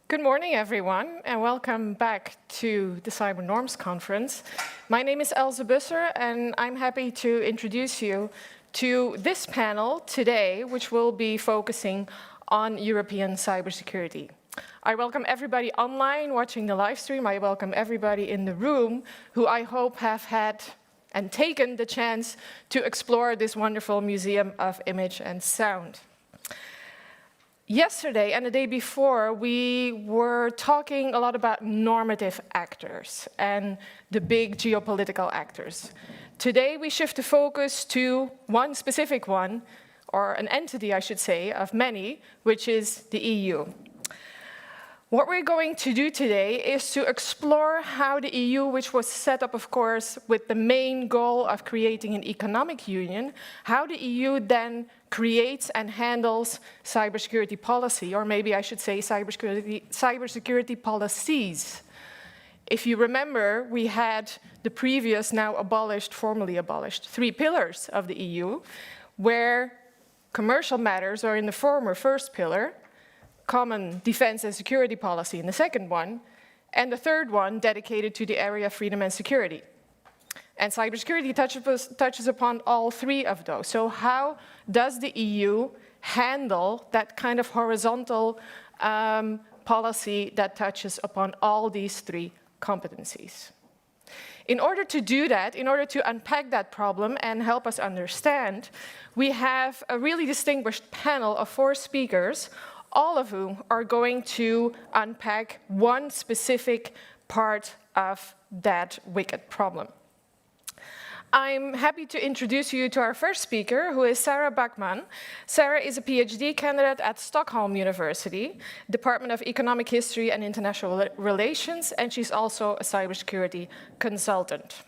Good morning, everyone, and welcome back to the Cyber Norms Conference. My name is Elze Busser, and I'm happy to introduce you to this panel today, which will be focusing on European cybersecurity. I welcome everybody online watching the live stream. I welcome everybody in the room who I hope have had and taken the chance to explore this wonderful museum of image and sound. Yesterday and the day before, we were talking a lot about normative actors and the big geopolitical actors. Today, we shift the focus to one specific one, or an entity, I should say, of many, which is the EU. What we're going to do today is to explore how the EU, which was set up, of course, with the main goal of creating an economic union, how the EU then creates and handles cybersecurity policy, or maybe I should say cybersecurity policies. If you remember, we had the previous, now abolished, formally abolished, 3 pillars of the EU, where commercial matters are in the former first pillar, common defense and security policy in the second one, and the third one dedicated to the area of freedom and security. And cybersecurity touches upon all 3 of those. So how does the EU handle that kind of horizontal policy that touches upon all these 3 competencies? In order to do that, in order to unpack that problem and help us understand, we have a really distinguished panel of 4 speakers, all of whom are going to unpack one specific part of that wicked problem. I'm happy to introduce you to our first speaker, who is Sarah Backman. Sarah is a PhD candidate at Stockholm University, Department of Economic History and International Relations, and she's also a cybersecurity consultant.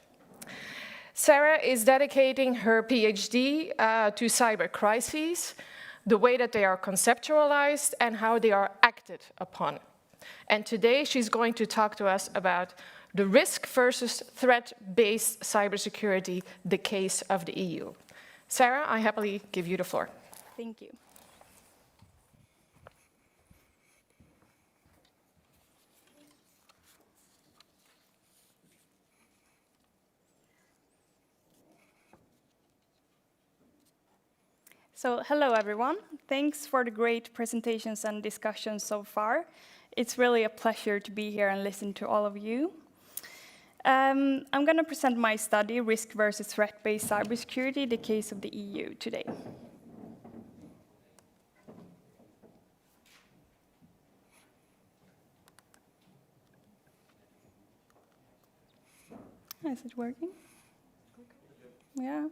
Sarah is dedicating her PhD to cyber crises, the way that they are conceptualized and how they are acted upon. And today she's going to talk to us about the risk versus threat-based cybersecurity, the case of the EU. Sarah, I happily give you the floor. Thank you. So, hello everyone. Thanks for the great presentations and discussions so far. It's really a pleasure to be here and listen to all of you. I'm going to present my study, Risk versus Threat-Based Cybersecurity, the case of the EU, today. Is it working? Yeah.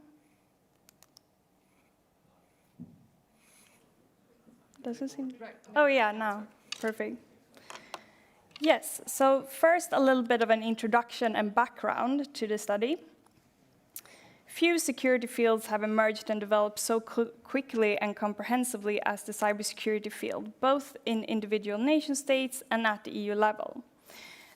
Doesn't seem. Oh yeah, now. Perfect. Yes, so first a little bit of an introduction and background to the study. Few security fields have emerged and developed so quickly and comprehensively as the cybersecurity field, both in individual nation states and at the EU level.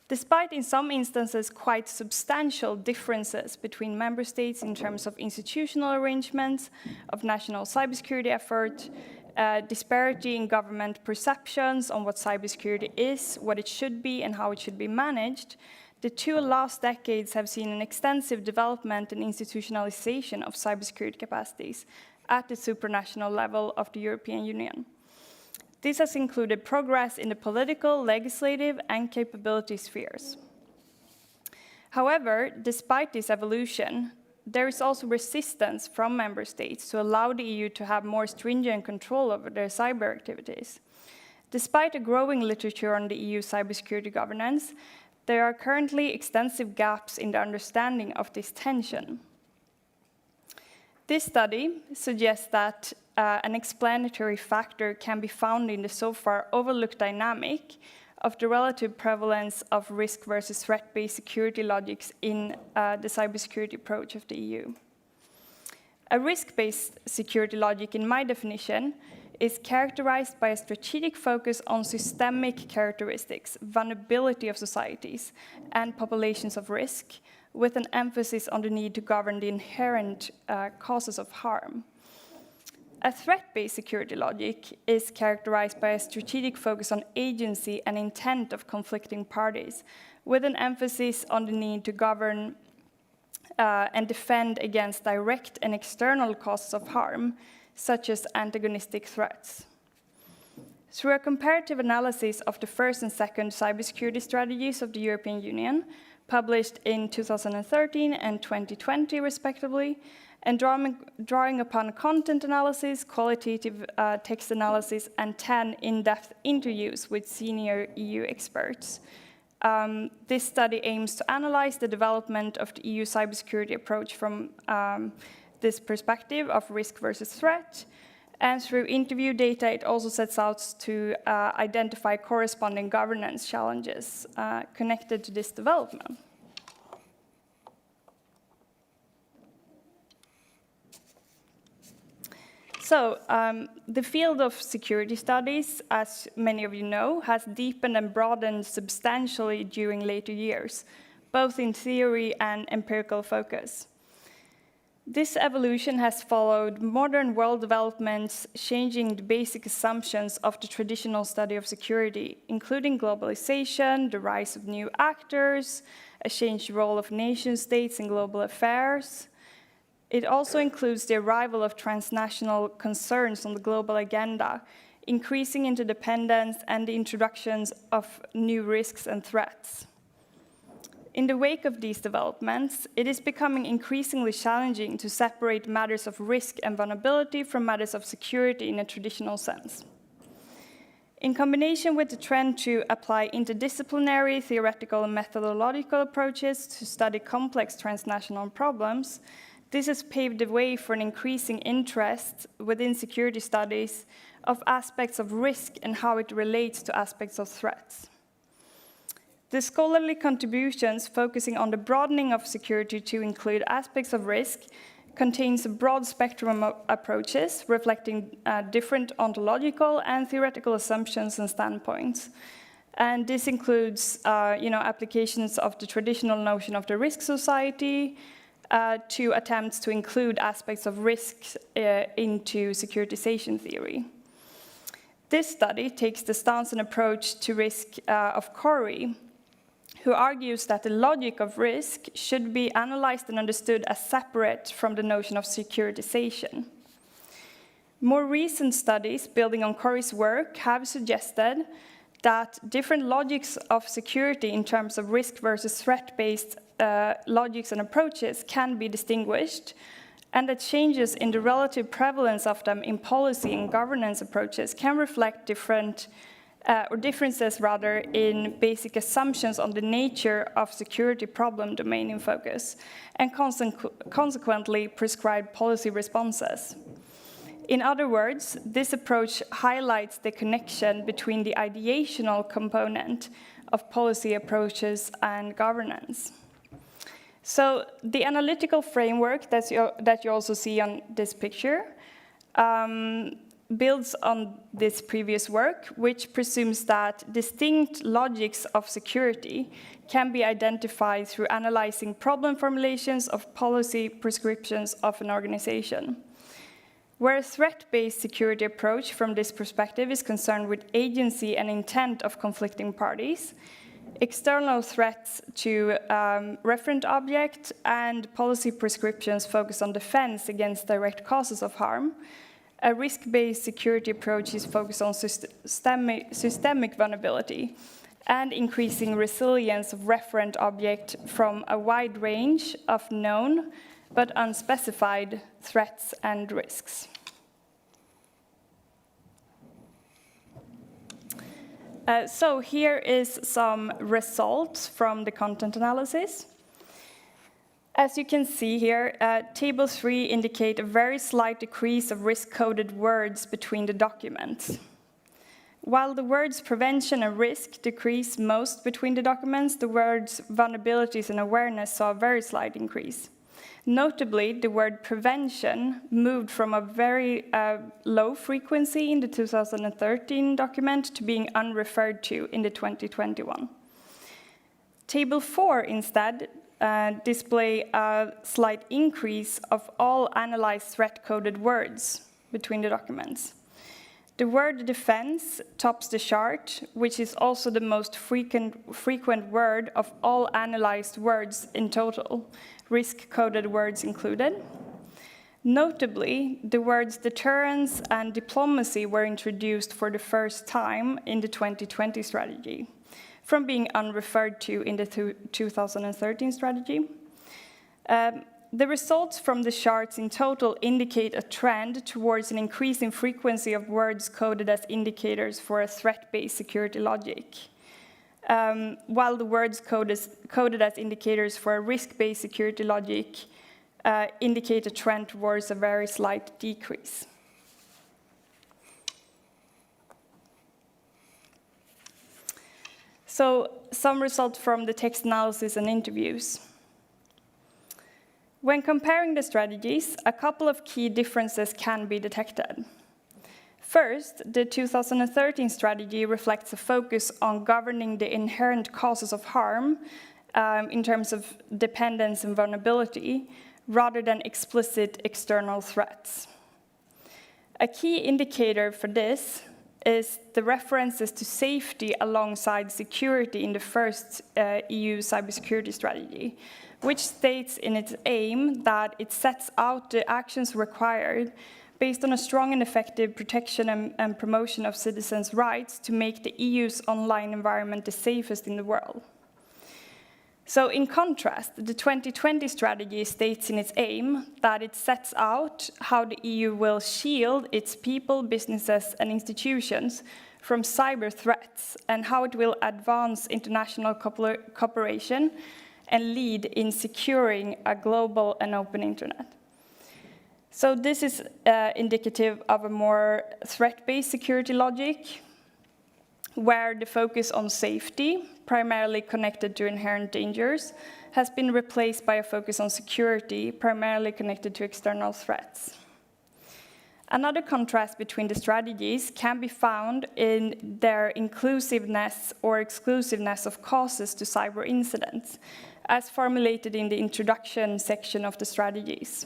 Despite in some instances quite substantial differences between member states in terms of institutional arrangements, of national cybersecurity effort, disparity in government perceptions on what cybersecurity is, what it should be, and how it should be managed, the 2 last decades have seen an extensive development and institutionalization of cybersecurity capacities at the supranational level of the European Union. This has included progress in the political, legislative, and capability spheres. However, despite this evolution, there is also resistance from member states to allow the EU to have more stringent control over their cyber activities. Despite a growing literature on the EU cybersecurity governance, there are currently extensive gaps in the understanding of this tension. This study suggests that an explanatory factor can be found in the so far overlooked dynamic of the relative prevalence of risk versus threat-based security logics in the cybersecurity approach of the EU. A risk-based security logic, in my definition, is characterized by a strategic focus on systemic characteristics, vulnerability of societies, and populations of risk, with an emphasis on the need to govern the inherent causes of harm. A threat-based security logic is characterized by a strategic focus on agency and intent of conflicting parties, with an emphasis on the need to govern and defend against direct and external causes of harm, such as antagonistic threats. Through a comparative analysis of the first and second cybersecurity strategies of the European Union, published in 2013 and 2020 respectively, and drawing upon content analysis, qualitative text analysis, and 10 in-depth interviews with senior EU experts. This study aims to analyze the development of the EU cybersecurity approach from this perspective of risk versus threat. And through interview data, it also sets out to identify corresponding governance challenges connected to this development. So, the field of security studies, as many of you know, has deepened and broadened substantially during later years, both in theory and empirical focus. This evolution has followed modern world developments, changing the basic assumptions of the traditional study of security, including globalization, the rise of new actors, a changed role of nation-states in global affairs. It also includes the arrival of transnational concerns on the global agenda, increasing interdependence and the introductions of new risks and threats. In the wake of these developments, it is becoming increasingly challenging to separate matters of risk and vulnerability from matters of security in a traditional sense. In combination with the trend to apply interdisciplinary, theoretical, and methodological approaches to study complex transnational problems, this has paved the way for an increasing interest within security studies of aspects of risk and how it relates to aspects of threats. The scholarly contributions focusing on the broadening of security to include aspects of risk contains a broad spectrum of approaches reflecting different ontological and theoretical assumptions and standpoints. And this includes applications of the traditional notion of the risk society, to attempts to include aspects of risk into securitization theory. This study takes the stance and approach to risk of Corey, who argues that the logic of risk should be analyzed and understood as separate from the notion of securitization. More recent studies building on Corey's work have suggested that different logics of security in terms of risk versus threat-based logics and approaches can be distinguished, and that changes in the relative prevalence of them in policy and governance approaches can reflect differences in basic assumptions on the nature of security problem domain in focus, and consequently prescribed policy responses. In other words, this approach highlights the connection between the ideational component of policy approaches and governance. So the analytical framework that you also see on this picture builds on this previous work, which presumes that distinct logics of security can be identified through analyzing problem formulations of policy prescriptions of an organization. Where a threat-based security approach from this perspective is concerned with agency and intent of conflicting parties, external threats to referent object, and policy prescriptions focus on defense against direct causes of harm, a risk-based security approach is focused on systemic vulnerability and increasing resilience of referent object from a wide range of known but unspecified threats and risks. So here is some results from the content analysis. As you can see here, Table 3 indicate a very slight decrease of risk-coded words between the documents. While the words prevention and risk decrease most between the documents, the words vulnerabilities and awareness saw a very slight increase. Notably, the word prevention moved from a very low frequency in the 2013 document to being unreferred to in the 2021. Table 4 instead display a slight increase of all analyzed threat-coded words between the documents. The word defense tops the chart, which is also the most frequent word of all analyzed words in total, risk-coded words included. Notably, the words deterrence and diplomacy were introduced for the first time in the 2020 strategy, from being unreferred to in the 2013 strategy. The results from the charts in total indicate a trend towards an increasing frequency of words coded as indicators for a threat-based security logic, while the words coded as indicators for a risk-based security logic indicate a trend towards a very slight decrease. So, some results from the text analysis and interviews. When comparing the strategies, a couple of key differences can be detected. First, the 2013 strategy reflects a focus on governing the inherent causes of harm in terms of dependence and vulnerability, rather than explicit external threats. A key indicator for this is the references to safety alongside security in the first EU cybersecurity strategy, which states in its aim that it sets out the actions required based on a strong and effective protection and promotion of citizens' rights to make the EU's online environment the safest in the world. So in contrast, the 2020 strategy states in its aim that it sets out how the EU will shield its people, businesses, and institutions from cyber threats, and how it will advance international cooperation and lead in securing a global and open internet. So this is indicative of a more threat-based security logic, where the focus on safety, primarily connected to inherent dangers, has been replaced by a focus on security, primarily connected to external threats. Another contrast between the strategies can be found in their inclusiveness or exclusiveness of causes to cyber incidents, as formulated in the introduction section of the strategies.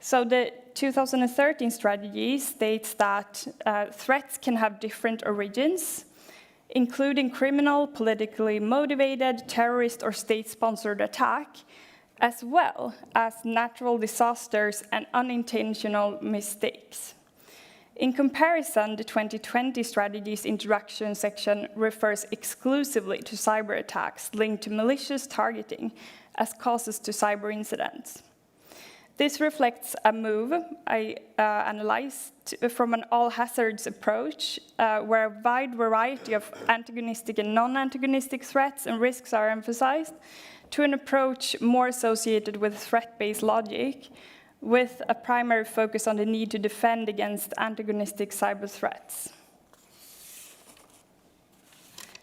So the 2013 strategy states that threats can have different origins, including criminal, politically motivated, terrorist, or state-sponsored attack, as well as natural disasters and unintentional mistakes. In comparison, the 2020 strategy's introduction section refers exclusively to cyber attacks linked to malicious targeting as causes to cyber incidents. This reflects a move I analyzed from an all-hazards approach, where a wide variety of antagonistic and non-antagonistic threats and risks are emphasized, to an approach more associated with threat-based logic, with a primary focus on the need to defend against antagonistic cyber threats.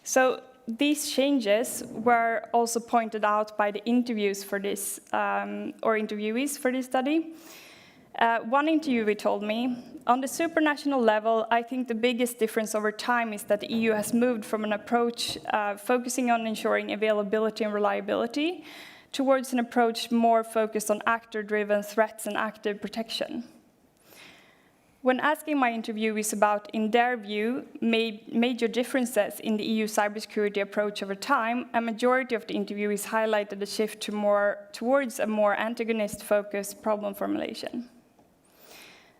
So these changes were also pointed out by the interviews for this, or interviewees for this study. One interviewee told me, on the supranational level, I think the biggest difference over time is that the EU has moved from an approach focusing on ensuring availability and reliability towards an approach more focused on actor-driven threats and active protection. When asking my interviewees about, in their view, major differences in the EU cybersecurity approach over time, a majority of the interviewees highlighted a shift towards a more antagonist-focused problem formulation.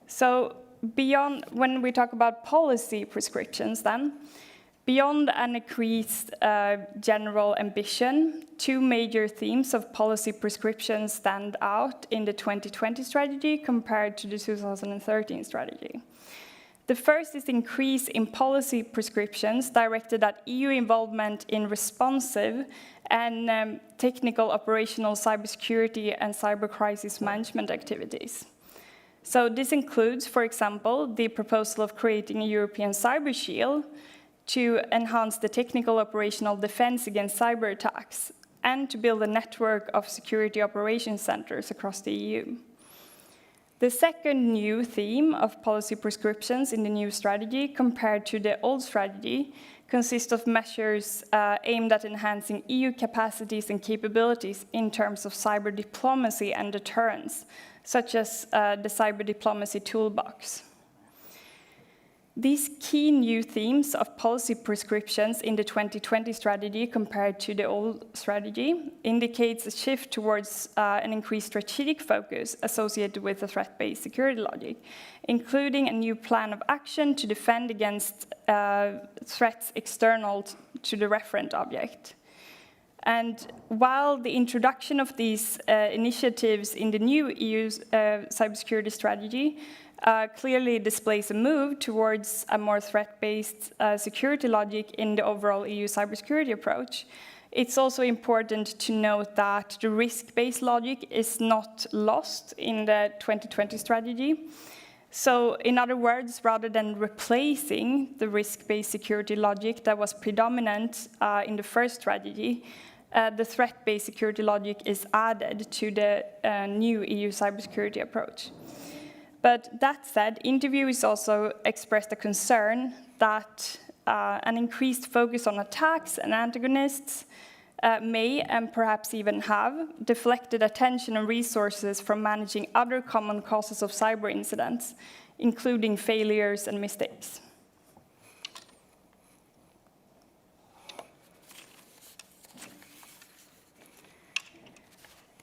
So beyond, when we talk about policy prescriptions then, beyond an increased general ambition, two major themes of policy prescriptions stand out in the 2020 strategy compared to the 2013 strategy. The first is increase in policy prescriptions directed at EU involvement in responsive and technical operational cybersecurity and cyber crisis management activities. So this includes, for example, the proposal of creating a European cyber shield to enhance the technical operational defense against cyber attacks, and to build a network of security operations centers across the EU. The second new theme of policy prescriptions in the new strategy compared to the old strategy consists of measures aimed at enhancing EU capacities and capabilities in terms of cyber diplomacy and deterrence, such as the cyber diplomacy toolbox. These key new themes of policy prescriptions in the 2020 strategy compared to the old strategy indicates a shift towards an increased strategic focus associated with the threat-based security logic, including a new plan of action to defend against threats external to the referent object. And while the introduction of these initiatives in the new EU cybersecurity strategy clearly displays a move towards a more threat-based security logic in the overall EU cybersecurity approach, it's also important to note that the risk-based logic is not lost in the 2020 strategy. So, in other words, rather than replacing the risk-based security logic that was predominant in the first strategy, the threat-based security logic is added to the new EU cybersecurity approach. But that said, interviewees also expressed a concern that an increased focus on attacks and antagonists may, and perhaps even have, deflected attention and resources from managing other common causes of cyber incidents, including failures and mistakes.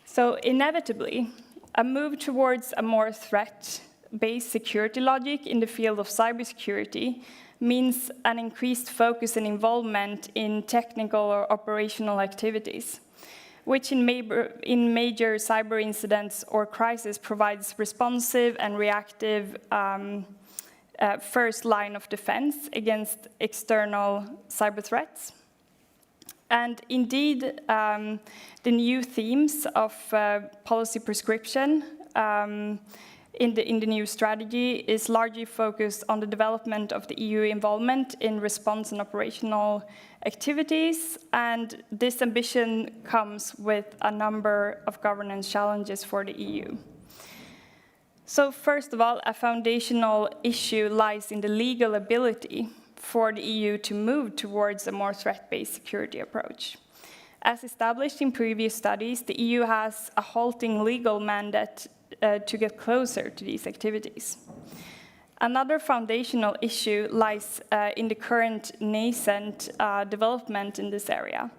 So inevitably, a move towards a more threat-based security logic in the field of cybersecurity means an increased focus and involvement in technical or operational activities, which in major cyber incidents or crises provides responsive and reactive first line of defense against external cyber threats. And indeed, the new themes of policy prescription in the new strategy is largely focused on the development of the EU involvement in response and operational activities, and this ambition comes with a number of governance challenges for the EU. So first of all, a foundational issue lies in the legal ability for the EU to move towards a more threat-based security approach. As established in previous studies, the EU has a halting legal mandate to get closer to these activities. Another foundational issue lies in the current nascent development in this area.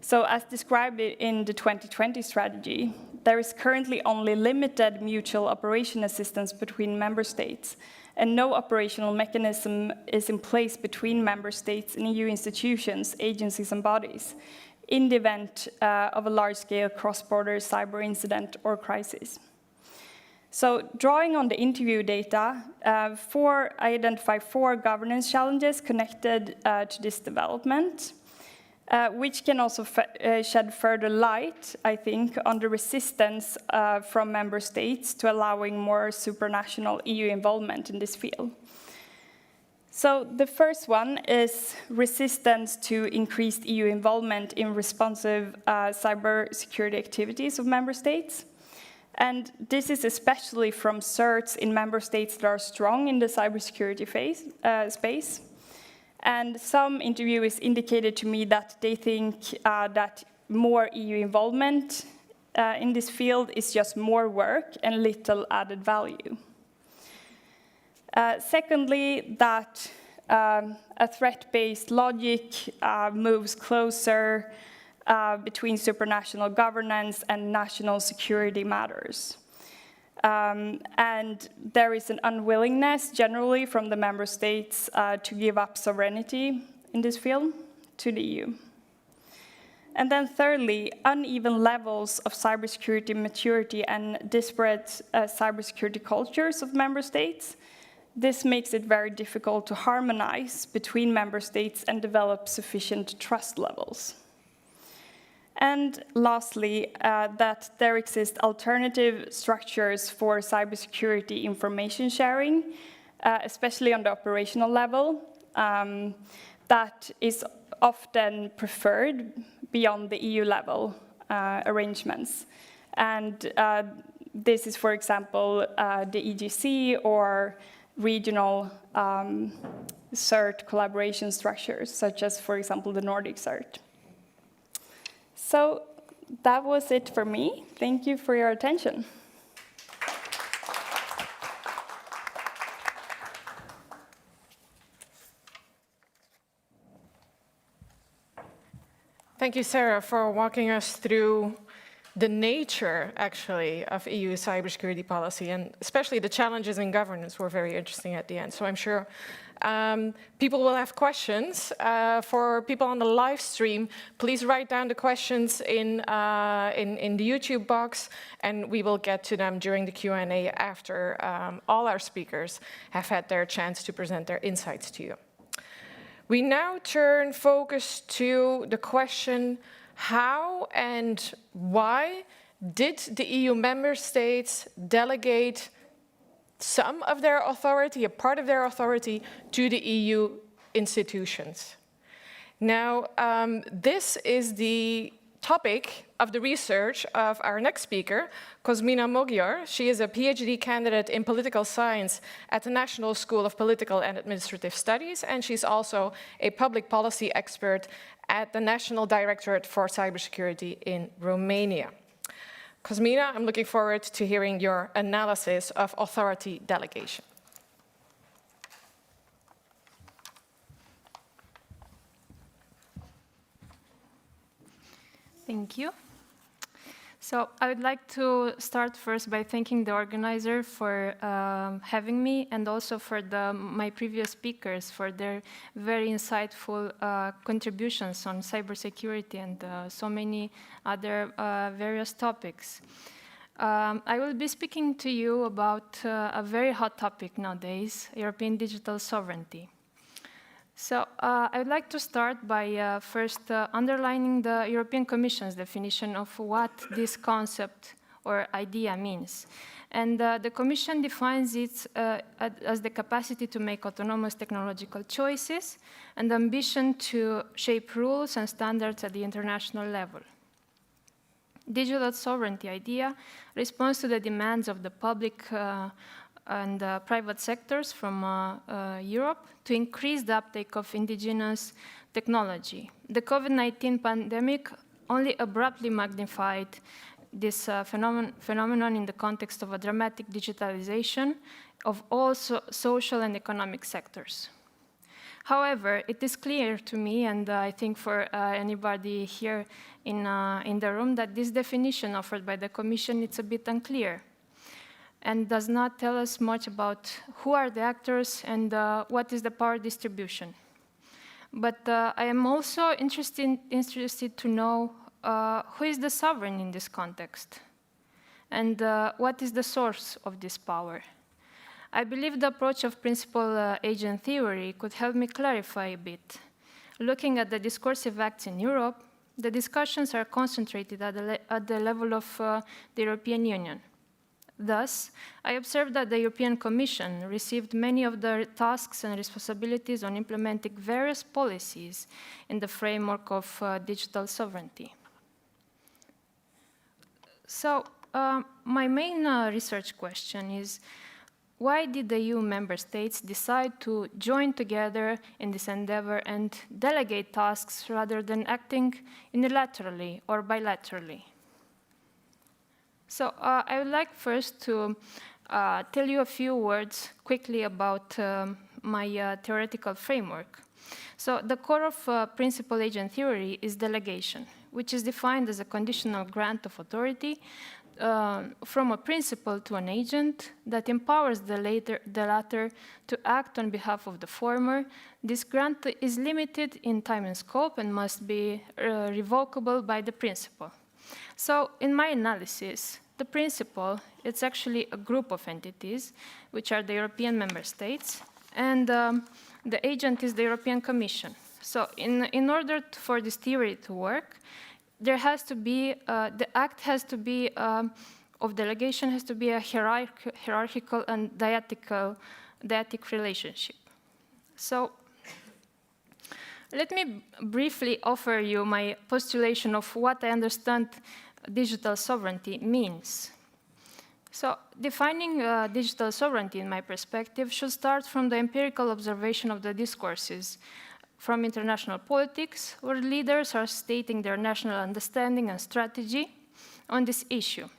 So as described in the 2020 strategy, there is currently only limited mutual operation assistance between member states, and no operational mechanism is in place between member states and EU institutions, agencies, and bodies in the event of a large-scale cross-border cyber incident or crisis. So, drawing on the interview data, I identify 4 governance challenges connected to this development, which can also shed further light, I think, on the resistance from member states to allowing more supranational EU involvement in this field. So the first one is resistance to increased EU involvement in responsive cybersecurity activities of member states. And this is especially from certs in member states that are strong in the cybersecurity space. And some interviewees indicated to me that they think that more EU involvement in this field is just more work and little added value. Secondly, that a threat-based logic moves closer between supranational governance and national security matters. And there is an unwillingness generally from the member states to give up sovereignty in this field to the EU. And then thirdly, uneven levels of cybersecurity maturity and disparate cybersecurity cultures of member states. This makes it very difficult to harmonize between member states and develop sufficient trust levels. And lastly, that there exist alternative structures for cybersecurity information sharing, especially on the operational level, that is often preferred beyond the EU level arrangements. And this is, for example, the EGC or regional CERT collaboration structures, such as, for example, the Nordic CERT. So that was it for me. Thank you for your attention. Thank you, Sarah, for walking us through the nature, actually, of EU cybersecurity policy, and especially the challenges in governance were very interesting at the end. So I'm sure people will have questions. For people on the live stream, please write down the questions in the YouTube box, and we will get to them during the Q&A after all our speakers have had their chance to present their insights to you. We now turn focus to the question, how and why did the EU member states delegate some of their authority, a part of their authority, to the EU institutions? Now, this is the topic of the research of our next speaker, Cosmina Moghior. She is a PhD candidate in political science at the National School of Political and Administrative Studies, and she's also a public policy expert at the National Directorate for Cybersecurity in Romania. Cosmina, I'm looking forward to hearing your analysis of authority delegation. Thank you. So I would like to start first by thanking the organizer for having me, and also for my previous speakers for their very insightful contributions on cybersecurity and so many other various topics. I will be speaking to you about a very hot topic nowadays, European digital sovereignty. So I would like to start by first underlining the European Commission's definition of what this concept or idea means. And the Commission defines it as the capacity to make autonomous technological choices and the ambition to shape rules and standards at the international level. Digital sovereignty idea responds to the demands of the public and private sectors from Europe to increase the uptake of indigenous technology. The COVID-19 pandemic only abruptly magnified this phenomenon in the context of a dramatic digitalization of all social and economic sectors. However, it is clear to me, and I think for anybody here in the room, that this definition offered by the Commission is a bit unclear and does not tell us much about who are the actors and what is the power distribution. But I am also interested to know who is the sovereign in this context, and what is the source of this power. I believe the approach of principal agent theory could help me clarify a bit. Looking at the discursive acts in Europe, the discussions are concentrated at the level of the European Union. Thus, I observed that the European Commission received many of the tasks and responsibilities on implementing various policies in the framework of digital sovereignty. So, my main research question is, why did the EU member states decide to join together in this endeavor and delegate tasks rather than acting unilaterally or bilaterally? So I would like first to tell you a few words quickly about my theoretical framework. So the core of principal agent theory is delegation, which is defined as a conditional grant of authority from a principal to an agent that empowers the latter to act on behalf of the former. This grant is limited in time and scope and must be revocable by the principal. So in my analysis, the principal, it's actually a group of entities, which are the European member states, and the agent is the European Commission. So in order for this theory to work, there has to be, the act has to be, of delegation has to be a hierarchical and dyadic relationship. So let me briefly offer you my postulation of what I understand digital sovereignty means. So defining digital sovereignty, in my perspective, should start from the empirical observation of the discourses from international politics, where leaders are stating their national understanding and strategy on this issue.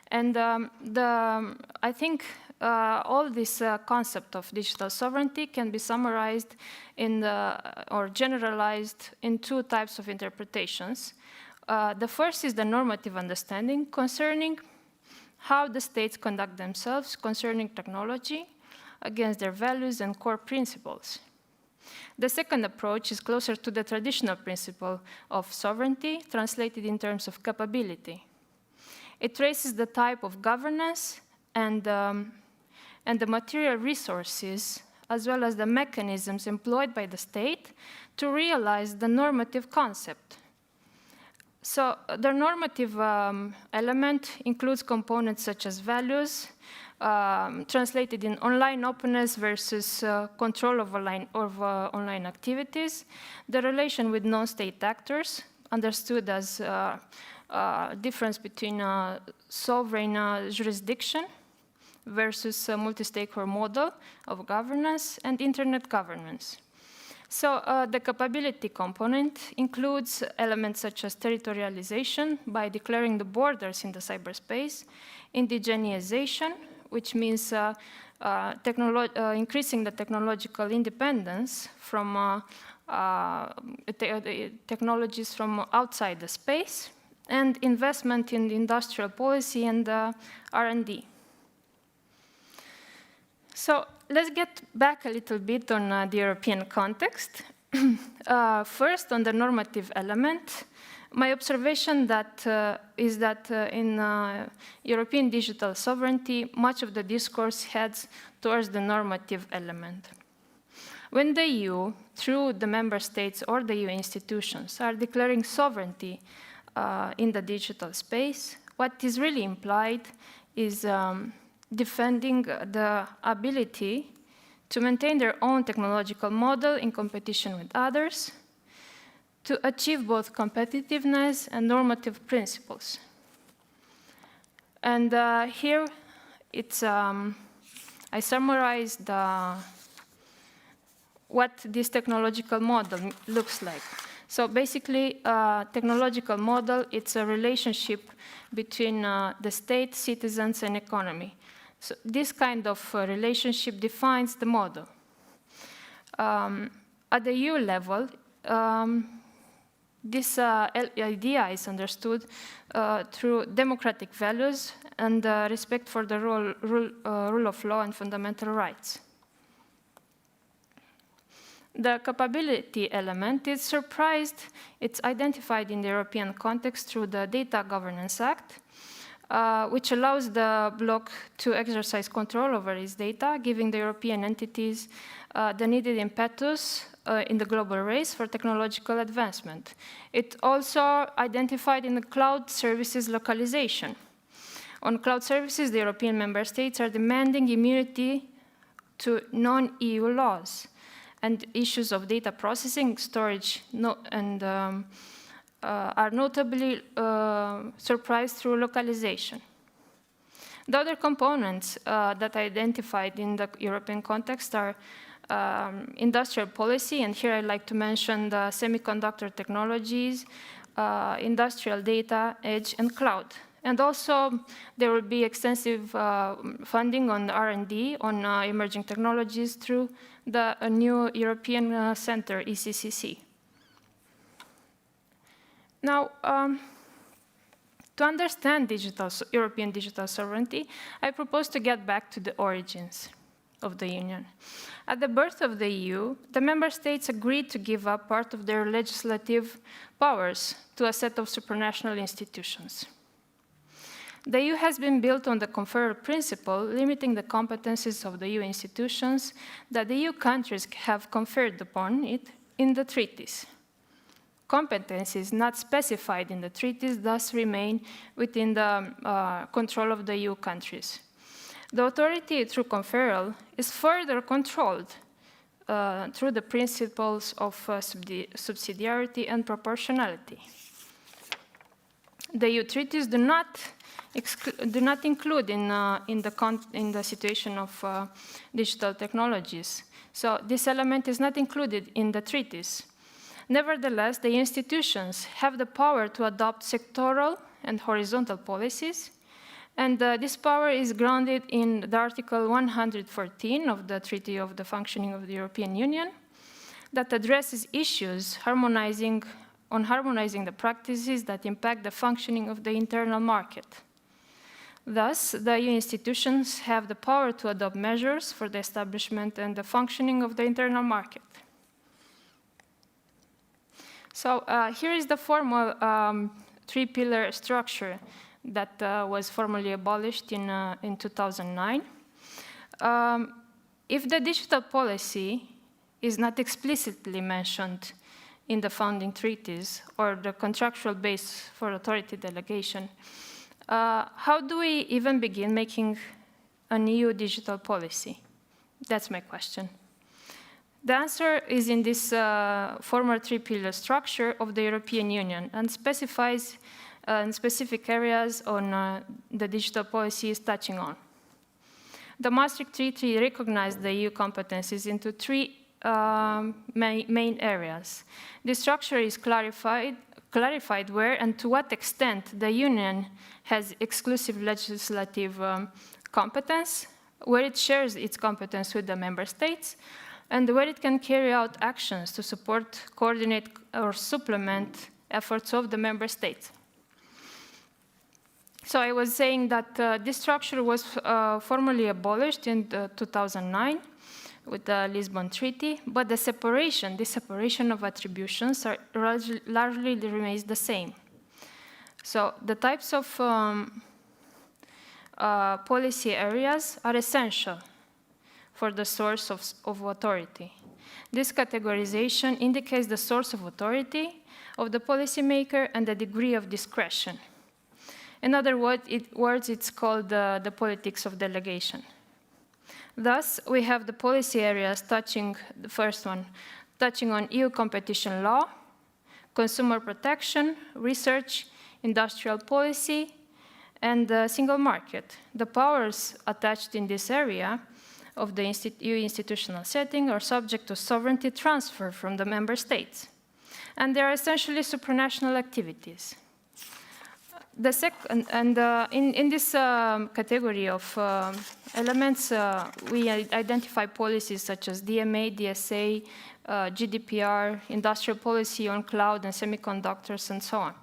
And I think all this concept of digital sovereignty can be summarized or generalized in two types of interpretations. The first is the normative understanding concerning how the states conduct themselves concerning technology against their values and core principles. The second approach is closer to the traditional principle of sovereignty, translated in terms of capability. It traces the type of governance and the material resources, as well as the mechanisms employed by the state to realize the normative concept. So the normative element includes components such as values, translated in online openness versus control of online activities, the relation with non-state actors, understood as difference between sovereign jurisdiction versus a multi-stakeholder model of governance, and internet governance. So the capability component includes elements such as territorialization by declaring the borders in the cyberspace, indigenization, which means increasing the technological independence from technologies from outside the space, and investment in industrial policy and R&D. So let's get back a little bit on the European context. First, on the normative element, my observation is that in European digital sovereignty, much of the discourse heads towards the normative element. When the EU, through the member states or the EU institutions, are declaring sovereignty in the digital space, what is really implied is defending the ability to maintain their own technological model in competition with others, to achieve both competitiveness and normative principles. And here, I summarized what this technological model looks like. So basically, technological model, it's a relationship between the state, citizens, and economy. So this kind of relationship defines the model. At the EU level, this idea is understood through democratic values and respect for the rule of law and fundamental rights. The capability element is surprised. It's identified in the European context through the Data Governance Act, which allows the bloc to exercise control over its data, giving the European entities the needed impetus in the global race for technological advancement. It also identified in the cloud services localization. On cloud services, the European member states are demanding immunity to non-EU laws, and issues of data processing, storage, are notably surprised through localization. The other components that I identified in the European context are industrial policy, and here I'd like to mention the semiconductor technologies, industrial data, edge, and cloud. And also, there will be extensive funding on R&D on emerging technologies through the new European Center, ECCC. Now, to understand European digital sovereignty, I propose to get back to the origins of the Union. At the birth of the EU, the member states agreed to give up part of their legislative powers to a set of supranational institutions. The EU has been built on the conferral principle, limiting the competencies of the EU institutions that the EU countries have conferred upon it in the treaties. Competencies not specified in the treaties thus remain within the control of the EU countries. The authority through conferral is further controlled through the principles of subsidiarity and proportionality. The EU treaties do not include in the situation of digital technologies. So this element is not included in the treaties. Nevertheless, the institutions have the power to adopt sectoral and horizontal policies And this power is grounded in the Article 114 of the Treaty of the Functioning of the European Union that addresses issues harmonizing the practices that impact the functioning of the internal market. Thus, the EU institutions have the power to adopt measures for the establishment and the functioning of the internal market. So here is the formal three-pillar structure that was formally abolished in 2009. If the digital policy is not explicitly mentioned in the founding treaties or the contractual base for authority delegation, how do we even begin making an EU digital policy? That's my question. The answer is in this former three-pillar structure of the European Union and specifies in specific areas on the digital policy is touching on. The Maastricht Treaty recognized the EU competencies into three main areas. This structure is clarified where and to what extent the Union has exclusive legislative competence, where it shares its competence with the member states, and where it can carry out actions to support, coordinate, or supplement efforts of the member states. So I was saying that this structure was formally abolished in 2009 with the Lisbon Treaty, but this separation of attributions largely remains the same. So the types of policy areas are essential for the source of authority. This categorization indicates the source of authority of the policymaker and the degree of discretion. In other words, it's called the politics of delegation. Thus, we have the policy areas touching, the first one, touching on EU competition law, consumer protection, research, industrial policy, and the single market. The powers attached in this area of the EU institutional setting are subject to sovereignty transfer from the member states. And they are essentially supranational activities. The second, and in this category of elements, we identify policies such as DMA, DSA, GDPR, industrial policy on cloud and semiconductors, and so on.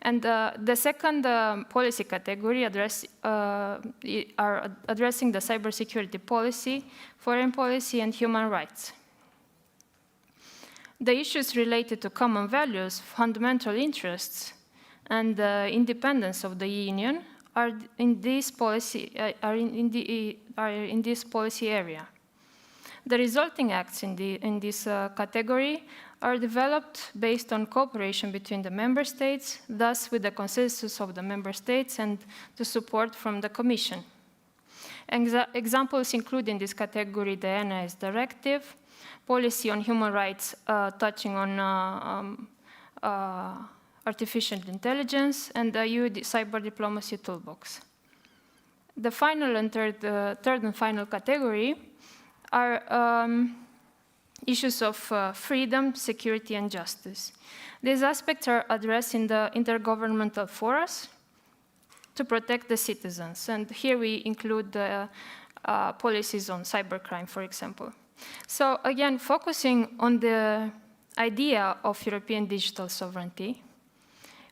And the second policy category are addressing the cybersecurity policy, foreign policy, and human rights. The issues related to common values, fundamental interests, and the independence of the Union are in this policy area. The resulting acts in this category are developed based on cooperation between the member states, thus with the consensus of the member states and the support from the Commission. Examples include in this category the NIS Directive, policy on human rights touching on artificial intelligence, and the EU cyber diplomacy toolbox. The final and third and final category are issues of freedom, security, and justice. These aspects are addressed in the intergovernmental forums to protect the citizens. And here we include the policies on cybercrime, for example. So again, focusing on the idea of European digital sovereignty,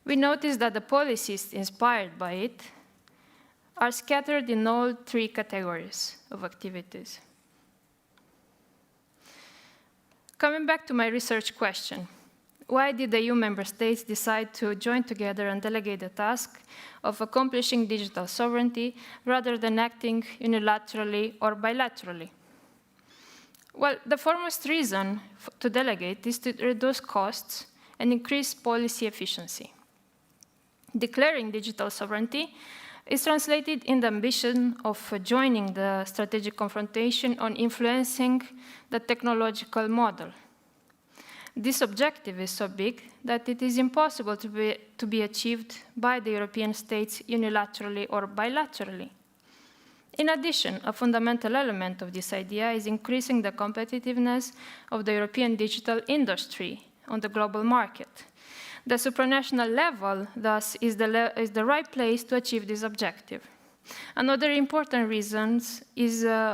we notice that the policies inspired by it are scattered in all three categories of activities. Coming back to my research question, why did the EU member states decide to join together and delegate the task of accomplishing digital sovereignty rather than acting unilaterally or bilaterally? Well, the foremost reason to delegate is to reduce costs and increase policy efficiency. Declaring digital sovereignty is translated in the ambition of joining the strategic confrontation on influencing the technological model. This objective is so big that it is impossible to be achieved by the European states unilaterally or bilaterally. In addition, a fundamental element of this idea is increasing the competitiveness of the European digital industry on the global market. The supranational level, thus, is the right place to achieve this objective. Another important reason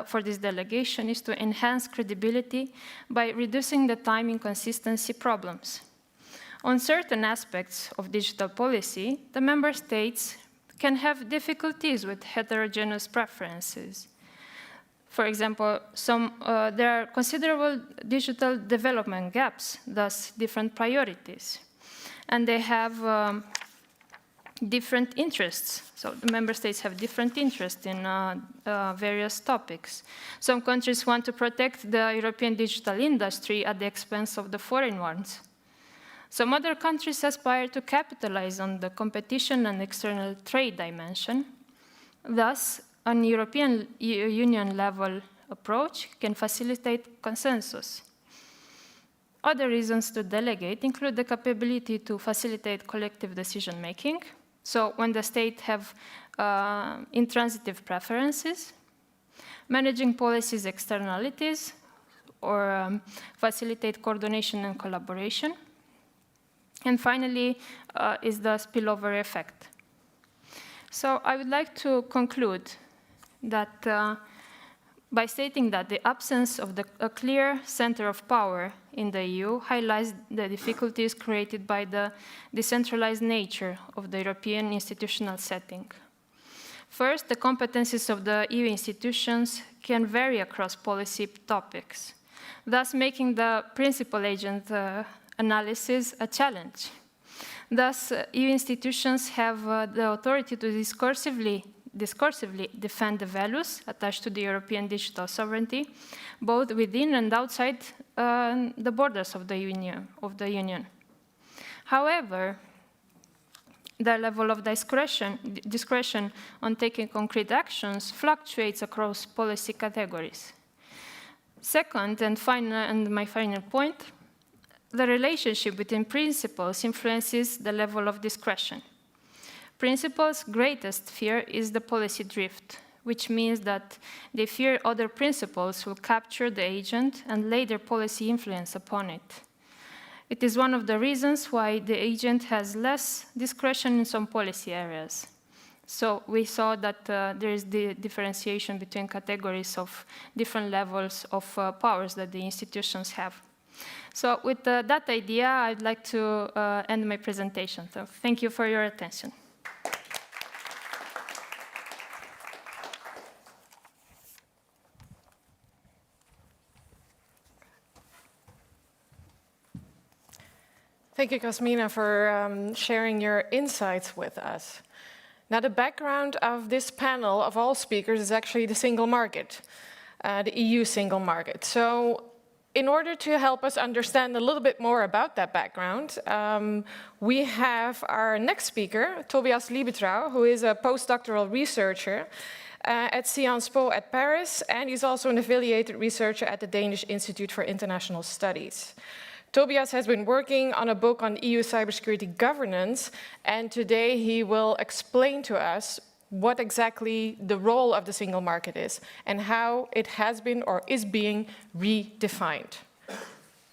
for this delegation is to enhance credibility by reducing the time inconsistency problems. On certain aspects of digital policy, the member states can have difficulties with heterogeneous preferences. For example, there are considerable digital development gaps, thus different priorities. And they have different interests. So the member states have different interests in various topics. Some countries want to protect the European digital industry at the expense of the foreign ones. Some other countries aspire to capitalize on the competition and external trade dimension. Thus, an European Union level approach can facilitate consensus. Other reasons to delegate include the capability to facilitate collective decision-making. So when the state have intransitive preferences, managing policies externalities, or facilitate coordination and collaboration. And finally, is the spillover effect. So I would like to conclude that by stating that the absence of a clear center of power in the EU highlights the difficulties created by the decentralized nature of the European institutional setting. First, the competencies of the EU institutions can vary across policy topics, thus making the principal agent analysis a challenge. Thus, EU institutions have the authority to discursively defend the values attached to the European digital sovereignty, both within and outside the borders of the Union. However, the level of discretion on taking concrete actions fluctuates across policy categories. Second, and my final point, the relationship between principles influences the level of discretion. Principles' greatest fear is the policy drift, which means that they fear other principles will capture the agent and lay their policy influence upon it. It is one of the reasons why the agent has less discretion in some policy areas. So we saw that there is the differentiation between categories of different levels of powers that the institutions have. So with that idea, I'd like to end my presentation. So thank you for your attention. Thank you, Cosmina, for sharing your insights with us. Now, the background of this panel of all speakers is actually the single market, the EU single market. So in order to help us understand a little bit more about that background, we have our next speaker, Tobias Liebetrau, who is a postdoctoral researcher at Sciences Po at Paris, and he's also an affiliated researcher at the Danish Institute for International Studies. Tobias has been working on a book on EU cybersecurity governance, and today he will explain to us what exactly the role of the single market is and how it has been or is being redefined.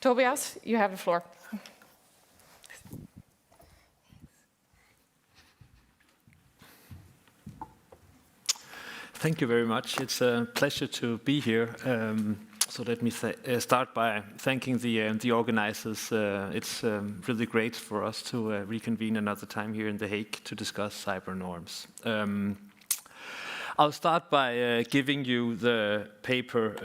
Tobias, you have the floor. Thank you very much. It's a pleasure to be here. So let me start by thanking the organizers. It's really great for us to reconvene another time here in The Hague to discuss cyber norms. I'll start by giving you the paper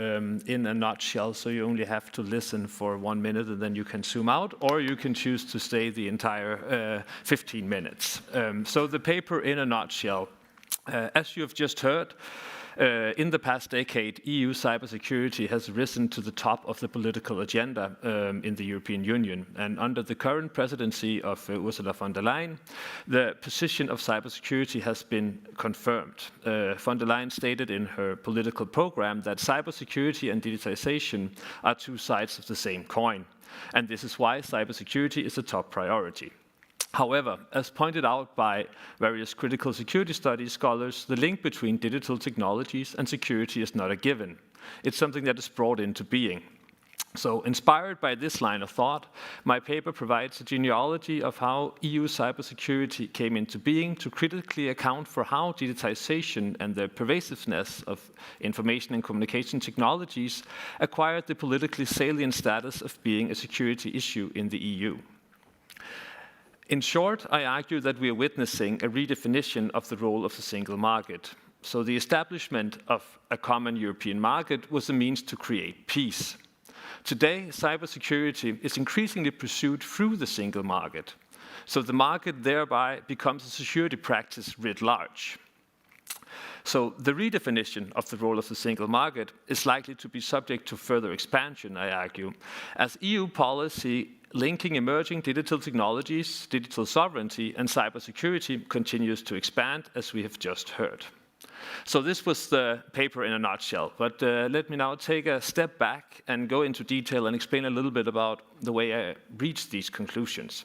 in a nutshell, so you only have to listen for 1 minute and then you can zoom out, or you can choose to stay the entire 15 minutes. So the paper in a nutshell, as you have just heard, in the past decade, EU cybersecurity has risen to the top of the political agenda in the European Union. And under the current presidency of Ursula von der Leyen, the position of cybersecurity has been confirmed. Von der Leyen stated in her political program that cybersecurity and digitization are two sides of the same coin. And this is why cybersecurity is a top priority. However, as pointed out by various critical security studies scholars, the link between digital technologies and security is not a given. It's something that is brought into being. So, inspired by this line of thought, my paper provides a genealogy of how EU cybersecurity came into being to critically account for how digitization and the pervasiveness of information and communication technologies acquired the politically salient status of being a security issue in the EU. In short, I argue that we are witnessing a redefinition of the role of the single market. So the establishment of a common European market was a means to create peace. Today, cybersecurity is increasingly pursued through the single market. So the market thereby becomes a security practice writ large. So the redefinition of the role of the single market is likely to be subject to further expansion, I argue, as EU policy linking emerging digital technologies, digital sovereignty, and cybersecurity continues to expand, as we have just heard. So this was the paper in a nutshell, but let me now take a step back and go into detail and explain a little bit about the way I reached these conclusions.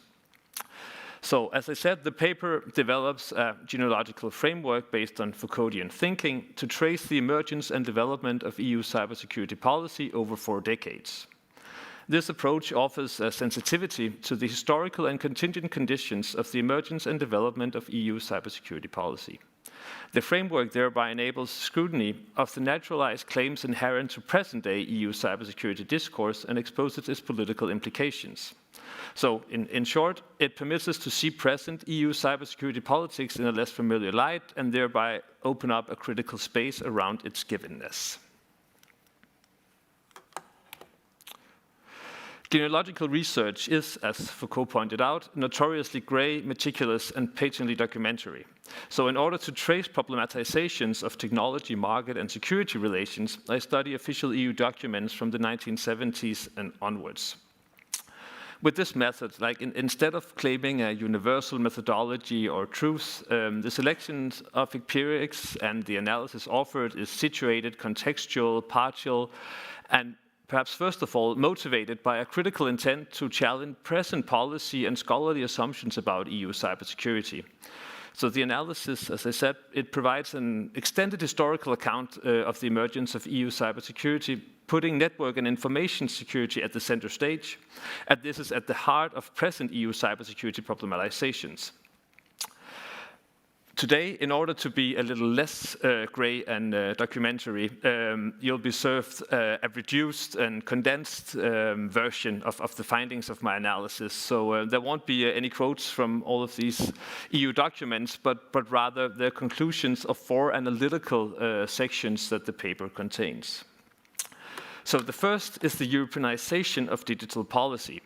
So, as I said, the paper develops a genealogical framework based on Foucauldian thinking to trace the emergence and development of EU cybersecurity policy over 4 decades. This approach offers a sensitivity to the historical and contingent conditions of the emergence and development of EU cybersecurity policy. The framework thereby enables scrutiny of the naturalized claims inherent to present-day EU cybersecurity discourse and exposes its political implications. So, in short, it permits us to see present EU cybersecurity politics in a less familiar light and thereby open up a critical space around its givenness. Genealogical research is, as Foucault pointed out, notoriously grey, meticulous, and patently documentary. So in order to trace problematizations of technology, market, and security relations, I study official EU documents from the 1970s and onwards. With this method, instead of claiming a universal methodology or truth, the selection of empirics and the analysis offered is situated, contextual, partial, and perhaps first of all, motivated by a critical intent to challenge present policy and scholarly assumptions about EU cybersecurity. So the analysis, as I said, it provides an extended historical account of the emergence of EU cybersecurity, putting network and information security at the center stage, and this is at the heart of present EU cybersecurity problematizations. Today, in order to be a little less grey and documentary, you'll be served a reduced and condensed version of the findings of my analysis. So there won't be any quotes from all of these EU documents, but rather the conclusions of 4 analytical sections that the paper contains. So the first is the Europeanization of digital policy.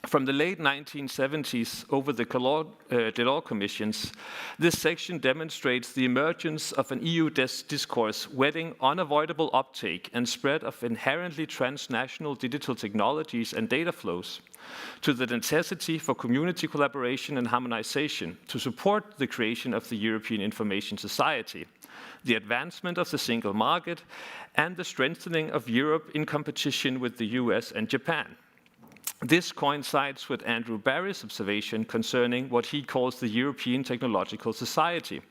From the late 1970s over the Delors Commissions, this section demonstrates the emergence of an EU discourse wedding unavoidable uptake and spread of inherently transnational digital technologies and data flows to the necessity for community collaboration and harmonization to support the creation of the European Information Society, the advancement of the single market, and the strengthening of Europe in competition with the US and Japan. This coincides with Andrew Barry's observation concerning what he calls the European Technological Society,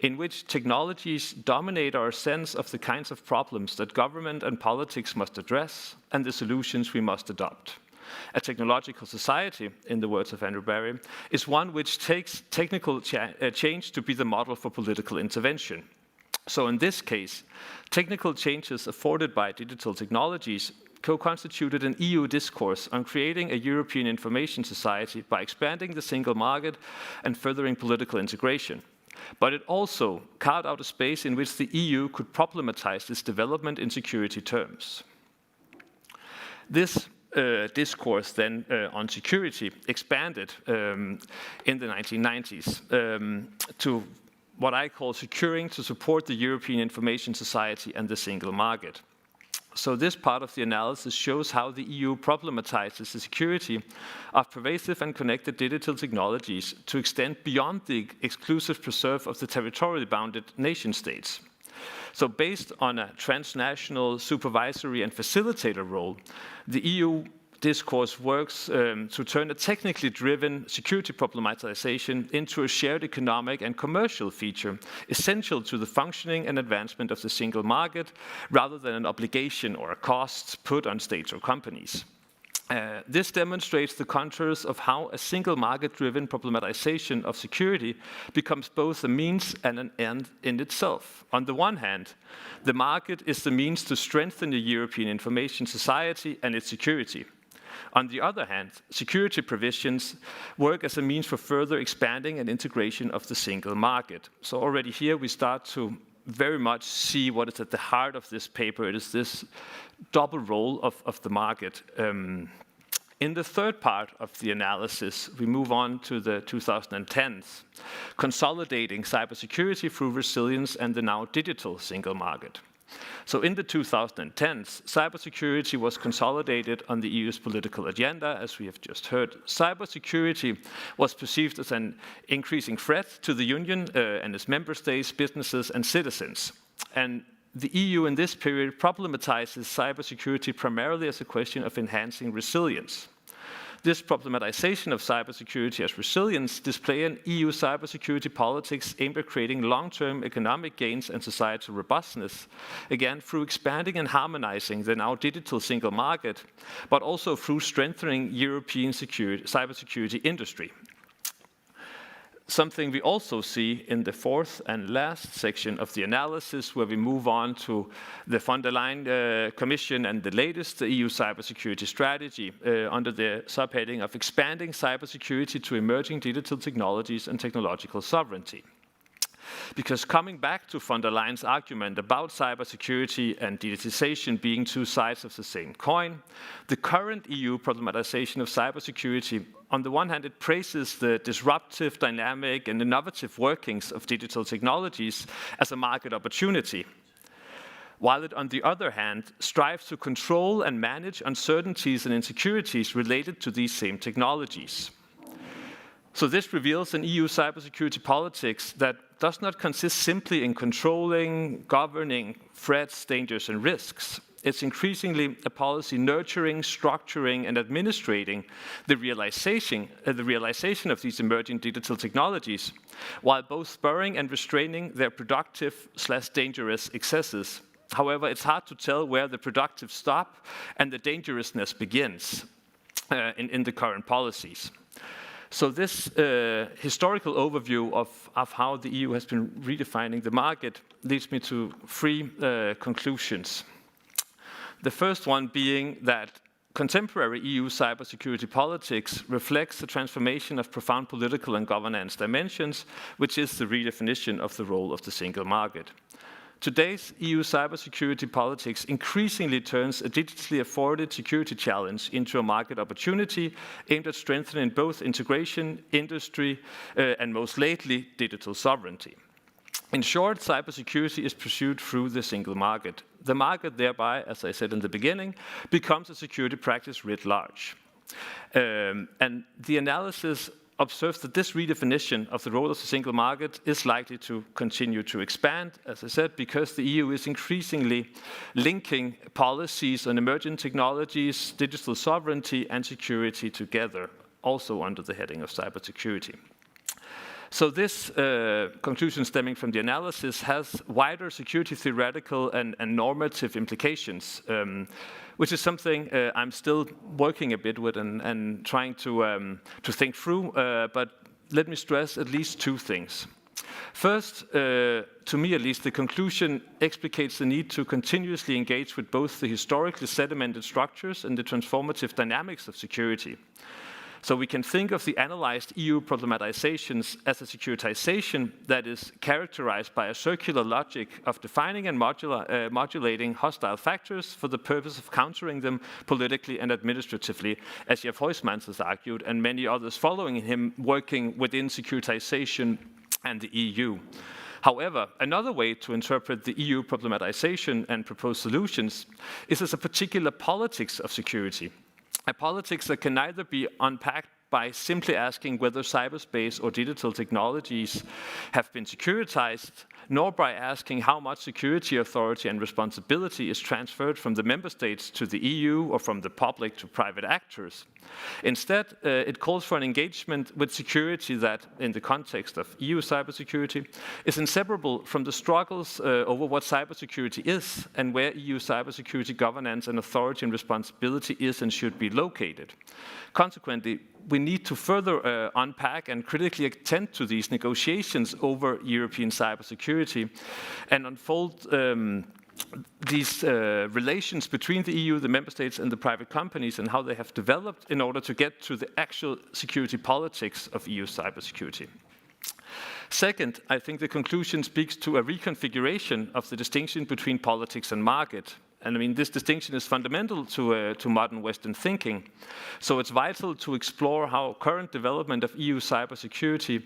in which technologies dominate our sense of the kinds of problems that government and politics must address and the solutions we must adopt. A technological society, in the words of Andrew Barry, is one which takes technical change to be the model for political intervention. So in this case, technical changes afforded by digital technologies co-constituted an EU discourse on creating a European information society by expanding the single market and furthering political integration. But it also carved out a space in which the EU could problematize its development in security terms. This discourse then on security expanded in the 1990s to what I call securing to support the European information society and the single market. So this part of the analysis shows how the EU problematizes the security of pervasive and connected digital technologies to extend beyond the exclusive preserve of the territorially bounded nation states. So based on a transnational supervisory and facilitator role, the EU discourse works to turn a technically driven security problematization into a shared economic and commercial feature, essential to the functioning and advancement of the single market, rather than an obligation or a cost put on states or companies. This demonstrates the contours of how a single market-driven problematization of security becomes both a means and an end in itself. On the one hand, the market is the means to strengthen the European information society and its security. On the other hand, security provisions work as a means for further expanding and integration of the single market. So already here we start to very much see what is at the heart of this paper. It is this double role of the market. In the third part of the analysis, we move on to the 2010s, consolidating cybersecurity through resilience and the now digital single market. So in the 2010s, cybersecurity was consolidated on the EU's political agenda, as we have just heard. Cybersecurity was perceived as an increasing threat to the Union and its member states, businesses, and citizens. And the EU in this period problematizes cybersecurity primarily as a question of enhancing resilience. This problematization of cybersecurity as resilience displays an EU cybersecurity politics aimed at creating long-term economic gains and societal robustness, again through expanding and harmonizing the now digital single market, but also through strengthening European cybersecurity industry. Something we also see in the fourth and last section of the analysis, where we move on to the von der Leyen Commission and the latest EU cybersecurity strategy under the subheading of expanding cybersecurity to emerging digital technologies and technological sovereignty. Because coming back to von der Leyen's argument about cybersecurity and digitization being two sides of the same coin, the current EU problematization of cybersecurity, on the one hand, it praises the disruptive, dynamic, and innovative workings of digital technologies as a market opportunity, while it, on the other hand, strives to control and manage uncertainties and insecurities related to these same technologies. So this reveals an EU cybersecurity politics that does not consist simply in controlling, governing threats, dangers, and risks. It's increasingly a policy nurturing, structuring, and administrating the realization of these emerging digital technologies, while both spurring and restraining their productive/dangerous excesses. However, it's hard to tell where the productive stop and the dangerousness begins in the current policies. So this historical overview of how the EU has been redefining the market leads me to three conclusions. The first one being that contemporary EU cybersecurity politics reflects the transformation of profound political and governance dimensions, which is the redefinition of the role of the single market. Today's EU cybersecurity politics increasingly turns a digitally afforded security challenge into a market opportunity aimed at strengthening both integration, industry, and most lately, digital sovereignty. In short, cybersecurity is pursued through the single market. The market thereby, as I said in the beginning, becomes a security practice writ large. And the analysis observes that this redefinition of the role of the single market is likely to continue to expand, as I said, because the EU is increasingly linking policies on emerging technologies, digital sovereignty, and security together, also under the heading of cybersecurity. So this conclusion stemming from the analysis has wider security theoretical and normative implications, which is something I'm still working a bit with and trying to think through, but let me stress at least two things. First, to me at least, the conclusion explicates the need to continuously engage with both the historically sedimented structures and the transformative dynamics of security. So we can think of the analyzed EU problematizations as a securitization that is characterized by a circular logic of defining and modulating hostile factors for the purpose of countering them politically and administratively, as Jeff Huysmans has argued, and many others following him working within securitization and the EU. However, another way to interpret the EU problematization and proposed solutions is as a particular politics of security. A politics that can neither be unpacked by simply asking whether cyberspace or digital technologies have been securitized, nor by asking how much security authority and responsibility is transferred from the member states to the EU or from the public to private actors. Instead, it calls for an engagement with security that, in the context of EU cybersecurity, is inseparable from the struggles over what cybersecurity is and where EU cybersecurity governance and authority and responsibility is and should be located. Consequently, we need to further unpack and critically attend to these negotiations over European cybersecurity and unfold these relations between the EU, the member states, and the private companies, and how they have developed in order to get to the actual security politics of EU cybersecurity. Second, I think the conclusion speaks to a reconfiguration of the distinction between politics and market. And I mean, this distinction is fundamental to modern Western thinking. So it's vital to explore how current development of EU cybersecurity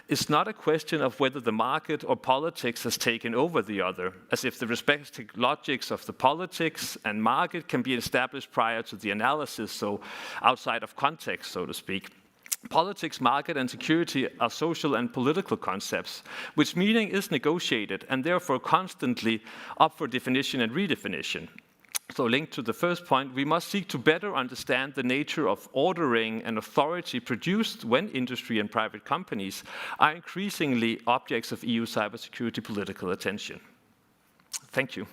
is not a question of whether the market or politics has taken over the other, as if the respective logics of the politics and market can be established prior to the analysis, so outside of context, so to speak. Politics, market, and security are social and political concepts, which meaning is negotiated and therefore constantly up for definition and redefinition. So linked to the first point, we must seek to better understand the nature of ordering and authority produced when industry and private companies are increasingly objects of EU cybersecurity political attention. Thank you.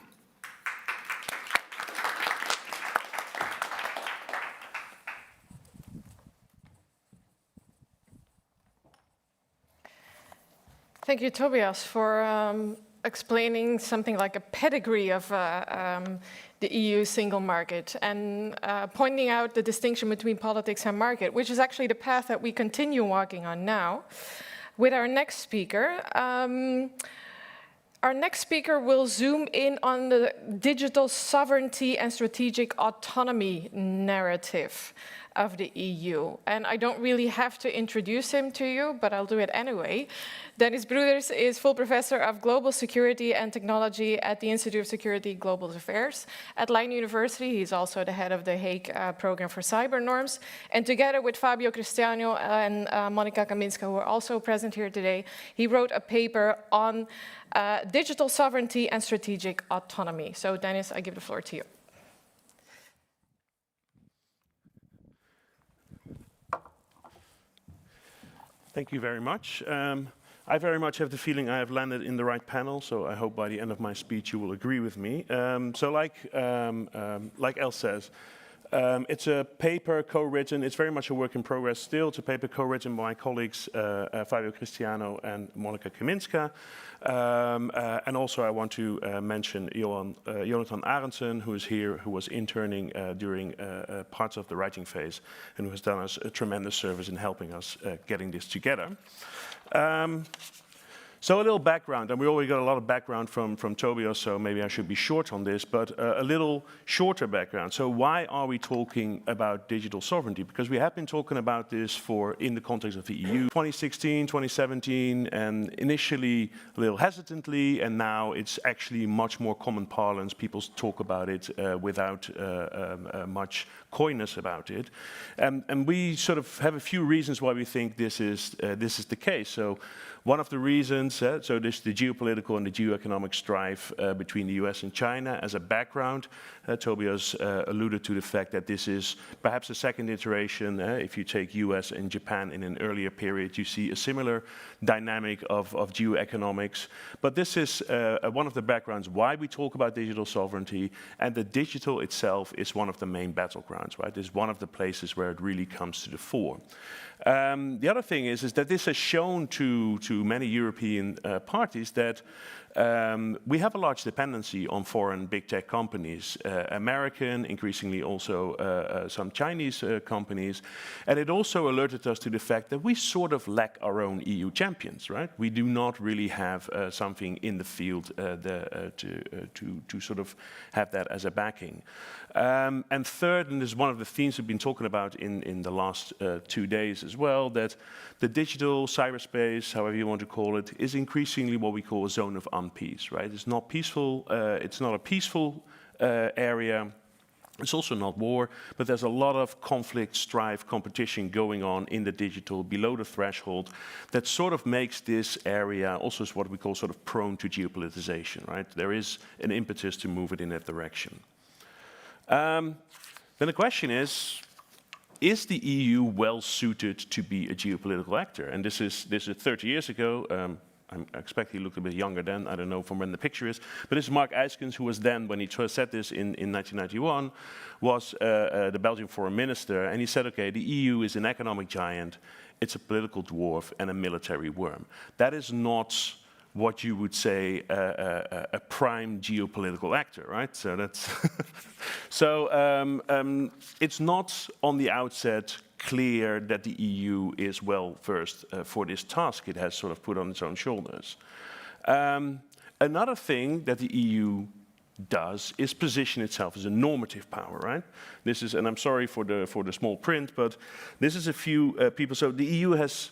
Thank you, Tobias, for explaining something like a pedigree of the EU single market and pointing out the distinction between politics and market, which is actually the path that we continue walking on now. With our next speaker, will zoom in on the digital sovereignty and strategic autonomy narrative of the EU. And I don't really have to introduce him to you, but I'll do it anyway. Dennis Broeders is full professor of global security and technology at the Institute of Security Global Affairs at Leiden University. He's also the head of the Hague program for cyber norms. And together with Fabio Cristiano and Monica Kaminska, who are also present here today, he wrote a paper on digital sovereignty and strategic autonomy. So Dennis, I give the floor to you. Thank you very much. I very much have the feeling I have landed in the right panel, so I hope by the end of my speech you will agree with me. So like Elle says, it's a paper co-written. It's very much a work in progress still. It's a paper co-written by my colleagues Fabio Cristiano and Monica Kaminska. And also I want to mention Jonathan Arendsen, who is here, who was interning during parts of the writing phase and who has done us a tremendous service in helping us getting this together. So a little background, and we already got a lot of background from Tobias, so maybe I should be short on this, but a little shorter background. So why are we talking about digital sovereignty? Because we have been talking about this in the context of the EU 2016, 2017, and initially a little hesitantly, and now it's actually much more common parlance. People talk about it without much coyness about it. And we sort of have a few reasons why we think this is the case. So one of the reasons, so this the geopolitical and the geoeconomic strife between the US and China as a background. Tobias alluded to the fact that this is perhaps a second iteration. If you take US and Japan in an earlier period, you see a similar dynamic of geoeconomics. But this is one of the backgrounds why we talk about digital sovereignty, and the digital itself is one of the main battlegrounds, right? It's one of the places where it really comes to the fore. The other thing is that this has shown to many European parties that we have a large dependency on foreign big tech companies, American, increasingly also some Chinese companies, and it also alerted us to the fact that we sort of lack our own EU champions, right? We do not really have something in the field to sort of have that as a backing. And third, and this is one of the themes we've been talking about in the last 2 days as well, that the digital cyberspace, however you want to call it, is increasingly what we call a zone of unpeace, right? It's not peaceful. It's not a peaceful area. It's also not war, but there's a lot of conflict, strife, competition going on in the digital below the threshold that sort of makes this area also what we call sort of prone to geopolitization, right? There is an impetus to move it in that direction. Then the question is the EU well suited to be a geopolitical actor? And this is 30 years ago. I expect he looked a bit younger then. I don't know from when the picture is. But this is Mark Eyskens, who was then, when he said this in 1991, was the Belgian foreign minister. And he said, okay, the EU is an economic giant, it's a political dwarf, and a military worm. That is not what you would say a prime geopolitical actor, right? So that's it's not on the outset clear that the EU is well versed for this task it has sort of put on its own shoulders. Another thing that the EU does is position itself as a normative power, right? This is, and I'm sorry for the small print, but this is a few people. So the EU has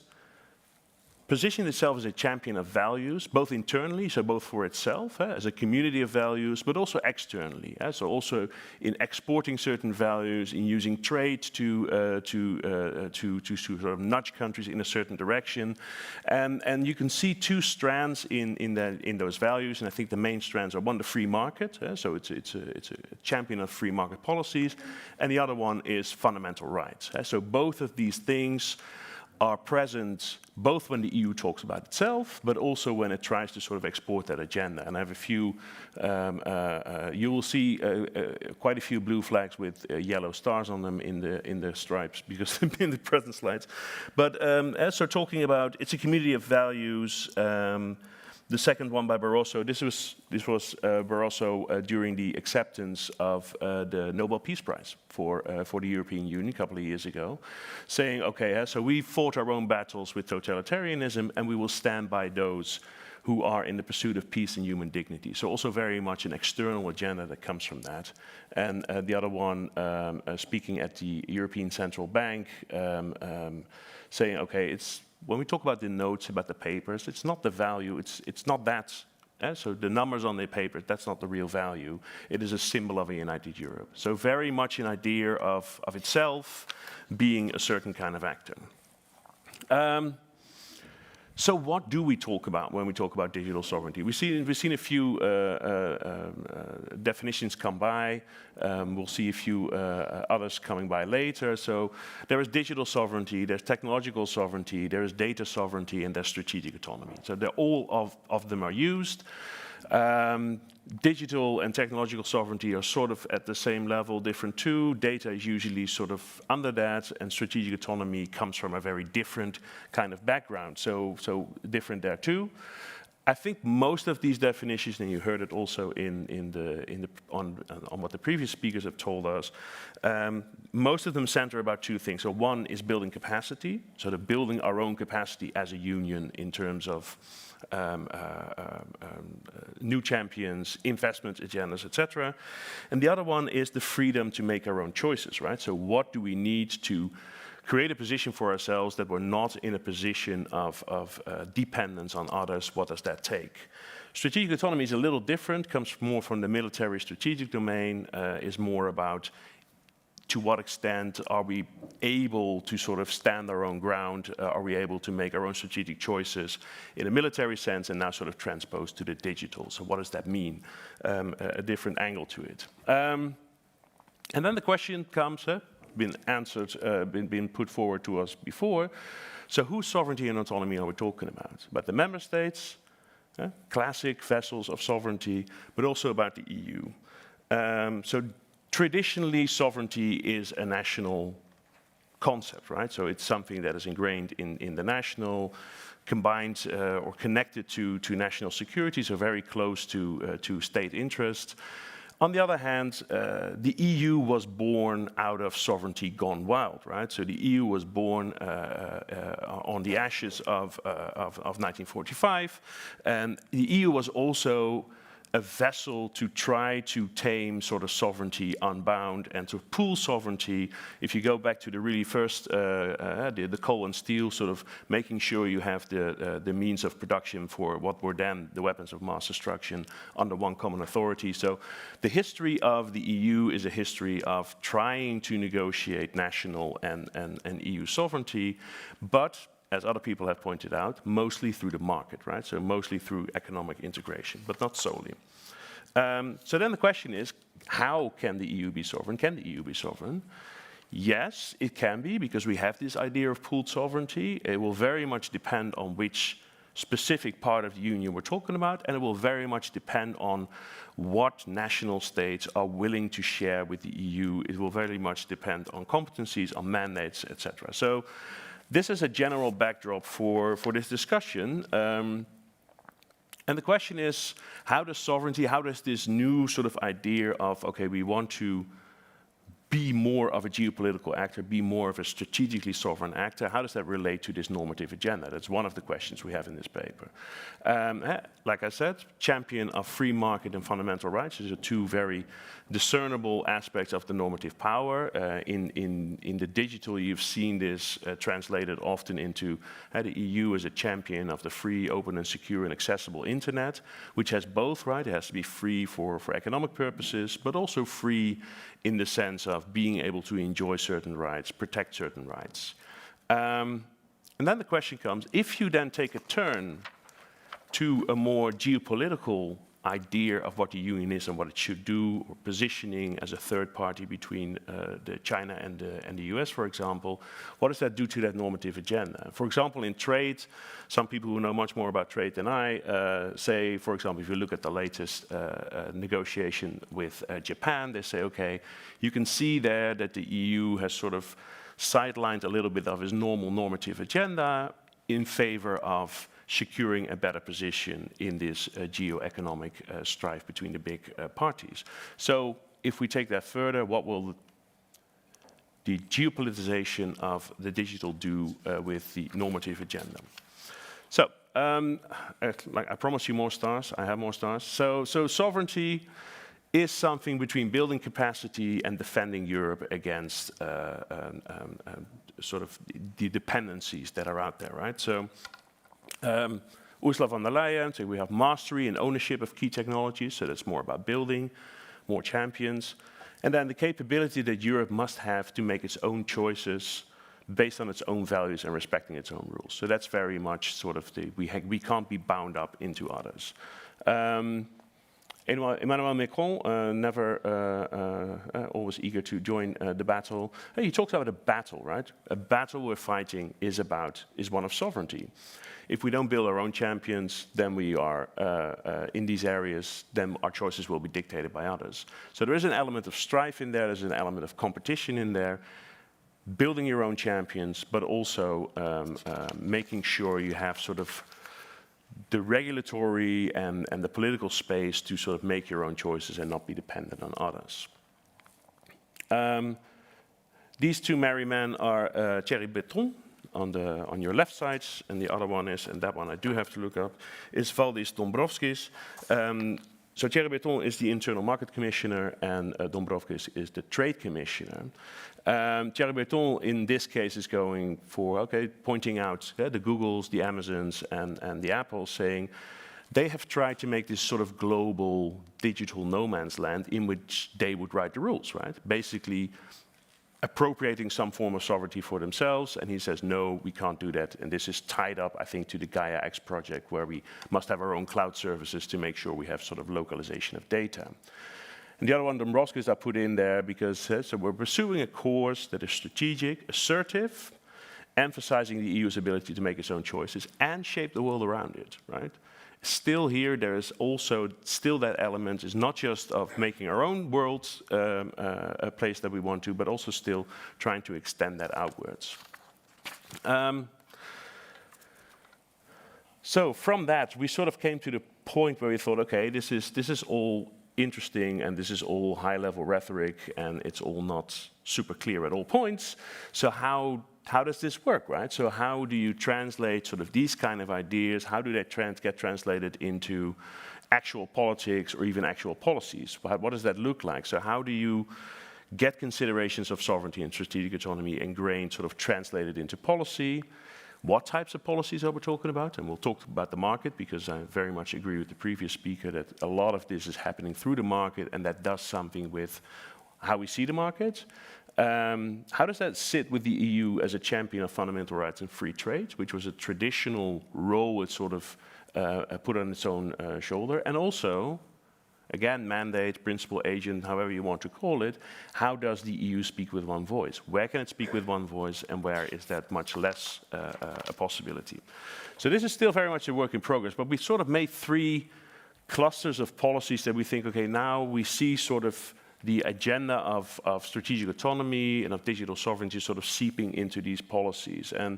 positioned itself as a champion of values, both internally, so both for itself, as a community of values, but also externally. So also in exporting certain values, in using trade to sort of nudge countries in a certain direction. And you can see two strands in those values, and I think the main strands are one, the free market, so it's a champion of free market policies, and the other one is fundamental rights. So both of these things are present both when the EU talks about itself, but also when it tries to sort of export that agenda. And I have a few, you will see quite a few blue flags with yellow stars on them in the stripes, because they've been in the present slides. But so talking about, it's a community of values. The second one by Barroso, this was Barroso during the acceptance of the Nobel Peace Prize for the European Union a couple of years ago, saying, okay, so we fought our own battles with totalitarianism, and we will stand by those who are in the pursuit of peace and human dignity. So also very much an external agenda that comes from that. And the other one, speaking at the European Central Bank, saying, okay, when we talk about the notes, about the papers, it's not the value, it's not that. So the numbers on the paper, that's not the real value. It is a symbol of a united Europe. So very much an idea of itself being a certain kind of actor. So what do we talk about when we talk about digital sovereignty? We've seen a few definitions come by. We'll see a few others coming by later. So there is digital sovereignty, there's technological sovereignty, there is data sovereignty, and there's strategic autonomy. So all of them are used. Digital and technological sovereignty are sort of at the same level, different too. Data is usually sort of under that, and strategic autonomy comes from a very different kind of background, so different there too. I think most of these definitions, and you heard it also on what the previous speakers have told us, most of them center about two things. So one is building capacity, so building our own capacity as a union in terms of new champions, investment agendas, etc. And the other one is the freedom to make our own choices, right? So what do we need to create a position for ourselves that we're not in a position of dependence on others? What does that take? Strategic autonomy is a little different, comes more from the military strategic domain, is more about to what extent are we able to sort of stand our own ground? Are we able to make our own strategic choices in a military sense, and now sort of transposed to the digital? So what does that mean? A different angle to it. And then the question comes, been answered, been put forward to us before. So whose sovereignty and autonomy are we talking about? About the member states, classic vessels of sovereignty, but also about the EU. So traditionally, sovereignty is a national concept, right? So it's something that is ingrained in the national, combined or connected to national security, so very close to state interest. On the other hand, the EU was born out of sovereignty gone wild, right? So the EU was born on the ashes of 1945, and the EU was also a vessel to try to tame sort of sovereignty unbound and to pool sovereignty. If you go back to the really first, the coal and steel, sort of making sure you have the means of production for what were then the weapons of mass destruction under one common authority. So the history of the EU is a history of trying to negotiate national and EU sovereignty, but as other people have pointed out, mostly through the market, right? So mostly through economic integration, but not solely. So then the question is, how can the EU be sovereign? Can the EU be sovereign? Yes, it can be, because we have this idea of pooled sovereignty. It will very much depend on which specific part of the union we're talking about, and it will very much depend on what national states are willing to share with the EU. It will very much depend on competencies, on mandates, etc. So this is a general backdrop for this discussion. And the question is, how does sovereignty, how does this new sort of idea of, okay, we want to be more of a geopolitical actor, be more of a strategically sovereign actor, how does that relate to this normative agenda? That's one of the questions we have in this paper. Like I said, champion of free market and fundamental rights. These are two very discernible aspects of the normative power. In the digital, you've seen this translated often into the EU as a champion of the free, open and secure and accessible internet, which has both, right? It has to be free for economic purposes, but also free in the sense of being able to enjoy certain rights, protect certain rights. And then the question comes, if you then take a turn to a more geopolitical idea of what the union is and what it should do, or positioning as a third party between China and the US, for example, what does that do to that normative agenda? For example, in trade, some people who know much more about trade than I say, for example, if you look at the latest negotiation with Japan, they say, okay, you can see there that the EU has sort of sidelined a little bit of its normative agenda in favor of securing a better position in this geo-economic strife between the big parties. So if we take that further, what will the geopolitization of the digital do with the normative agenda? So, like I promised you more stars, I have more stars. So sovereignty is something between building capacity and defending Europe against sort of the dependencies that are out there, right? So Ursula von der Leyen, so we have mastery and ownership of key technologies, so that's more about building more champions. And then the capability that Europe must have to make its own choices based on its own values and respecting its own rules. So that's very much sort of we can't be bound up into others. Emmanuel Macron, always eager to join the battle. He talks about a battle, right? A battle we're fighting is one of sovereignty. If we don't build our own champions, then we are in these areas, then our choices will be dictated by others. So there is an element of strife in there, there's an element of competition in there, building your own champions, but also making sure you have sort of the regulatory and the political space to sort of make your own choices and not be dependent on others. These two merry men are Thierry Breton on your left side, and the other one is, and that one I do have to look up, is Valdis Dombrovskis. So Thierry Breton is the Internal Market Commissioner, and Dombrovskis is the Trade Commissioner. Thierry Breton, in this case, is going for, pointing out the Googles, the Amazons, and the Apples, saying they have tried to make this sort of global digital no man's land in which they would write the rules, right? Basically appropriating some form of sovereignty for themselves, and he says, no, we can't do that. And this is tied up, I think, to the Gaia X project, where we must have our own cloud services to make sure we have sort of localization of data. And the other one, Dombrovskis, I put in there because so we're pursuing a course that is strategic, assertive, emphasizing the EU's ability to make its own choices and shape the world around it, right? Still here, there is also still that element is not just of making our own world a place that we want to, but also still trying to extend that outwards. So from that, we sort of came to the point where we thought, okay, this is all interesting and this is all high-level rhetoric and it's all not super clear at all points. So how does this work, right? So how do you translate sort of these kind of ideas? How do they get translated into actual politics or even actual policies. What does that look like? So how do you get considerations of sovereignty and strategic autonomy ingrained, sort of translated into policy? What types of policies are we talking about? And we'll talk about the market, because I very much agree with the previous speaker that a lot of this is happening through the market, and that does something with how we see the market. How does that sit with the EU as a champion of fundamental rights and free trade, which was a traditional role it sort of put on its own shoulder? And also, again, mandate, principal agent, however you want to call it, how does the EU speak with one voice? Where can it speak with one voice, and where is that much less a possibility? So this is still very much a work in progress, but we've sort of made 3 clusters of policies that we think, okay, now we see sort of the agenda of strategic autonomy and of digital sovereignty sort of seeping into these policies. And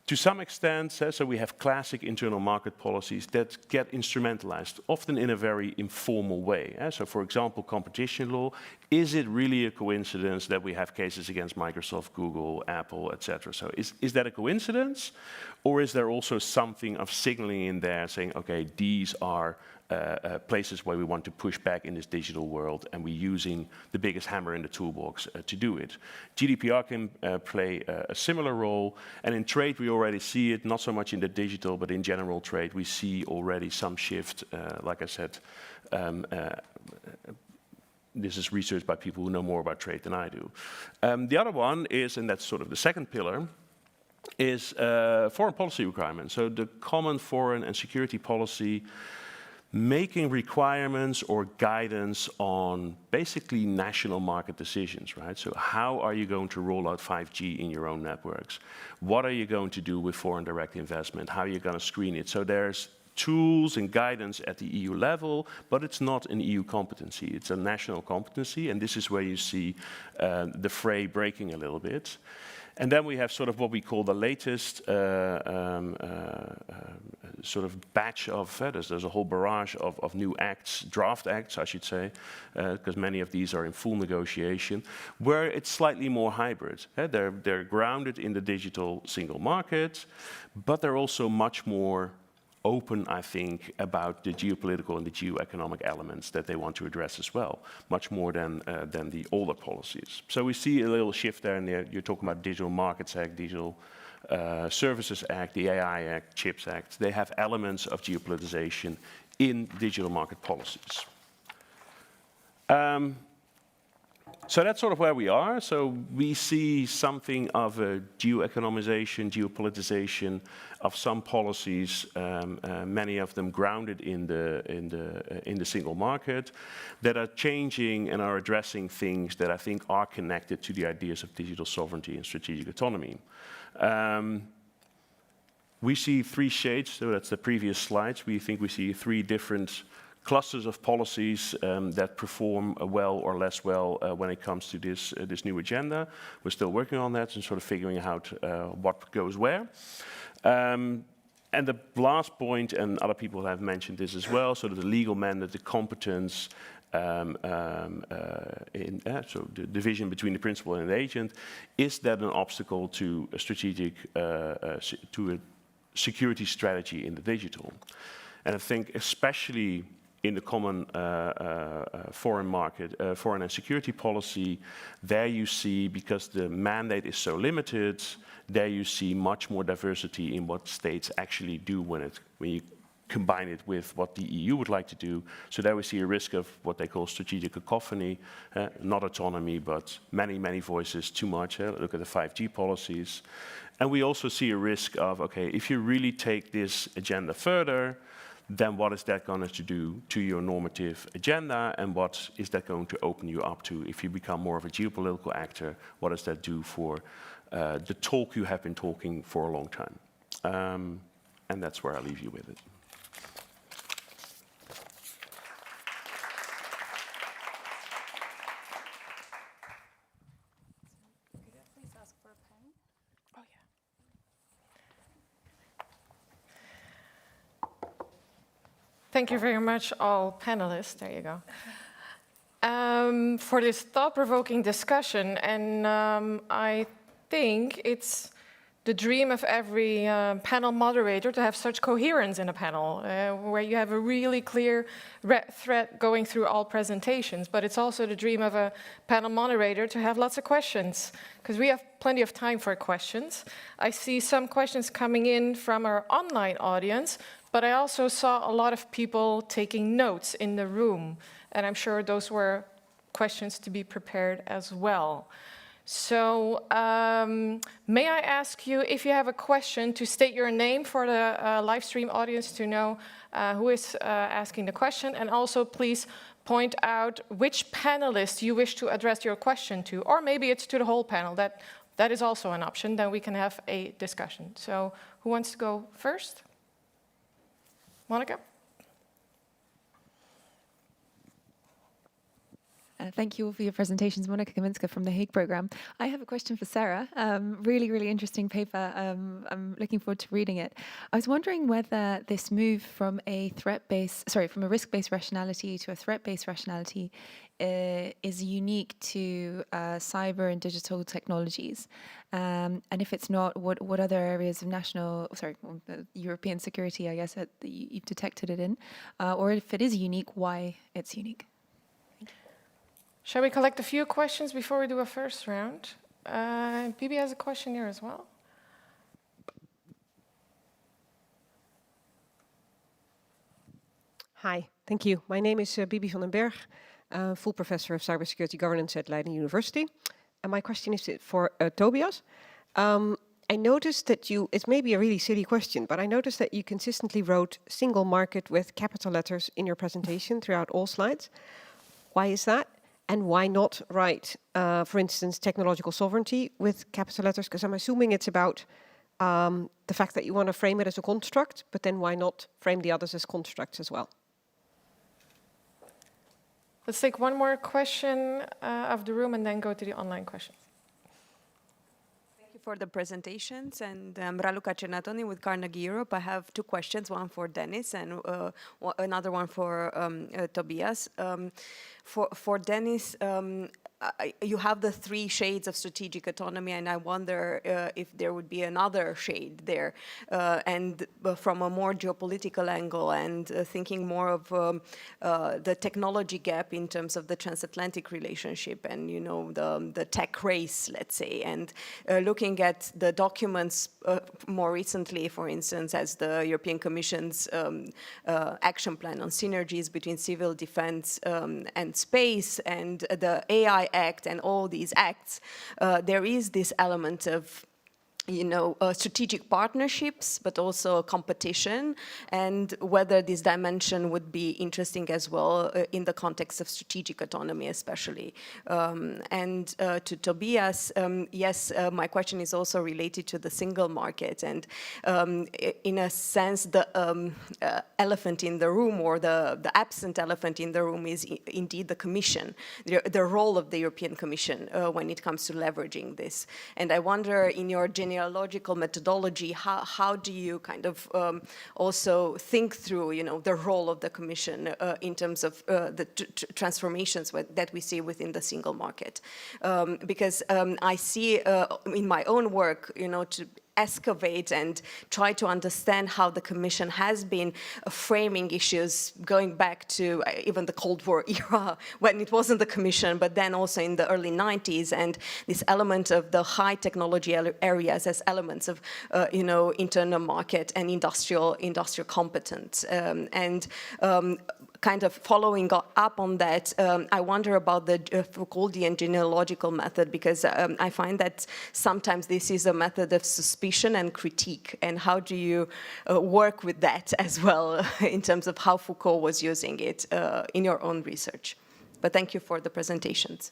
to some extent, so we have classic internal market policies that get instrumentalized, often in a very informal way. So for example, competition law, is it really a coincidence that we have cases against Microsoft, Google, Apple, etc.? So is that a coincidence? Or is there also something of signaling in there saying, okay, these are places where we want to push back in this digital world, and we're using the biggest hammer in the toolbox to do it. GDPR can play a similar role, and in trade we already see it, not so much in the digital, but in general trade we see already some shift. Like I said, this is research by people who know more about trade than I do. The other one is, and that's sort of the second pillar, is foreign policy requirements. So the common foreign and security policy, making requirements or guidance on basically national market decisions, right? So how are you going to roll out 5G in your own networks? What are you going to do with foreign direct investment? How are you going to screen it? So there's tools and guidance at the EU level, but it's not an EU competency. It's a national competency, and this is where you see the fray breaking a little bit. And then we have sort of what we call the latest sort of batch of, there's a whole barrage of new acts, draft acts, I should say, because many of these are in full negotiation, where it's slightly more hybrid. They're grounded in the digital single market, but they're also much more open, I think, about the geopolitical and the geoeconomic elements that they want to address as well, much more than the older policies. So we see a little shift there, and you're talking about Digital Markets Act, Digital Services Act, the AI Act, CHIPS Act. They have elements of geopolitization in digital market policies. So that's sort of where we are. So we see something of a geoeconomization, geopolitization of some policies, many of them grounded in the single market, that are changing and are addressing things that I think are connected to the ideas of digital sovereignty and strategic autonomy. We see 3 shades, so that's the previous slides. We think we see 3 different clusters of policies that perform well or less well when it comes to this new agenda. We're still working on that and sort of figuring out what goes where. And the last point, and other people have mentioned this as well, sort of the legal mandate, the competence, so the division between the principal and the agent, is that an obstacle to a strategic, to a security strategy in the digital? And I think especially in the common foreign market, foreign and security policy, there you see, because the mandate is so limited, there you see much more diversity in what states actually do when you combine it with what the EU would like to do. So there we see a risk of what they call strategic cacophony, not autonomy, but many, many voices, too much. Look at the 5G policies. And we also see a risk of, okay, if you really take this agenda further, then what is that going to do to your normative agenda, and what is that going to open you up to if you become more of a geopolitical actor? What does that do for the talk you have been talking for a long time? And that's where I leave you with it. Thank you very much, all panelists. There you go. For this thought-provoking discussion, and I think it's the dream of every panel moderator to have such coherence in a panel, where you have a really clear thread going through all presentations. But it's also the dream of a panel moderator to have lots of questions, because we have plenty of time for questions. I see some questions coming in from our online audience, but I also saw a lot of people taking notes in the room, and I'm sure those were questions to be prepared as well. So may I ask you, if you have a question, to state your name for the live stream audience to know who is asking the question, and also please point out which panelist you wish to address your question to, or maybe it's to the whole panel. That is also an option, then we can have a discussion. So who wants to go first? Monica? Thank you all for your presentations. Monica Kaminska from the Hague program. I have a question for Sarah. Really, really interesting paper. I'm looking forward to reading it. I was wondering whether this move from a from a risk-based rationality to a threat-based rationality is unique to cyber and digital technologies. And if it's not, what other areas of European security, I guess, that you've detected it in? Or if it is unique, why it's unique? Shall we collect a few questions before we do a first round? Bibi has a question here as well. Hi, thank you. My name is Bibi van den Berg, full professor of cybersecurity governance at Leiden University. And my question is for Tobias. I noticed that it may be a really silly question, but I noticed that you consistently wrote single market with capital letters in your presentation throughout all slides. Why is that? And why not write, for instance, technological sovereignty with capital letters? Because I'm assuming it's about the fact that you want to frame it as a construct, but then why not frame the others as constructs as well? Let's take one more question of the room and then go to the online questions. Thank you for the presentations. And Raluca Cernatoni with Carnegie Europe. I have two questions, one for Dennis and another one for Tobias. For Dennis, you have the 3 shades of strategic autonomy, and I wonder if there would be another shade there. And from a more geopolitical angle and thinking more of the technology gap in terms of the transatlantic relationship and, you know, the tech race, let's say, and looking at the documents more recently, for instance, as the European Commission's action plan on synergies between civil defense and space and the AI Act and all these acts, there is this element of, you know, strategic partnerships, but also competition, and whether this dimension would be interesting as well in the context of strategic autonomy, especially. And to Tobias, yes, my question is also related to the single market, and in a sense, the elephant in the room, or the absent elephant in the room, is indeed the Commission, the role of the European Commission when it comes to leveraging this. And I wonder, in your genealogical methodology, how do you kind of also think through, you know, the role of the Commission in terms of the transformations that we see within the single market? Because I see in my own work, you know, to excavate and try to understand how the Commission has been framing issues going back to even the Cold War era, when it wasn't the Commission, but then also in the early 90s, and this element of the high technology areas as elements of, you know, internal market and industrial competence. Kind of following up on that, I wonder about the Foucauldian genealogical method, because I find that sometimes this is a method of suspicion and critique, and how do you work with that as well in terms of how Foucault was using it in your own research? But thank you for the presentations.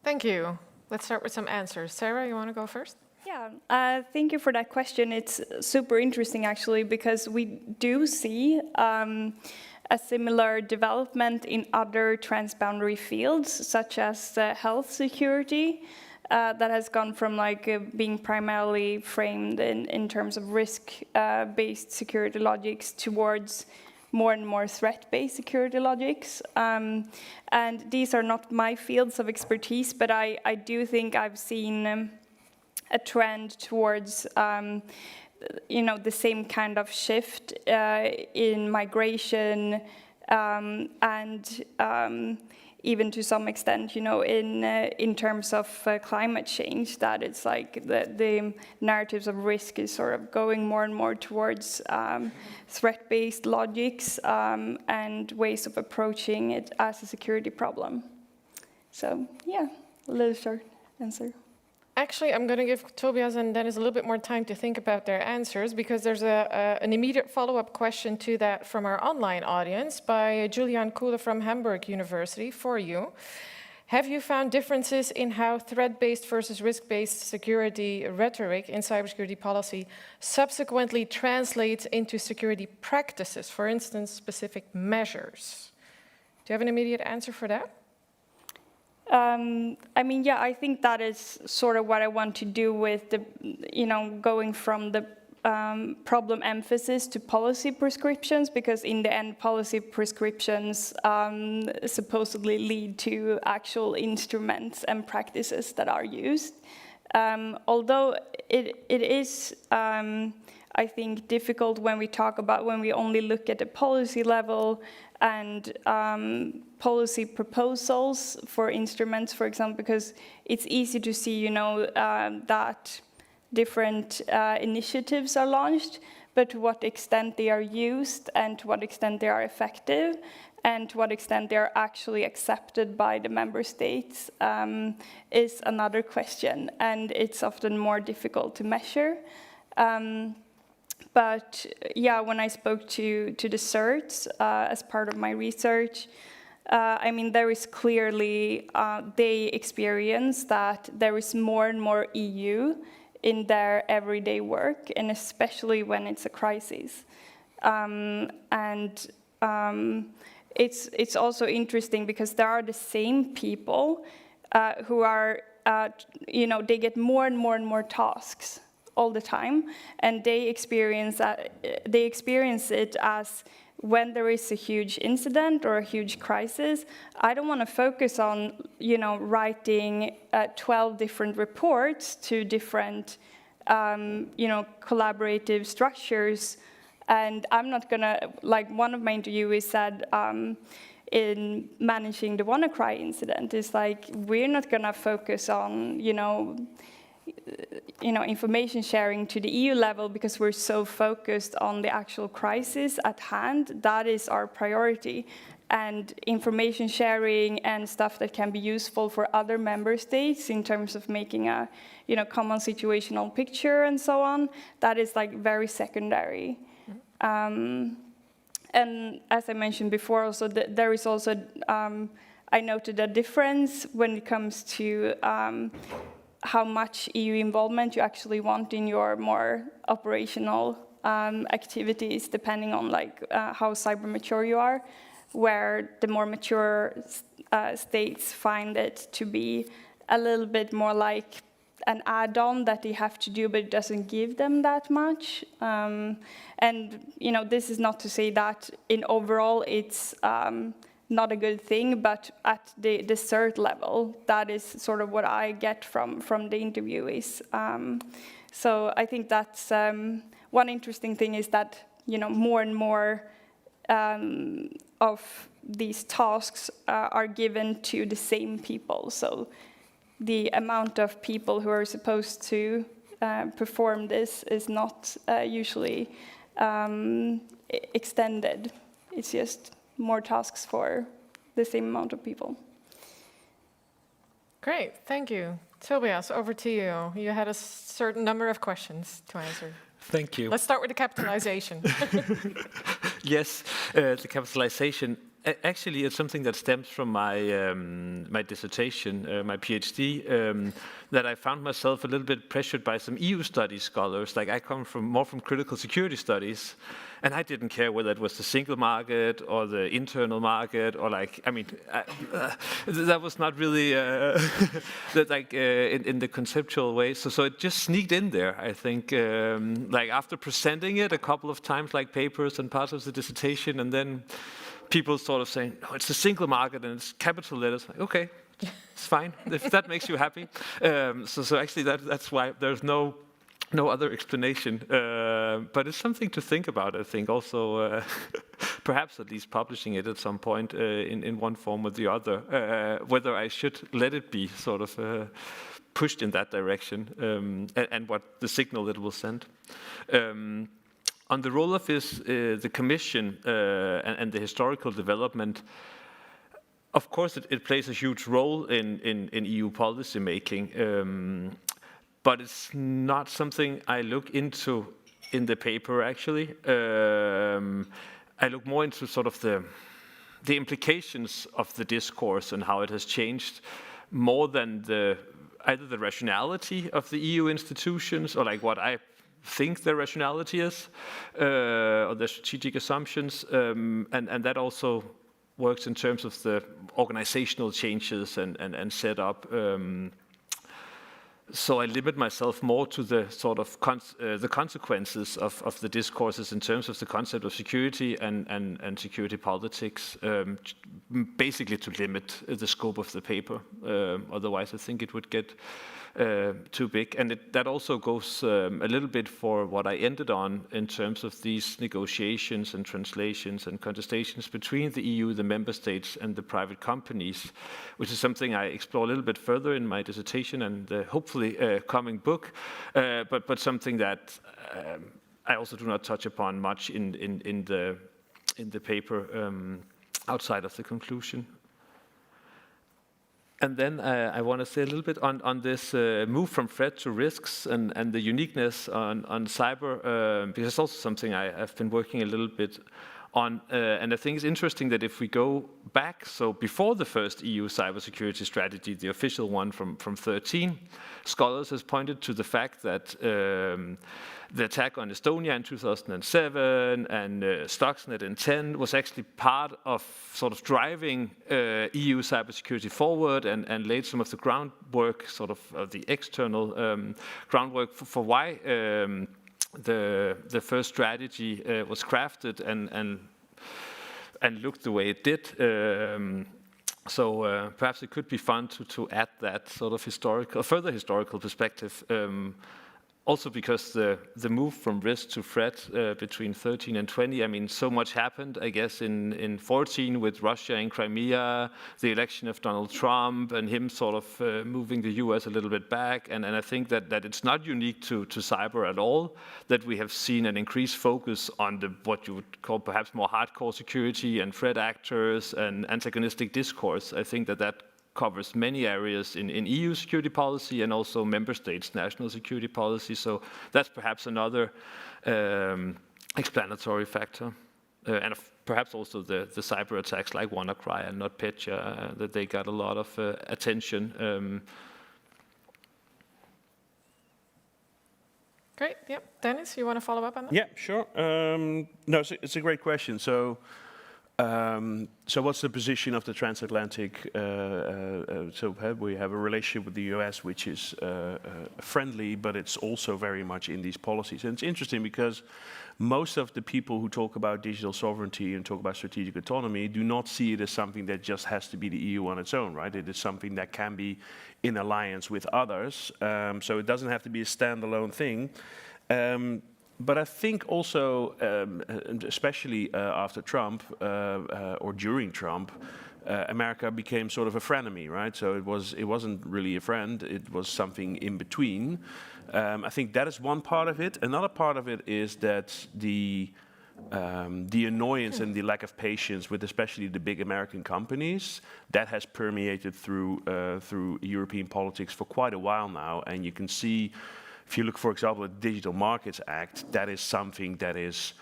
Thank you. Let's start with some answers. Sarah, you want to go first? Yeah, thank you for that question. It's super interesting, actually, because we do see a similar development in other transboundary fields, such as health security, that has gone from being primarily framed in terms of risk-based security logics towards more and more threat-based security logics. And these are not my fields of expertise, but I do think I've seen a trend towards the same kind of shift in migration and even to some extent, in terms of climate change, that it's like the narratives of risk is sort of going more and more towards threat-based logics and ways of approaching it as a security problem. So yeah, a little short answer. Actually, I'm going to give Tobias and Dennis a little bit more time to think about their answers, because there's an immediate follow-up question to that from our online audience by Julian Kuhle from Hamburg University for you. Have you found differences in how threat-based versus risk-based security rhetoric in cybersecurity policy subsequently translates into security practices, for instance, specific measures? Do you have an immediate answer for that? I think that is sort of what I want to do with the, going from the problem emphasis to policy prescriptions, because in the end, policy prescriptions supposedly lead to actual instruments and practices that are used. Although it is, I think, difficult when we only look at the policy level and policy proposals for instruments, for example, because it's easy to see, that different initiatives are launched, but to what extent they are used and to what extent they are effective and to what extent they are actually accepted by the member states is another question, and it's often more difficult to measure. But yeah, when I spoke to the CERTs as part of my research, there is clearly, they experience that there is more and more EU in their everyday work, and especially when it's a crisis. It's also interesting because there are the same people who are, they get more and more tasks all the time, and they experience it as when there is a huge incident or a huge crisis, I don't want to focus on, writing 12 different reports to different, collaborative structures. And I'm not gonna, like one of my interviewees said in managing the WannaCry incident, is like, we're not gonna focus on, information sharing to the EU level because we're so focused on the actual crisis at hand. That is our priority. And information sharing and stuff that can be useful for other member states in terms of making a, common situational picture and so on, that is like very secondary. And as I mentioned before, also there is also, I noted a difference when it comes to how much EU involvement you actually want in your more operational activities, depending on how cyber mature you are, where the more mature states find it to be a little bit more like an add-on that they have to do, but it doesn't give them that much. And this is not to say that in overall it's not a good thing, but at the CERT level, that is sort of what I get from the interviewees. So I think that's one interesting thing is that more and more of these tasks are given to the same people. So the amount of people who are supposed to perform this is not usually extended. It's just more tasks for the same amount of people. Great, thank you. Tobias, over to you. You had a certain number of questions to answer. Thank you. Let's start with the capitalization. Yes, the capitalization. Actually, it's something that stems from my my dissertation, my PhD, that I found myself a little bit pressured by some EU studies scholars. Like I come more from critical security studies, and I didn't care whether it was the single market or the internal market, or that was not really in the conceptual way. So it just sneaked in there. I think after presenting it a couple of times, like papers and parts of the dissertation, and then people sort of saying, no, it's the single market and it's capital letters. Like, okay, It's fine if that makes you happy. So actually, that's why there's no other explanation. But it's something to think about, I think. Also, perhaps at least publishing it at some point in one form or the other. Whether I should let it be sort of pushed in that direction, and what the signal it will send. On the role of the Commission and the historical development, of course it plays a huge role in EU policy making, but it's not something I look into in the paper actually. I look more into sort of the implications of the discourse and how it has changed more than either the rationality of the EU institutions or like what I think their rationality is, or their strategic assumptions, and that also works in terms of the organizational changes and setup. So I limit myself more to the sort of the consequences of the discourses in terms of the concept of security and security politics, basically to limit the scope of the paper. Otherwise, I think it would get too big. And that also goes a little bit for what I ended on in terms of these negotiations and translations and contestations between the EU, the member states, and the private companies, which is something I explore a little bit further in my dissertation and hopefully coming book, but something that I also do not touch upon much in the paper outside of the conclusion. And then I want to say a little bit on this move from threat to risks and the uniqueness on cyber, because it's also something I've been working a little bit on. And I think it's interesting that if we go back, so before the first EU cybersecurity strategy, the official one from 2013, scholars has pointed to the fact that the attack on Estonia in 2007 and Stuxnet in 2010 was actually part of sort of driving EU cybersecurity forward and laid some of the groundwork, sort of the external groundwork for why the first strategy was crafted and looked the way it did. So perhaps it could be fun to add that sort of further historical perspective. Also because the move from risk to threat between 13 and 20, I mean, so much happened, I guess, in 14 with Russia in Crimea, the election of Donald Trump, and him sort of moving the US a little bit back. And I think that it's not unique to cyber at all, that we have seen an increased focus on what you would call perhaps more hardcore security and threat actors and antagonistic discourse. I think that covers many areas in EU security policy and also member states' national security policy. So that's perhaps another explanatory factor. And perhaps also the cyber attacks like WannaCry and NotPetya, that they got a lot of attention. Great, yep. Dennis, you want to follow up on that? Yeah, sure. No, it's a great question. So what's the position of the transatlantic? We have a relationship with the US, which is friendly, but it's also very much in these policies. And it's interesting because most of the people who talk about digital sovereignty and talk about strategic autonomy do not see it as something that just has to be the EU on its own, right? It is something that can be in alliance with others. So it doesn't have to be a standalone thing. But I think also, especially after Trump or during Trump, America became sort of a frenemy, right? So it wasn't really a friend; it was something in between. I think that is one part of it. Another part of it is that the annoyance and the lack of patience with especially the big American companies that has permeated through European politics for quite a while now, and you can see. If you look, for example, at the Digital Markets Act, that is something that is,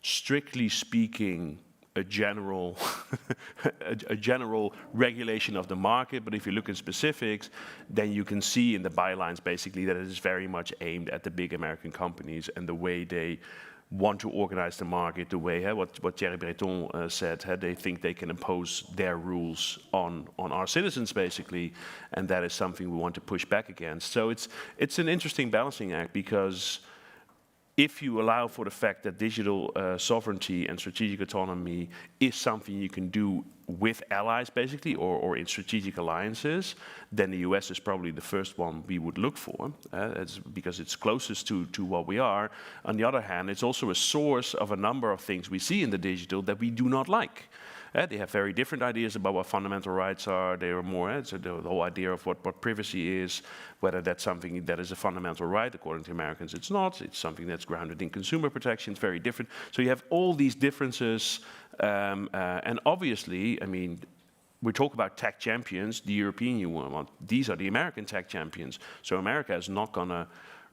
strictly speaking, a general a general regulation of the market. But if you look at specifics, then you can see in the bylines basically that it is very much aimed at the big American companies and the way they want to organize the market, the way what Thierry Breton said, they think they can impose their rules on our citizens basically, and that is something we want to push back against. So it's an interesting balancing act because if you allow for the fact that digital sovereignty and strategic autonomy is something you can do with allies, basically, or in strategic alliances, then the US is probably the first one we would look for, because it's closest to what we are. On the other hand, it's also a source of a number of things we see in the digital that we do not like. They have very different ideas about what fundamental rights are. They are more, so the whole idea of what privacy is, whether that's something that is a fundamental right. According to Americans, it's not. It's something that's grounded in consumer protection. It's very different. So you have all these differences. And obviously, I mean, we talk about tech champions, the European Union. These are the American tech champions. So America is not going to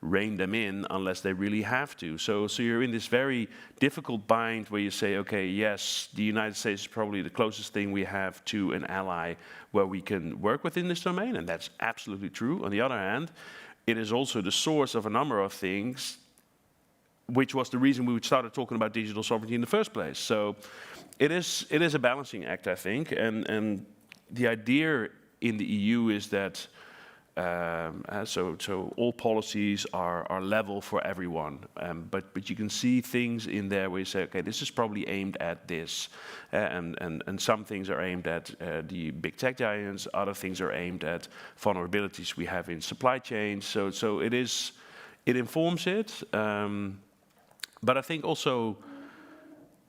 rein them in unless they really have to. So you're in this very difficult bind where you say, okay, yes, the United States is probably the closest thing we have to an ally where we can work within this domain, and that's absolutely true. On the other hand, it is also the source of a number of things, which was the reason we started talking about digital sovereignty in the first place. So it is a balancing act, I think, and the idea in the EU is that so all policies are level for everyone, but you can see things in there where you say, okay, this is probably aimed at this, and some things are aimed at the big tech giants, other things are aimed at vulnerabilities we have in supply chains. So it informs it, but I think also,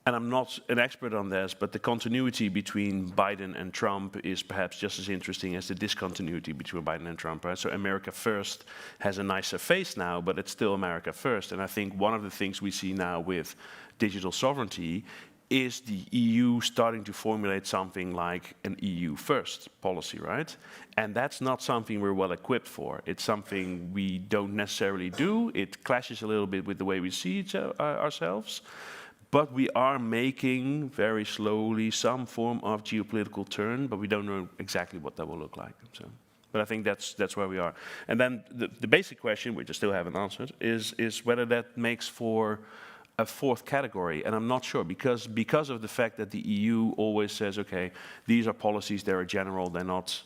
and I'm not an expert on this, but the continuity between Biden and Trump is perhaps just as interesting as the discontinuity between Biden and Trump. Right? So America First has a nicer face now, but it's still America First. And I think one of the things we see now with digital sovereignty is the EU starting to formulate something like an EU First policy, right? And that's not something we're well equipped for. It's something we don't necessarily do. It clashes a little bit with the way we see ourselves. But we are making very slowly some form of geopolitical turn, but we don't know exactly what that will look like. So, but I think that's where we are. And then the basic question, which I still haven't answered, is whether that makes for a fourth category. And I'm not sure, because of the fact that the EU always says, okay, these are policies, they're general, they're not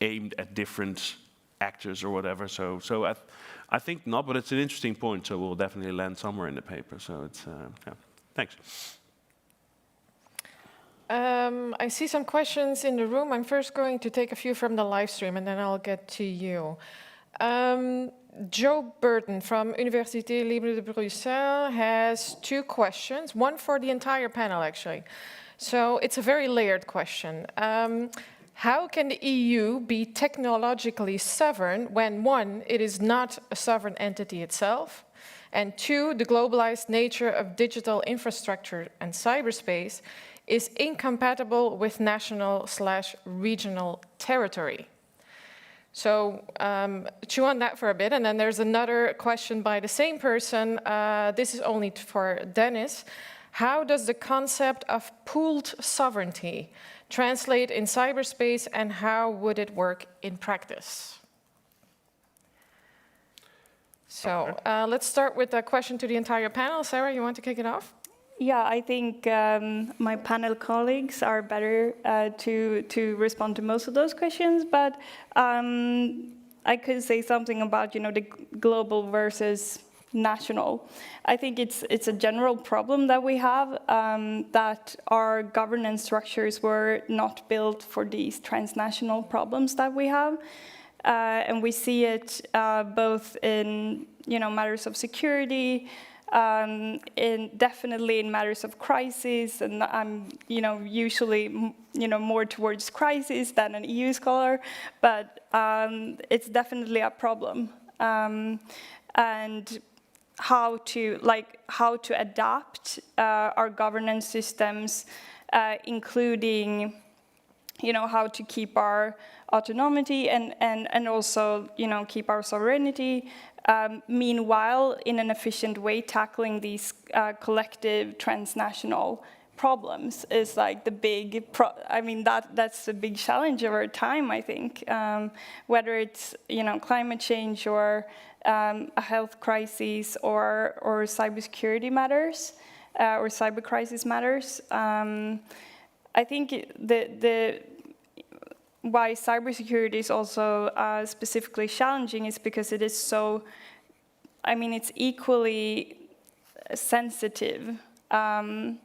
aimed at different actors or whatever. So I think not, but it's an interesting point. So we'll definitely land somewhere in the paper. So it's yeah. Thanks. I see some questions in the room. I'm first going to take a few from the live stream, and then I'll get to you. Joe Burton from Université Libre de Bruxelles has two questions, one for the entire panel, actually. So it's a very layered question. How can the EU be technologically sovereign when, one, it is not a sovereign entity itself, and two, the globalized nature of digital infrastructure and cyberspace is incompatible with national/regional territory? So chew on that for a bit, and then there's another question by the same person. This is only for Dennis. How does the concept of pooled sovereignty translate in cyberspace, and how would it work in practice? So let's start with a question to the entire panel. Sarah, you want to kick it off? Yeah, I think my panel colleagues are better to respond to most of those questions, but I could say something about, the global versus national. I think it's a general problem that we have, that our governance structures were not built for these transnational problems that we have. And we see it both in matters of security, definitely in matters of crisis, and I'm usually more towards crisis than an EU scholar, but it's definitely a problem. And how to adapt our governance systems, including how to keep our autonomy and also keep our sovereignty. Meanwhile, in an efficient way, tackling these collective transnational problems is like the big. That's a big challenge of our time. I think whether it's climate change or a health crisis or cybersecurity matters or cyber crisis matters. I think why cybersecurity is also specifically challenging is because it is so, it's equally sensitive and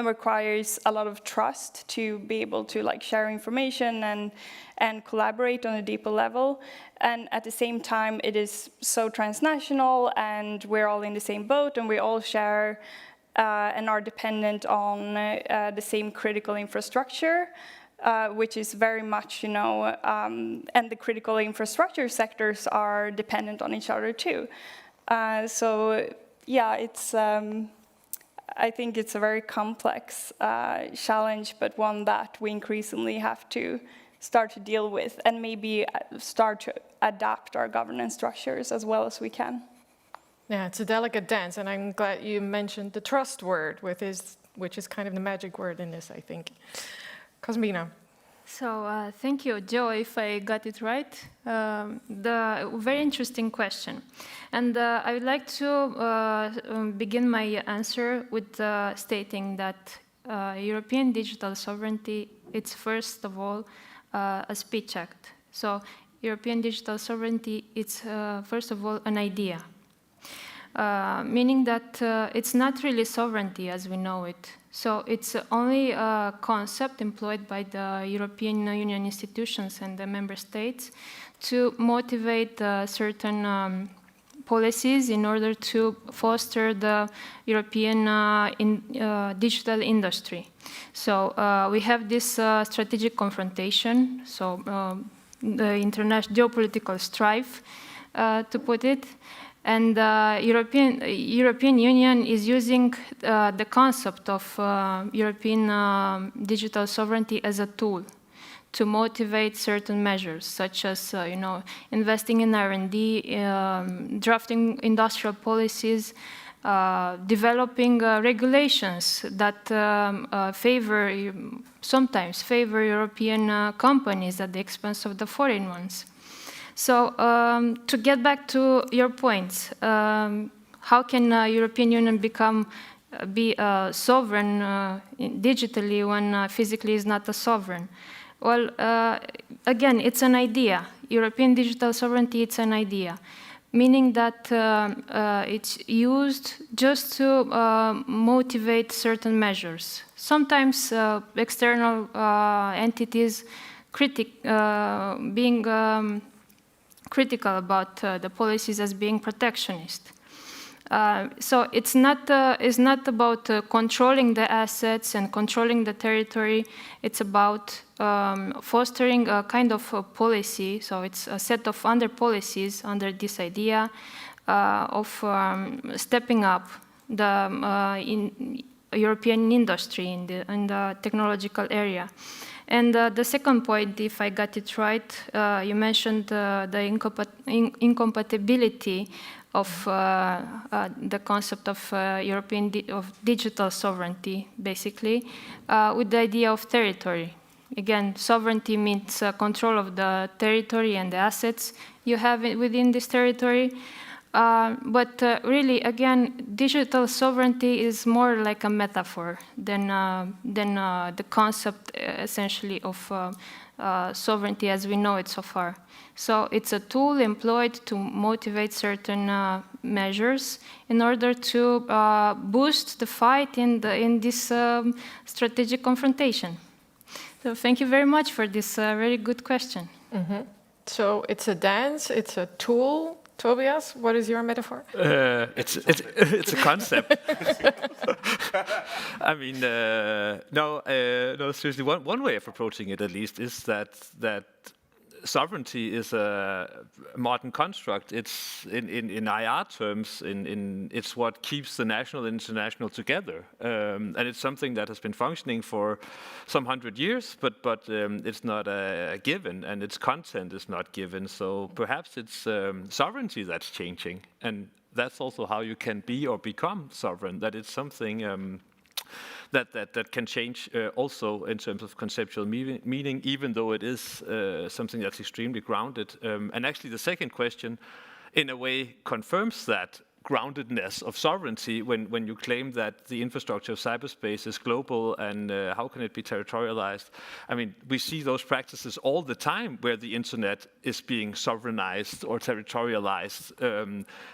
requires a lot of trust to be able to like share information and collaborate on a deeper level. And at the same time, it is so transnational, and we're all in the same boat, and we all share and are dependent on the same critical infrastructure, which is very much, you know, and the critical infrastructure sectors are dependent on each other too. So yeah, it's, I think it's a very complex challenge, but one that we increasingly have to start to deal with, and maybe start to adapt our governance structures as well as we can. Yeah, it's a delicate dance, and I'm glad you mentioned the trust word, which is kind of the magic word in this, I think. Cosmina. So thank you, Joe, if I got it right. The very interesting question. And I would like to begin my answer with stating that European digital sovereignty, it's first of all a speech act. So European digital sovereignty, it's first of all an idea. Meaning that it's not really sovereignty as we know it. So it's only a concept employed by the European Union institutions and the member states to motivate certain policies in order to foster the European digital industry. So we have this strategic confrontation, so the international geopolitical strife, to put it. And the European Union is using the concept of European digital sovereignty as a tool to motivate certain measures, such as you know, investing in R&D, drafting industrial policies, developing regulations that sometimes favor European companies at the expense of the foreign ones. So to get back to your points, how can European Union be a sovereign digitally when physically is not a sovereign? Well, again, it's an idea. European digital sovereignty, it's an idea, meaning that it's used just to motivate certain measures. Sometimes external entities being critical about the policies as being protectionist. So it's not about controlling the assets and controlling the territory. It's about fostering a kind of a policy. So it's a set of policies under this idea of stepping up the European industry in the technological area. And the second point, if I got it right, you mentioned the incompatibility of the concept of of digital sovereignty, basically, with the idea of territory. Again, sovereignty means control of the territory and the assets you have within this territory. But really, again, digital sovereignty is more like a metaphor than the concept, essentially, of sovereignty as we know it so far. So it's a tool employed to motivate certain measures in order to boost the fight in this strategic confrontation. So thank you very much for this very good question. Mm-hmm. So it's a dance, it's a tool. Tobias, what is your metaphor? It's a concept. I mean, no, seriously. One way of approaching it, at least, is that sovereignty is a modern construct. It's in IR terms, it's what keeps the national and international together, and it's something that has been functioning for some 100 years. But it's not a given, and its content is not given. So perhaps it's sovereignty that's changing, and that's also how you can be or become sovereign. That it's something. That can change also in terms of conceptual meaning, even though it is something that's extremely grounded. And actually the second question, in a way, confirms that groundedness of sovereignty when you claim that the infrastructure of cyberspace is global and how can it be territorialized? I mean, we see those practices all the time where the internet is being sovereignized or territorialized.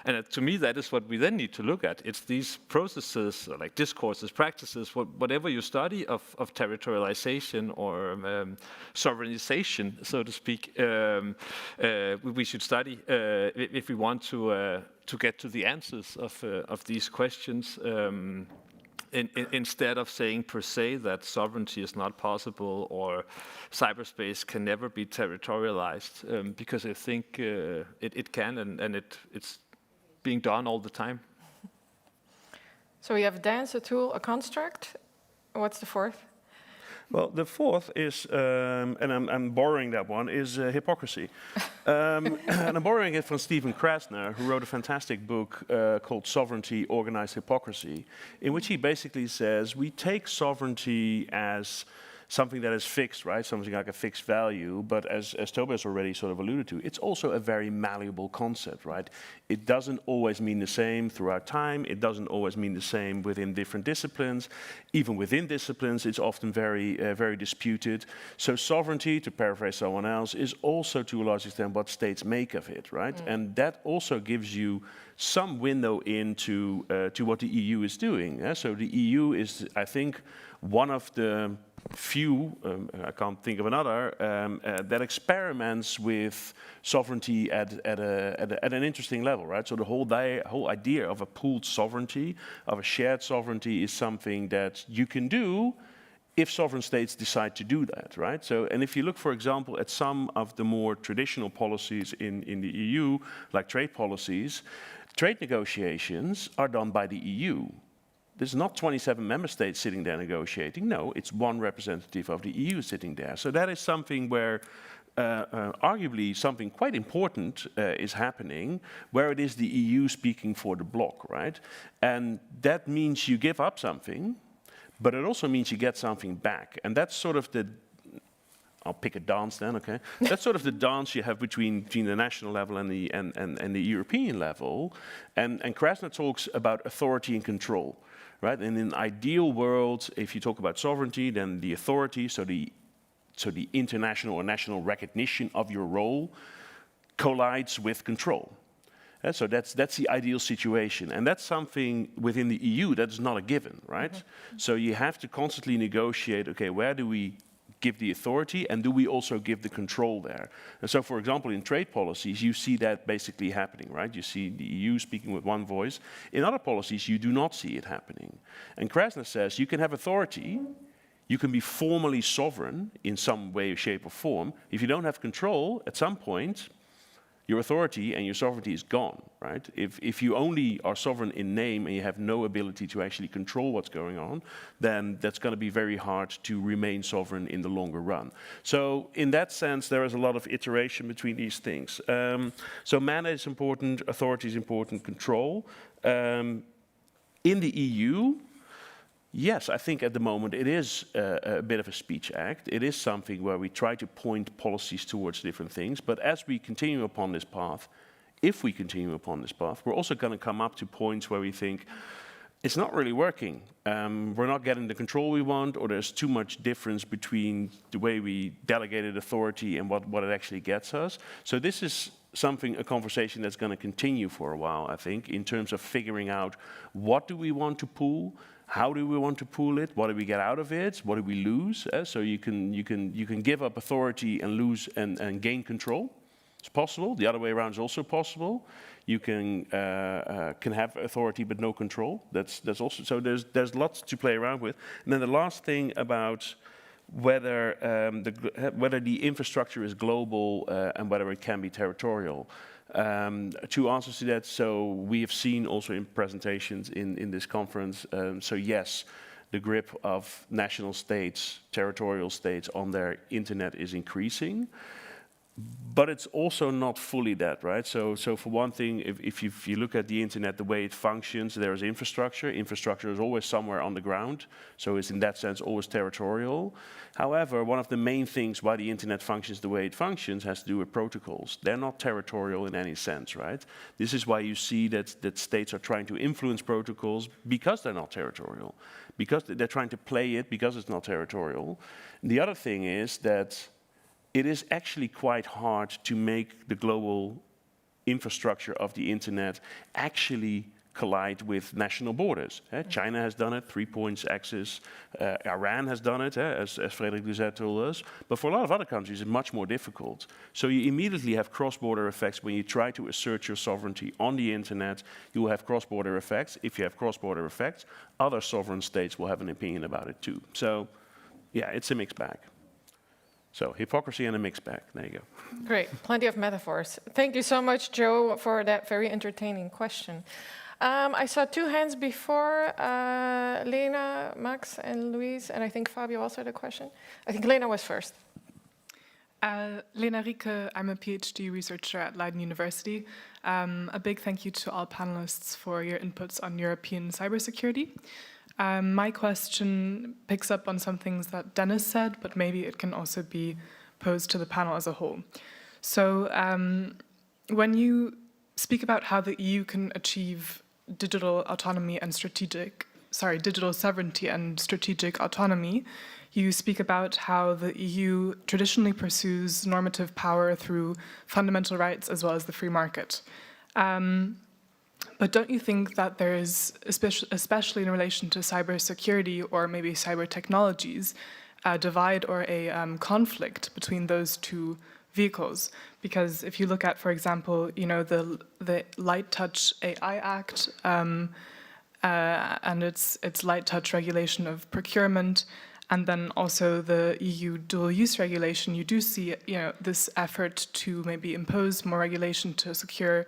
And to me, that is what we then need to look at. It's these processes, like discourses, practices, whatever you study of territorialization or sovereignization, so to speak, we should study if we want to get to the answers of these questions, instead of saying per se that sovereignty is not possible or cyberspace can never be territorialized, because I think it can, and it's being done all the time. So we have dance, a tool, a construct. What's the fourth? Well, the fourth is, and I'm borrowing that one, is hypocrisy. And I'm borrowing it from Stephen Krasner, who wrote a fantastic book called Sovereignty, Organized Hypocrisy, in which he basically says we take sovereignty as something that is fixed, right? Something like a fixed value, but as Tobias already sort of alluded to, it's also a very malleable concept, right? It doesn't always mean the same throughout time. It doesn't always mean the same within different disciplines. Even within disciplines, it's often very disputed. So sovereignty, to paraphrase someone else, is also to a large extent what states make of it, right? And that also gives you some window into to what the EU is doing. So the EU is, I think, one of the few, I can't think of another, that experiments with sovereignty at an interesting level, right? So the whole idea of a pooled sovereignty, of a shared sovereignty, is something that you can do if sovereign states decide to do that, right? So, and if you look, for example, at some of the more traditional policies in the EU, like trade policies, trade negotiations are done by the EU. There's not 27 member states sitting there negotiating. No, it's one representative of the EU sitting there. So that is something where arguably something quite important is happening, where it is the EU speaking for the bloc, right? And that means you give up something, but it also means you get something back. And that's sort of the, I'll pick a dance then, okay? That's sort of the dance you have between the national level and the European level. And Krasner talks about authority and control. Right? And in an ideal world, if you talk about sovereignty, then the authority, so the international or national recognition of your role, collides with control. So that's the ideal situation. And that's something within the EU that is not a given, right? So you have to constantly negotiate, okay, where do we give the authority, and do we also give the control there? And so, for example, in trade policies, you see that basically happening, right? You see the EU speaking with one voice. In other policies, you do not see it happening. And Krasner says you can have authority, you can be formally sovereign in some way, shape, or form. If you don't have control, at some point, your authority and your sovereignty is gone, right? If you only are sovereign in name and you have no ability to actually control what's going on, then that's going to be very hard to remain sovereign in the longer run. So in that sense, there is a lot of iteration between these things. So mandate is important, authority is important, control. In the EU, yes, I think at the moment it is a bit of a speech act. It is something where we try to point policies towards different things. But as we continue upon this path, if we continue upon this path, we're also going to come up to points where we think it's not really working. We're not getting the control we want, or there's too much difference between the way we delegated authority and what it actually gets us. So this is a conversation that's going to continue for a while, I think, in terms of figuring out what do we want to pool. How do we want to pool it? What do we get out of it? What do we lose? So you can give up authority and lose and gain control. It's possible. The other way around is also possible. You can have authority but no control. That's also so. There's lots to play around with. And then the last thing about whether the infrastructure is global and whether it can be territorial. Two answers to that. So we have seen also in presentations in this conference, so yes, the grip of national states, territorial states on their internet is increasing. But it's also not fully that, right? So for one thing, if you look at the internet, the way it functions, there is infrastructure. Infrastructure is always somewhere on the ground, so it's in that sense always territorial. However, one of the main things why the internet functions the way it functions has to do with protocols. They're not territorial in any sense, right? This is why you see that states are trying to influence protocols because they're not territorial, because they're trying to play it because it's not territorial. And the other thing is that it is actually quite hard to make the global infrastructure of the internet actually collide with national borders. China has done it, 3 points axis. Iran has done it, as Frederik Duzet told us. But for a lot of other countries, it's much more difficult. So you immediately have cross-border effects when you try to assert your sovereignty on the internet. You will have cross-border effects. If you have cross-border effects, other sovereign states will have an opinion about it too. So yeah, it's a mixed bag. So hypocrisy and a mixed bag. There you go. Great, plenty of metaphors. Thank you so much, Joe, for that very entertaining question. I saw 2 hands before, Lena, Max, and Louise, and I think Fabio also had a question. I think Lena was first. Lena Rieke, I'm a PhD researcher at Leiden University. A big thank you to all panelists for your inputs on European cybersecurity. My question picks up on some things that Dennis said, but maybe it can also be posed to the panel as a whole. So when you speak about how the EU can achieve digital autonomy and digital sovereignty and strategic autonomy, you speak about how the EU traditionally pursues normative power through fundamental rights as well as the free market. But don't you think that there is, especially in relation to cybersecurity or maybe cyber technologies, a divide or a conflict between those two vehicles? Because if you look at, for example, the Light Touch AI Act and its light touch regulation of procurement, and then also the EU dual-use regulation, you do see this effort to maybe impose more regulation to secure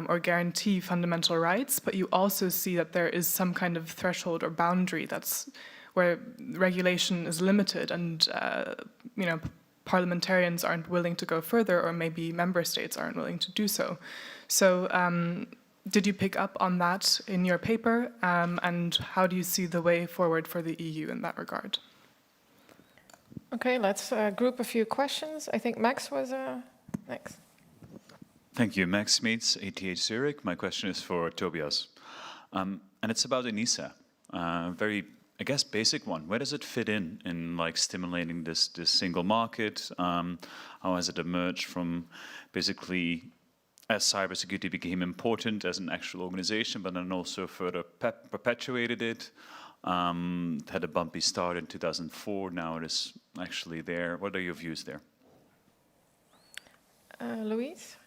or guarantee fundamental rights, but you also see that there is some kind of threshold or boundary that's where regulation is limited, and parliamentarians aren't willing to go further, or maybe member states aren't willing to do so. So did you pick up on that in your paper, and how do you see the way forward for the EU in that regard? Okay, let's group a few questions. I think Max was next. Thank you. Max Smeets, ATH Zurich. My question is for Tobias. And it's about ENISA. Very, I guess, basic one. Where does it fit in like stimulating this single market? How has it emerged from basically as cybersecurity became important as an actual organization, but then also further perpetuated it? Had a bumpy start in 2004. Now it is actually there. What are your views there? Louise?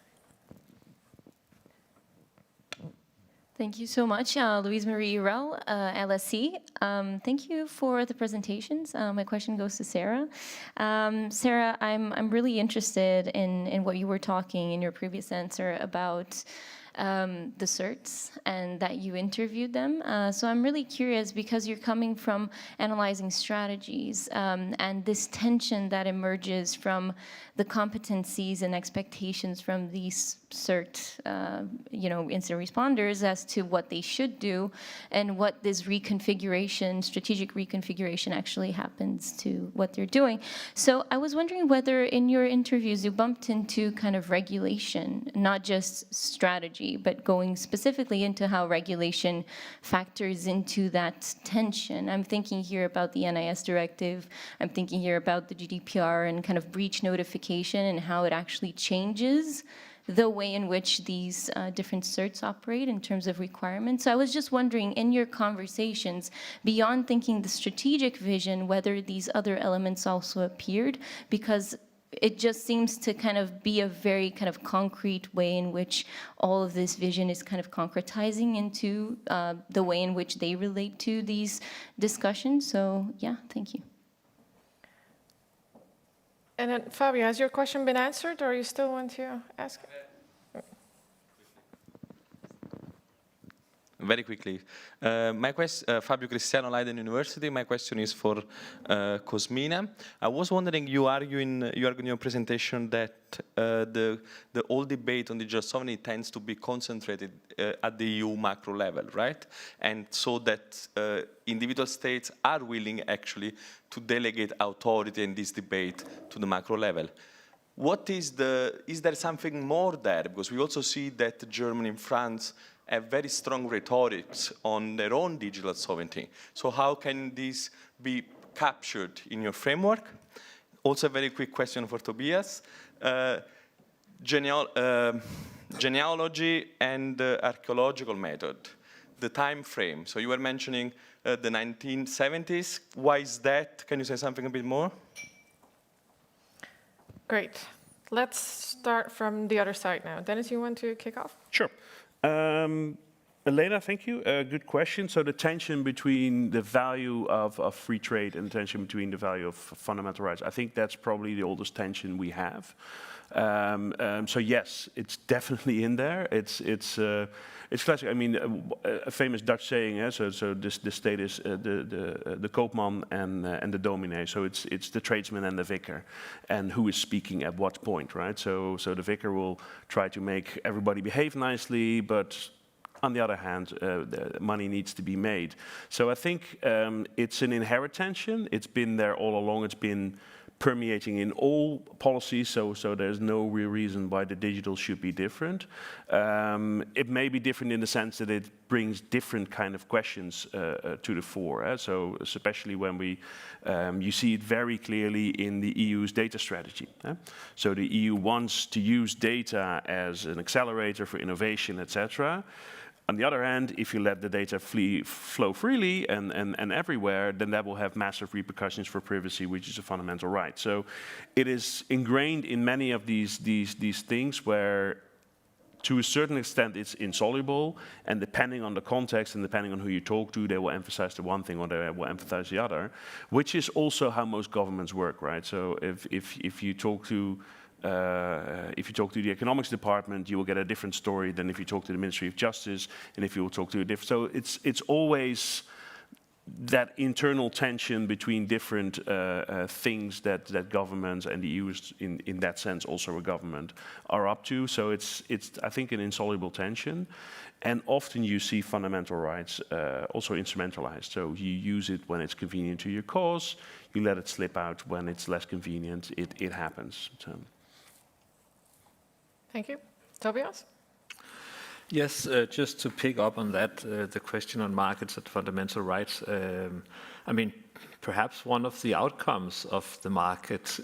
Thank you so much, Louise Marie Urel, LSE. Thank you for the presentations. My question goes to Sarah. Sarah, I'm really interested in what you were talking in your previous answer about the certs and that you interviewed them. So I'm really curious because you're coming from analyzing strategies and this tension that emerges from the competencies and expectations from these CERT, incident responders as to what they should do and what this reconfiguration, strategic reconfiguration actually happens to what they're doing. So I was wondering whether in your interviews you bumped into kind of regulation, not just strategy, but going specifically into how regulation factors into that tension. I'm thinking here about the NIS directive. I'm thinking here about the GDPR and kind of breach notification and how it actually changes the way in which these different certs operate in terms of requirements. So I was just wondering, in your conversations, beyond thinking the strategic vision, whether these other elements also appeared, because it just seems to kind of be a very kind of concrete way in which all of this vision is kind of concretizing into the way in which they relate to these discussions. So yeah, thank you. And then, Fabio, has your question been answered, or you still want to ask? very quickly. Fabio Cristiano, Leiden University. My question is for Cosmina. I was wondering, you argue in your presentation that the whole debate on digital sovereignty tends to be concentrated at the EU macro level, right? And so that individual states are willing actually to delegate authority in this debate to the macro level. Is there something more there? Because we also see that Germany and France have very strong rhetorics on their own digital sovereignty. So how can this be captured in your framework? Also a very quick question for Tobias. Genealogy and archaeological method, the time frame. So you were mentioning the 1970s. Why is that? Can you say something a bit more? Great. Let's start from the other side now. Dennis, you want to kick off? Sure. Elena, thank you. Good question. So the tension between the value of free trade and the tension between the value of fundamental rights, I think that's probably the oldest tension we have. So yes, it's definitely in there. It's classic. I mean, a famous Dutch saying. So the state is the koopman and the dominee. So it's the tradesman and the vicar, and who is speaking at what point, right? So the vicar will try to make everybody behave nicely, but on the other hand, the money needs to be made. So I think it's an inherent tension. It's been there all along. It's been permeating in all policies, so there's no real reason why the digital should be different. It may be different in the sense that it brings different kind of questions to the fore. So especially when you see it very clearly in the EU's data strategy. So the EU wants to use data as an accelerator for innovation, etc. On the other hand, if you let the data flow freely and everywhere, then that will have massive repercussions for privacy, which is a fundamental right. So it is ingrained in many of these things where, to a certain extent, it's insoluble, and depending on the context and depending on who you talk to, they will emphasize the one thing or they will emphasize the other, which is also how most governments work, right? So if you talk to the economics department, you will get a different story than if you talk to the Ministry of Justice, and if you will talk to a different. So it's always that internal tension between different things that governments and the EU is in that sense also a government are up to. So it's I think an insoluble tension, and often you see fundamental rights also instrumentalized. So you use it when it's convenient to your cause, you let it slip out when it's less convenient. It happens. So. Thank you. Tobias? Yes, just to pick up on that, the question on markets and fundamental rights. I mean, perhaps one of the outcomes of the market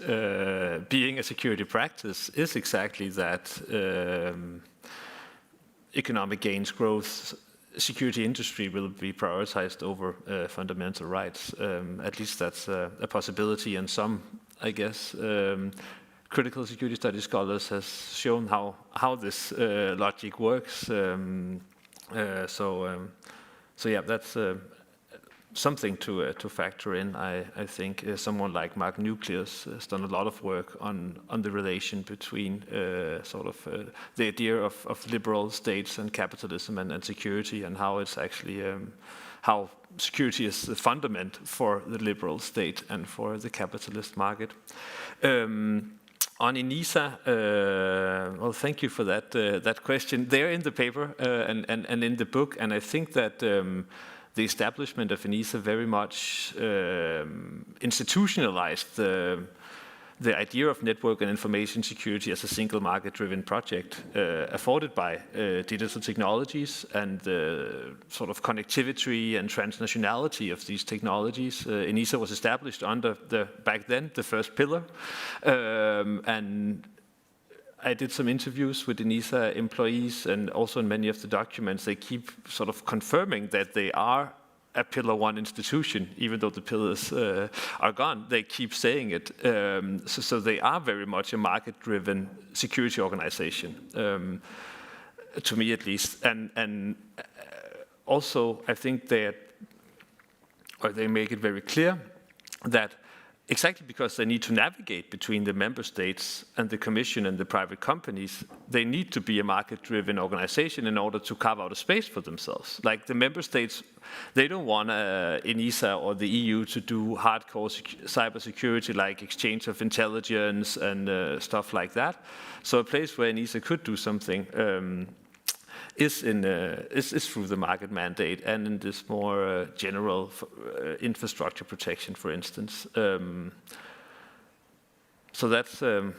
being a security practice is exactly that economic gains, growth, security industry will be prioritized over fundamental rights. At least that's a possibility, and some, I guess, critical security studies scholars has shown how this logic works. So yeah, that's something to factor in. I think someone like Mark Nucleus has done a lot of work on the relation between the idea of liberal states and capitalism and security, and how it's actually how security is the fundament for the liberal state and for the capitalist market. On ENISA, well, thank you for that question. They're in the paper and in the book, and I think that the establishment of ENISA very much institutionalized the idea of network and information security as a single market-driven project afforded by digital technologies and the sort of connectivity and transnationality of these technologies. ENISA was established under back then, the first pillar. And I did some interviews with ENISA employees, and also in many of the documents, they keep sort of confirming that they are a Pillar 1 institution, even though the pillars are gone. They keep saying it. So they are very much a market-driven security organization, to me at least. And also, I think they make it very clear that exactly because they need to navigate between the member states and the Commission and the private companies, they need to be a market-driven organization in order to carve out a space for themselves. Like the member states, they don't want ENISA or the EU to do hardcore cybersecurity like exchange of intelligence and stuff like that. So a place where ENISA could do something is through the market mandate and in this more general infrastructure protection, for instance. So that's a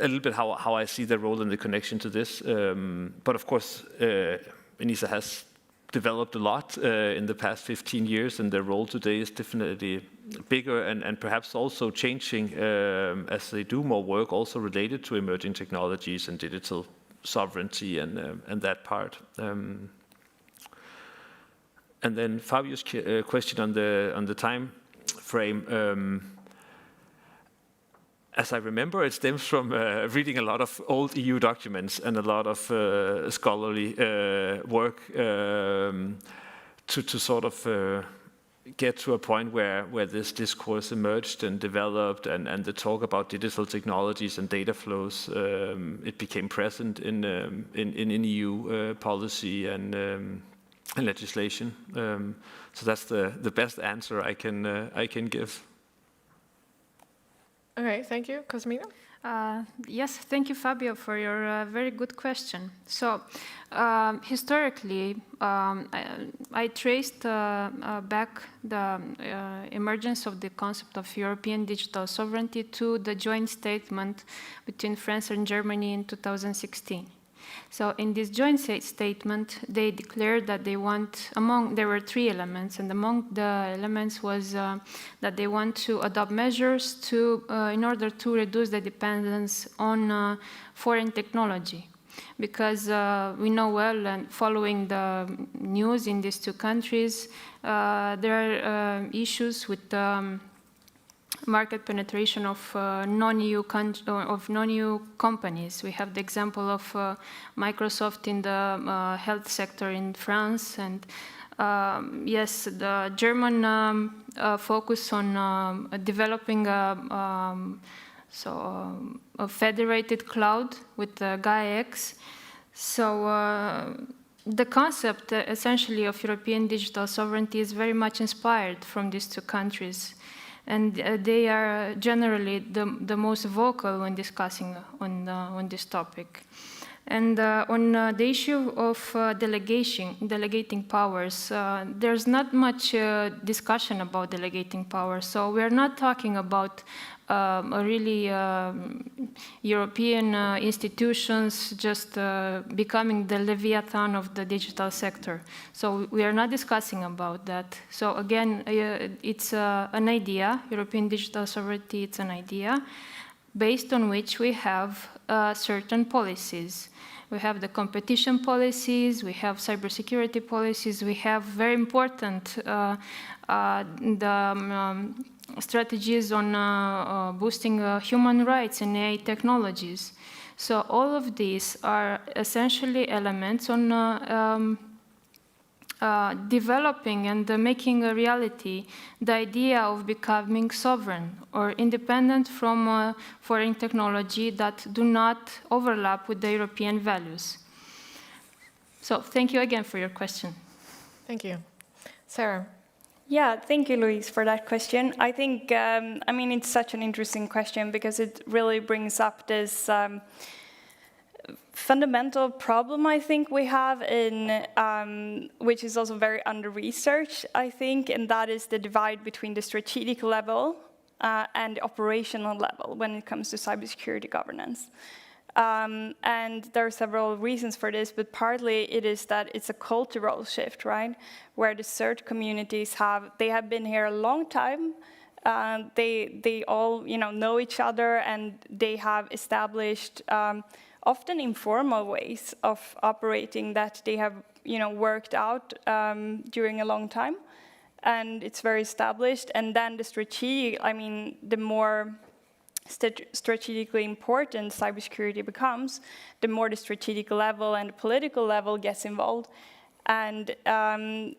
little bit how I see the role and the connection to this. But of course, ENISA has developed a lot in the past 15 years, and their role today is definitely bigger and perhaps also changing as they do more work also related to emerging technologies and digital sovereignty and that part. And then Fabio's question on the time frame. As I remember, it stems from reading a lot of old EU documents and a lot of scholarly work to sort of get to a point where this discourse emerged and developed, and the talk about digital technologies and data flows, it became present in EU policy and legislation. So that's the best answer I can give. Okay, thank you. Cosmina? Yes, thank you, Fabio, for your very good question. So, historically, I traced back the emergence of the concept of European digital sovereignty to the joint statement between France and Germany in 2016. So in this joint statement, they declared that they want, there were 3 elements, and among the elements was that they want to adopt measures in order to reduce the dependence on foreign technology. Because we know well, and following the news in these 2 countries, there are issues with market penetration of non-EU companies. We have the example of Microsoft in the health sector in France, and yes, the German focus on developing a federated cloud with GaiaX. So the concept essentially of European digital sovereignty is very much inspired from these 2 countries. And they are generally the most vocal when discussing on this topic. And on the issue of delegating powers, there's not much discussion about delegating powers. So we're not talking about really European institutions just becoming the Leviathan of the digital sector. So we are not discussing about that. So again, it's an idea, European digital sovereignty, it's an idea based on which we have certain policies. We have the competition policies, we have cybersecurity policies, we have very important strategies on boosting human rights and AI technologies. So all of these are essentially elements on developing and making a reality the idea of becoming sovereign or independent from foreign technology that do not overlap with the European values. So thank you again for your question. Thank you. Sarah? Yeah, thank you, Louise, for that question. I think, I mean, it's such an interesting question because it really brings up this fundamental problem I think we have in, which is also very under-researched, I think, and that is the divide between the strategic level and the operational level when it comes to cybersecurity governance. And there are several reasons for this, but partly it is that it's a cultural shift, right? Where the CERT communities have been here a long time. They all, know each other, and they have established often informal ways of operating that they have, worked out during a long time, and it's very established. And then the strategic, the more strategically important cybersecurity becomes, the more the strategic level and the political level gets involved. And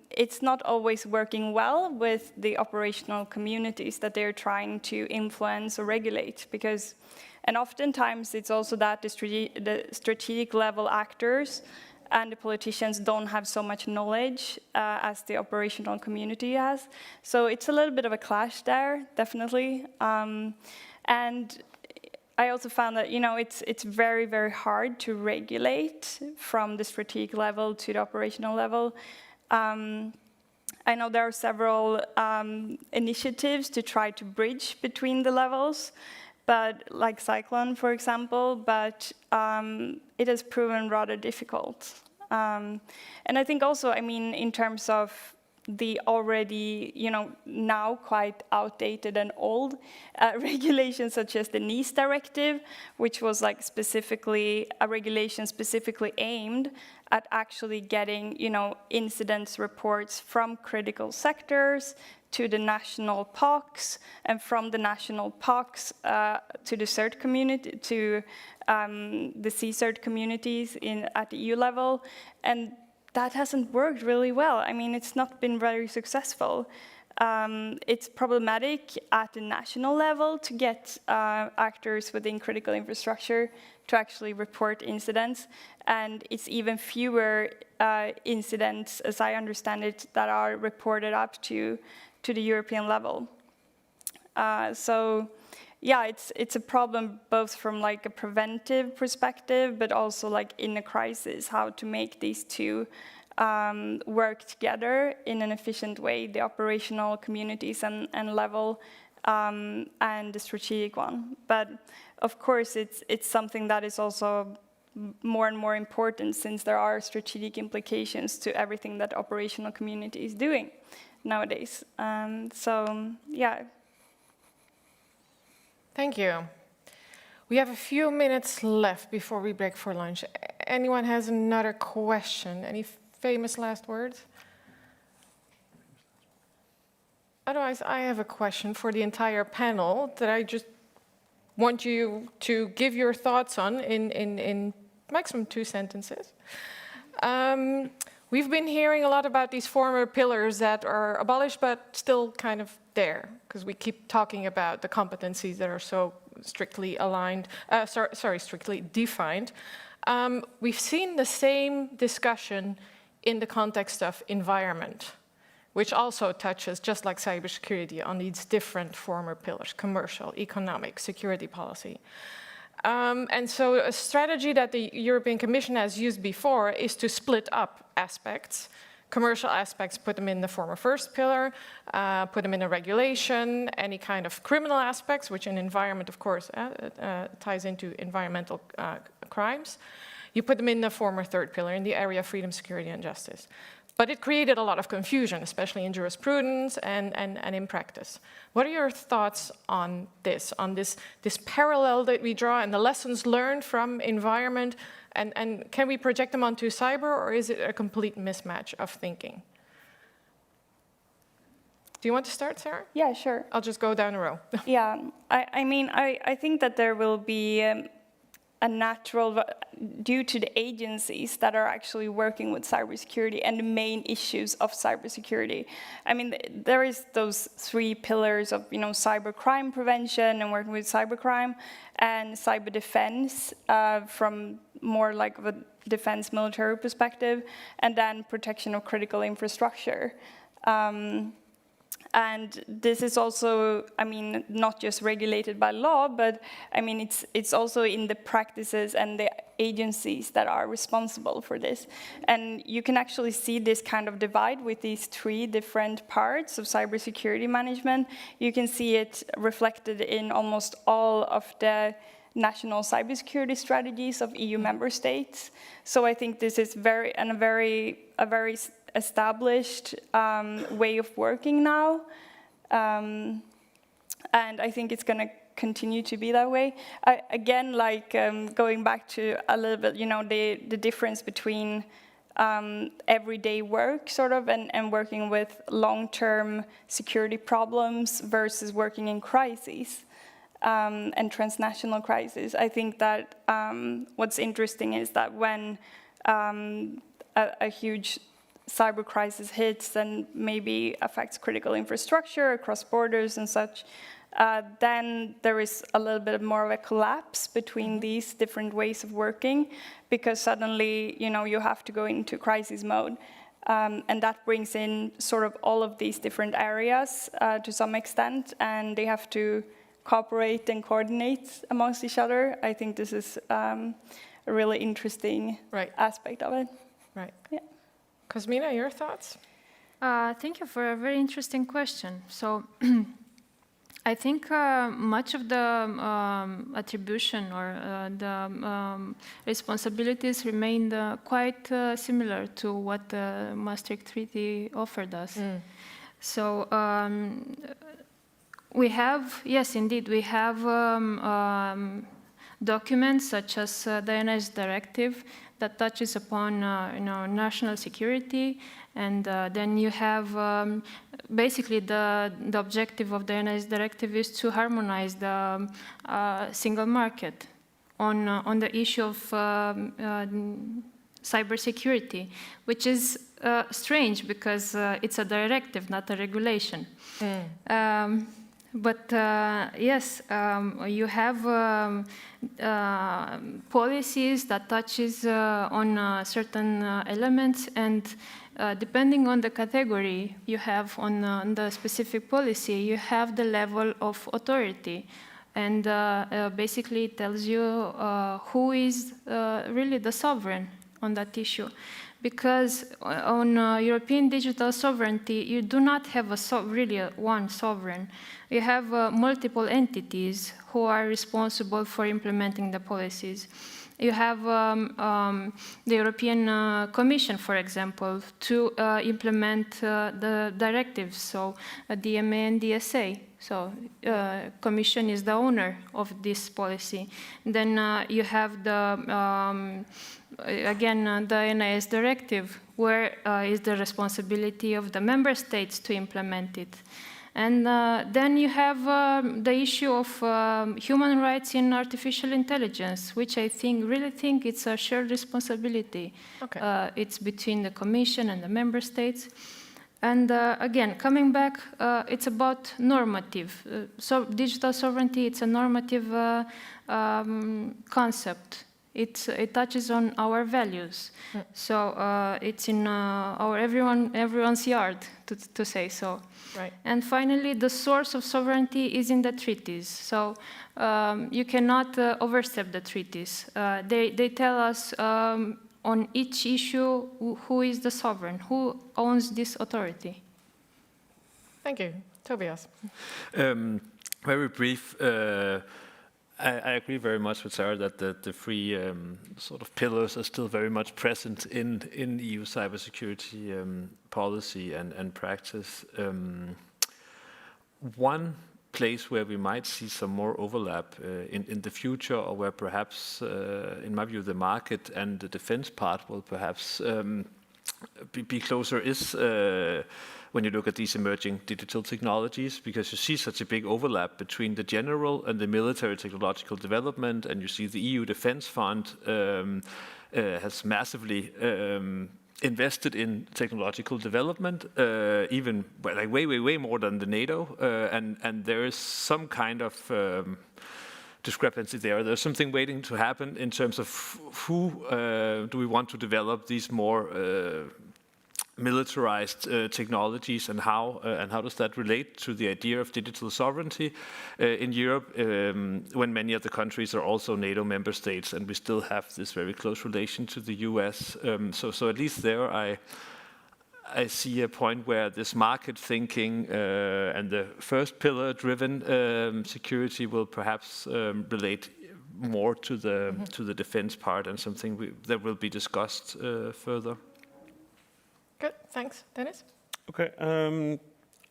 it's not always working well with the operational communities that they're trying to influence or regulate, because, and oftentimes it's also that the strategic level actors and the politicians don't have so much knowledge as the operational community has. So it's a little bit of a clash there, definitely. And I also found that, you know, it's very, very hard to regulate from the strategic level to the operational level. I know there are several initiatives to try to bridge between the levels, but like Cyclone, for example, but it has proven rather difficult. And I think also, I mean, in terms of the already, you know, now quite outdated and old regulations such as the NIS directive, which was like specifically a regulation specifically aimed at actually getting, you know, incidents reports from critical sectors to the national POCs, and from the national POCs to the CERT community, to the CCERT communities at the EU level, and that hasn't worked really well. I mean, it's not been very successful. It's problematic at the national level to get actors within critical infrastructure to actually report incidents, and it's even fewer incidents, as I understand it, that are reported up to the European level. So, yeah, it's a problem both from like a preventive perspective, but also like in a crisis, how to make these two work together in an efficient way, the operational communities and level and the strategic one. But of course, it's something that is also more and more important, since there are strategic implications to everything that operational community is doing nowadays. So, yeah. Thank you. We have a few minutes left before we break for lunch. Anyone has another question? Any famous last words? Otherwise, I have a question for the entire panel that I just want you to give your thoughts on in maximum 2 sentences. We've been hearing a lot about these former pillars that are abolished but still kind of there, because we keep talking about the competencies that are so strictly aligned, strictly defined. We've seen the same discussion in the context of environment, which also touches, just like cybersecurity, on these different former pillars: commercial, economic, security policy. And so a strategy that the European Commission has used before is to split up aspects. Commercial aspects, put them in the former first pillar, put them in a regulation. Any kind of criminal aspects, which in environment, of course, ties into environmental crimes, you put them in the former third pillar, in the area of freedom, security, and justice. But it created a lot of confusion, especially in jurisprudence and in practice. What are your thoughts on this parallel that we draw and the lessons learned from environment? And can we project them onto cyber, or is it a complete mismatch of thinking? Do you want to start, Sarah? Yeah, sure. I'll just go down the row. Yeah, I mean, I think that there will be a natural, due to the agencies that are actually working with cybersecurity and the main issues of cybersecurity. I mean, there is those 3 pillars of, you know, cybercrime prevention and working with cybercrime, and cyber defense from more like a defense military perspective, and then protection of critical infrastructure. And this is also, I mean, not just regulated by law, but I mean, it's also in the practices and the agencies that are responsible for this. And you can actually see this kind of divide with these 3 different parts of cybersecurity management. You can see it reflected in almost all of the national cybersecurity strategies of EU member states. So I think this is a very established way of working now. And I think it's going to continue to be that way. Again, like going back to a little bit, you know, the difference between everyday work sort of and working with long-term security problems versus working in crises. And transnational crises. I think that what's interesting is that when a huge cyber crisis hits and maybe affects critical infrastructure across borders and such, then there is a little bit more of a collapse between these different ways of working, because suddenly, you have to go into crisis mode. And that brings in sort of all of these different areas to some extent, and they have to cooperate and coordinate amongst each other. I think this is a really interesting aspect of it. Right. Yeah. Cosmina, your thoughts? Thank you for a very interesting question. So I think much of the attribution or the responsibilities remained quite similar to what the Maastricht Treaty offered us. So we have, yes, indeed, we have documents such as the NIS Directive that touches upon national security, and then you have basically the objective of the NIS Directive is to harmonize the single market on the issue of cybersecurity, which is strange because it's a directive, not a regulation. But yes, you have policies that touches on certain elements, and depending on the category you have on the specific policy, you have the level of authority. And basically it tells you who is really the sovereign on that issue. Because on European digital sovereignty, you do not have really one sovereign. You have multiple entities who are responsible for implementing the policies. You have the European Commission, for example, to implement the directives, so DMA and DSA. So Commission is the owner of this policy. Then you have the again, the NIS Directive, where is the responsibility of the member states to implement it. And then you have the issue of human rights in artificial intelligence, which I really think it's a shared responsibility. Okay. It's between the Commission and the member states. And again, coming back, it's about normative. So digital sovereignty, it's a normative concept. It touches on our values. So it's in everyone's yard, to say so. Right. And finally, the source of sovereignty is in the treaties. So you cannot overstep the treaties. They tell us on each issue who is the sovereign, who owns this authority. Thank you. Tobias. Very brief. I agree very much with Sarah that the three sort of pillars are still very much present in EU cybersecurity policy and practice. One place where we might see some more overlap in the future, or where perhaps, in my view, the market and the defense part will perhaps be closer is when you look at these emerging digital technologies, because you see such a big overlap between the general and the military technological development, and you see the EU Defense Fund has massively invested in technological development, even like way more than the NATO, and there is some kind of discrepancy there. There's something waiting to happen in terms of who do we want to develop these more militarized technologies, and how does that relate to the idea of digital sovereignty in Europe, when many of the countries are also NATO member states, and we still have this very close relation to the US. So at least there I see a point where this market thinking and the first pillar driven security will perhaps relate more to the defense part, and something that will be discussed further. Good, thanks. Dennis? Okay,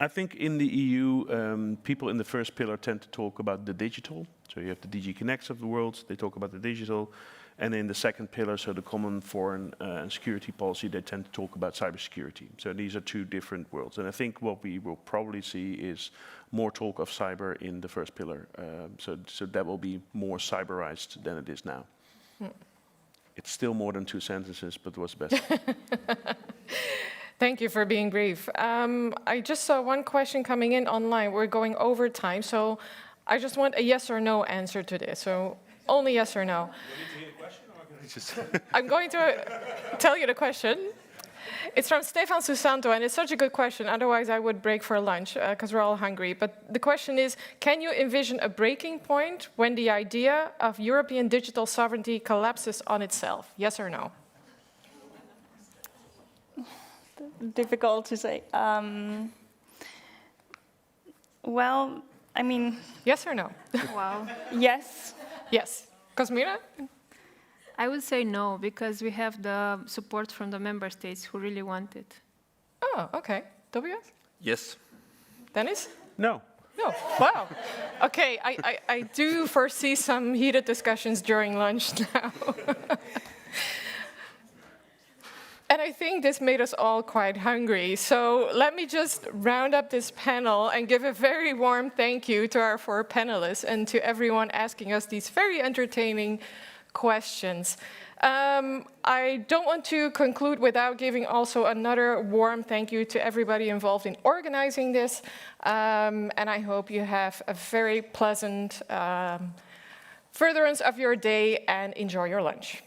I think in the EU, people in the first pillar tend to talk about the digital. So you have the DG Connects of the world, they talk about the digital. And in the second pillar, so the common foreign and security policy, they tend to talk about cybersecurity. So these are two different worlds. And I think what we will probably see is more talk of cyber in the first pillar. So that will be more cyberized than it is now. It's still more than two sentences, but what's best? Thank you for being brief. I just saw one question coming in online. We're going over time, so I just want a yes or no answer to this. So only yes or no. I'm going to tell you the question. It's from Stefan Susanto, and it's such a good question. Otherwise, I would break for lunch, because we're all hungry. But the question is, can you envision a breaking point when the idea of European digital sovereignty collapses on itself? Yes or no? Difficult to say. Well, I mean... Yes or no? Wow. Yes. Yes. Cosmina? I would say no, because we have the support from the member states who really want it. Oh, okay. Tobias? Yes. Dennis? No. No. Wow. Okay, I do foresee some heated discussions during lunch now. And I think this made us all quite hungry. So let me just round up this panel and give a very warm thank you to our 4 panelists and to everyone asking us these very entertaining questions. I don't want to conclude without giving also another warm thank you to everybody involved in organizing this. And I hope you have a very pleasant furtherance of your day and enjoy your lunch.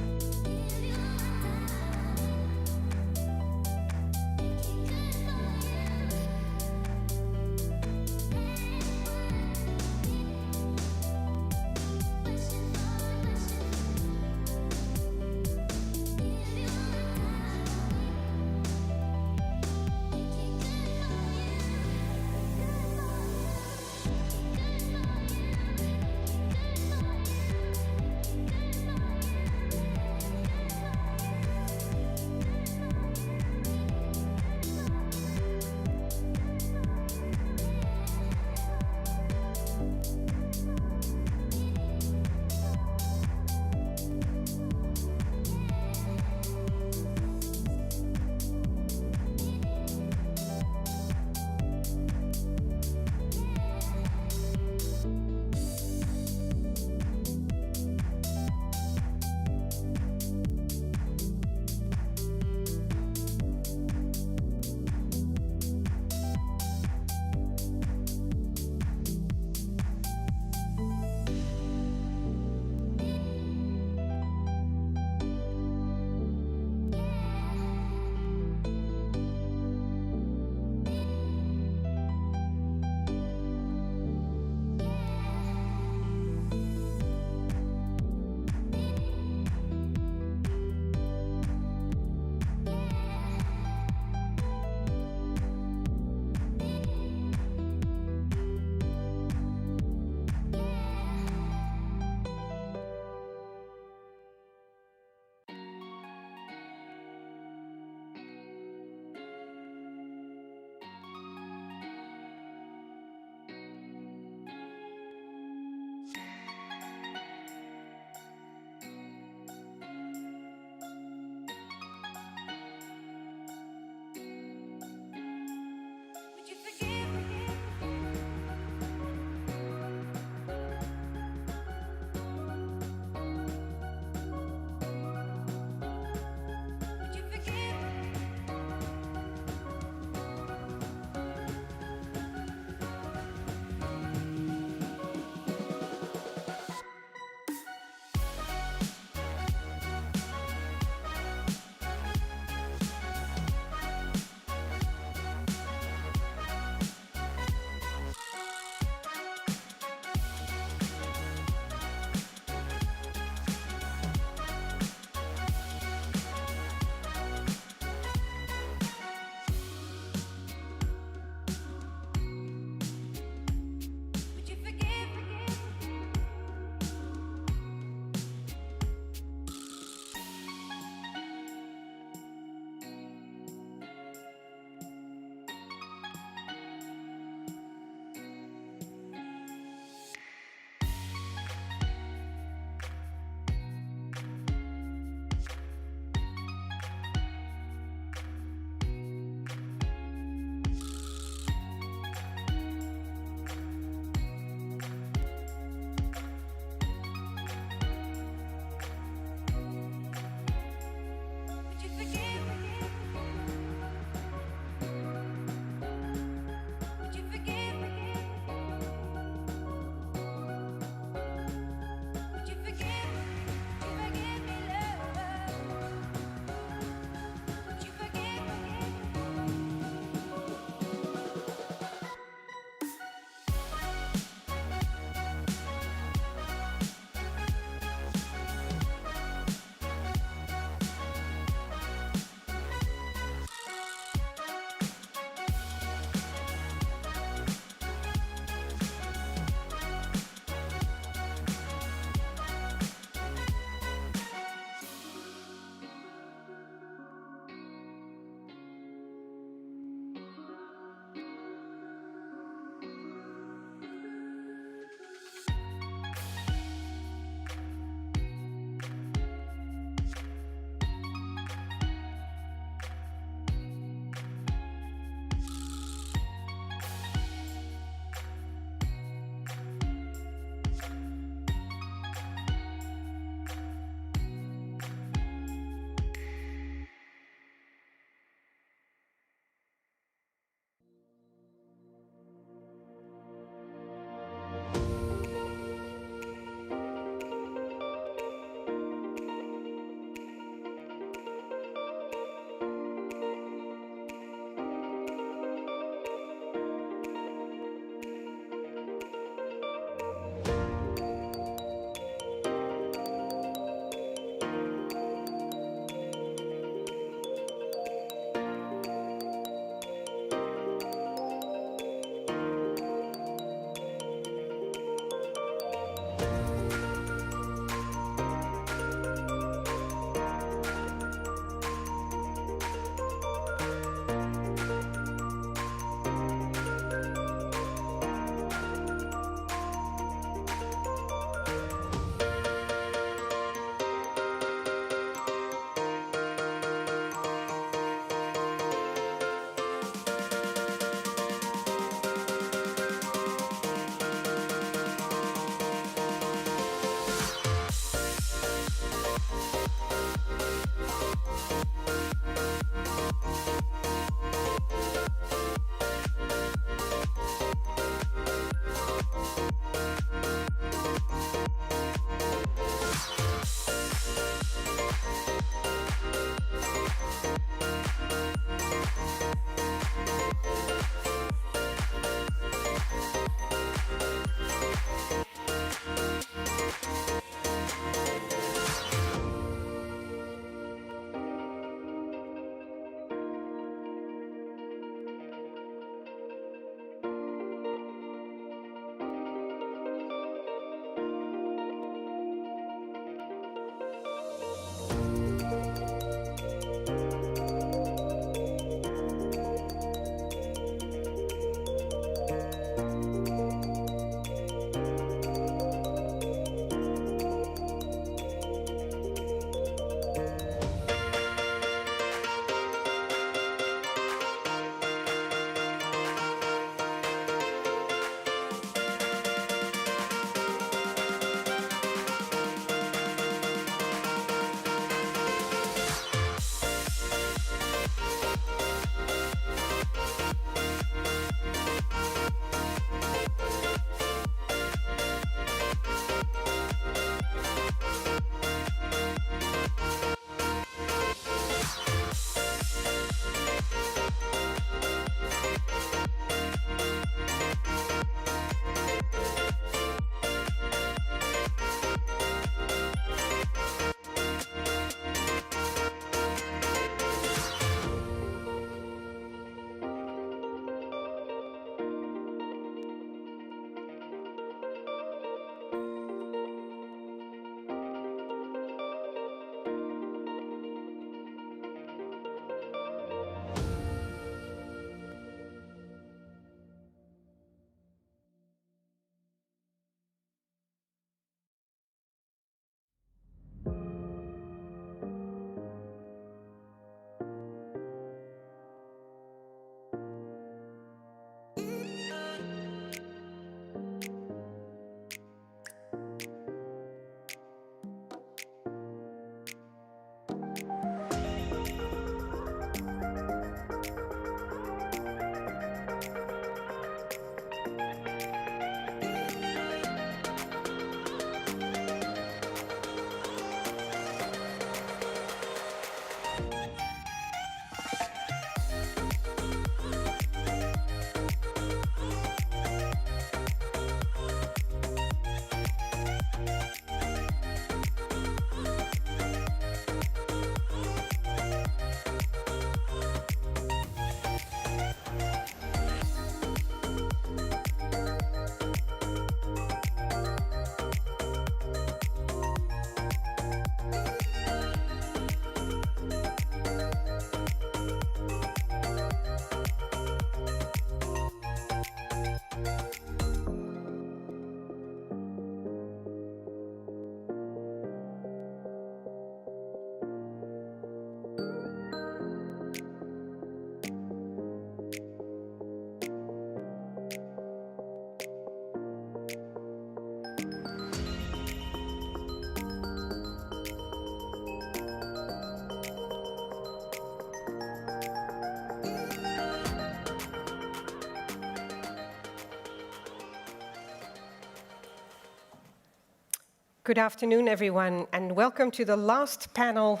Good afternoon, everyone, and welcome to the last panel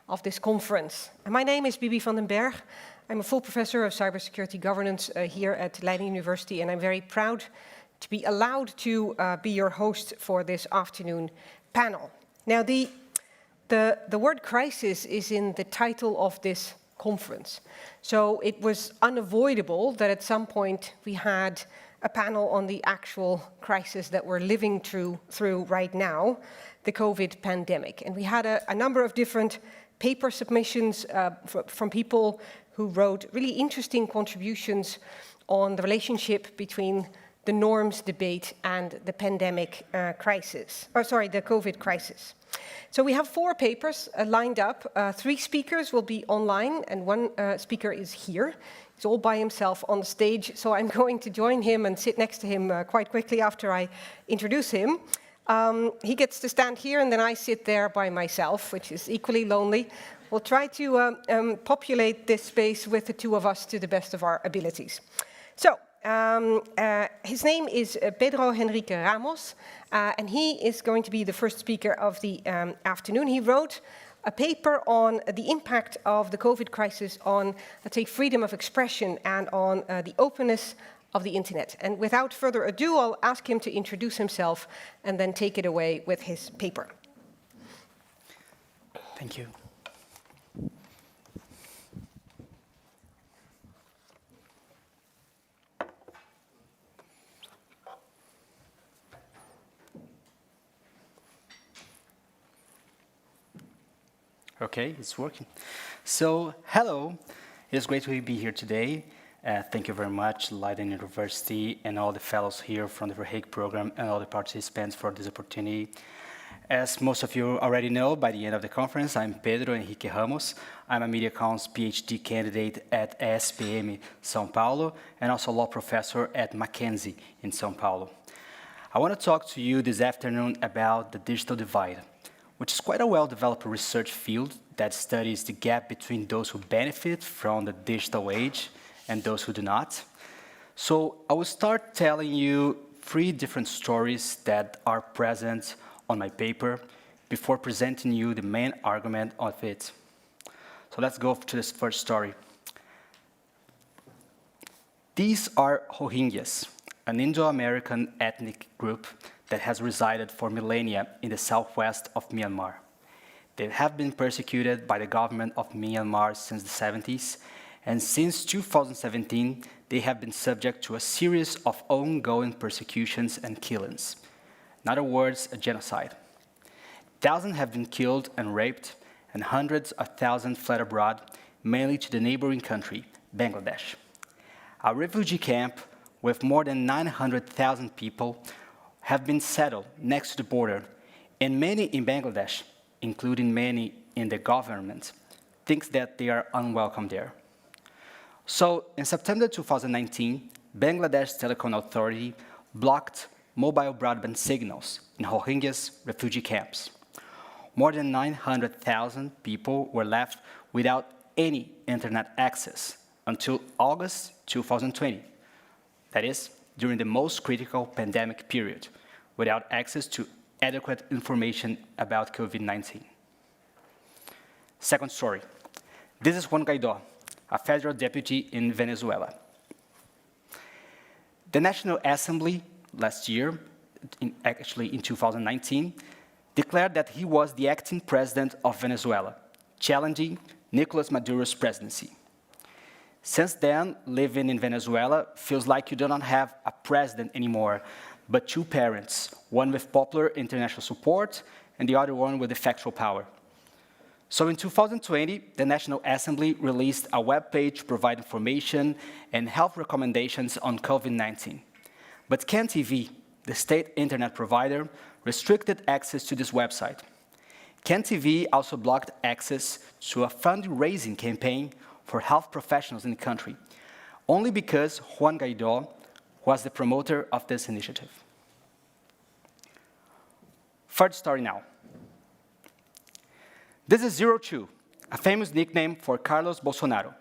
of this conference. And my name is Bibi van den Berg. I'm a full professor of cybersecurity governance here at Leiden University, and I'm very proud to be allowed to be your host for this afternoon panel. Now, the word crisis is in the title of this conference. So it was unavoidable that at some point we had a panel on the actual crisis that we're living through right now, the COVID pandemic. And we had a number of different paper submissions from people who wrote really interesting contributions on the relationship between the norms debate and the pandemic crisis, the COVID crisis. So we have 4 papers lined up. 3 speakers will be online and 1 speaker is here. He's all by himself on the stage, so I'm going to join him and sit next to him quite quickly after I introduce him. He gets to stand here and then I sit there by myself, which is equally lonely. We'll try to populate this space with the 2 of us to the best of our abilities. So, his name is Pedro Henrique Ramos, and he is going to be the first speaker of the afternoon. He wrote a paper on the impact of the COVID crisis on, let's say, freedom of expression and on the openness of the internet. And without further ado, I'll ask him to introduce himself and then take it away with his paper. Thank you. Okay, it's working. So, hello. It's great to be here today. Thank you very much, Leiden University, and all the fellows here from the Henrique program, and all the participants for this opportunity. As most of you already know, by the end of the conference, I'm Pedro Henrique Ramos. I'm a media accounts PhD candidate at ESPM São Paulo, and also law professor at Mackenzie in São Paulo. I want to talk to you this afternoon about the digital divide, which is quite a well-developed research field that studies the gap between those who benefit from the digital age and those who do not. So I will start telling you 3 different stories that are present on my paper before presenting you the main argument of it. So let's go to this first story. These are Rohingyas, an Indo-American ethnic group that has resided for millennia in the southwest of Myanmar. They have been persecuted by the government of Myanmar since the 70s, and since 2017, they have been subject to a series of ongoing persecutions and killings. In other words, a genocide. Thousands have been killed and raped, and hundreds of thousands fled abroad, mainly to the neighboring country, Bangladesh. A refugee camp with more than 900,000 people have been settled next to the border, and many in Bangladesh, including many in the government, think that they are unwelcome there. So, in September 2019, Bangladesh Telecom Authority blocked mobile broadband signals in Rohingyas refugee camps. More than 900,000 people were left without any internet access until August 2020. That is, during the most critical pandemic period, without access to adequate information about COVID-19. Second story. This is Juan Guaidó, a federal deputy in Venezuela. The National Assembly last year, actually in 2019, declared that he was the acting president of Venezuela, challenging Nicolas Maduro's presidency. Since then, living in Venezuela feels like you do not have a president anymore, but 2 parents, one with popular international support and the other one with effectual power. So in 2020, the National Assembly released a webpage to provide information and health recommendations on COVID-19. But CanTV, the state internet provider, restricted access to this website. CanTV also blocked access to a fundraising campaign for health professionals in the country, only because Juan Guaidó was the promoter of this initiative. Third story now. This is 02, a famous nickname for Carlos Bolsonaro,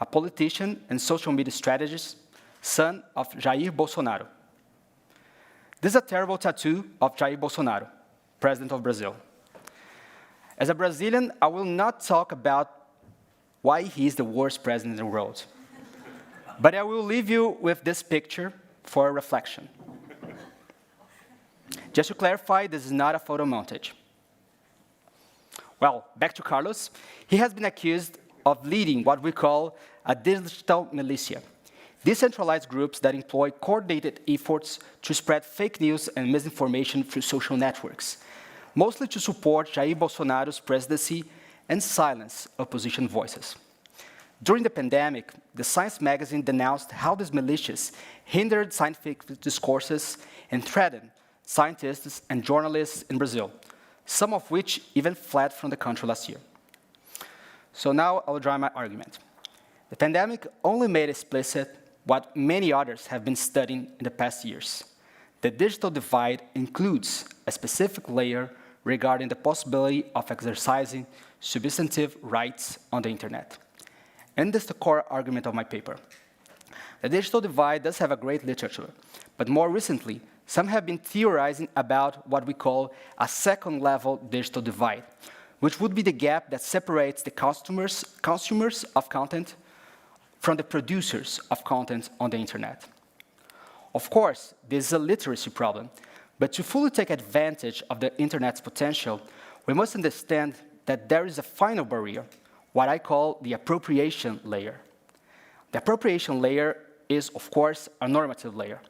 a politician and social media strategist, son of Jair Bolsonaro. This is a terrible tattoo of Jair Bolsonaro. President of Brazil. As a Brazilian, I will not talk about why he is the worst president in the world. But I will leave you with this picture for a reflection. Just to clarify, this is not a photo montage. Well, back to Carlos. He has been accused of leading what we call a digital militia, decentralized groups that employ coordinated efforts to spread fake news and misinformation through social networks, mostly to support Jair Bolsonaro's presidency and silence opposition voices. During the pandemic, the Science magazine denounced how these militias hindered scientific discourses and threatened scientists and journalists in Brazil, some of which even fled from the country last year. So now I will drive my argument. The pandemic only made explicit what many others have been studying in the past years. The digital divide includes a specific layer regarding the possibility of exercising substantive rights on the internet. And this is the core argument of my paper. The digital divide does have a great literature, but more recently, some have been theorizing about what we call a second-level digital divide, which would be the gap that separates the consumers of content from the producers of content on the internet. Of course, this is a literacy problem, but to fully take advantage of the internet's potential, we must understand that there is a final barrier, what I call the appropriation layer. The appropriation layer is, of course, a normative layer.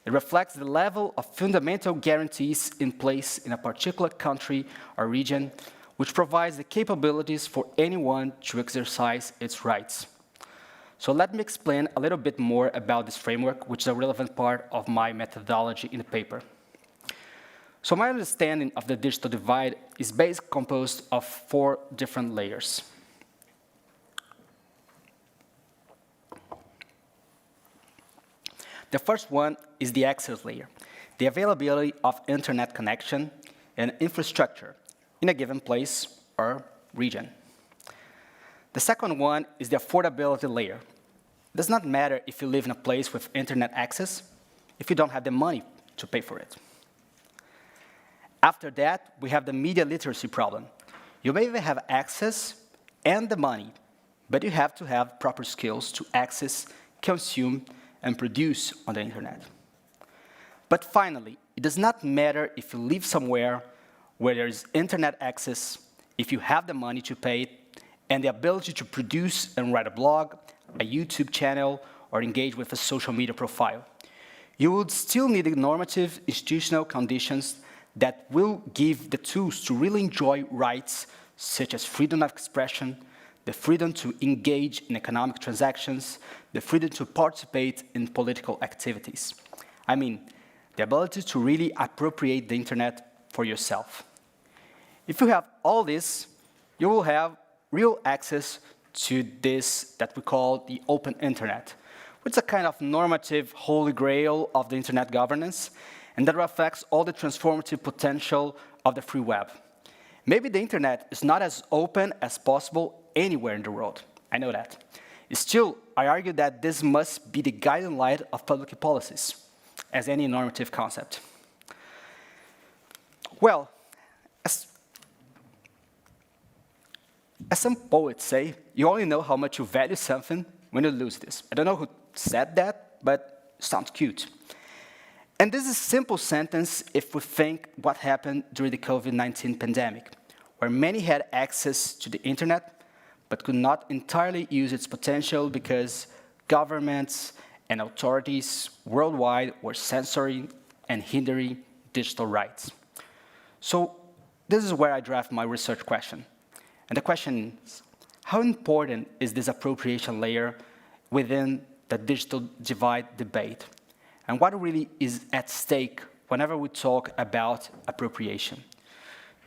It reflects the level of fundamental guarantees in place in a particular country or region, which provides the capabilities for anyone to exercise its rights. So let me explain a little bit more about this framework, which is a relevant part of my methodology in the paper. So my understanding of the digital divide is basically composed of 4 different layers. The first one is the access layer, the availability of internet connection and infrastructure in a given place or region. The second one is the affordability layer. It does not matter if you live in a place with internet access if you don't have the money to pay for it. After that, we have the media literacy problem. You may even have access and the money, but you have to have proper skills to access, consume, and produce on the internet. But finally, it does not matter if you live somewhere where there is internet access, if you have the money to pay it, and the ability to produce and write a blog, a YouTube channel, or engage with a social media profile. You would still need the normative institutional conditions that will give the tools to really enjoy rights such as freedom of expression, the freedom to engage in economic transactions, the freedom to participate in political activities. I mean, the ability to really appropriate the internet for yourself. If you have all this, you will have real access to this that we call the open internet, which is a kind of normative holy grail of the internet governance, and that reflects all the transformative potential of the free web. Maybe the internet is not as open as possible anywhere in the world. I know that. Still, I argue that this must be the guiding light of public policies, as any normative concept. Well, as some poets say, you only know how much you value something when you lose this. I don't know who said that, but it sounds cute. And this is a simple sentence if we think what happened during the COVID-19 pandemic, where many had access to the internet, but could not entirely use its potential because governments and authorities worldwide were censoring and hindering digital rights. So this is where I draft my research question. And the question is, how important is this appropriation layer within the digital divide debate? And what really is at stake whenever we talk about appropriation?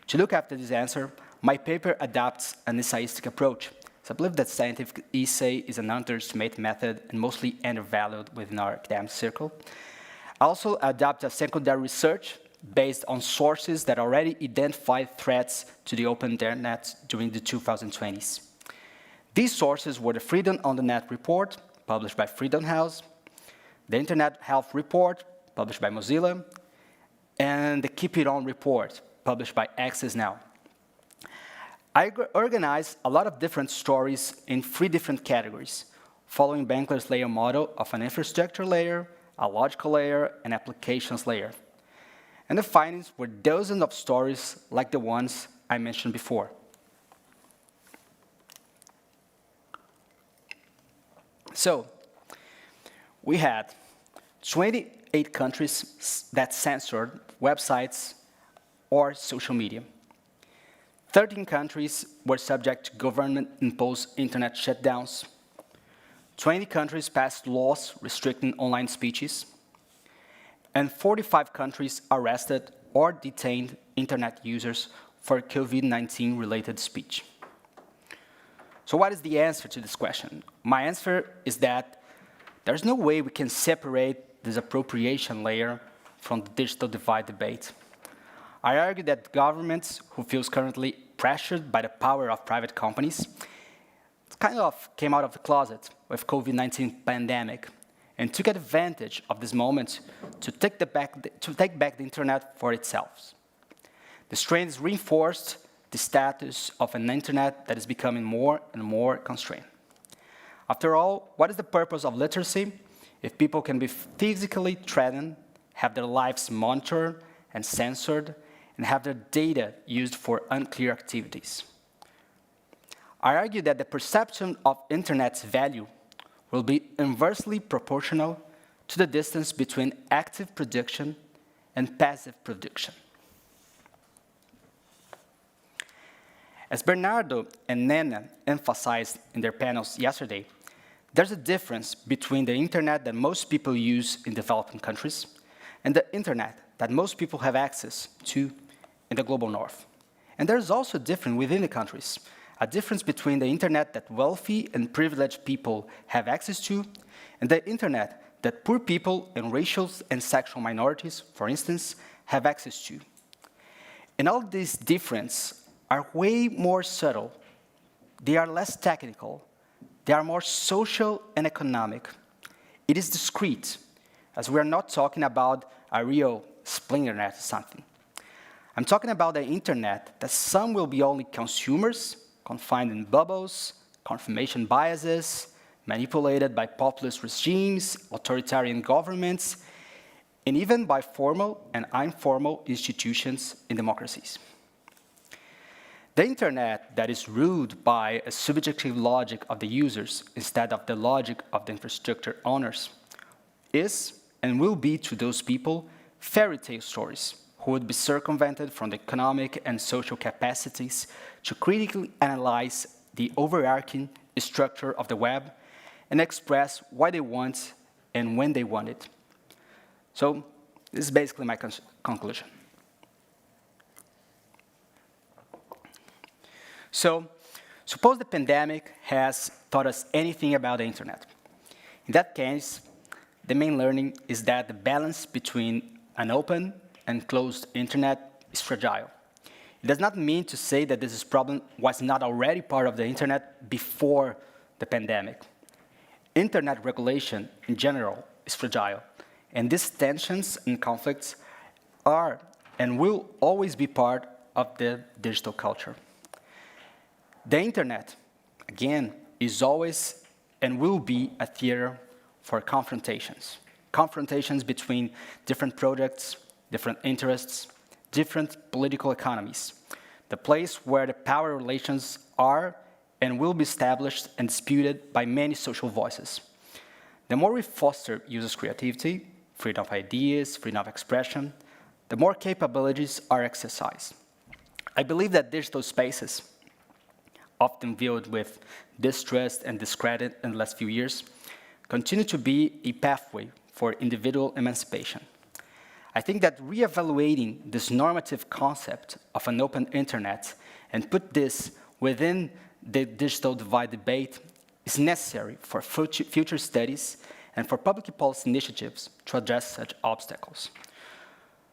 To look after this answer, my paper adopts an essayistic approach. So I believe that scientific essay is an underestimated method and mostly undervalued within our academic circle. I also adopt a secondary research based on sources that already identified threats to the open internet during the 2020s. These sources were the Freedom on the Net report, published by Freedom House, the Internet Health Report, published by Mozilla, and the Keep It On report, published by Access Now. I organized a lot of different stories in 3 different categories, following Benkler's layer model of an infrastructure layer, a logical layer, and applications layer. And the findings were dozens of stories like the ones I mentioned before. So, we had 28 countries that censored websites or social media. 13 countries were subject to government-imposed internet shutdowns. 20 countries passed laws restricting online speeches. And 45 countries arrested or detained internet users for COVID-19 related speech. So what is the answer to this question? My answer is that there's no way we can separate this appropriation layer from the digital divide debate. I argue that governments who feels currently pressured by the power of private companies kind of came out of the closet with COVID-19 pandemic and took advantage of this moment to take back the internet for itself. The strains reinforced the status of an internet that is becoming more and more constrained. After all, what is the purpose of literacy if people can be physically threatened, have their lives monitored and censored, and have their data used for unclear activities? I argue that the perception of internet's value will be inversely proportional to the distance between active production and passive production. As Bernardo and Nena emphasized in their panels yesterday, there's a difference between the internet that most people use in developing countries and the internet that most people have access to in the global north. And there's also a difference within the countries, a difference between the internet that wealthy and privileged people have access to and the internet that poor people and racial and sexual minorities, for instance, have access to. And all these differences are way more subtle. They are less technical. They are more social and economic. It is discrete, as we are not talking about a real splinternet or something. I'm talking about the internet that some will be only consumers, confined in bubbles, confirmation biases, manipulated by populist regimes, authoritarian governments, and even by formal and informal institutions in democracies. The internet that is ruled by a subjective logic of the users instead of the logic of the infrastructure owners is and will be to those people fairy tale stories who would be circumvented from the economic and social capacities to critically analyze the overarching structure of the web and express what they want and when they want it. So this is basically my conclusion. So suppose the pandemic has taught us anything about the internet. In that case, the main learning is that the balance between an open and closed internet is fragile. It does not mean to say that this problem was not already part of the internet before the pandemic. Internet regulation in general is fragile, and these tensions and conflicts are and will always be part of the digital culture. The internet, again, is always and will be a theater for confrontations. Confrontations between different projects, different interests, different political economies. The place where the power relations are and will be established and disputed by many social voices. The more we foster users' creativity, freedom of ideas, freedom of expression, the more capabilities are exercised. I believe that digital spaces, often viewed with distrust and discredit in the last few years, continue to be a pathway for individual emancipation. I think that reevaluating this normative concept of an open internet and put this within the digital divide debate is necessary for future studies and for public policy initiatives to address such obstacles.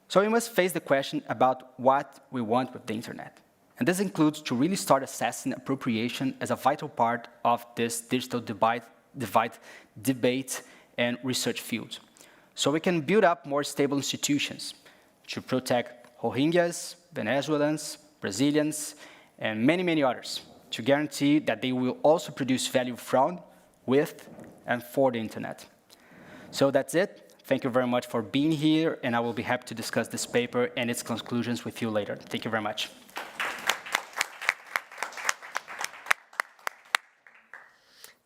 So we must face the question about what we want with the internet. And this includes to really start assessing appropriation as a vital part of this digital divide debate and research field. So we can build up more stable institutions to protect Rohingyas, Venezuelans, Brazilians, and many, many others, to guarantee that they will also produce value from, with, and for the internet. So that's it. Thank you very much for being here, and I will be happy to discuss this paper and its conclusions with you later. Thank you very much.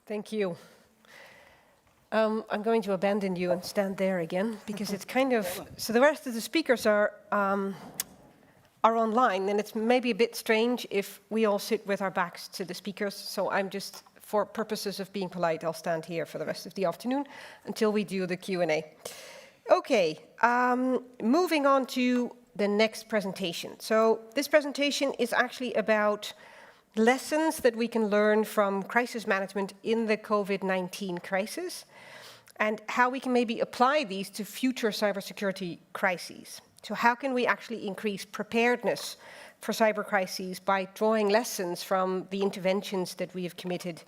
Thank you. I'm going to abandon you and stand there again, because it's kind of, so the rest of the speakers are online, and it's maybe a bit strange if we all sit with our backs to the speakers, so I'm just, for purposes of being polite, I'll stand here for the rest of the afternoon until we do the Q&A. Okay, moving on to the next presentation. So this presentation is actually about lessons that we can learn from crisis management in the COVID-19 crisis, and how we can maybe apply these to future cybersecurity crises. So how can we actually increase preparedness for cyber crises by drawing lessons from the interventions that we have committed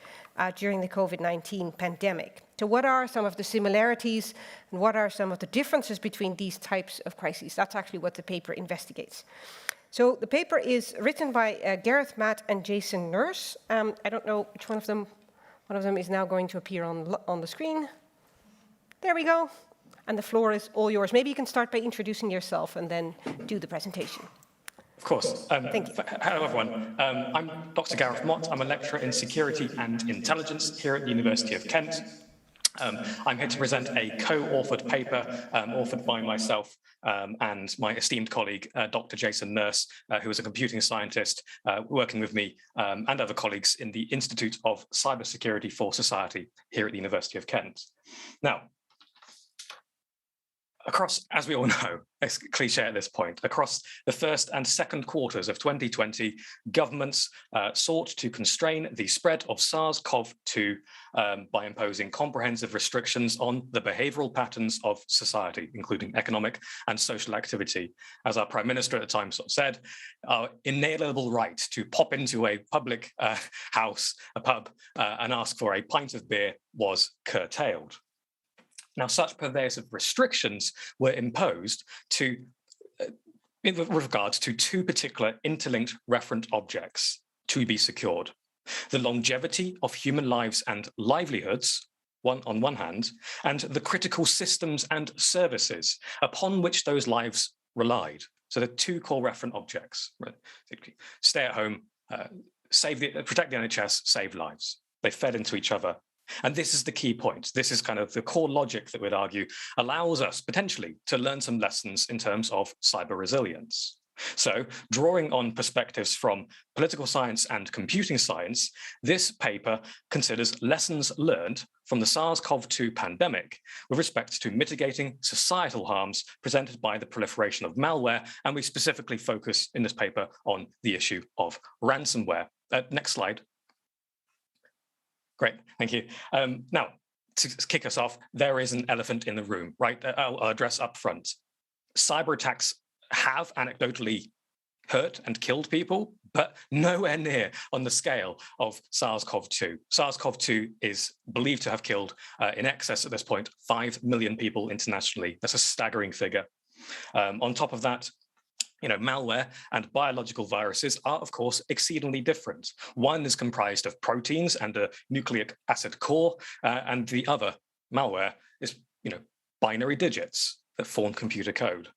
during the COVID-19 pandemic? So what are some of the similarities and what are some of the differences between these types of crises? That's actually what the paper investigates. So the paper is written by Gareth Mott and Jason Nurse. I don't know which one of them is now going to appear on the screen. There we go. And the floor is all yours. Maybe you can start by introducing yourself and then do the presentation. Of course. Thank you. Hello, everyone. I'm Dr. Gareth Mott. I'm a lecturer in security and intelligence here at the University of Kent. I'm here to present a co-authored paper authored by myself and my esteemed colleague, Dr. Jason Nurse, who is a computing scientist working with me and other colleagues in the Institute of Cybersecurity for Society here at the University of Kent. Now, across, as we all know, it's cliche at this point, across the first and second quarters of 2020, governments sought to constrain the spread of SARS-CoV-2 by imposing comprehensive restrictions on the behavioral patterns of society, including economic and social activity. As our Prime Minister at the time sort of said, our inalienable right to pop into a public house, a pub, and ask for a pint of beer was curtailed. Now, such pervasive restrictions were imposed in regards to two particular interlinked referent objects to be secured: the longevity of human lives and livelihoods, on one hand, and the critical systems and services upon which those lives relied. So the two core referent objects: stay at home, protect the NHS, save lives. They fed into each other. And this is the key point. This is kind of the core logic that we'd argue allows us potentially to learn some lessons in terms of cyber resilience. So, drawing on perspectives from political science and computing science, this paper considers lessons learned from the SARS-CoV-2 pandemic with respect to mitigating societal harms presented by the proliferation of malware, and we specifically focus in this paper on the issue of ransomware. Next slide. Great, thank you. Now, to kick us off, there is an elephant in the room, right? I'll address up front. Cyber attacks have anecdotally hurt and killed people, but nowhere near on the scale of SARS-CoV-2. SARS-CoV-2 is believed to have killed in excess at this point 5 million people internationally. That's a staggering figure. On top of that, malware and biological viruses are, of course, exceedingly different. One is comprised of proteins and a nucleic acid core, and the other, malware, is, binary digits that form computer code.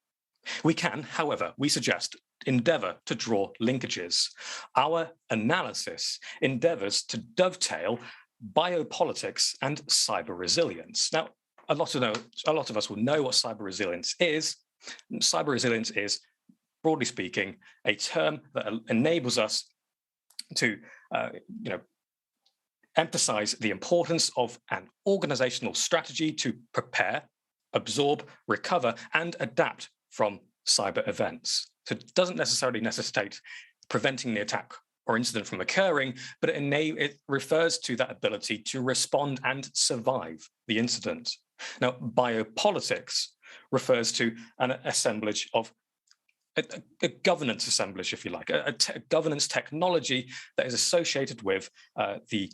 We can, however, we suggest, endeavor to draw linkages. Our analysis endeavors to dovetail biopolitics and cyber resilience. Now, a lot of us will know what cyber resilience is. Cyber resilience is, broadly speaking, a term that enables us to emphasize the importance of an organizational strategy to prepare, absorb, recover, and adapt from cyber events. So it doesn't necessarily necessitate preventing the attack or incident from occurring, but it refers to that ability to respond and survive the incident. Now, biopolitics refers to an assemblage of a governance assemblage, if you like, a governance technology that is associated with the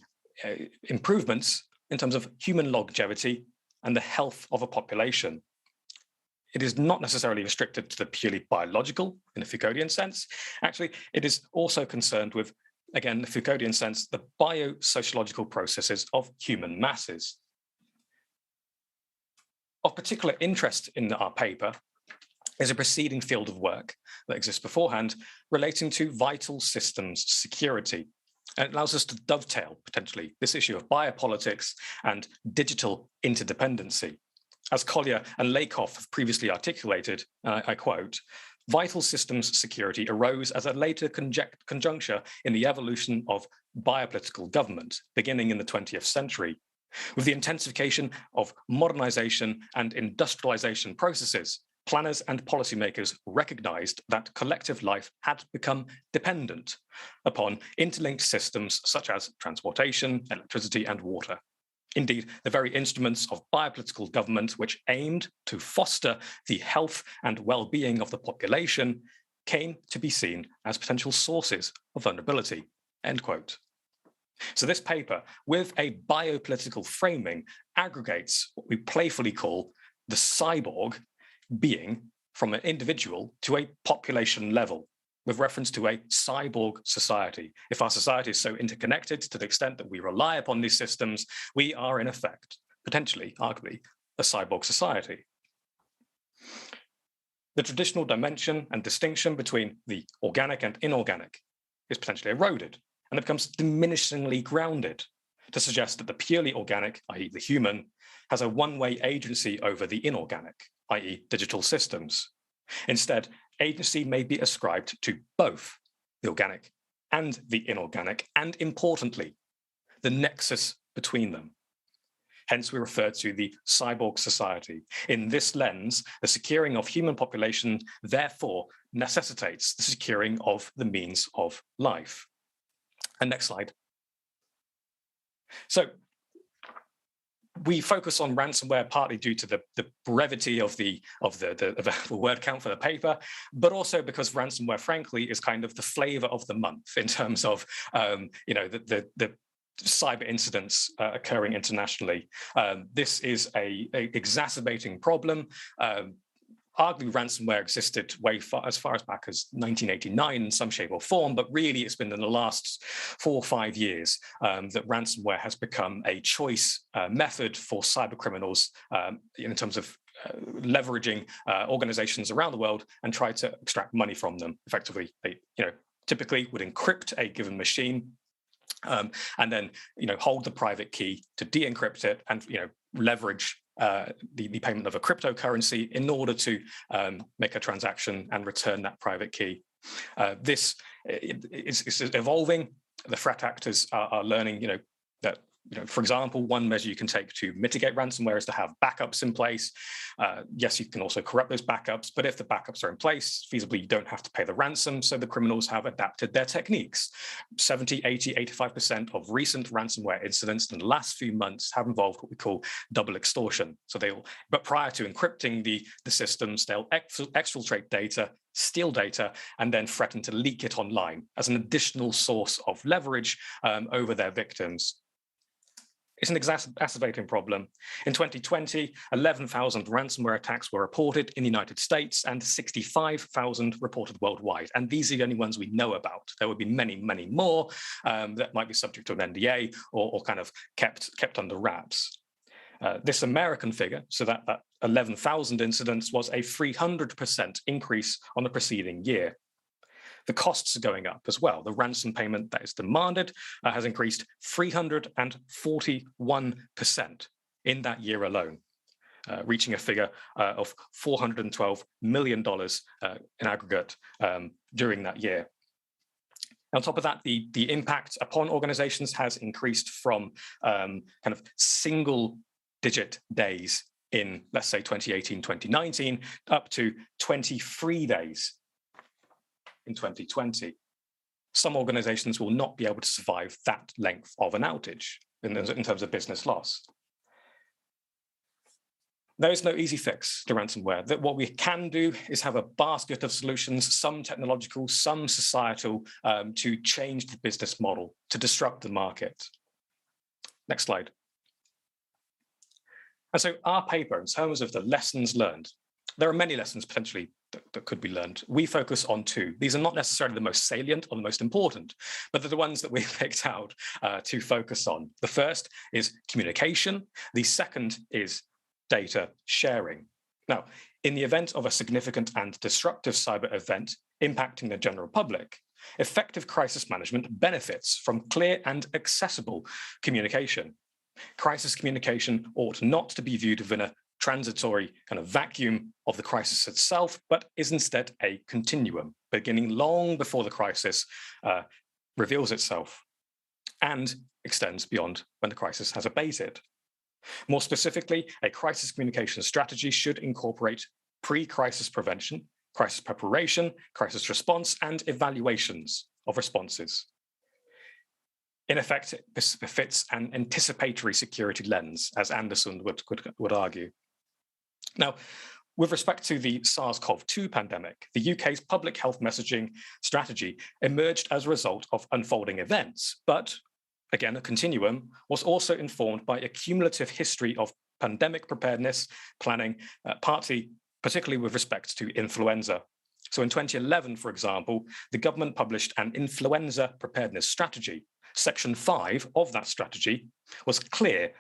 improvements in terms of human longevity and the health of a population. it is not necessarily restricted to the purely biological in a Foucauldian sense. Actually, it is also concerned with, again, the Foucauldian sense, the biosociological processes of human masses. Of particular interest in our paper is a preceding field of work that exists beforehand relating to vital systems security. And it allows us to dovetail, potentially, this issue of biopolitics and digital interdependency. As Collier and Lakoff have previously articulated, I quote, vital systems security arose as a later conjuncture in the evolution of biopolitical government, beginning in the 20th century. With the intensification of modernization and industrialization processes, planners and policymakers recognized that collective life had become dependent upon interlinked systems such as transportation, electricity, and water. Indeed, the very instruments of biopolitical government which aimed to foster the health and well-being of the population came to be seen as potential sources of vulnerability, end quote. So this paper, with a biopolitical framing, aggregates what we playfully call the cyborg being from an individual to a population level, with reference to a cyborg society. If our society is so interconnected to the extent that we rely upon these systems, we are in effect, potentially, arguably, a cyborg society. The traditional dimension and distinction between the organic and inorganic is potentially eroded, and it becomes diminishingly grounded to suggest that the purely organic, i.e. the human, has a one-way agency over the inorganic, i.e. digital systems. Instead, agency may be ascribed to both the organic and the inorganic, and importantly, the nexus between them. Hence, we refer to the cyborg society. In this lens, the securing of human population therefore necessitates the securing of the means of life. And next slide. So we focus on ransomware partly due to the brevity of the word count for the paper, but also because ransomware, frankly, is kind of the flavor of the month in terms of the cyber incidents occurring internationally. This is a exacerbating problem. Arguably, ransomware existed as far back as 1989 in some shape or form, but really it's been in the last 4 or 5 years that ransomware has become a choice method for cyber criminals in terms of leveraging organizations around the world and try to extract money from them. Effectively, they typically would encrypt a given machine and then hold the private key to de-encrypt it and leverage the payment of a cryptocurrency in order to make a transaction and return that private key. This is evolving. The threat actors are learning, that, for example, one measure you can take to mitigate ransomware is to have backups in place. Yes, you can also corrupt those backups, but if the backups are in place, feasibly, you don't have to pay the ransom, so the criminals have adapted their techniques. 70, 80, 85% of recent ransomware incidents in the last few months have involved what we call double extortion. So but prior to encrypting the systems, they'll exfiltrate data, steal data, and then threaten to leak it online as an additional source of leverage over their victims. It's an exacerbating problem. In 2020, 11,000 ransomware attacks were reported in the United States and 65,000 reported worldwide. And these are the only ones we know about. There would be many, many more that might be subject to an NDA or kind of kept under wraps. This American figure, so that 11,000 incidents, was a 300% increase on the preceding year. The costs are going up as well. The ransom payment that is demanded has increased 341% in that year alone, reaching a figure of $412 million in aggregate during that year. On top of that, the impact upon organizations has increased from kind of single-digit days in, let's say, 2018, 2019, up to 23 days in 2020. Some organizations will not be able to survive that length of an outage in terms of business loss. There is no easy fix to ransomware. What we can do is have a basket of solutions, some technological, some societal, to change the business model, to disrupt the market. Next slide. And so our paper, in terms of the lessons learned, There are many lessons potentially that could be learned. We focus on two. These are not necessarily the most salient or the most important, but they're the ones that we've picked out to focus on. The first is communication. The second is data sharing. Now, in the event of a significant and disruptive cyber event impacting the general public, effective crisis management benefits from clear and accessible communication. Crisis communication ought not to be viewed within a transitory kind of vacuum of the crisis itself, but is instead a continuum, beginning long before the crisis reveals itself and extends beyond when the crisis has abated. More specifically, a crisis communication strategy should incorporate pre-crisis prevention, crisis preparation, crisis response, and evaluations of responses. In effect, this befits an anticipatory security lens, as Anderson would argue. Now, with respect to the SARS-CoV-2 pandemic, the UK's public health messaging strategy emerged as a result of unfolding events, but again, a continuum was also informed by a cumulative history of pandemic preparedness planning, particularly with respect to influenza. So in 2011, for example, the government published an influenza preparedness strategy. Section 5 of that strategy was clear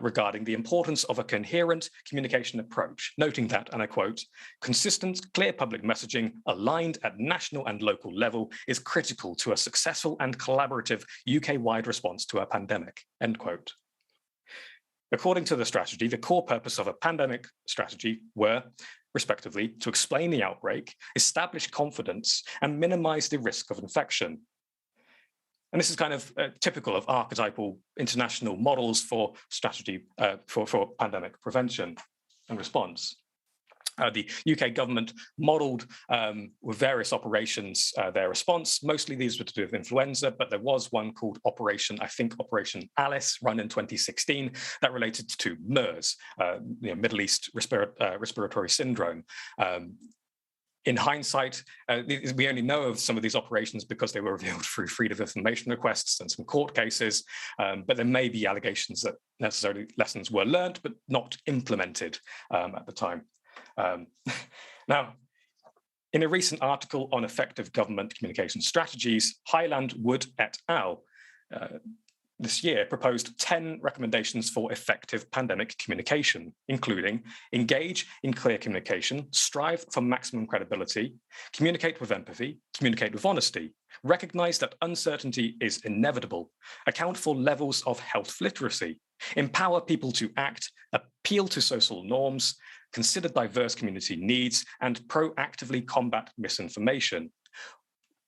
regarding the importance of a coherent communication approach, noting that, and I quote, consistent, clear public messaging aligned at national and local level is critical to a successful and collaborative UK-wide response to a pandemic, end quote. According to the strategy, the core purpose of a pandemic strategy were, respectively, to explain the outbreak, establish confidence, and minimize the risk of infection. And this is kind of typical of archetypal international models for strategy for pandemic prevention and response. The UK government modelled with various operations their response. Mostly these were to do with influenza, but there was one called Operation Alice, run in 2016, that related to MERS, Middle East respiratory syndrome. In hindsight, we only know of some of these operations because they were revealed through freedom of information requests and some court cases, but there may be allegations that necessarily lessons were learned but not implemented at the time. Now, in a recent article on effective government communication strategies, Highland, Wood et al. This year proposed 10 recommendations for effective pandemic communication, including engage in clear communication, strive for maximum credibility, communicate with empathy, communicate with honesty, recognize that uncertainty is inevitable, account for levels of health literacy, empower people to act, appeal to social norms, consider diverse community needs, and proactively combat misinformation.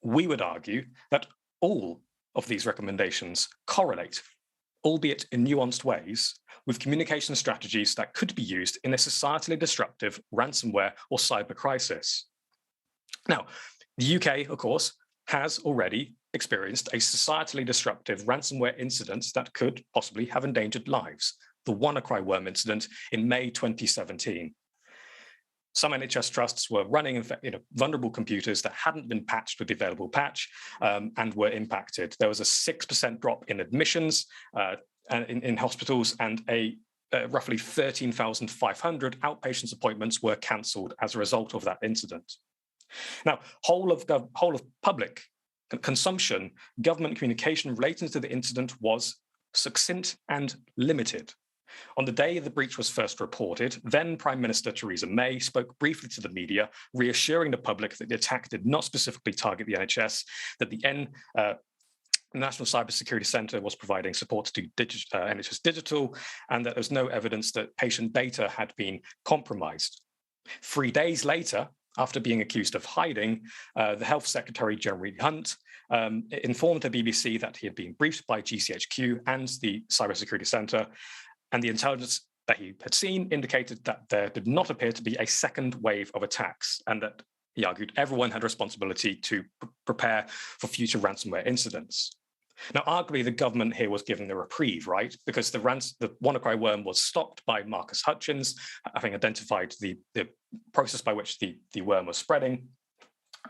We would argue that all of these recommendations correlate, albeit in nuanced ways, with communication strategies that could be used in a societally disruptive ransomware or cyber crisis. Now, the UK, of course, has already experienced a societally disruptive ransomware incident that could possibly have endangered lives, the WannaCry worm incident in May 2017. Some NHS trusts were running vulnerable computers that hadn't been patched with the available patch and were impacted. There was a 6% drop in admissions in hospitals, and roughly 13,500 outpatients appointments were cancelled as a result of that incident. Now, whole of public consumption, government communication relating to the incident was succinct and limited. On the day the breach was first reported, then Prime Minister Theresa May spoke briefly to the media, reassuring the public that the attack did not specifically target the NHS, that the National Cybersecurity Centre was providing support to NHS Digital, and that there was no evidence that patient data had been compromised. 3 days later, after being accused of hiding, the Health Secretary, Jeremy Hunt, informed the BBC that he had been briefed by GCHQ and the Cybersecurity Centre, and the intelligence that he had seen indicated that there did not appear to be a second wave of attacks, and that, he argued, everyone had a responsibility to prepare for future ransomware incidents. Now, arguably, the government here was given a reprieve, right? Because the WannaCry worm was stopped by Marcus Hutchins, having identified the process by which the worm was spreading.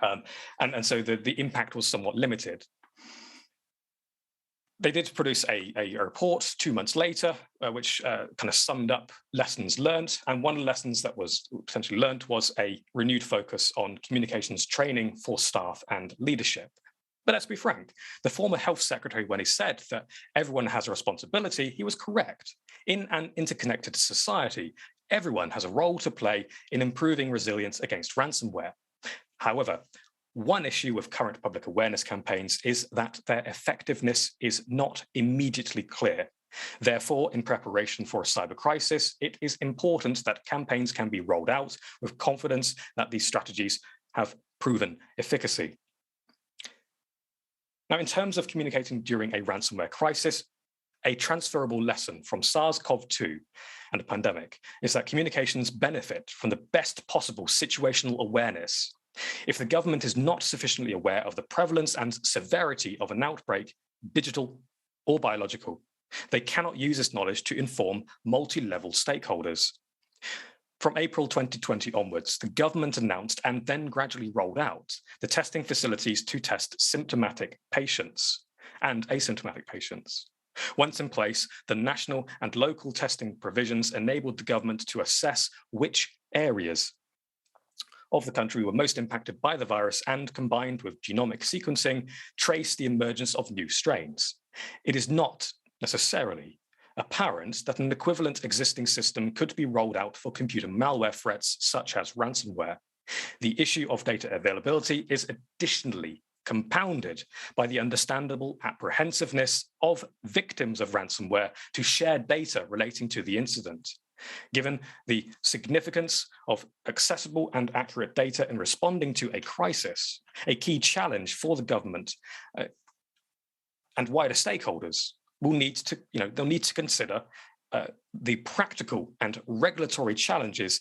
And so the impact was somewhat limited. They did produce a report 2 months later, which kind of summed up lessons learned. And one of the lessons that was potentially learned was a renewed focus on communications training for staff and leadership. But let's be frank, the former health secretary, when he said that everyone has a responsibility, he was correct. In an interconnected society, everyone has a role to play in improving resilience against ransomware. However, one issue with current public awareness campaigns is that their effectiveness is not immediately clear. Therefore, in preparation for a cyber crisis, it is important that campaigns can be rolled out with confidence that these strategies have proven efficacy. Now, in terms of communicating during a ransomware crisis, a transferable lesson from SARS-CoV-2 and the pandemic is that communications benefit from the best possible situational awareness. If the government is not sufficiently aware of the prevalence and severity of an outbreak, digital or biological, they cannot use this knowledge to inform multi-level stakeholders. From April 2020 onwards, the government announced and then gradually rolled out the testing facilities to test symptomatic patients and asymptomatic patients. Once in place, the national and local testing provisions enabled the government to assess which areas of the country were most impacted by the virus and, combined with genomic sequencing, trace the emergence of new strains. It is not necessarily apparent that an equivalent existing system could be rolled out for computer malware threats such as ransomware. The issue of data availability is additionally compounded by the understandable apprehensiveness of victims of ransomware to share data relating to the incident. Given the significance of accessible and accurate data in responding to a crisis, a key challenge for the government and wider stakeholders will need to, they'll need to consider the practical and regulatory challenges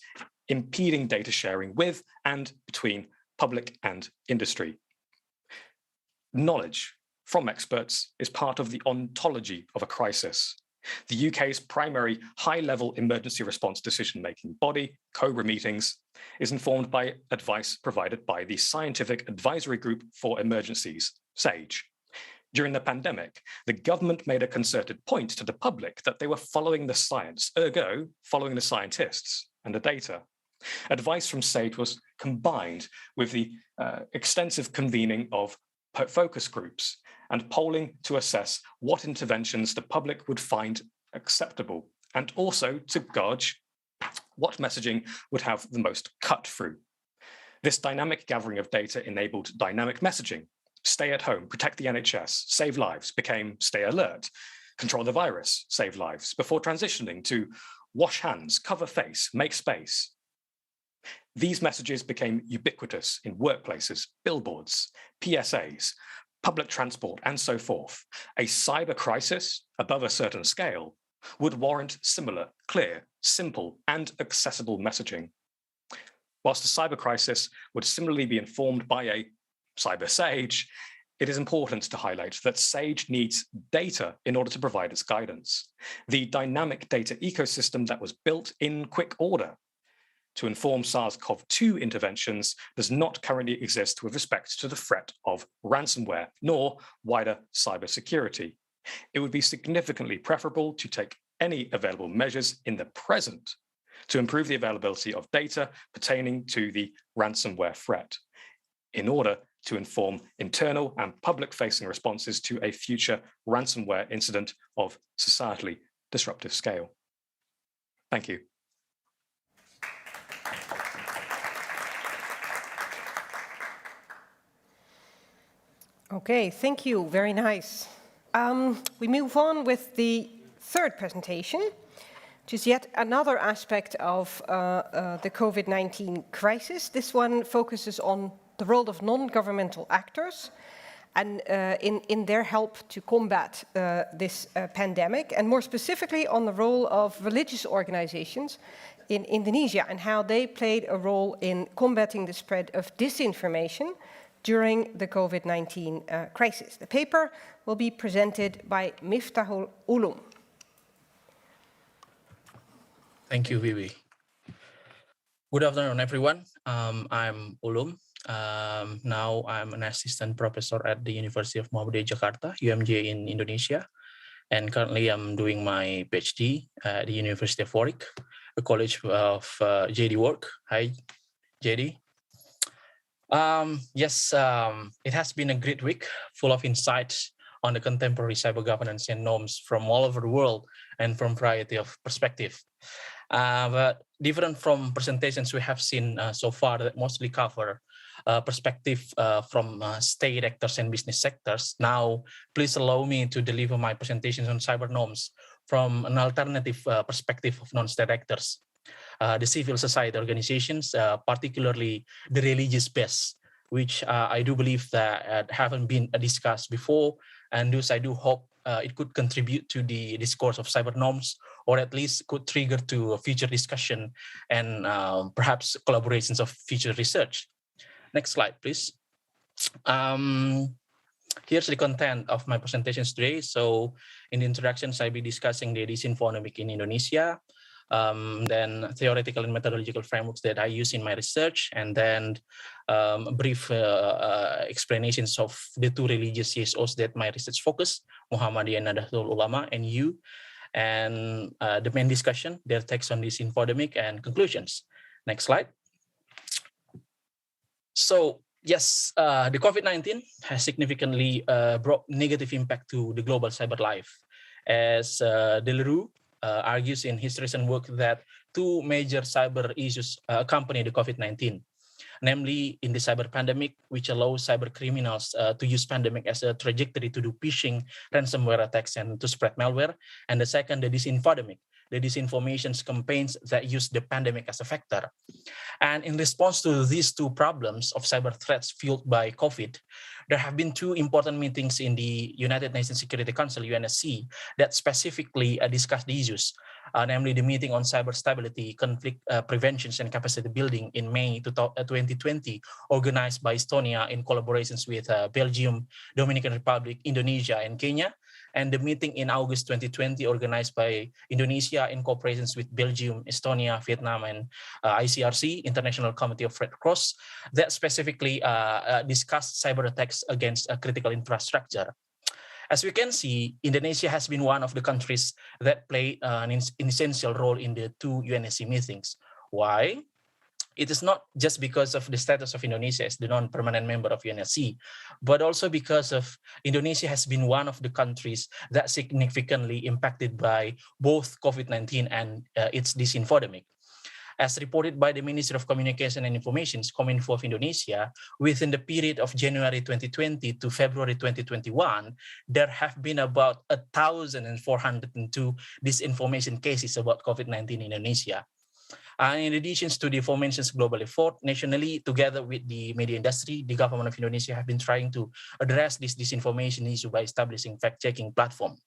impeding data sharing with and between public and industry. Knowledge from experts is part of the ontology of a crisis. The UK's primary high-level emergency response decision-making body, COBRA meetings, is informed by advice provided by the Scientific Advisory Group for Emergencies, SAGE. During the pandemic, the government made a concerted point to the public that they were following the science, ergo, following the scientists and the data. Advice from SAGE was combined with the extensive convening of focus groups and polling to assess what interventions the public would find acceptable, and also to gauge what messaging would have the most cut through. This dynamic gathering of data enabled dynamic messaging. Stay at home, protect the NHS, save lives became stay alert, control the virus, save lives, before transitioning to wash hands, cover face, make space. These messages became ubiquitous in workplaces, billboards, PSAs, public transport, and so forth. A cyber crisis above a certain scale would warrant similar, clear, simple, and accessible messaging. Whilst the cyber crisis would similarly be informed by a cyber sage, it is important to highlight that SAGE needs data in order to provide its guidance. The dynamic data ecosystem that was built in quick order to inform SARS-CoV-2 interventions does not currently exist with respect to the threat of ransomware, nor wider cybersecurity. It would be significantly preferable to take any available measures in the present to improve the availability of data pertaining to the ransomware threat, in order to inform internal and public-facing responses to a future ransomware incident of societally disruptive scale. Thank you. Okay, thank you, very nice. We move on with the third presentation, which is yet another aspect of the COVID-19 crisis. This one focuses on the role of non-governmental actors and in their help to combat this pandemic, and more specifically on the role of religious organizations in Indonesia and how they played a role in combating the spread of disinformation during the COVID-19 crisis. The paper will be presented by Miftahul Ulum. Thank you, Bibi. Good afternoon, everyone. I'm Ulum. Now I'm an assistant professor at the University of Muhammadiyah Jakarta, UMJ in Indonesia. And currently I'm doing my PhD at the University of Warwick, a college of JD work. Hi, JD. Yes, it has been a great week full of insights on the contemporary cyber governance and norms from all over the world and from a variety of perspectives. But different from presentations we have seen so far that mostly cover perspective from state actors and business sectors. Now, please allow me to deliver my presentations on cyber norms from an alternative perspective of non-state actors. The civil society organizations, particularly the religious base, which I do believe that haven't been discussed before, and thus I do hope it could contribute to the discourse of cyber norms, or at least could trigger to a future discussion and perhaps collaborations of future research. Next slide, please. Here's the content of my presentations today. So in the introductions, I'll be discussing the disinfonomic in Indonesia, then theoretical and methodological frameworks that I use in my research, and then brief explanations of the two religious CSOs that my research focus, Muhammadiyah and Nahdlatul Ulama, and you, and the main discussion, their takes on this infodemic, and conclusions. Next slide. So yes, the COVID-19 has significantly brought negative impact to the global cyber life. As Delarue argues in his recent work that two major cyber issues accompany the COVID-19, namely in the cyber pandemic, which allows cyber criminals to use pandemic as a trajectory to do phishing, ransomware attacks, and to spread malware. And the second, the disinfodemic, the disinformation campaigns that use the pandemic as a factor. And in response to these two problems of cyber threats fueled by COVID, there have been two important meetings in the United Nations Security Council, UNSC, that specifically discussed the issues, namely the meeting on cyber stability, conflict preventions, and capacity building in May 2020, organized by Estonia in collaborations with Belgium, Dominican Republic, Indonesia, and Kenya, and the meeting in August 2020, organized by Indonesia in cooperation with Belgium, Estonia, Vietnam, and ICRC, International Committee of Red Cross, that specifically discussed cyber attacks against critical infrastructure. As we can see, Indonesia has been one of the countries that played an essential role in the two UNSC meetings. Why? It is not just because of the status of Indonesia as the non-permanent member of UNSC, but also because of Indonesia has been one of the countries that significantly impacted by both COVID-19 and its disinfodemic. As reported by the Ministry of Communication and Information, Kominfo of Indonesia, within the period of January 2020 to February 2021, there have been about 1,402 disinformation cases about COVID-19 in Indonesia. In addition to the aforementioned global effort, nationally, together with the media industry, the government of Indonesia have been trying to address this disinformation issue by establishing fact-checking platform.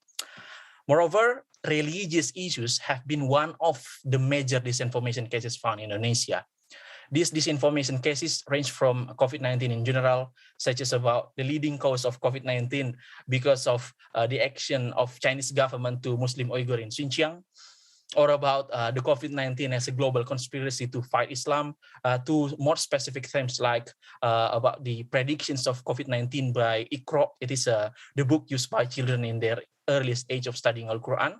Moreover, religious issues have been one of the major disinformation cases found in Indonesia. These disinformation cases range from COVID-19 in general, such as about the leading cause of COVID-19 because of the action of Chinese government to Muslim Uyghur in Xinjiang, or about the COVID-19 as a global conspiracy to fight Islam, to more specific themes like about the predictions of COVID-19 by Iqra. It is the book used by children in their earliest age of studying Al-Quran,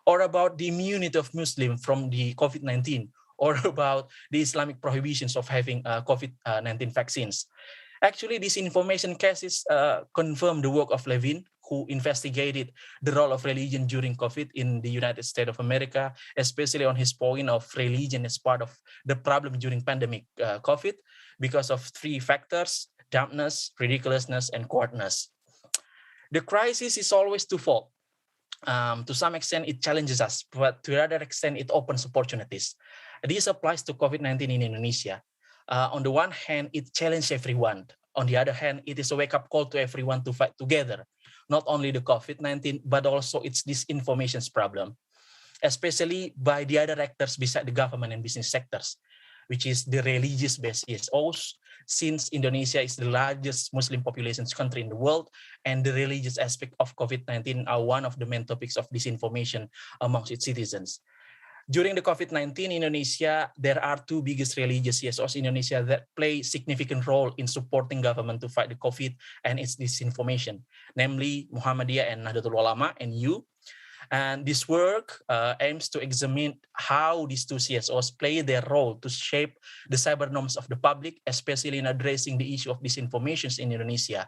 or about the immunity of Muslims from the COVID-19, or about the Islamic prohibitions of having COVID-19 vaccines. Actually, these information cases confirm the work of Levin, who investigated the role of religion during COVID in the United States of America, especially on his point of religion as part of the problem during pandemic COVID, because of three factors: dampness, ridiculousness, and cowardice. The crisis is always twofold. To some extent, it challenges us, but to another extent, it opens opportunities. This applies to COVID-19 in Indonesia. On the one hand, it challenges everyone. On the other hand, it is a wake-up call to everyone to fight together, not only the COVID-19, but also its disinformation problem, especially by the other actors beside the government and business sectors, which is the religious-based CSOs, since Indonesia is the largest Muslim population country in the world, and the religious aspect of COVID-19 are one of the main topics of disinformation amongst its citizens. During the COVID-19 in Indonesia, there are two biggest religious CSOs in Indonesia that play significant role in supporting government to fight the COVID and its disinformation, namely Muhammadiyah and Nahdlatul Ulama and you. And this work aims to examine how these two CSOs play their role to shape the cyber norms of the public, especially in addressing the issue of disinformation in Indonesia,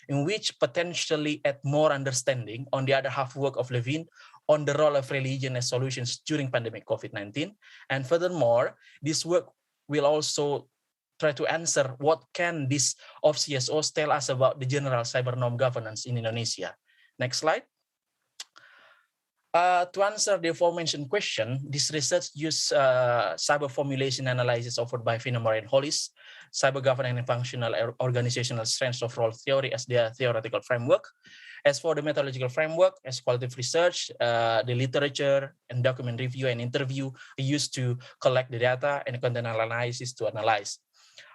in which potentially add more understanding on the other half work of Levin on the role of religion as solutions during pandemic COVID-19. And furthermore, this work will also try to answer what can these of CSOs tell us about the general cyber norm governance in Indonesia. Next slide. To answer the aforementioned question, this research used cyber formulation analysis offered by Finamore and Hollis, cyber governance and functional organizational strengths of role theory as their theoretical framework. As for the methodological framework, as qualitative research, the literature and document review and interview are used to collect the data and content analysis to analyze.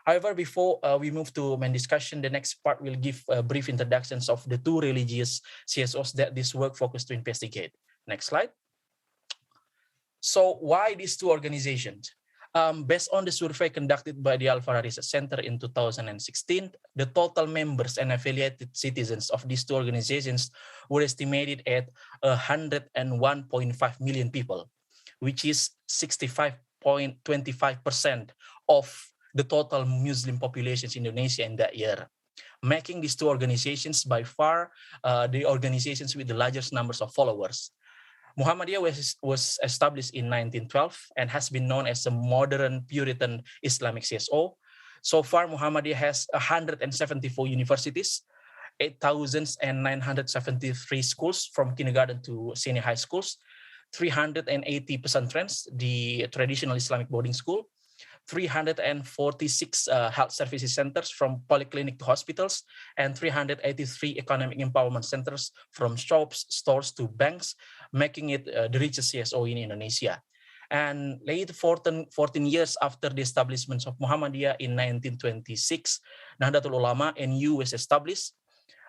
However, before we move to main discussion, the next part will give brief introductions of the two religious CSOs that this work focused to investigate. Next slide. So why these two organizations? Based on the survey conducted by the Alfara Research Center in 2016, the total members and affiliated citizens of these two organizations were estimated at 101.5 million people, which is 65.25% of the total Muslim populations in Indonesia in that year, making these two organizations by far the organizations with the largest numbers of followers. Muhammadiyah was established in 1912 and has been known as a modern Puritan Islamic CSO. So far, Muhammadiyah has 174 universities, 8,973 schools from kindergarten to senior high schools, 380 pesantren, the traditional Islamic boarding school, 346 health services centers from polyclinic to hospitals, and 383 economic empowerment centers from shops, stores to banks, making it the richest CSO in Indonesia. And late 14 years after the establishment of Muhammadiyah in 1926, Nahdlatul Ulama, NU, was established.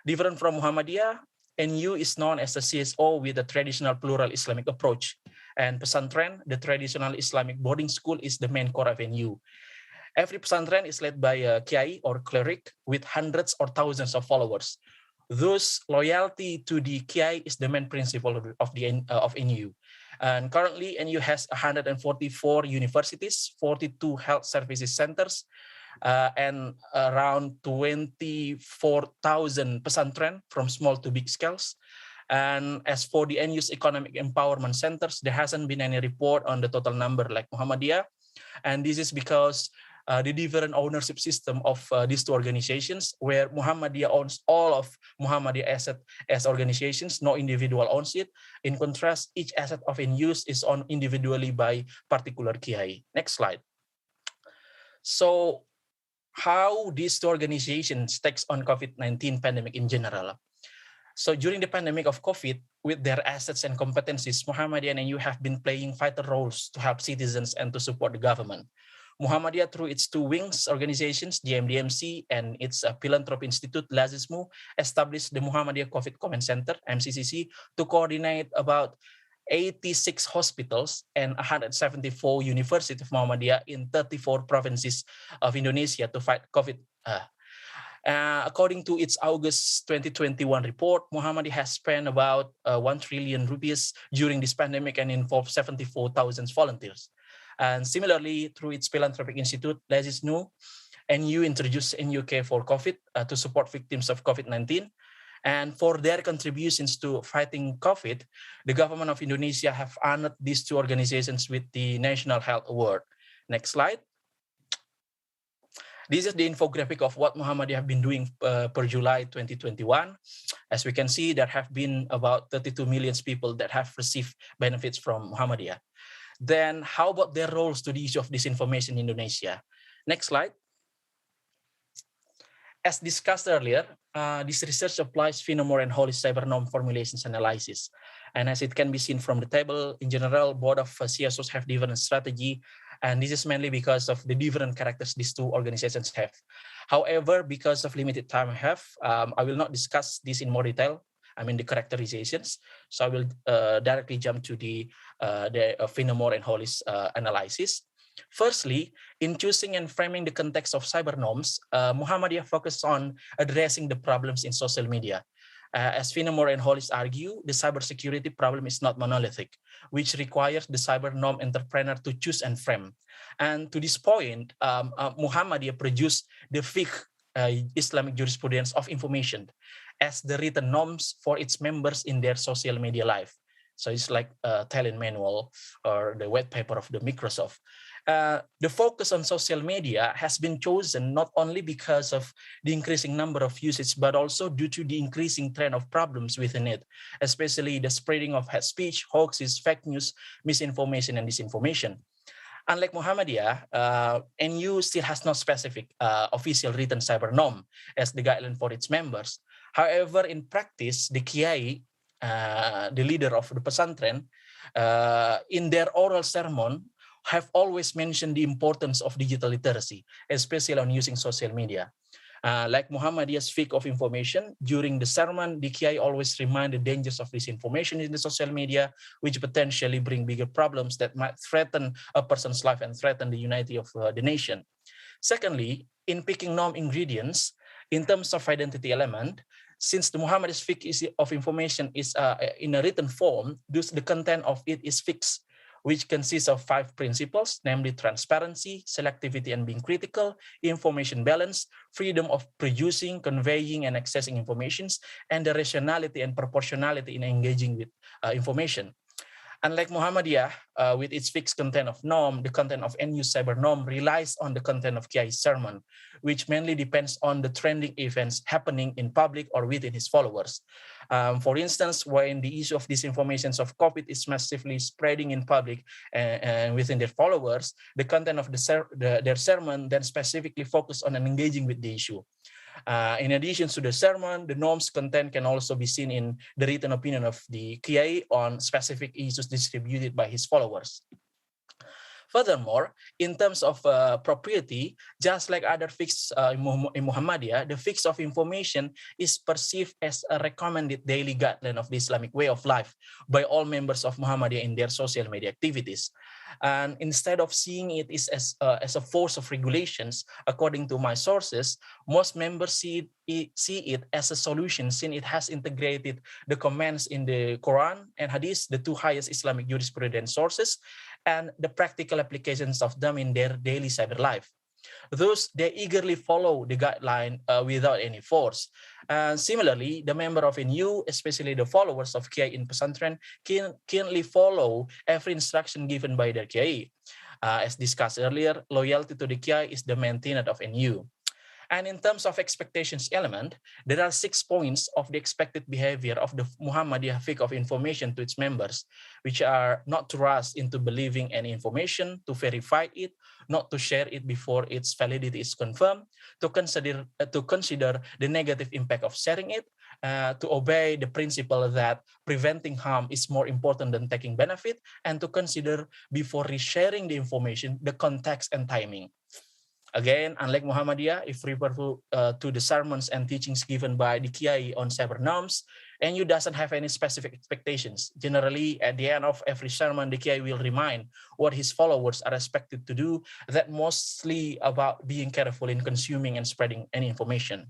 Different from Muhammadiyah, NU is known as a CSO with a traditional plural Islamic approach. And pesantren, the traditional Islamic boarding school, is the main core of NU. Every pesantren is led by a kiai or cleric with hundreds or thousands of followers. Thus, loyalty to the kiai is the main principle of NU. And currently, NU has 144 universities, 42 health services centers, and around 24,000 pesantren from small to big scales. And as for the NU's economic empowerment centers, there hasn't been any report on the total number like Muhammadiyah. And this is because the different ownership system of these two organizations, where Muhammadiyah owns all of Muhammadiyah asset as organizations, no individual owns it. In contrast, each asset of NUs is owned individually by particular kiai. Next slide. So how these two organizations takes on COVID-19 pandemic in general? So during the pandemic of COVID, with their assets and competencies, Muhammadiyah and NU have been playing vital roles to help citizens and to support the government. Muhammadiyah, through its two wings organizations, the MDMC and its philanthropy institute, Lazismu, established the Muhammadiyah COVID Command Center, MCCC, to coordinate about 86 hospitals and 174 universities of Muhammadiyah in 34 provinces of Indonesia to fight COVID. According to its August 2021 report, Muhammadiyah has spent about 1 trillion rupees during this pandemic and involved 74,000 volunteers. And similarly, through its philanthropic institute, Lazisnu, NU introduced NUK for COVID to support victims of COVID-19. And for their contributions to fighting COVID, the government of Indonesia have honored these two organizations with the National Health Award. Next slide. This is the infographic of what Muhammadiyah have been doing per July 2021. As we can see, there have been about 32 million people that have received benefits from Muhammadiyah. Then how about their roles to the issue of disinformation in Indonesia? Next slide. As discussed earlier, this research applies Finamore and Hollis cyber norm formulations analysis. And as it can be seen from the table, in general, both of CSOs have different strategy. And this is mainly because of the different characters these two organizations have. However, because of limited time I have, I will not discuss this in more detail. the characterizations. So I will directly jump to the Finnemore and Hollis analysis. Firstly, in choosing and framing the context of cyber norms, Muhammadiyah focused on addressing the problems in social media. As Finnemore and Hollis argue, the cybersecurity problem is not monolithic, which requires the cyber norm entrepreneur to choose and frame. And to this point, Muhammadiyah produced the fiqh, Islamic jurisprudence of information, as the written norms for its members in their social media life. So it's like a talent manual or the white paper of the Microsoft. The focus on social media has been chosen not only because of the increasing number of usage, but also due to the increasing trend of problems within it, especially the spreading of hate speech, hoaxes, fake news, misinformation, and disinformation. Unlike Muhammadiyah, NU still has no specific official written cyber norm as the guideline for its members. However, in practice, the Kiai, the leader of the pesantren, in their oral sermon, have always mentioned the importance of digital literacy, especially on using social media. Like Muhammadiyah's fiqh of information, during the sermon, the Kiai always remind the dangers of disinformation in the social media, which potentially bring bigger problems that might threaten a person's life and threaten the unity of the nation. Secondly, in picking norm ingredients, in terms of identity element, since the Muhammadiyah's fiqh of information is in a written form, thus the content of it is fixed, which consists of 5 principles, namely transparency, selectivity and being critical, information balance, freedom of producing, conveying, and accessing informations, and the rationality and proportionality in engaging with information. Unlike Muhammadiyah, with its fixed content of norm, the content of NU cyber norm relies on the content of Kiai's sermon, which mainly depends on the trending events happening in public or within his followers. For instance, when the issue of disinformation of COVID is massively spreading in public and within their followers, the content of their sermon then specifically focus on engaging with the issue. In addition to the sermon, the norm's content can also be seen in the written opinion of the Kiai on specific issues distributed by his followers. Furthermore, in terms of propriety, just like other fiqhs in Muhammadiyah, the fiqh of information is perceived as a recommended daily guideline of the Islamic way of life by all members of Muhammadiyah in their social media activities. And instead of seeing it as a force of regulations, according to my sources, most members see it as a solution since it has integrated the commands in the Quran and Hadith, the 2 highest Islamic jurisprudence sources, and the practical applications of them in their daily cyber life. Thus, they eagerly follow the guideline without any force. Similarly, the member of NU, especially the followers of Kiai in pesantren, keenly follow every instruction given by their Kiai. As discussed earlier, loyalty to the Kiai is the main tenet of NU. And in terms of expectations element, there are 6 points of the expected behavior of the Muhammadiyah fiqh of information to its members, which are not to rush into believing any information, to verify it, not to share it before its validity is confirmed, to consider the negative impact of sharing it, to obey the principle that preventing harm is more important than taking benefit, and to consider before resharing the information, the context and timing. Again, unlike Muhammadiyah, if refer to the sermons and teachings given by the Kiai on cyber norms, NU doesn't have any specific expectations. Generally, at the end of every sermon, the Kiai will remind what his followers are expected to do, that mostly about being careful in consuming and spreading any information.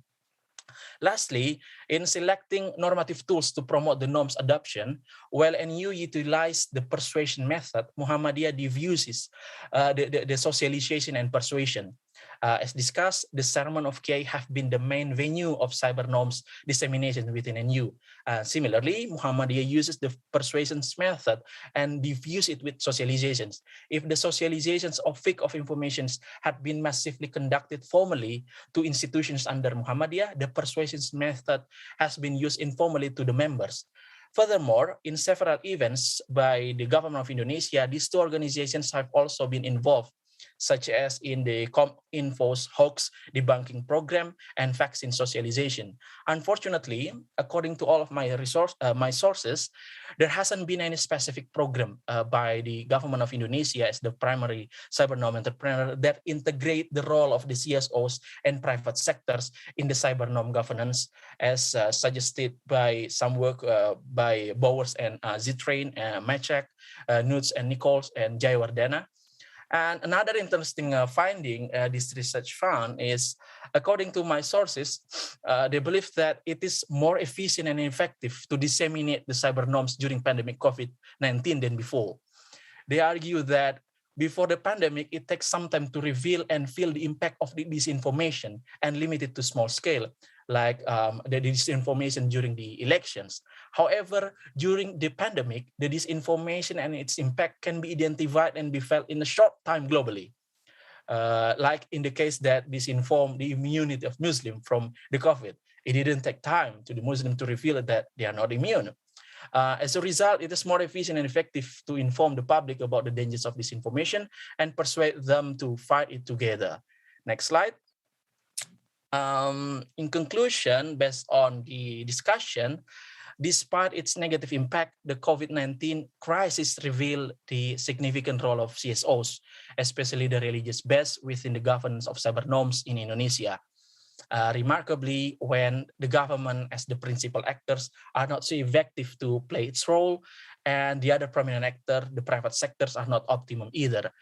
Lastly, in selecting normative tools to promote the norms adoption, while NU utilized the persuasion method, Muhammadiyah diffuses the socialization and persuasion. As discussed, the sermon of Kiai have been the main venue of cyber norms dissemination within NU. Similarly, Muhammadiyah uses the persuasions method and diffuse it with socializations. If the socializations of fiqh of informations had been massively conducted formally to institutions under Muhammadiyah, the persuasions method has been used informally to the members. Furthermore, in several events by the government of Indonesia, these 2 organizations have also been involved, such as in the CompInfo's hoax debunking program and vaccine socialization. Unfortunately, according to all of my sources, there hasn't been any specific program by the government of Indonesia as the primary cyber norm entrepreneur that integrate the role of the CSOs and private sectors in the cyber norm governance, as suggested by some work by Bowers and Zitrain, Machek, Nuts and Nichols, and Jayawardena. And another interesting finding this research found is, according to my sources, they believe that it is more efficient and effective to disseminate the cyber norms during pandemic COVID-19 than before. They argue that before the pandemic, it takes some time to reveal and feel the impact of the disinformation and limit it to small scale, like the disinformation during the elections. However, during the pandemic, the disinformation and its impact can be identified and be felt in a short time globally. Like in the case that disinformed the immunity of Muslims from the COVID. It didn't take time to the Muslim to reveal that they are not immune. As a result, it is more efficient and effective to inform the public about the dangers of disinformation and persuade them to fight it together. Next slide. In conclusion, based on the discussion, despite its negative impact, the COVID-19 crisis revealed the significant role of CSOs, especially the religious base within the governance of cyber norms in Indonesia. Remarkably, when the government as the principal actors are not so effective to play its role, and the other prominent actor, the private sectors, are not optimum either.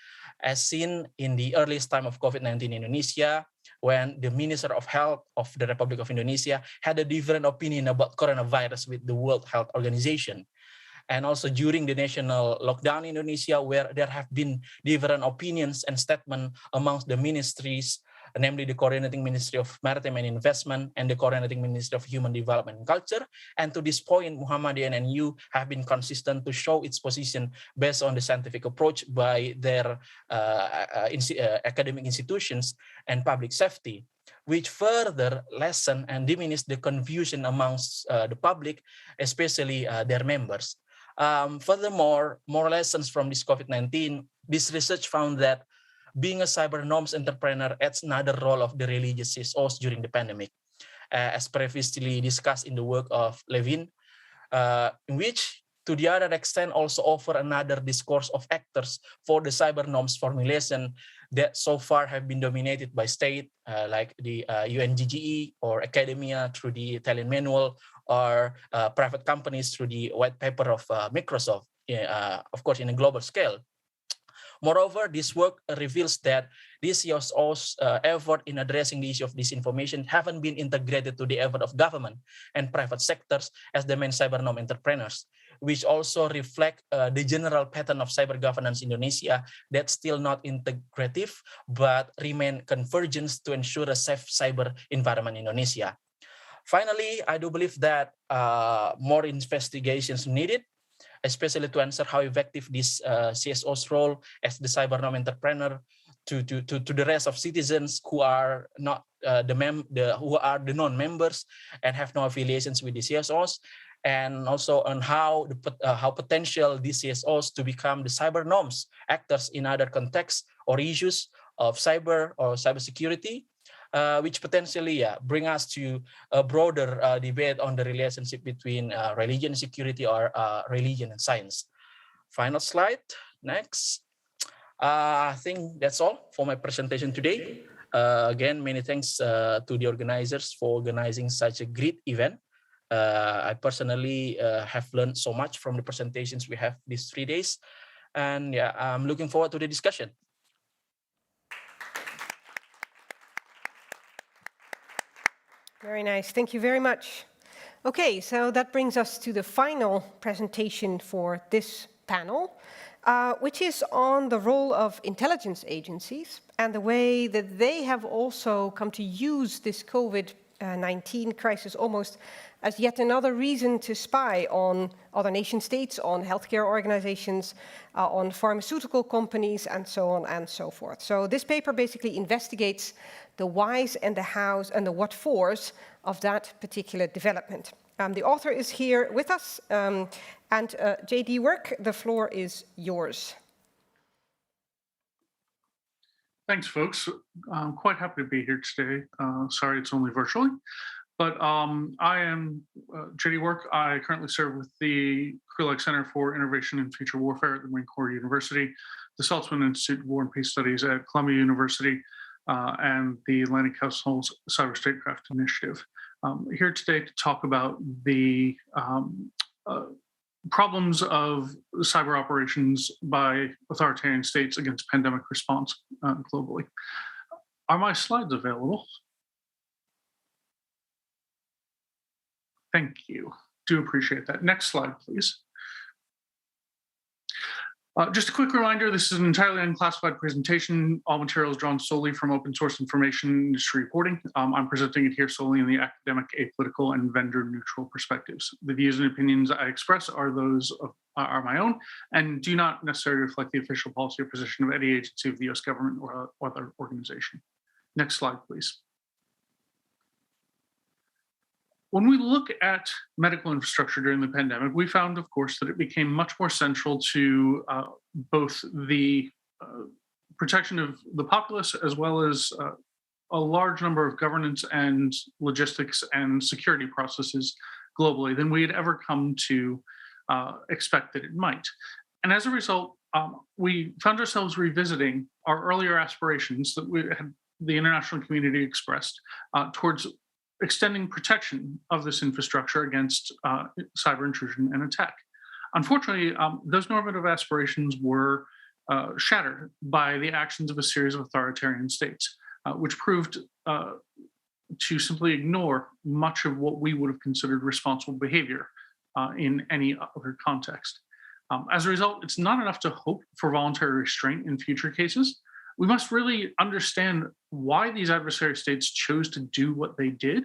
As seen in the earliest time of COVID-19 in Indonesia, when the Minister of Health of the Republic of Indonesia had a different opinion about coronavirus with the World Health Organization. And also during the national lockdown in Indonesia, where there have been different opinions and statements amongst the ministries, namely the Coordinating Ministry of Maritime and Investment and the Coordinating Ministry of Human Development and Culture. And to this point, Muhammadiyah and NU have been consistent to show its position based on the scientific approach by their academic institutions and public safety, which further lessen and diminish the confusion amongst the public, especially their members. Furthermore, more lessons from this COVID-19, this research found that being a cyber norms entrepreneur adds another role of the religious CSOs during the pandemic, as previously discussed in the work of Levin, in which, to the other extent, also offer another discourse of actors for the cyber norms formulation that so far have been dominated by state, like the UNGGE, or academia through the Italian manual, or private companies through the white paper of Microsoft, of course, in a global scale. Moreover, this work reveals that these CSOs' effort in addressing the issue of disinformation haven't been integrated to the effort of government and private sectors as the main cyber norm entrepreneurs, which also reflect the general pattern of cyber governance in Indonesia that's still not integrative, but remain convergence to ensure a safe cyber environment in Indonesia. Finally, I do believe that more investigations needed, especially to answer how effective this CSO's role as the cyber norm entrepreneur to the rest of citizens who are not who are the non-members and have no affiliations with the CSOs, and also on how potential these CSOs to become the cyber norms actors in other contexts or issues of cyber or cybersecurity, which potentially bring us to a broader debate on the relationship between religion and security, or religion and science. Final slide, next. I think that's all for my presentation today. Again, many thanks to the organizers for organizing such a great event. I personally have learned so much from the presentations we have these 3 days. And yeah, I'm looking forward to the discussion. Very nice. Thank you very much. Okay, so that brings us to the final presentation for this panel, which is on the role of intelligence agencies and the way that they have also come to use this COVID-19 crisis almost as yet another reason to spy on other nation states, on healthcare organizations, on pharmaceutical companies, and so on and so forth. So this paper basically investigates the whys and the hows and the what fors of that particular development. The author is here with us, and JD Work, the floor is yours. Thanks, folks. I'm quite happy to be here today. Sorry it's only virtually, but I am JD Work. I currently serve with the Krulak Center for Innovation and Future Warfare at the Marine Corps University, the Saltzman Institute of War and Peace Studies at Columbia University, and the Atlantic Council Cyber Statecraft Initiative. Here today to talk about the problems of cyber operations by authoritarian states against pandemic response globally. Are my slides available? Thank you. Do appreciate that. Next slide, please. Just a quick reminder, this is an entirely unclassified presentation. All materials drawn solely from open source information industry reporting. I'm presenting it here solely in the academic, apolitical, and vendor neutral perspectives. The views and opinions I express are those of are my own and do not necessarily reflect the official policy or position of any agency of the US government or other organization. Next slide, please. When we look at medical infrastructure during the pandemic, we found, of course, that it became much more central to both the protection of the populace as well as a large number of governance and logistics and security processes globally than we had ever come to expect that it might. And as a result, we found ourselves revisiting our earlier aspirations that the international community expressed towards extending protection of this infrastructure against cyber intrusion and attack. Unfortunately, those normative aspirations were shattered by the actions of a series of authoritarian states, which proved to simply ignore much of what we would have considered responsible behavior in any other context. As a result, it's not enough to hope for voluntary restraint in future cases. We must really understand why these adversary states chose to do what they did,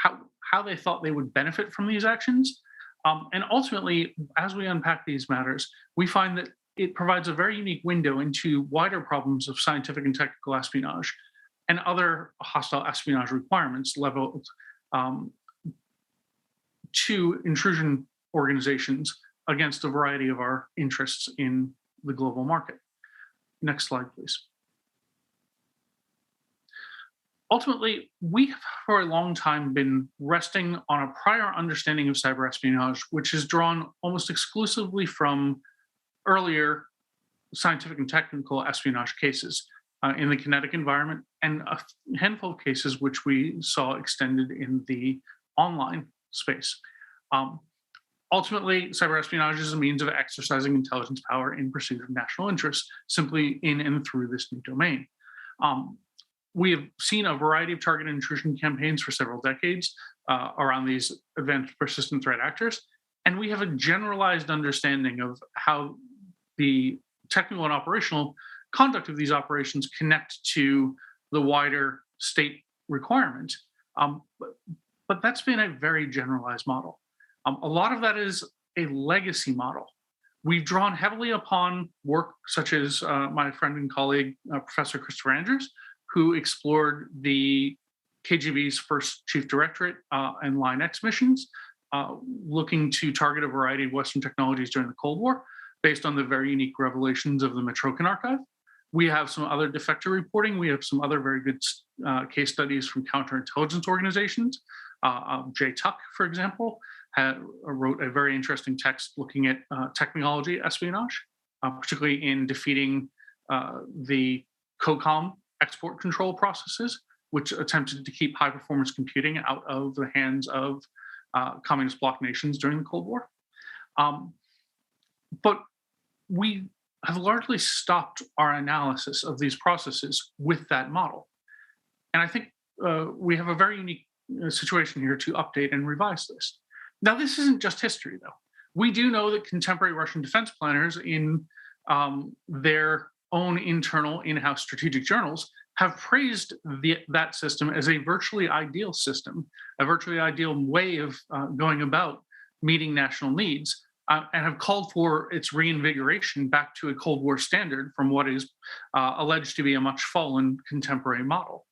how they thought they would benefit from these actions. And ultimately, as we unpack these matters, we find that it provides a very unique window into wider problems of scientific and technical espionage and other hostile espionage requirements leveled to intrusion organizations against a variety of our interests in the global market. Next slide, please. Ultimately, we have for a long time been resting on a prior understanding of cyber espionage, which is drawn almost exclusively from earlier scientific and technical espionage cases in the kinetic environment, and a handful of cases which we saw extended in the online space. Ultimately, cyber espionage is a means of exercising intelligence power in pursuit of national interests, simply in and through this new domain. We have seen a variety of targeted intrusion campaigns for several decades around these advanced persistent threat actors, and we have a generalized understanding of how the technical and operational conduct of these operations connect to the wider state requirement. But that's been a very generalized model. A lot of that is a legacy model. We've drawn heavily upon work such as my friend and colleague, Professor Christopher Andrews, who explored the KGB's first chief directorate and Line X missions, looking to target a variety of Western technologies during the Cold War, based on the very unique revelations of the Mitrokin archive. We have some other defector reporting. We have some other very good case studies from counterintelligence organizations. Jay Tuck, for example, wrote a very interesting text looking at technology espionage, particularly in defeating the COCOM export control processes, which attempted to keep high performance computing out of the hands of communist bloc nations during the Cold War. But we have largely stopped our analysis of these processes with that model. And I think we have a very unique situation here to update and revise this. Now, this isn't just history, though. We do know that contemporary Russian defense planners in their own internal in-house strategic journals have praised that system as a virtually ideal system, a virtually ideal way of going about meeting national needs, and have called for its reinvigoration back to a Cold War standard from what is alleged to be a much fallen contemporary model.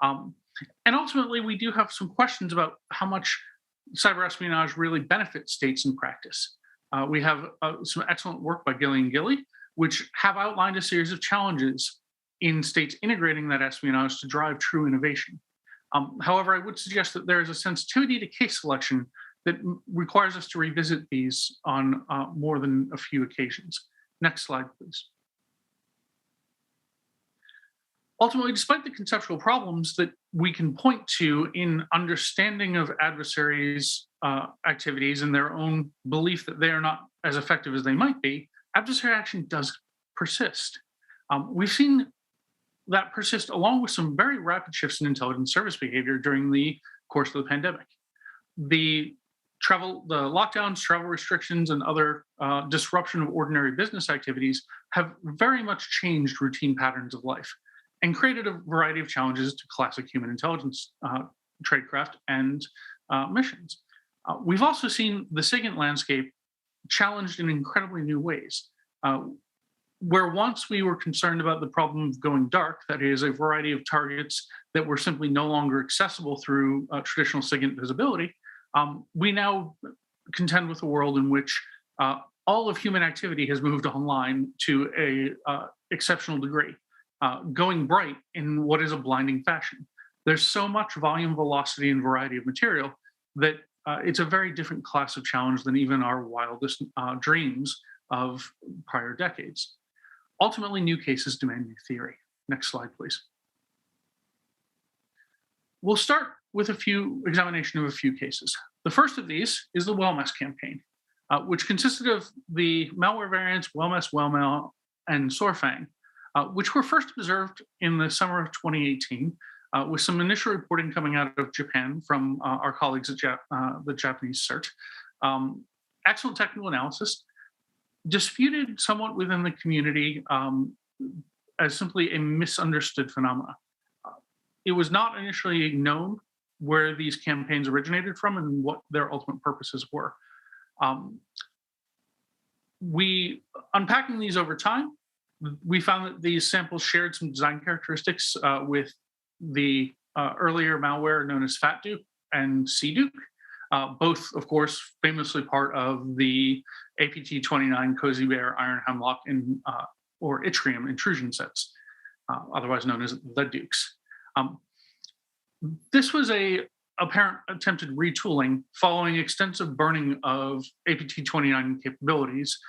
And ultimately, we do have some questions about how much cyber espionage really benefits states in practice. We have some excellent work by Gillian Gilly, which have outlined a series of challenges in states integrating that espionage to drive true innovation. However, I would suggest that there is a sensitivity to case selection that requires us to revisit these on more than a few occasions. Next slide, please. Ultimately, despite the conceptual problems that we can point to in understanding of adversaries' activities and their own belief that they are not as effective as they might be, adversary action does persist. We've seen that persist along with some very rapid shifts in intelligence service behavior during the course of the pandemic. The lockdowns, travel restrictions, and other disruption of ordinary business activities have very much changed routine patterns of life and created a variety of challenges to classic human intelligence tradecraft and missions. We've also seen the SIGINT landscape challenged in incredibly new ways. Where once we were concerned about the problem of going dark, that is, a variety of targets that were simply no longer accessible through traditional SIGINT visibility, we now contend with a world in which all of human activity has moved online to a exceptional degree, going bright in what is a blinding fashion. There's so much volume, velocity, and variety of material that it's a very different class of challenge than even our wildest dreams of prior decades. Ultimately, new cases demand new theory. Next slide, please. We'll start with examination of a few cases. The first of these is the WellMess campaign, which consisted of the malware variants WellMess, WellMail, and Sorfang, which were first observed in the summer of 2018, with some initial reporting coming out of Japan from our colleagues at the Japanese CERT. Excellent technical analysis, disputed somewhat within the community as simply a misunderstood phenomena. It was not initially known where these campaigns originated from and what their ultimate purposes were. Unpacking these over time, we found that these samples shared some design characteristics with the earlier malware known as FatDuke and CDuke, both, of course, famously part of the APT29 Cozy Bear Iron Hemlock or Yttrium intrusion sets, otherwise known as the Dukes. This was a apparent attempted retooling following extensive burning of APT29 capabilities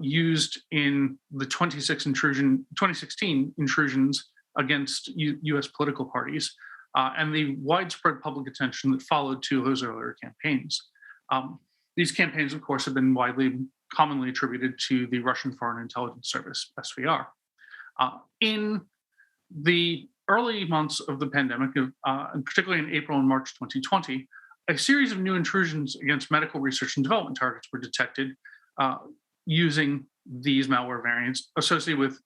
used in the 2016 intrusions against US political parties and the widespread public attention that followed to those earlier campaigns. These campaigns, of course, have been commonly attributed to the Russian Foreign Intelligence Service, SVR. In the early months of the pandemic, and particularly in April and March 2020, a series of new intrusions against medical research and development targets were detected using these malware variants associated with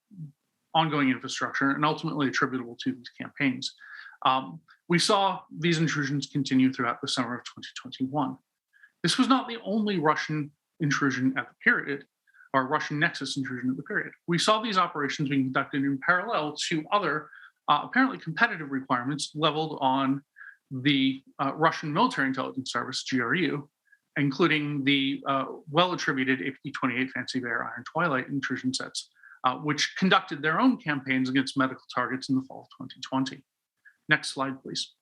ongoing infrastructure and ultimately attributable to these campaigns. We saw these intrusions continue throughout the summer of 2021. This was not the only Russian intrusion at the period, or Russian nexus intrusion at the period. We saw these operations being conducted in parallel to other apparently competitive requirements leveled on the Russian Military Intelligence Service, GRU, including the well-attributed APT28 Fancy Bear Iron Twilight intrusion sets, which conducted their own campaigns against medical targets in the fall of 2020. Next slide, please.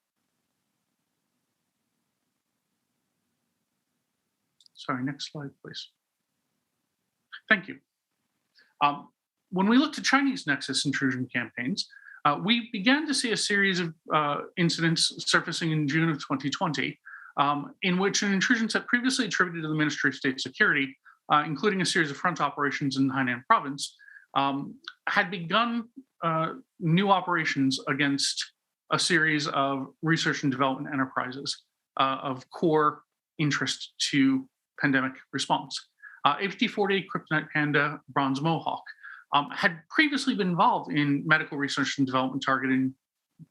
Sorry, next slide, please. Thank you. When we looked at Chinese nexus intrusion campaigns, we began to see a series of incidents surfacing in June of 2020, in which an intrusion set previously attributed to the Ministry of State Security, including a series of front operations in Hainan province, had begun new operations against a series of research and development enterprises of core interest to pandemic response. APT40, Kryptonite Panda, Bronze Mohawk had previously been involved in medical research and development targeting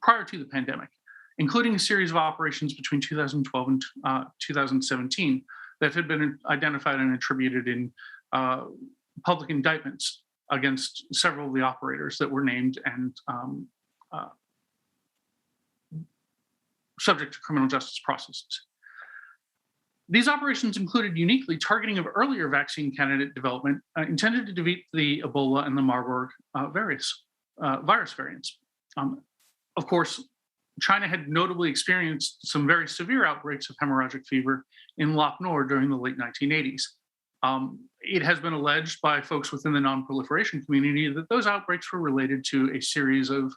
prior to the pandemic, including a series of operations between 2012 and 2017 that had been identified and attributed in public indictments against several of the operators that were named and subject to criminal justice processes. These operations included uniquely targeting of earlier vaccine candidate development intended to defeat the Ebola and the Marburg variants. virus variants. Of course, China had notably experienced some very severe outbreaks of hemorrhagic fever in Lop Nor during the late 1980s. It has been alleged by folks within the non-proliferation community that those outbreaks were related to a series of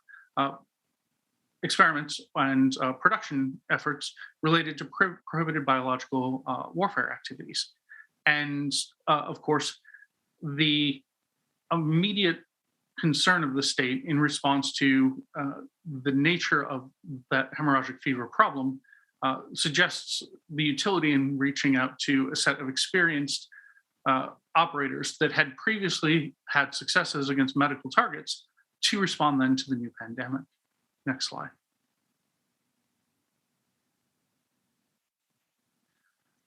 experiments and production efforts related to prohibited biological warfare activities. And of course, the immediate concern of the state in response to the nature of that hemorrhagic fever problem suggests the utility in reaching out to a set of experienced operators that had previously had successes against medical targets to respond then to the new pandemic. Next slide.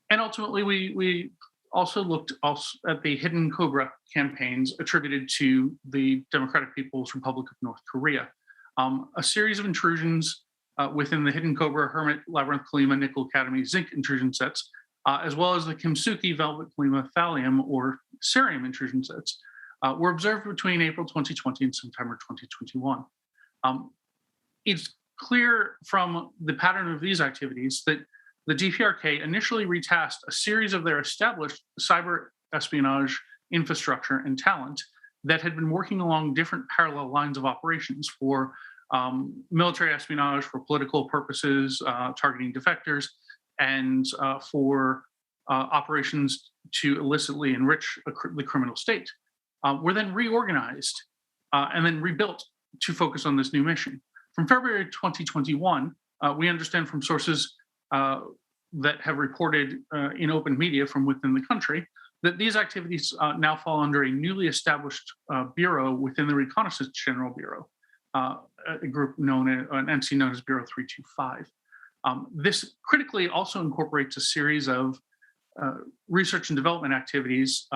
And ultimately, we also looked at the Hidden Cobra campaigns attributed to the Democratic People's Republic of North Korea. A series of intrusions within the Hidden Cobra, Hermit, Labyrinth, Kalima, Nickel, Cademy, Zinc intrusion sets, as well as the Kimsuki, Velvet, Kalima, Thallium, or Cerium intrusion sets, were observed between April 2020 and September 2021. It's clear from the pattern of these activities that the DPRK initially retasked a series of their established cyber espionage infrastructure and talent that had been working along different parallel lines of operations for military espionage, for political purposes, targeting defectors, and for operations to illicitly enrich the criminal state, were then reorganized and then rebuilt to focus on this new mission. From February 2021, we understand from sources that have reported in open media from within the country that these activities now fall under a newly established bureau within the Reconnaissance General Bureau, a group known as an NC known as Bureau 325. This critically also incorporates a series of research and development activities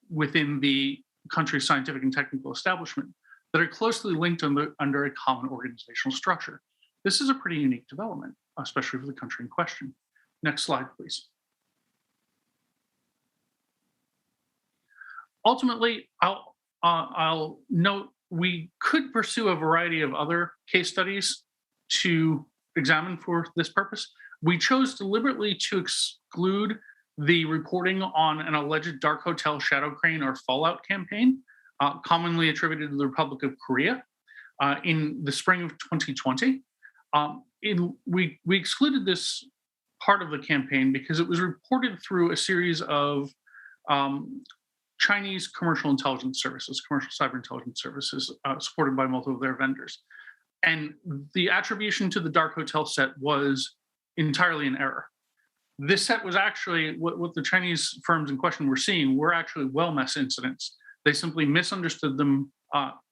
within the country's scientific and technical establishment that are closely linked under a common organizational structure. This is a pretty unique development, especially for the country in question. Next slide, please. Ultimately, I'll note we could pursue a variety of other case studies to examine for this purpose. We chose deliberately to exclude the reporting on an alleged dark hotel shadow crane or fallout campaign, commonly attributed to the Republic of Korea in the spring of 2020. We excluded this part of the campaign because it was reported through a series of Chinese commercial intelligence services, commercial cyber intelligence services, supported by multiple of their vendors. And the attribution to the dark hotel set was entirely in error. This set was actually, what the Chinese firms in question were seeing were actually well-mess incidents. They simply misunderstood them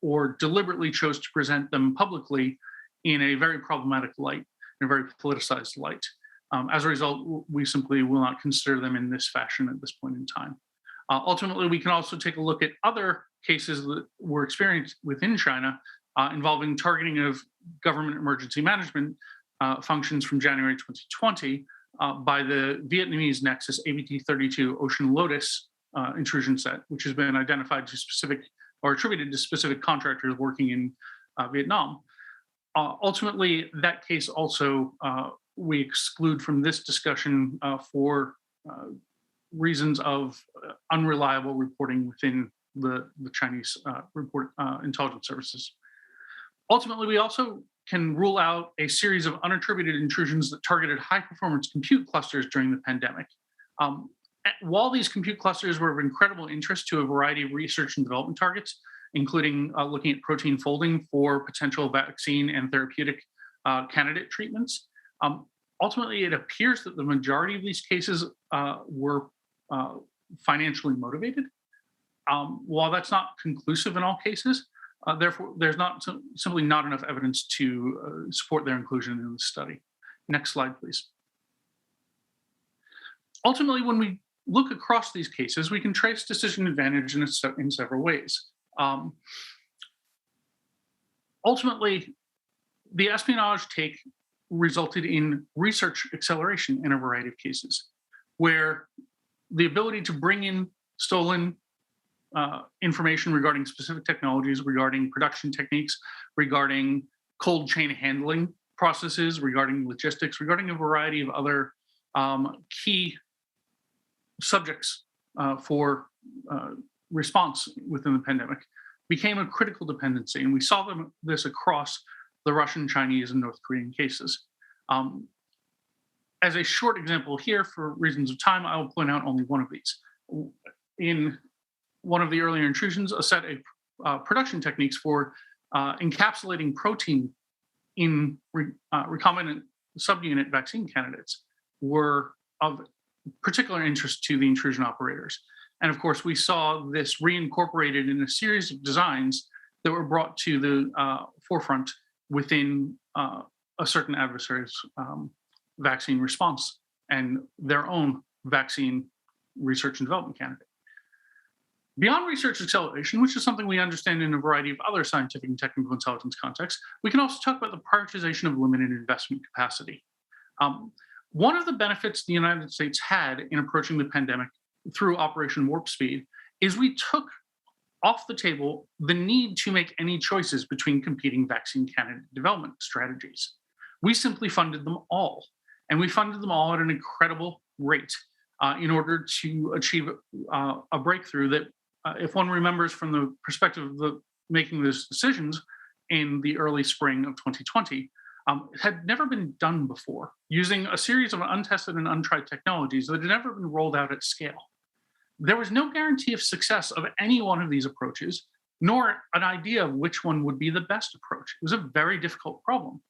or deliberately chose to present them publicly in a very problematic light, in a very politicized light. As a result, we simply will not consider them in this fashion at this point in time. Ultimately, we can also take a look at other cases that were experienced within China involving targeting of government emergency management functions from January 2020 by the Vietnamese Nexus ABT-32 Ocean Lotus intrusion set, which has been identified to specific or attributed to specific contractors working in Vietnam. Ultimately, that case also we exclude from this discussion for reasons of unreliable reporting within the Chinese intelligence services. Ultimately, we also can rule out a series of unattributed intrusions that targeted high-performance compute clusters during the pandemic. While these compute clusters were of incredible interest to a variety of research and development targets, including looking at protein folding for potential vaccine and therapeutic candidate treatments, ultimately it appears that the majority of these cases were financially motivated. While that's not conclusive in all cases, therefore there's simply not enough evidence to support their inclusion in the study. Next slide, please. Ultimately, when we look across these cases, we can trace decision advantage in several ways. Ultimately, the espionage take resulted in research acceleration in a variety of cases, where the ability to bring in stolen information regarding specific technologies, regarding production techniques, regarding cold chain handling processes, regarding logistics, regarding a variety of other key subjects for response within the pandemic, became a critical dependency. And we saw this across the Russian, Chinese, and North Korean cases. As a short example here, for reasons of time, I will point out only one of these. In one of the earlier intrusions, a set of production techniques for encapsulating protein in recombinant subunit vaccine candidates were of particular interest to the intrusion operators. And of course, we saw this reincorporated in a series of designs that were brought to the forefront within a certain adversary's vaccine response and their own vaccine research and development candidate. Beyond research acceleration, which is something we understand in a variety of other scientific and technical intelligence contexts, we can also talk about the prioritization of limited investment capacity. One of the benefits the United States had in approaching the pandemic through Operation Warp Speed is we took off the table the need to make any choices between competing vaccine candidate development strategies. We simply funded them all, and we funded them all at an incredible rate in order to achieve a breakthrough that, if one remembers from the perspective of making those decisions in the early spring of 2020, had never been done before, using a series of untested and untried technologies that had never been rolled out at scale. There was no guarantee of success of any one of these approaches, nor an idea of which one would be the best approach. It was a very difficult problem.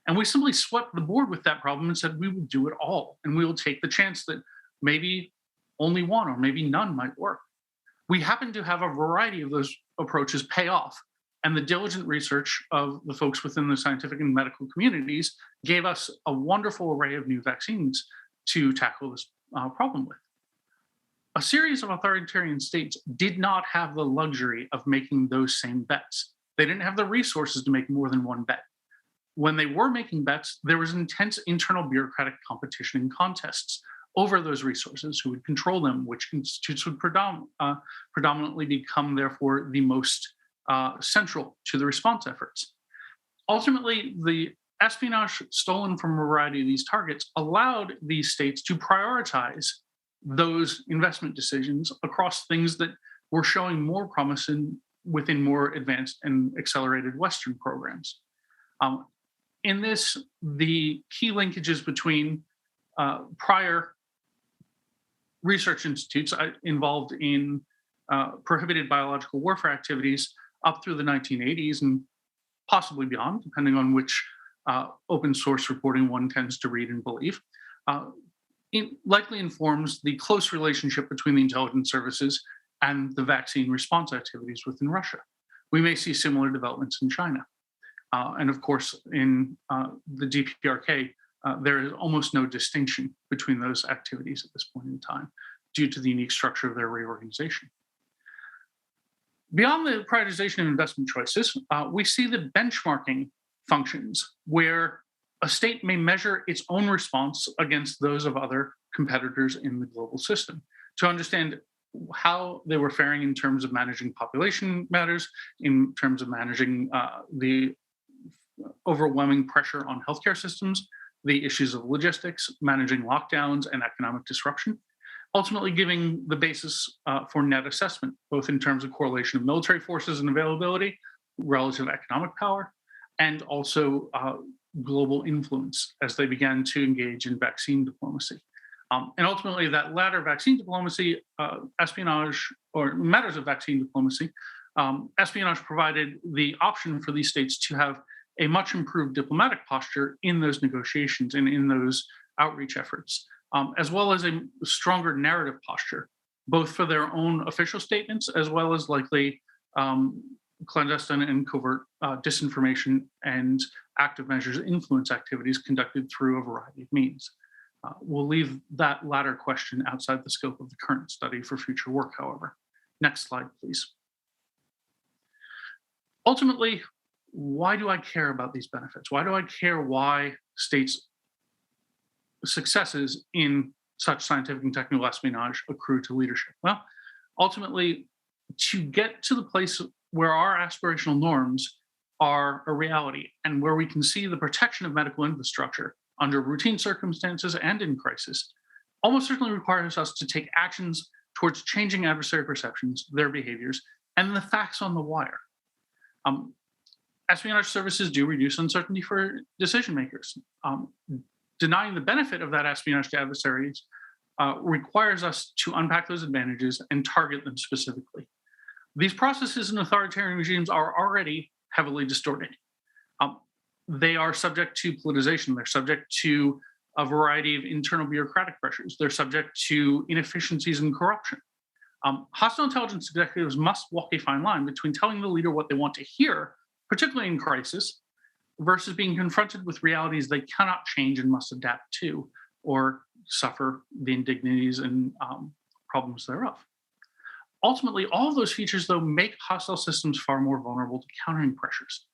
And we simply swept the board with that problem and said, we will do it all. And we will take the chance that maybe only one or maybe none might work. We happen to have a variety of those approaches pay off. And the diligent research of the folks within the scientific and medical communities gave us a wonderful array of new vaccines to tackle this problem with. A series of authoritarian states did not have the luxury of making those same bets. They didn't have the resources to make more than one bet. When they were making bets, there was intense internal bureaucratic competition and contests over those resources, who would control them, which institutes would predominantly become, therefore, the most central to the response efforts. Ultimately, the espionage stolen from a variety of these targets allowed these states to prioritize those investment decisions across things that were showing more promise within more advanced and accelerated Western programs. In this, the key linkages between prior research institutes involved in prohibited biological warfare activities up through the 1980s and possibly beyond, depending on which open source reporting one tends to read and believe, it likely informs the close relationship between the intelligence services and the vaccine response activities within Russia. We may see similar developments in China. And of course, in the DPRK, there is almost no distinction between those activities at this point in time due to the unique structure of their reorganization. Beyond the prioritization of investment choices, we see the benchmarking functions where a state may measure its own response against those of other competitors in the global system to understand how they were faring in terms of managing population matters, in terms of managing the overwhelming pressure on healthcare systems, the issues of logistics, managing lockdowns and economic disruption, ultimately giving the basis for net assessment, both in terms of correlation of military forces and availability, relative economic power, and also global influence as they began to engage in vaccine diplomacy. And ultimately, that latter vaccine diplomacy, espionage, or matters of vaccine diplomacy, espionage provided the option for these states to have a much improved diplomatic posture in those negotiations and in those outreach efforts, as well as a stronger narrative posture, both for their own official statements, as well as likely clandestine and covert disinformation and active measures influence activities conducted through a variety of means. We'll leave that latter question outside the scope of the current study for future work, however. Next slide, please. Ultimately, why do I care about these benefits? Why do I care why states' successes in such scientific and technical espionage accrue to leadership? Well, ultimately, to get to the place where our aspirational norms are a reality and where we can see the protection of medical infrastructure under routine circumstances and in crisis almost certainly requires us to take actions towards changing adversary perceptions, their behaviors, and the facts on the wire. Espionage services do reduce uncertainty for decision makers. Denying the benefit of that espionage to adversaries requires us to unpack those advantages and target them specifically. These processes in authoritarian regimes are already heavily distorted. They are subject to politicization. They're subject to a variety of internal bureaucratic pressures. They're subject to inefficiencies and corruption. Hostile intelligence executives must walk a fine line between telling the leader what they want to hear, particularly in crisis, versus being confronted with realities they cannot change and must adapt to, or suffer the indignities and problems thereof. Ultimately, all of those features, though, make hostile systems far more vulnerable to countering pressures.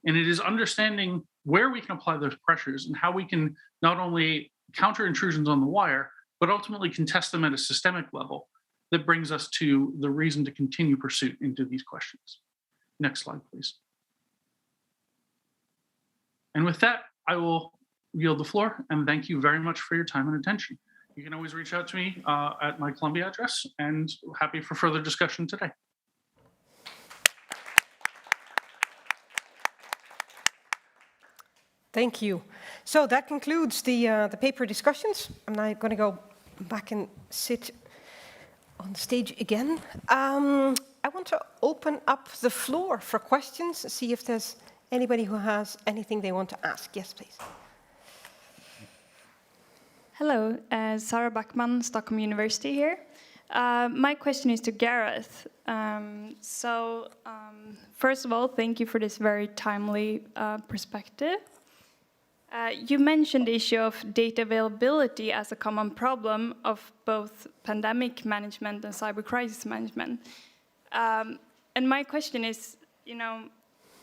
And it is understanding where we can apply those pressures and how we can not only counter intrusions on the wire, but ultimately contest them at a systemic level that brings us to the reason to continue pursuit into these questions. Next slide, please. And with that, I will yield the floor and thank you very much for your time and attention. You can always reach out to me at my Columbia address, and happy for further discussion today. Thank you. So that concludes the paper discussions. I'm now going to go back and sit on stage again. I want to open up the floor for questions, see if there's anybody who has anything they want to ask. Yes, please. Hello, Sarah Backman, Stockholm University here. My question is to Gareth. First of all, thank you for this very timely perspective. You mentioned the issue of data availability as a common problem of both pandemic management and cyber crisis management. And my question is,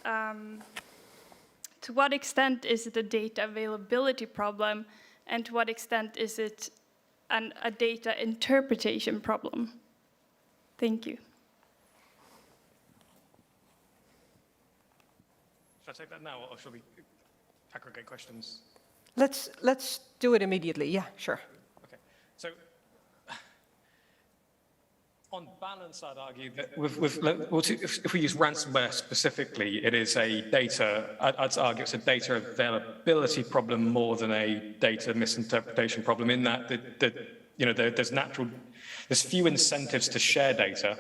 to what extent is it a data availability problem, and to what extent is it a data interpretation problem? Thank you. Should I take that now, or should we aggregate questions? Let's do it immediately. Yeah, sure. Okay. So, on balance, I'd argue that if we use ransomware specifically, it is a data. I'd argue it's a data availability problem more than a data misinterpretation problem. In that, there's few incentives to share data.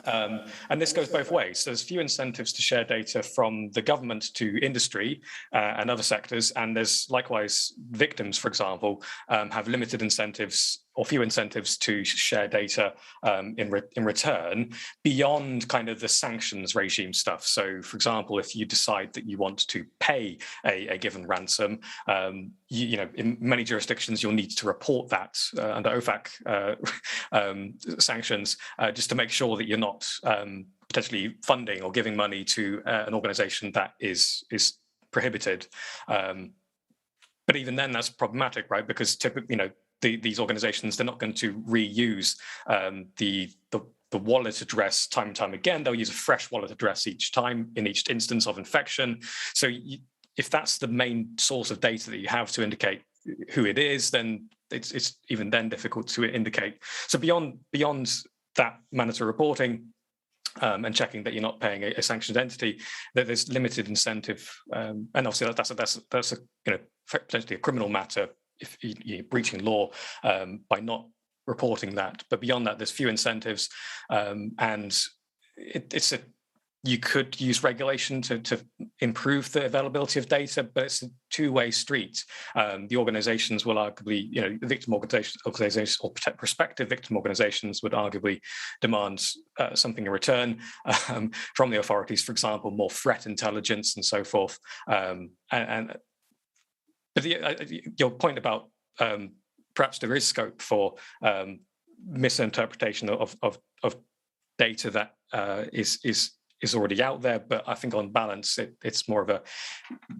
And this goes both ways. So there's few incentives to share data from the government to industry and other sectors. And there's likewise victims, for example, have limited incentives or few incentives to share data in return beyond kind of the sanctions regime stuff. So, for example, if you decide that you want to pay a given ransom, in many jurisdictions, you'll need to report that under OFAC sanctions, just to make sure that you're not potentially funding or giving money to an organization that is prohibited. But even then, that's problematic, right? Because typically, these organizations, they're not going to reuse the wallet address time and time again. They'll use a fresh wallet address each time in each instance of infection. So if that's the main source of data that you have to indicate who it is, then it's even then difficult to indicate. So beyond that mandatory reporting and checking that you're not paying a sanctioned entity, that there's limited incentive, and obviously that's a potentially a criminal matter if you're breaching law by not reporting that. But beyond that, there's few incentives, and you could use regulation to improve the availability of data, but it's a two-way street. The organizations will arguably, the victim organizations or prospective victim organizations would arguably demand something in return from the authorities, for example, more threat intelligence and so forth. But your point about perhaps there is scope for misinterpretation of data that is already out there, but I think on balance, it's more of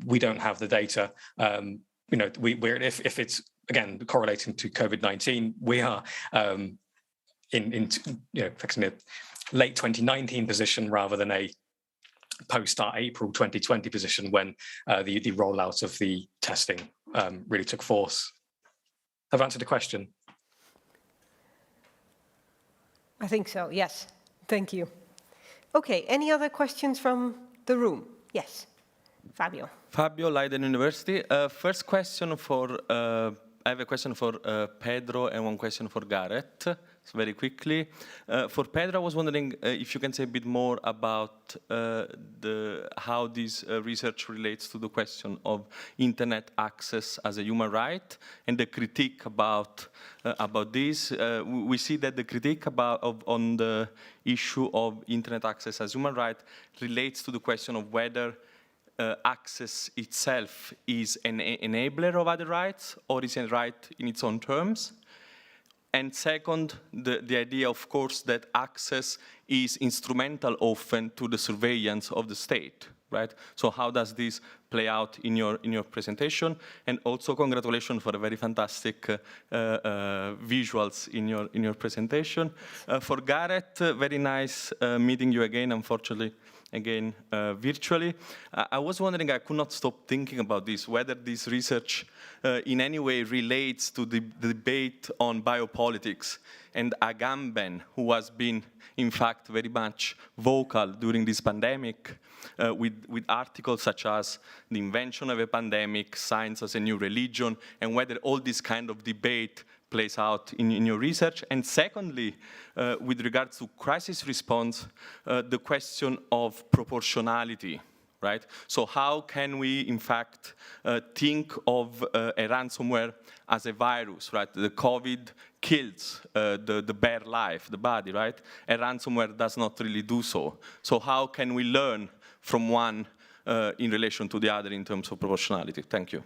we don't have the data. If it's again correlating to COVID-19, we are fixing it. late 2019 position rather than a post-start April 2020 position when the rollout of the testing really took force. Have I answered the question? I think so, yes. Thank you. Okay, any other questions from the room? Yes, Fabio. Fabio, Leiden University. First question for, I have a question for Pedro and one question for Gareth. So very quickly. For Pedro, I was wondering if you can say a bit more about how this research relates to the question of internet access as a human right and the critique about this. We see that the critique on the issue of internet access as human right relates to the question of whether access itself is an enabler of other rights or is a right in its own terms. And second, the idea, of course, that access is instrumental often to the surveillance of the state, right? So how does this play out in your presentation? And also congratulations for the very fantastic visuals in your presentation. For Gareth, very nice meeting you again, unfortunately, again virtually. I was wondering, I could not stop thinking about this, whether this research in any way relates to the debate on biopolitics and Agamben, who has been, in fact, very much vocal during this pandemic with articles such as the invention of a pandemic, science as a new religion, and whether all this kind of debate plays out in your research. And secondly, with regards to crisis response, the question of proportionality, right? So how can we, in fact, think of a ransomware as a virus, right? The COVID kills the bare life, the body, right? A ransomware does not really do so. So how can we learn from one in relation to the other in terms of proportionality? Thank you.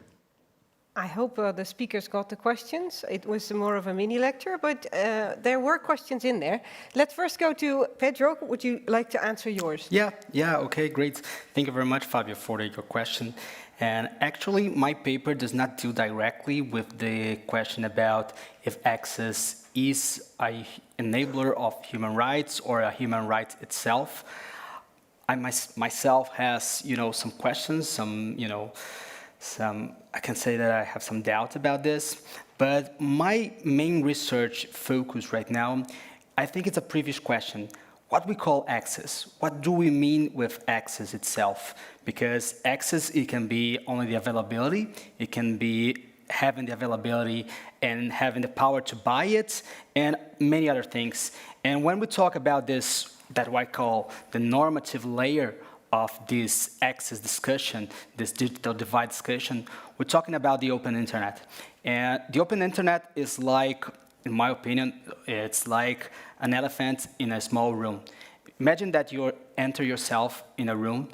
I hope the speakers got the questions. It was more of a mini lecture, but there were questions in there. Let's first go to Pedro. Would you like to answer yours? Yeah, okay, great. Thank you very much, Fabio, for your question. And actually, my paper does not deal directly with the question about if access is an enabler of human rights or a human right itself. I myself has, some questions, I can say that I have some doubt about this, but my main research focus right now, I think it's a previous question. What we call access, what do we mean with access itself? Because access, it can be only the availability, it can be having the availability and having the power to buy it, and many other things. And when we talk about this, that I call the normative layer of this access discussion, this digital divide discussion, we're talking about the open internet. And the open internet is like, in my opinion, it's like an elephant in a small room. Imagine that you enter yourself in a room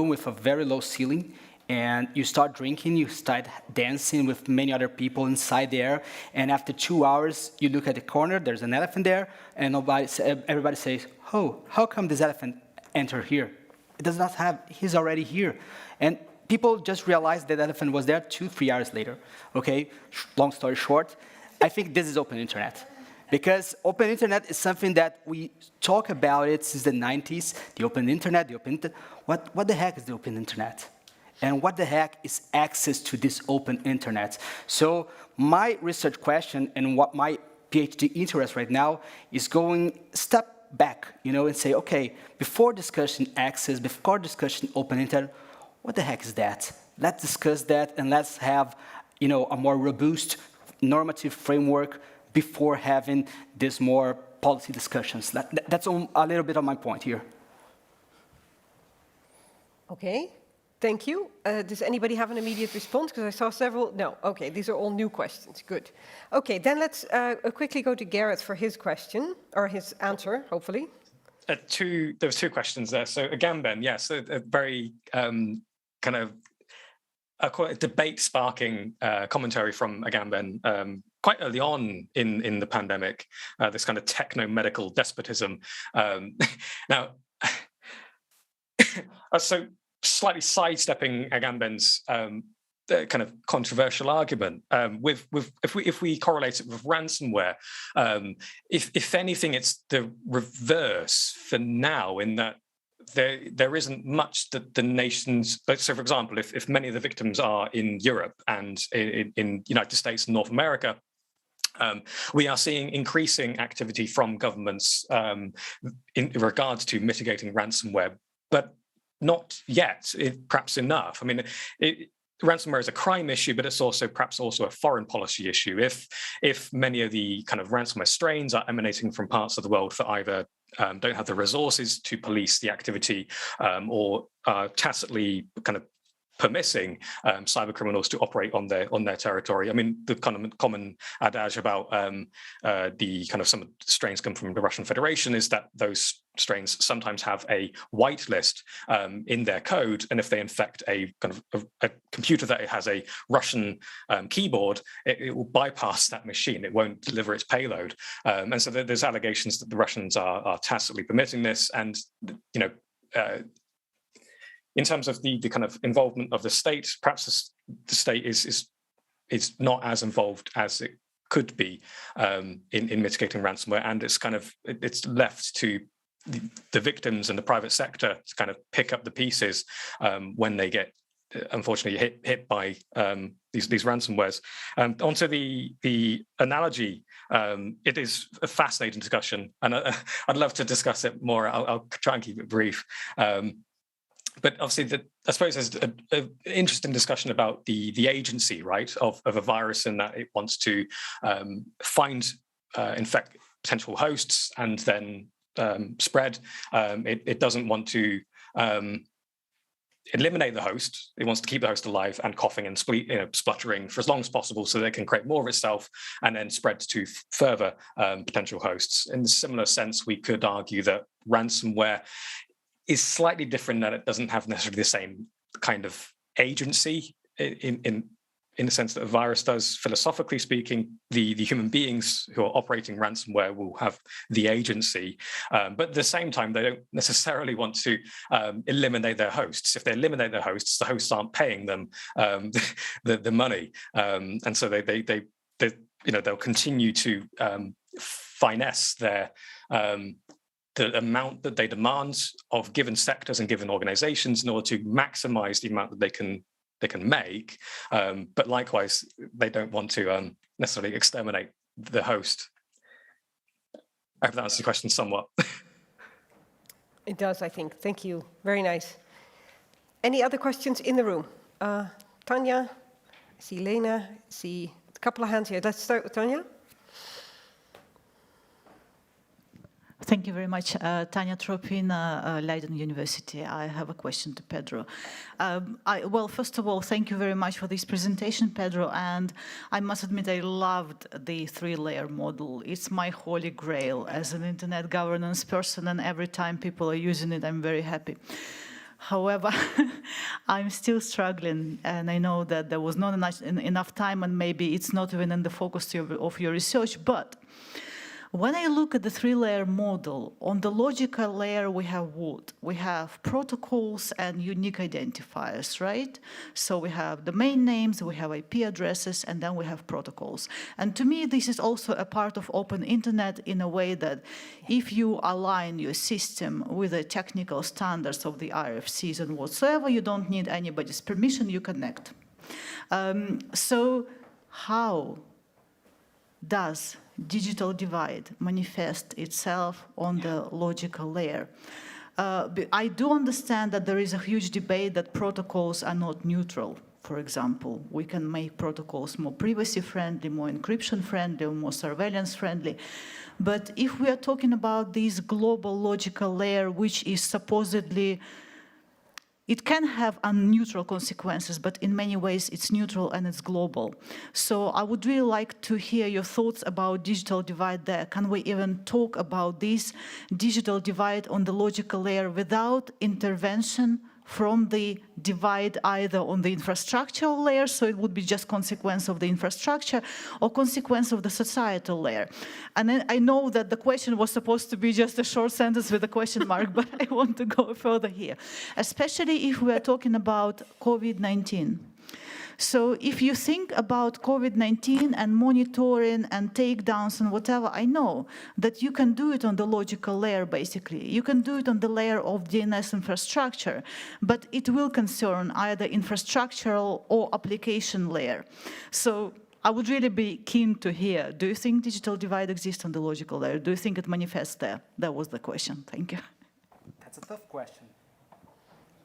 with a very low ceiling, and you start drinking, you start dancing with many other people inside there, and after 2 hours, you look at the corner, there's an elephant there, and everybody says, oh, how come this elephant entered here? It does not have, he's already here. And people just realized that elephant was there 2-3 hours later. Okay, long story short, I think this is open internet. Because open internet is something that we talk about it since the 90s, the open internet, what the heck is the open internet? And what the heck is access to this open internet? So my research question and what my PhD interest right now is going step back, and say, okay, before discussing access, before discussing open internet, what the heck is that? Let's discuss that and let's have, a more robust normative framework before having this more policy discussions. That's a little bit of my point here. Okay, thank you. Does anybody have an immediate response? Because I saw several. No, okay, these are all new questions. Good. Okay, then let's quickly go to Gareth for his question, or his answer, hopefully. There was two questions there. So Agamben, yes, a very kind of a debate-sparking commentary from Agamben quite early on in the pandemic, this kind of techno-medical despotism. Now, so slightly sidestepping Agamben's kind of controversial argument. If we correlate it with ransomware, if anything, it's the reverse for now, in that there isn't much that the nations. So, for example, if many of the victims are in Europe and in United States and North America, we are seeing increasing activity from governments in regards to mitigating ransomware, but not yet perhaps enough. I mean, ransomware is a crime issue, but it's also perhaps also a foreign policy issue. If many of the kind of ransomware strains are emanating from parts of the world that either don't have the resources to police the activity or are tacitly kind of permitting cyber criminals to operate on their territory. I mean, the kind of common adage about the kind of some strains come from the Russian Federation is that those strains sometimes have a whitelist in their code, and if they infect a kind of a computer that has a Russian keyboard, it will bypass that machine. It won't deliver its payload, and so there's allegations that the Russians are tacitly permitting this, and in terms of the kind of involvement of the state, perhaps the state is not as involved as it could be in mitigating ransomware, and it's left to the victims and the private sector to kind of pick up the pieces when they get unfortunately hit by these ransomwares. Onto the analogy, it is a fascinating discussion, and I'd love to discuss it more. I'll try and keep it brief. But obviously, I suppose there's an interesting discussion about the agency, right, of a virus, in that it wants to find, infect potential hosts and then spread. It doesn't want to eliminate the host. It wants to keep the host alive and coughing and spluttering for as long as possible, so that it can create more of itself and then spread to further potential hosts. In a similar sense, we could argue that ransomware is slightly different, that it doesn't have necessarily the same kind of agency in the sense that a virus does. Philosophically speaking, the human beings who are operating ransomware will have the agency, but at the same time, they don't necessarily want to eliminate their hosts. If they eliminate their hosts, the hosts aren't paying them the money, and so they'll continue to finesse the amount that they demand of given sectors and given organizations in order to maximize the amount that they can make. But likewise, they don't want to necessarily exterminate the host. I hope that answers the question somewhat. It does, I think. Thank you. Very nice. Any other questions in the room? Tanya, I see Lena, I see a couple of hands here. Let's start with Tanya. Thank you very much. Tanya Tropin, Leiden University. I have a question to Pedro. Well, first of all, thank you very much for this presentation, Pedro. And I must admit, I loved the three-layer model. It's my holy grail as an internet governance person, and every time people are using it, I'm very happy. However, I'm still struggling, and I know that there was not enough time, and maybe it's not even in the focus of your research, but when I look at the three-layer model, on the logical layer, we have what? We have protocols and unique identifiers, right? So we have domain names, we have IP addresses, and then we have protocols. And to me, this is also a part of open internet in a way that if you align your system with the technical standards of the RFCs and whatsoever, you don't need anybody's permission, you connect. So how does digital divide manifest itself on the logical layer? I do understand that there is a huge debate that protocols are not neutral. For example, we can make protocols more privacy-friendly, more encryption-friendly, or more surveillance-friendly. But if we are talking about this global logical layer, which is supposedly it can have unneutral consequences, but in many ways it's neutral and it's global. So I would really like to hear your thoughts about digital divide there. Can we even talk about this digital divide on the logical layer without intervention from the divide either on the infrastructural layer, so it would be just consequence of the infrastructure, or consequence of the societal layer? And then I know that the question was supposed to be just a short sentence with a question mark, but I want to go further here, especially if we are talking about COVID-19. So if you think about COVID-19 and monitoring and takedowns and whatever, I know that you can do it on the logical layer, basically. You can do it on the layer of DNS infrastructure, but it will concern either infrastructural or application layer. So I would really be keen to hear, do you think digital divide exists on the logical layer? Do you think it manifests there? That was the question. Thank you. That's a tough question.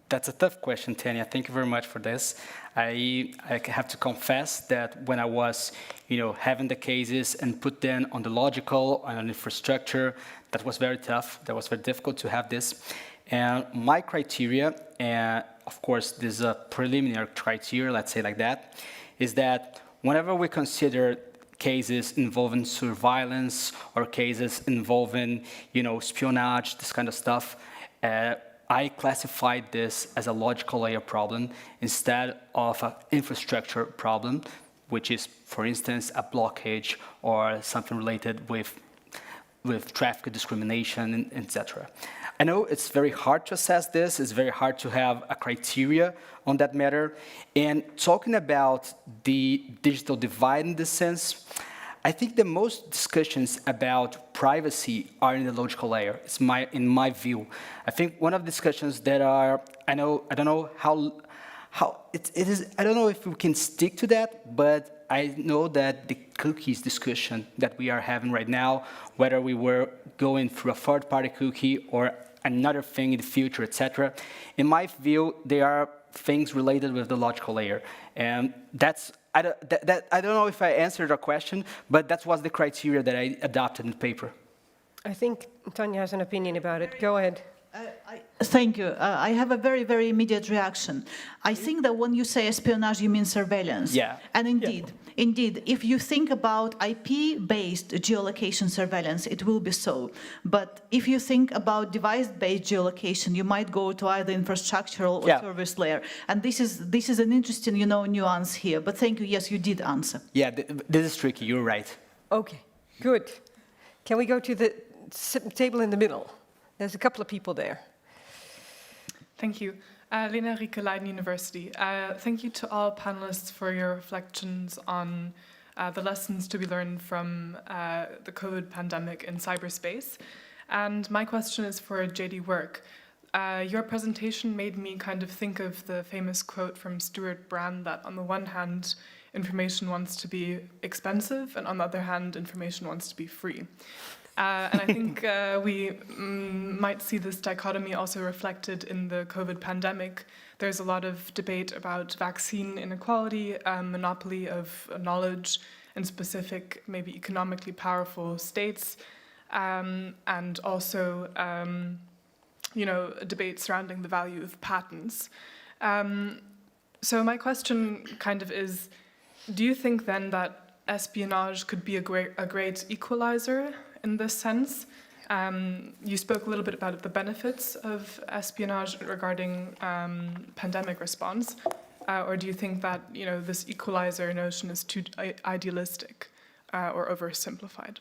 That's a tough question, Tanya. Thank you very much for this. I have to confess that when I was, having the cases and put them on the logical and on infrastructure, that was very tough. That was very difficult to have this. And my criteria, and of course, this is a preliminary criteria, let's say like that, is that whenever we consider cases involving surveillance or cases involving, espionage, this kind of stuff, I classified this as a logical layer problem instead of an infrastructure problem, which is, for instance, a blockage or something related with traffic discrimination, etc. I know it's very hard to assess this. It's very hard to have a criteria on that matter. And talking about the digital divide in this sense, I think the most discussions about privacy are in the logical layer. It's in my view. I think one of the discussions that are, I don't know how it is. I don't know if we can stick to that, but I know that the cookies discussion that we are having right now, whether we were going through a third-party cookie or another thing in the future, etc. In my view, they are things related with the logical layer, and that's. I don't know if I answered your question, but that was the criteria that I adopted in the paper. I think Tanya has an opinion about it. Go ahead. Thank you. I have a very, very immediate reaction. I think that when you say espionage, you mean surveillance. Yeah. And indeed, if you think about IP-based geolocation surveillance, it will be so. But if you think about device-based geolocation, you might go to either infrastructural or service layer. And this is an interesting, nuance here. But thank you. Yes, you did answer. Yeah, this is tricky. You're right. Okay, good. Can we go to the table in the middle? There's a couple of people there. Thank you. Henrique, Leiden University. Thank you to all panelists for your reflections on the lessons to be learned from the COVID pandemic in cyberspace. And my question is for JD Work. Your presentation made me kind of think of the famous quote from Stuart Brand that on the one hand, information wants to be expensive, and on the other hand, information wants to be free. And I think we might see this dichotomy also reflected in the COVID pandemic. There's a lot of debate about vaccine inequality, monopoly of knowledge in specific, maybe economically powerful states, and also, a debate surrounding the value of patents. So my question kind of is, do you think then that espionage could be a great equalizer in this sense? You spoke a little bit about the benefits of espionage regarding pandemic response, or do you think that this equalizer notion is too idealistic or oversimplified?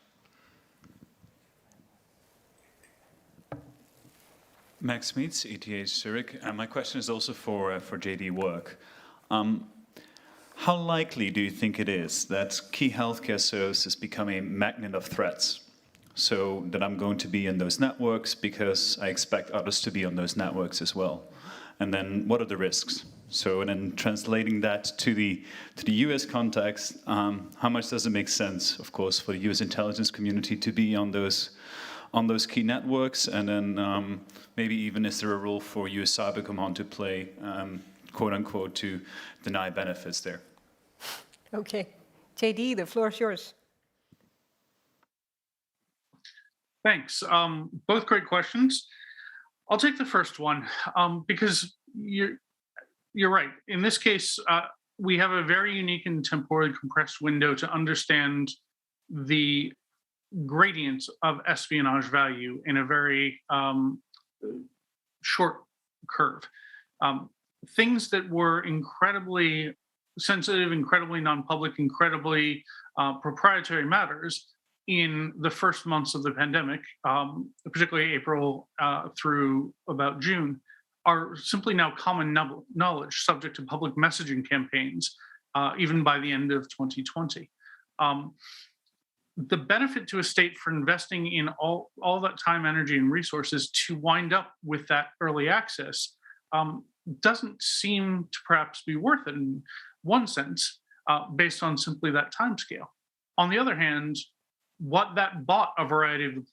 Max Meets, ETH Zurich. My question is also for JD Work. How likely do you think it is that key healthcare services become a magnet of threats? So that I'm going to be in those networks because I expect others to be on those networks as well. And then what are the risks? So and then translating that to the US context, how much does it make sense, of course, for the US intelligence community to be on those key networks? And then maybe even is there a role for US Cyber Command to play, quote unquote, to deny benefits there? Okay. JD, the floor is yours. Thanks. Both great questions. I'll take the first one because you're right. In this case, we have a very unique and temporally compressed window to understand the gradient of espionage value in a very short curve. Things that were incredibly sensitive, incredibly non-public, incredibly proprietary matters in the first months of the pandemic, particularly April through about June, are simply now common knowledge, subject to public messaging campaigns even by the end of 2020. The benefit to a state for investing in all that time, energy, and resources to wind up with that early access doesn't seem to perhaps be worth it in one sense, based on simply that time scale. On the other hand, what that bought a variety of the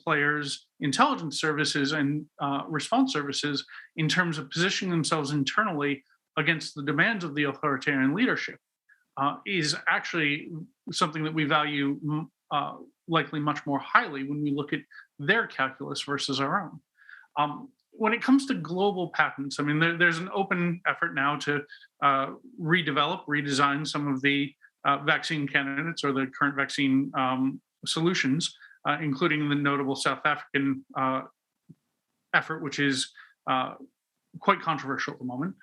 players, intelligence services and response services in terms of positioning themselves internally against the demands of the authoritarian leadership, is actually something that we value likely much more highly when we look at their calculus versus our own. When it comes to global patents, I mean, there's an open effort now to redesign some of the vaccine candidates or the current vaccine solutions, including the notable South African effort, which is quite controversial at the moment.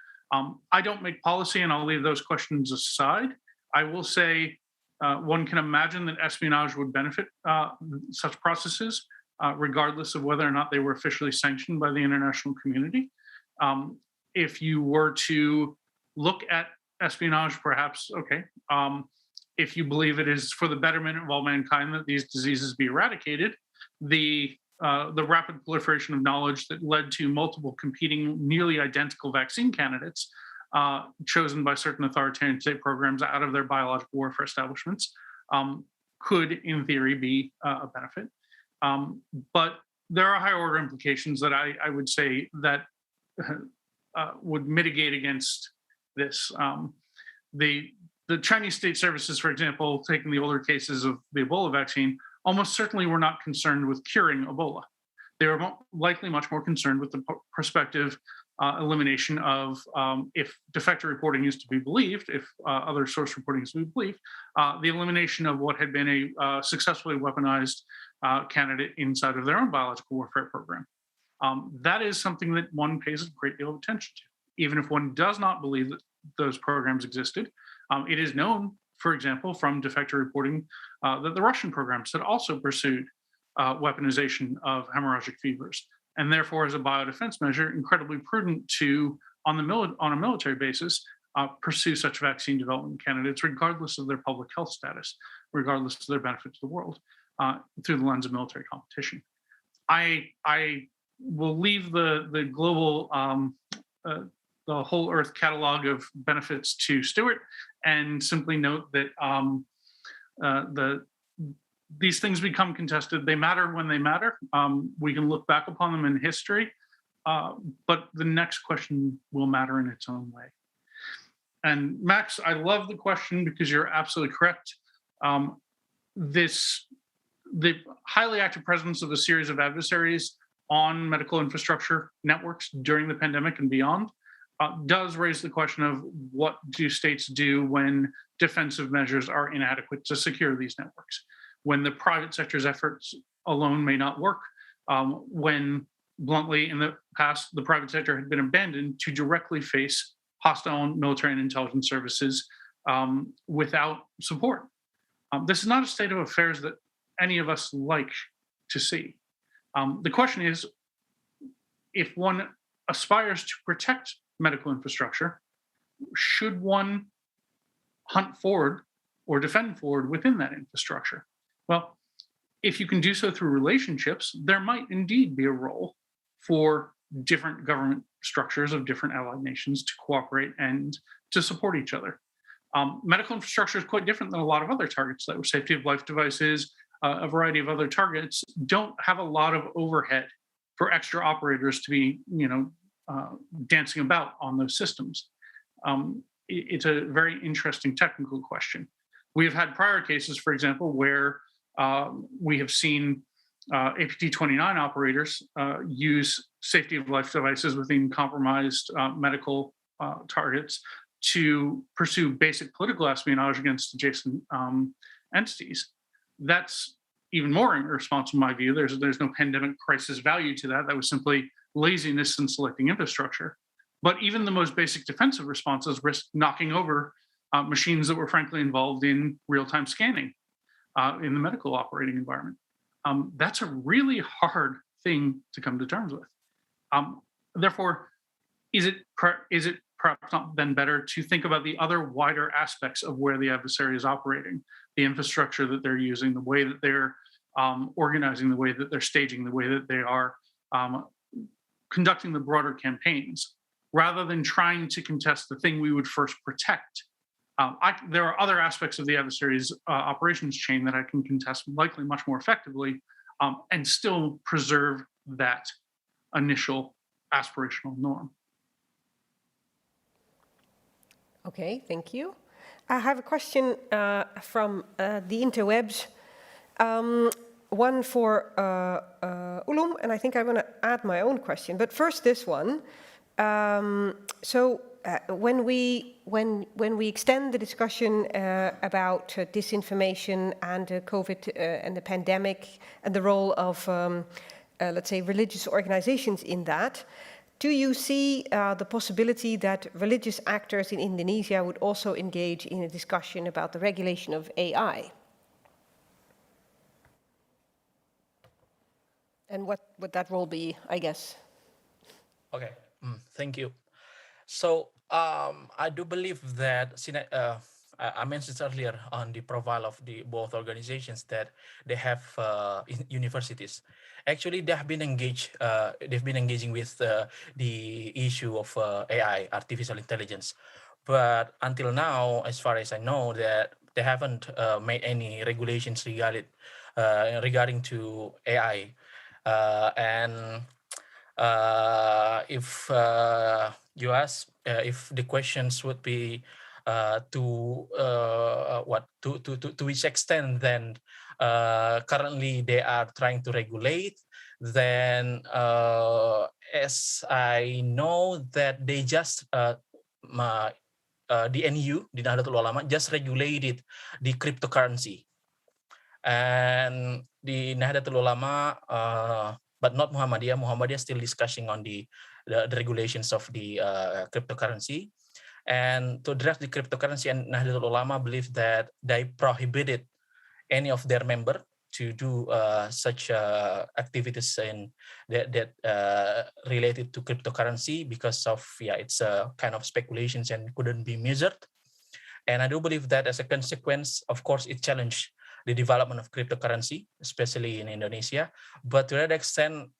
I don't make policy, and I'll leave those questions aside. I will say one can imagine that espionage would benefit such processes, regardless of whether or not they were officially sanctioned by the international community. If you were to look at espionage, perhaps, okay, if you believe it is for the betterment of all mankind that these diseases be eradicated, the rapid proliferation of knowledge that led to multiple competing, nearly identical vaccine candidates chosen by certain authoritarian state programs out of their biological warfare establishments could, in theory, be a benefit. But there are higher order implications that I would say that would mitigate against this. The Chinese state services, for example, taking the older cases of the Ebola vaccine, almost certainly were not concerned with curing Ebola. They were likely much more concerned with the prospective elimination of, if defector reporting is to be believed, if other source reporting is to be believed, the elimination of what had been a successfully weaponized candidate inside of their own biological warfare program. That is something that one pays a great deal of attention to, even if one does not believe that those programs existed. It is known, for example, from defector reporting that the Russian programs had also pursued weaponization of hemorrhagic fevers, and therefore, as a biodefense measure, incredibly prudent to, on a military basis, pursue such vaccine development candidates, regardless of their public health status, regardless of their benefit to the world, through the lens of military competition. I will leave the global, the whole Earth catalog of benefits to Stuart, and simply note that these things become contested. They matter when they matter. We can look back upon them in history, but the next question will matter in its own way. And Max, I love the question because you're absolutely correct. The highly active presence of a series of adversaries on medical infrastructure networks during the pandemic and beyond does raise the question of what do states do when defensive measures are inadequate to secure these networks, when the private sector's efforts alone may not work, when bluntly in the past the private sector had been abandoned to directly face hostile military and intelligence services without support. This is not a state of affairs that any of us like to see. The question is, if one aspires to protect medical infrastructure, should one hunt forward or defend forward within that infrastructure? Well, if you can do so through relationships, there might indeed be a role for different government structures of different allied nations to cooperate and to support each other. Medical infrastructure is quite different than a lot of other targets, like safety of life devices, a variety of other targets don't have a lot of overhead for extra operators to be, dancing about on those systems. It's a very interesting technical question. We have had prior cases, for example, where we have seen APT-29 operators use safety of life devices within compromised medical targets to pursue basic political espionage against adjacent entities. That's even more irresponsible in my view. There's no pandemic crisis value to that. That was simply laziness in selecting infrastructure. But even the most basic defensive responses risk knocking over machines that were frankly involved in real-time scanning in the medical operating environment. That's a really hard thing to come to terms with. Therefore, is it perhaps not then better to think about the other wider aspects of where the adversary is operating, the infrastructure that they're using, the way that they're organizing, the way that they're staging, the way that they are conducting the broader campaigns, rather than trying to contest the thing we would first protect. There are other aspects of the adversary's operations chain that I can contest likely much more effectively and still preserve that initial aspirational norm. Okay, thank you. I have a question from the interwebs. One for Ulum, and I think I want to add my own question. But first, this one. When we extend the discussion about disinformation and COVID and the pandemic and the role of, let's say, religious organizations in that, do you see the possibility that religious actors in Indonesia would also engage in a discussion about the regulation of AI? And what would that role be, I guess? Okay, thank you. So I do believe that I mentioned earlier on the profile of the both organizations that they have universities. Actually, they have been engaged. They've been engaging with the issue of AI, artificial intelligence. But until now, as far as I know, that they haven't made any regulations regarding to AI. If you ask if the questions would be to which extent then currently they are trying to regulate, then as I know that they just the NU, the Nahdlatul Ulama, just regulated the cryptocurrency, and the Nahdlatul Ulama, but not Muhammadiyah. Muhammadiyah is still discussing on the regulations of the cryptocurrency. And to address the cryptocurrency, and Nahdlatul Ulama believe that they prohibited any of their members to do such activities in that related to cryptocurrency because of it's a kind of speculations and couldn't be measured. And I do believe that as a consequence, of course, it challenged the development of cryptocurrency, especially in Indonesia. But to that extent,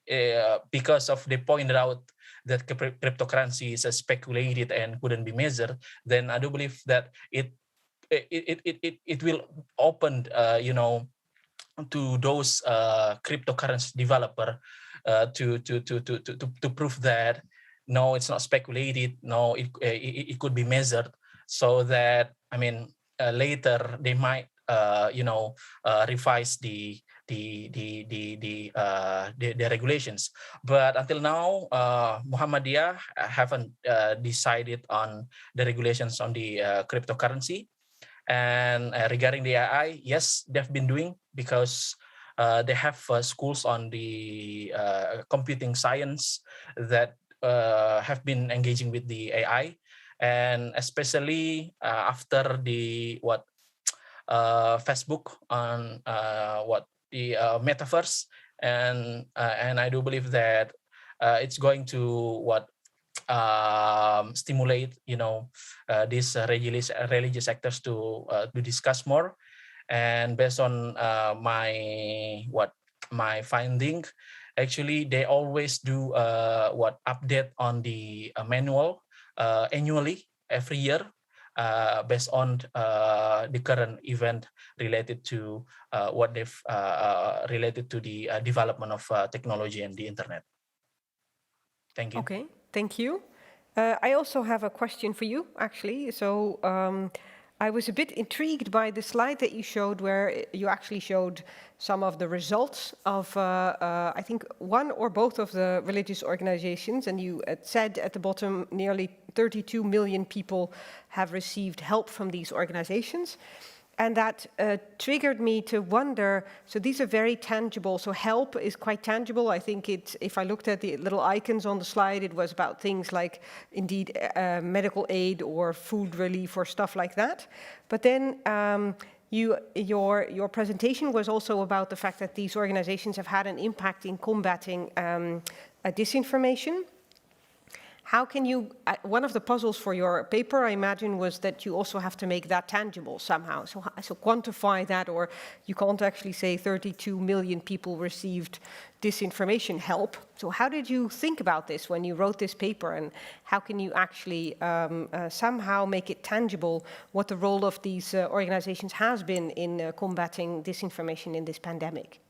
because of they pointed out that cryptocurrency is speculated and couldn't be measured, then I do believe that it will open, to those cryptocurrency developer to prove that no, it's not speculated, no, it could be measured, so that later they might revise the regulations. But until now, Muhammadiyah haven't decided on the regulations on the cryptocurrency. And regarding the AI, yes, they've been doing, because they have schools on the computing science that have been engaging with the AI, and especially after the Facebook on the metaverse, and I do believe that it's going to stimulate these religious actors to discuss more. And based on my finding, actually they always do update on the manual annually every year, based on the current event related to what they've related to the development of technology and the internet. Thank you. Okay, thank you. I also have a question for you, actually. So I was a bit intrigued by the slide that you showed, where you actually showed some of the results of, I think, one or both of the religious organizations. And you said at the bottom, nearly 32 million people have received help from these organizations. And that triggered me to wonder, so these are very tangible, so help is quite tangible. I think if I looked at the little icons on the slide, it was about things like, indeed, medical aid or food relief or stuff like that. But then your presentation was also about the fact that these organizations have had an impact in combating disinformation. How can you, one of the puzzles for your paper, I imagine, was that you also have to make that tangible somehow. So quantify that, or you can't actually say 32 million people received disinformation help. So how did you think about this when you wrote this paper, and how can you actually somehow make it tangible what the role of these organizations has been in combating disinformation in this pandemic?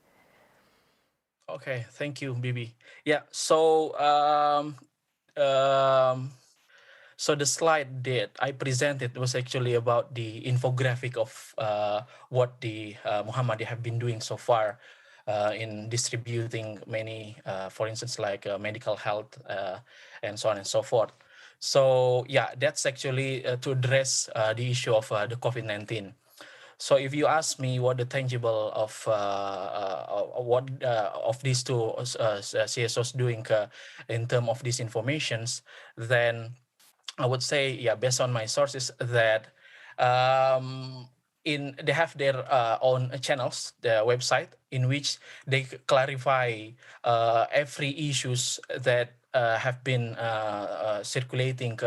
Okay, thank you, Bibi. Yeah, so so the slide that I presented was actually about the infographic of what the Muhammadiyah have been doing so far in distributing many, for instance, like medical health and so on and so forth. So yeah, that's actually to address the issue of the COVID-19. So if you ask me what the tangible of of these two CSOs doing in terms of these informations, then I would say, yeah, based on my sources, that they have their own channels, their website, in which they clarify every issues that have been circulating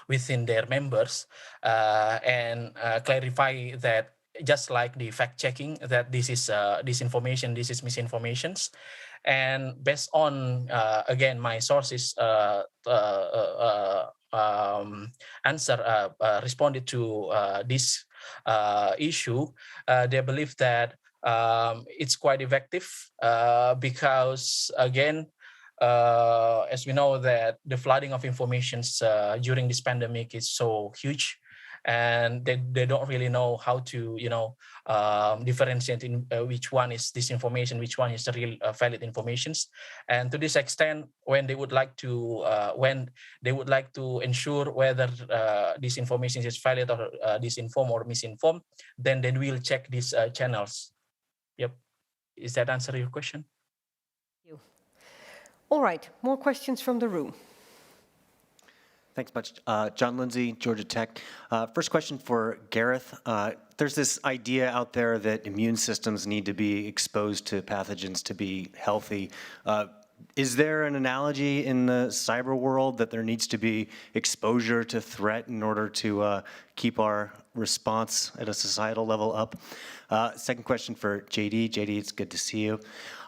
within their members, and clarify that, just like the fact checking, that this is disinformation, this is misinformations. And based on, again, my sources responded to this issue, they believe that it's quite effective because, again, as we know, that the flooding of informations during this pandemic is so huge, and they don't really know how to, differentiate in which one is disinformation, which one is the real valid informations. And to this extent, when they would like to ensure whether this information is valid or disinformed or misinformed, then they will check these channels. Yep. Is that answer your question? Thank you. All right, more questions from the room. Thanks much. John Lindsay, Georgia Tech. First question for Gareth. There's this idea out there that immune systems need to be exposed to pathogens to be healthy. Is there an analogy in the cyber world that there needs to be exposure to threat in order to keep our response at a societal level up? Second question for JD. JD, it's good to see you.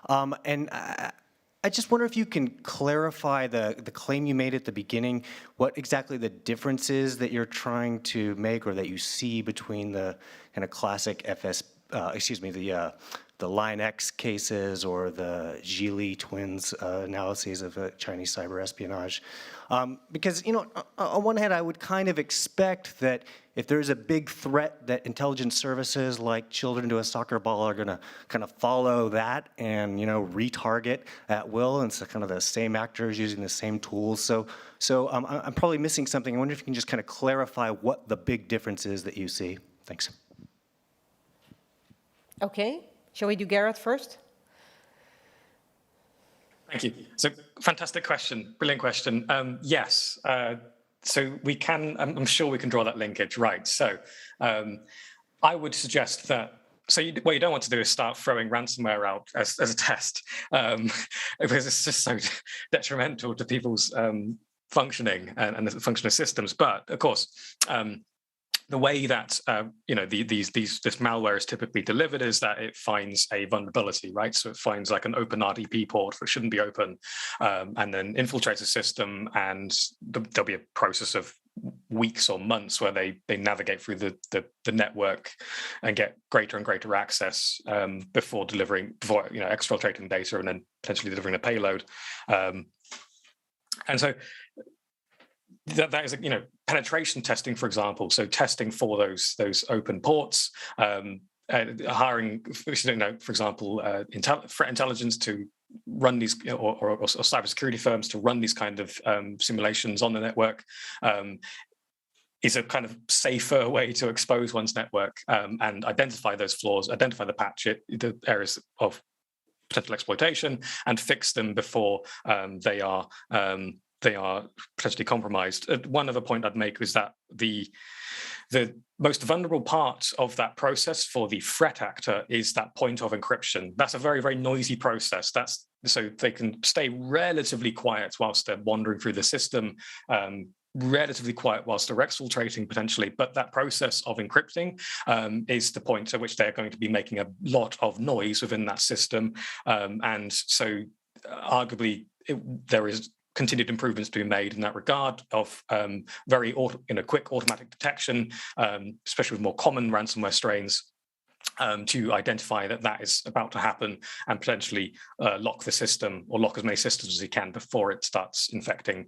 And I just wonder if you can clarify the claim you made at the beginning, what exactly the difference is that you're trying to make, or that you see between the kind of classic the Line X cases or the Geely twins analyses of Chinese cyber espionage. Because, on one hand, I would kind of expect that if there's a big threat, that intelligence services like children to a soccer ball are going to kind of follow that and, retarget at will. And so kind of the same actors using the same tools. So I'm probably missing something. I wonder if you can just kind of clarify what the big difference is that you see. Thanks. Okay. Shall we do Gareth first? Thank you. So, fantastic question, brilliant question. Yes, so we can, I'm sure we can draw that linkage, right? So, I would suggest that, what you don't want to do is start throwing ransomware out as a test, because it's just so detrimental to people's functioning and the function of systems. But, of course, the way that this malware is typically delivered is that it finds a vulnerability, right? So it finds like an open RDP port that shouldn't be open, and then infiltrates the system, and there'll be a process of weeks or months where they navigate through the network and get greater and greater access before exfiltrating data and then potentially delivering a payload. And so that is, penetration testing, for example. So testing for those open ports, hiring, for example, threat intelligence to run these, or cybersecurity firms to run these kind of simulations on the network, is a kind of safer way to expose one's network and identify those flaws, identify the areas of potential exploitation, and fix them before they are they are potentially compromised. One other point I'd make is that the most vulnerable part of that process for the threat actor is that point of encryption. That's a very, very noisy process. So they can stay relatively quiet whilst they're wandering through the system, relatively quiet whilst they're exfiltrating potentially, but that process of encrypting is the point at which they're going to be making a lot of noise within that system. And so arguably there is continued improvements to be made in that regard of very quick automatic detection, especially with more common ransomware strains, to identify that that is about to happen and potentially lock the system or lock as many systems as you can before it starts infecting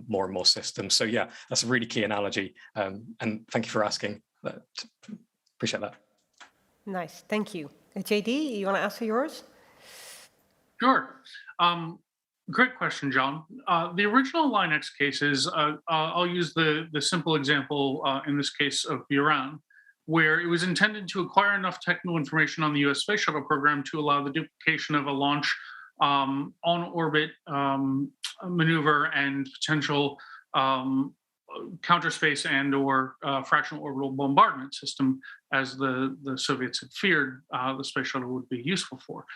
more and more systems. So yeah, that's a really key analogy. And thank you for asking. Appreciate that. Nice, thank you. JD, you want to answer yours? Sure. Great question, John. The original Linux cases, I'll use the simple example in this case of Buran, where it was intended to acquire enough technical information on the US Space Shuttle program to allow the duplication of a launch on-orbit maneuver and potential counter-space and or fractional orbital bombardment system, as the Soviets had feared the space shuttle would be useful for.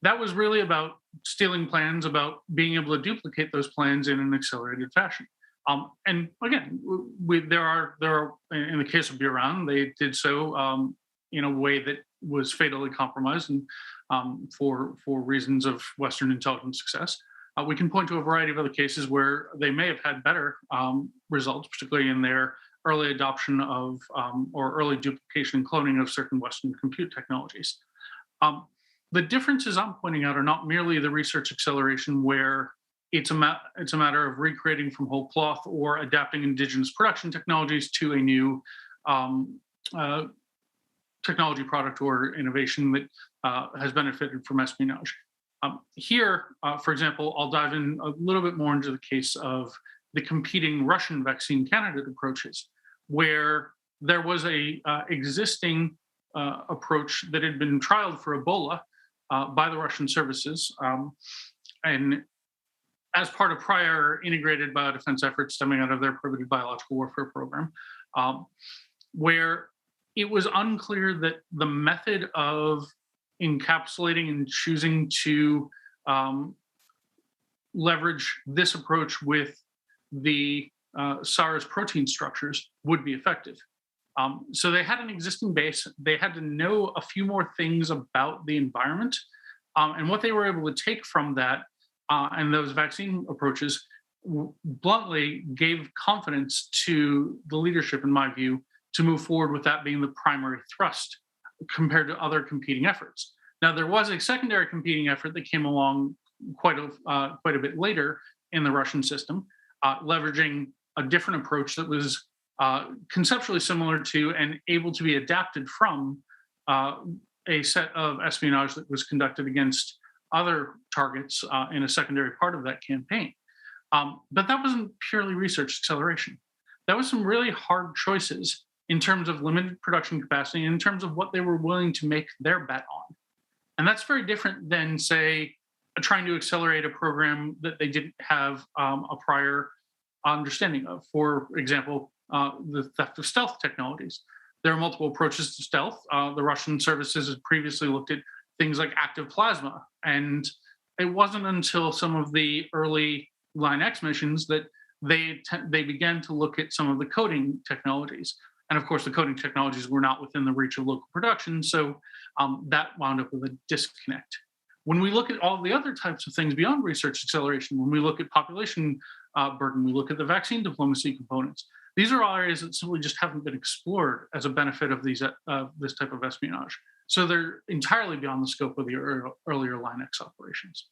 That was really about stealing plans, about being able to duplicate those plans in an accelerated fashion. And again, there are in the case of Buran, they did so in a way that was fatally compromised and for reasons of Western intelligence success. We can point to a variety of other cases where they may have had better results, particularly in their early adoption of or early duplication and cloning of certain Western compute technologies. The differences I'm pointing out are not merely the research acceleration where it's a matter of recreating from whole cloth or adapting indigenous production technologies to a new technology product or innovation that has benefited from espionage. Here, for example, I'll dive in a little bit more into the case of the competing Russian vaccine candidate approaches, where there was a existing approach that had been trialed for Ebola by the Russian services, and as part of prior integrated biodefense efforts stemming out of their prohibited biological warfare program, where it was unclear that the method of encapsulating and choosing to leverage this approach with the SARS protein structures would be effective. So they had an existing base. They had to know a few more things about the environment. And what they were able to take from that and those vaccine approaches bluntly gave confidence to the leadership, in my view, to move forward with that being the primary thrust compared to other competing efforts. Now, there was a secondary competing effort that came along quite a bit later in the Russian system, leveraging a different approach that was conceptually similar to and able to be adapted from a set of espionage that was conducted against other targets in a secondary part of that campaign. But that wasn't purely research acceleration. That was some really hard choices in terms of limited production capacity, in terms of what they were willing to make their bet on. And that's very different than, say, trying to accelerate a program that they didn't have a prior understanding of. For example, the theft of stealth technologies. There are multiple approaches to stealth. The Russian services had previously looked at things like active plasma. And it wasn't until some of the early Line X missions that they began to look at some of the coding technologies. And of course, the coding technologies were not within the reach of local production. So that wound up with a disconnect. When we look at all the other types of things beyond research acceleration, when we look at population burden, we look at the vaccine diplomacy components, these are all areas that simply just haven't been explored as a benefit of these this type of espionage. So they're entirely beyond the scope of the earlier Line X operations,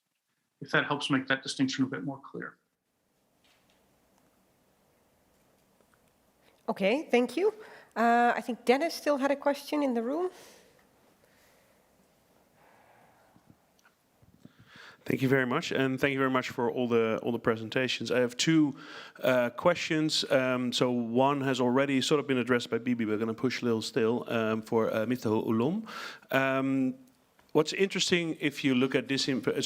if that helps make that distinction a bit more clear. Okay, thank you. I think Dennis still had a question in the room. Thank you very much, and thank you very much for all the presentations. I have two questions. So one has already sort of been addressed by Bibi. We're going to push a little still for Miftahul Ulum. what's interesting if you look at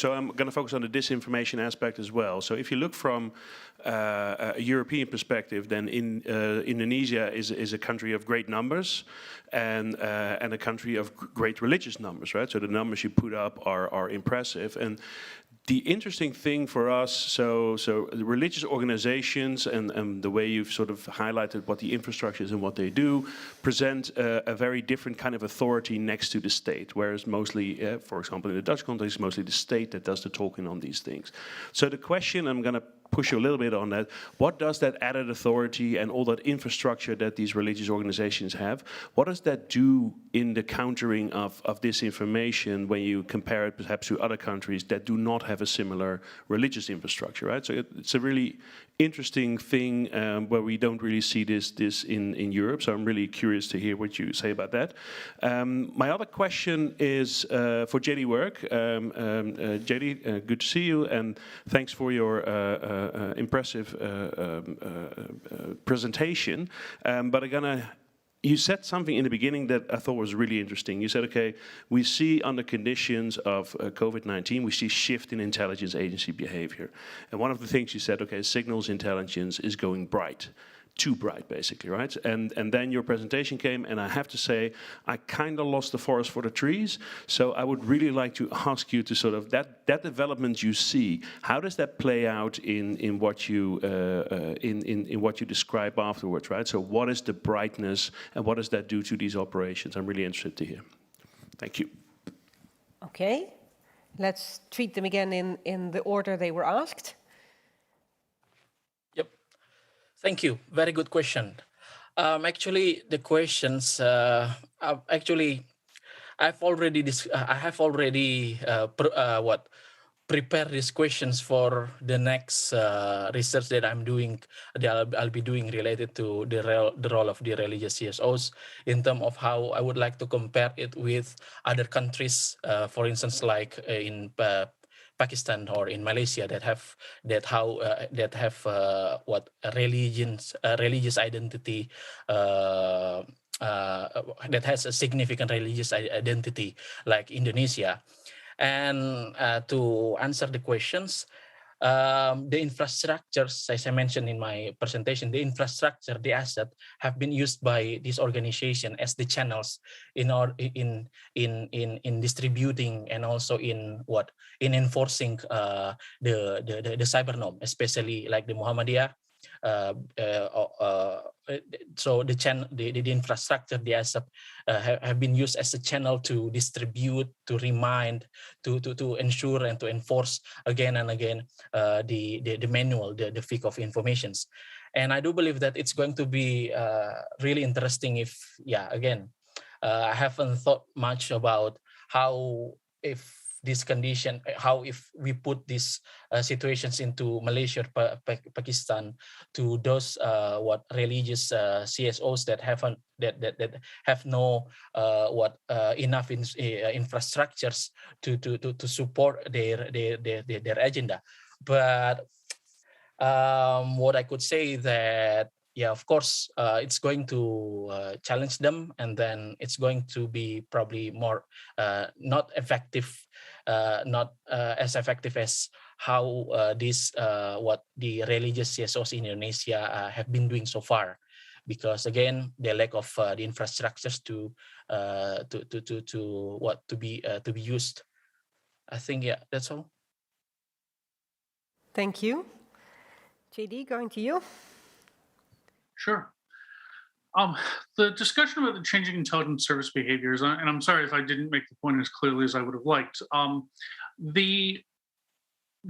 so I'm going to focus on the disinformation aspect as well. So if you look from a European perspective, then Indonesia is a country of great numbers and a country of great religious numbers, right? So the numbers you put up are impressive. And the interesting thing for us, so the religious organizations and the way you've sort of highlighted what the infrastructure is and what they do, present a very different kind of authority next to the state, whereas mostly, for example, in the Dutch context, mostly the state that does the talking on these things. So the question, I'm going to push you a little bit on that, what does that added authority and all that infrastructure that these religious organizations have, what does that do in the countering of disinformation when you compare it perhaps to other countries that do not have a similar religious infrastructure, right? So it's a really interesting thing where we don't really see this in Europe, so I'm really curious to hear what you say about that. My other question is for JD Work. JD, good to see you, and thanks for your impressive presentation. But you said something in the beginning that I thought was really interesting. You said, okay, we see under conditions of COVID-19, we see shift in intelligence agency behavior. And one of the things you said, okay, signals intelligence is going bright. Too bright, basically, right? And then your presentation came, and I have to say, I kind of lost the forest for the trees. So I would really like to ask you to sort of that development you see. How does that play out in what you in what you describe afterwards, right? So what is the brightness, and what does that do to these operations? I'm really interested to hear. Thank you. Okay, let's treat them again in the order they were asked. Thank you. Very good question. Actually, the questions I have already prepared these questions for the next research that I'm doing. That I'll be doing related to the role of the religious CSOs in terms of how I would like to compare it with other countries. For instance, like in Pakistan or in Malaysia that have religious identity that has a significant religious identity like Indonesia. And to answer the questions, the infrastructures, as I mentioned in my presentation, the infrastructure, the asset, have been used by this organization as the channels in distributing and also in enforcing the cyber norm, especially like the Muhammadiyah. So the infrastructure, the asset, have been used as a channel to distribute, to remind, to ensure and to enforce again and again the manual, the fiqh of informations. And I do believe that it's going to be really interesting if, I haven't thought much about how if we put these situations into Malaysia or Pakistan to those religious CSOs that have no enough infrastructures to support their agenda. But what I could say that of course, it's going to challenge them, and then it's going to be probably more not as effective as how the religious CSOs in Indonesia have been doing so far, because again, the lack of the infrastructures to be used. I think that's all. Thank you. JD, going to you. Sure. The discussion about the changing intelligence service behaviors, and I'm sorry if I didn't make the point as clearly as I would have liked. The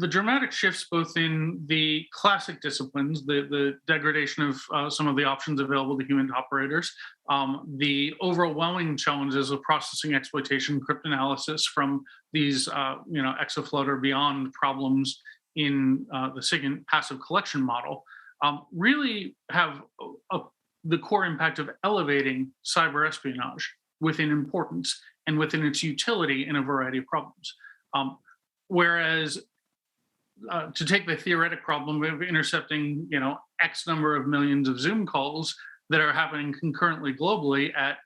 dramatic shifts both in the classic disciplines, the degradation of some of the options available to human operators, the overwhelming challenges of processing exploitation, cryptanalysis from these exafloat or beyond problems in the SIGINT passive collection model, really have the core impact of elevating cyber espionage within importance and within its utility in a variety of problems. Whereas to take the theoretic problem of intercepting, X number of millions of Zoom calls that are happening concurrently globally at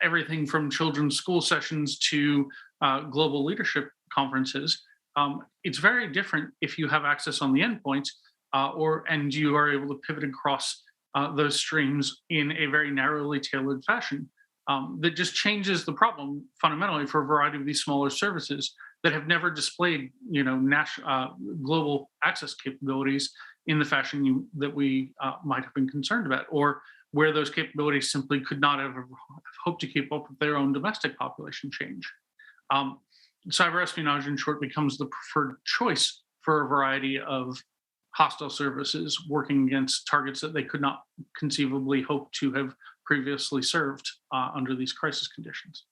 everything from children's school sessions to global leadership conferences. It's very different if you have access on the endpoint and you are able to pivot across those streams in a very narrowly tailored fashion. That just changes the problem fundamentally for a variety of these smaller services that have never displayed, global access capabilities in the fashion that we might have been concerned about, or where those capabilities simply could not have hoped to keep up with their own domestic population change. Cyber espionage, in short, becomes the preferred choice for a variety of hostile services working against targets that they could not conceivably hope to have previously served under these crisis conditions.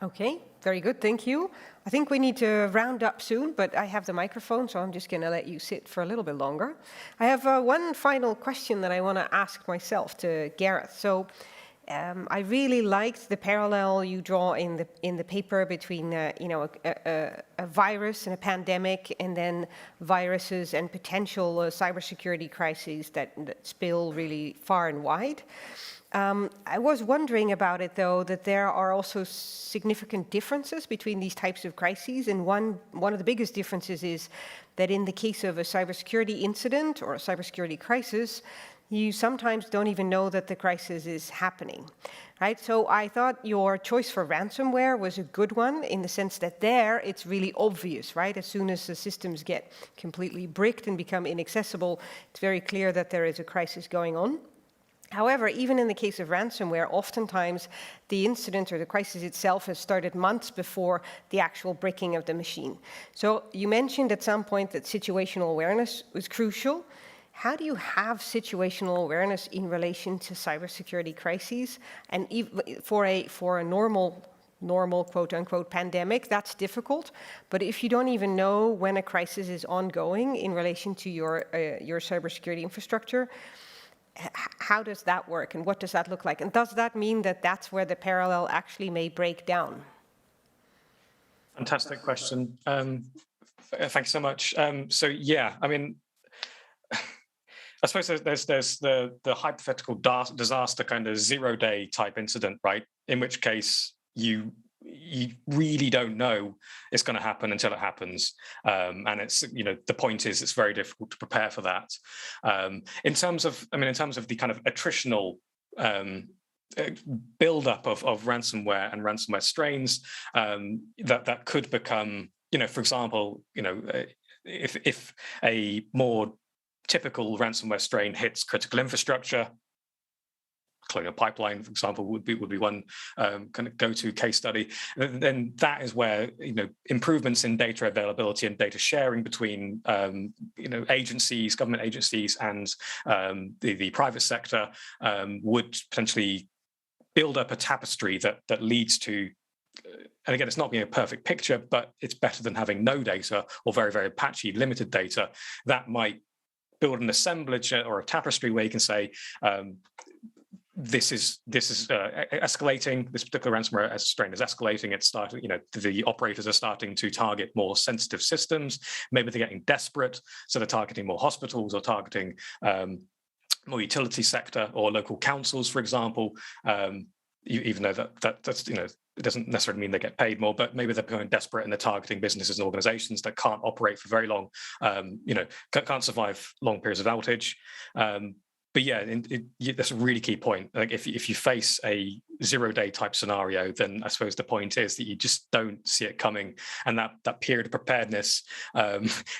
Okay, very good, thank you. I think we need to round up soon, but I have the microphone, so I'm just going to let you sit for a little bit longer. I have one final question that I want to ask myself to Gareth. So I really liked the parallel you draw in the paper between a virus and a pandemic, and then viruses and potential cybersecurity crises that spill really far and wide. I was wondering about it, though, that there are also significant differences between these types of crises, and one of the biggest differences is that in the case of a cybersecurity incident or a cybersecurity crisis, you sometimes don't even know that the crisis is happening, right? So I thought your choice for ransomware was a good one in the sense that there it's really obvious, right? As soon as the systems get completely bricked and become inaccessible, it's very clear that there is a crisis going on. However, even in the case of ransomware, oftentimes the incident or the crisis itself has started months before the actual bricking of the machine. So you mentioned at some point that situational awareness was crucial. How do you have situational awareness in relation to cybersecurity crises? And for a normal quote-unquote pandemic, that's difficult. But if you don't even know when a crisis is ongoing in relation to your cybersecurity infrastructure, how does that work, and what does that look like? And does that mean that that's where the parallel actually may break down? Fantastic question. Thank you so much. So yeah, I mean, I suppose there's the hypothetical disaster kind of 0-day type incident, right? In which case you really don't know it's going to happen until it happmes, and it's the point is it's very difficult to prepare for that. In terms of the kind of attritional build-up of ransomware and ransomware strains that could become, for example, if a more typical ransomware strain hits critical infrastructure, Colonial Pipeline, for example, would be one kind of go-to case study. Then that is where improvements in data availability and data sharing between agencies, government agencies, and the private sector would potentially build up a tapestry that leads to. And again, it's not being a perfect picture, but it's better than having no data or very, very patchy, limited data. That might build an assemblage or a tapestry where you can say, this is escalating. This particular ransomware strain is escalating. It's starting. The operators are starting to target more sensitive systems. Maybe they're getting desperate, so they're targeting more hospitals or targeting more utility sector or local councils, for example. Even though that's it doesn't necessarily mean they get paid more, but maybe they're becoming desperate and they're targeting businesses and organizations that can't operate for very long, can't survive long periods of outage. But yeah, that's a really key point. Like if you face a 0-day type scenario, then I suppose the point is that you just don't see it coming, and that period of preparedness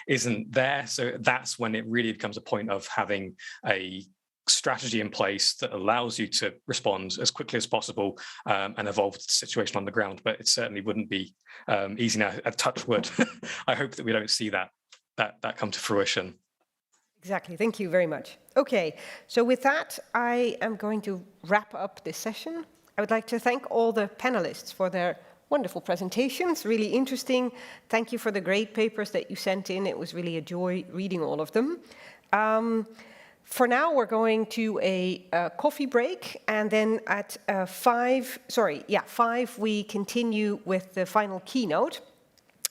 isn't there. So that's when it really becomes a point of having a strategy in place that allows you to respond as quickly as possible and evolve the situation on the ground. But it certainly wouldn't be easy now. At touch wood, I hope that we don't see that come to fruition. Exactly, thank you very much. Okay, so with that, I am going to wrap up this session. I would like to thank all the panelists for their wonderful presentations, really interesting. Thank you for the great papers that you sent in. It was really a joy reading all of them. For now, we're going to a coffee break, and then at 5, we continue with the final keynote.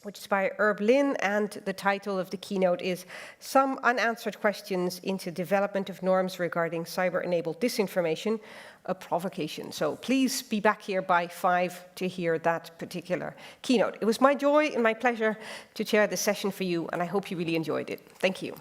which is by Herb Lin, and the title of the keynote is Some Unanswered Questions into Development of Norms Regarding Cyber-Enabled Disinformation, a Provocation. So please be back here by 5 to hear that particular keynote. It was my joy and my pleasure to chair this session for you, and I hope you really enjoyed it. Thank you.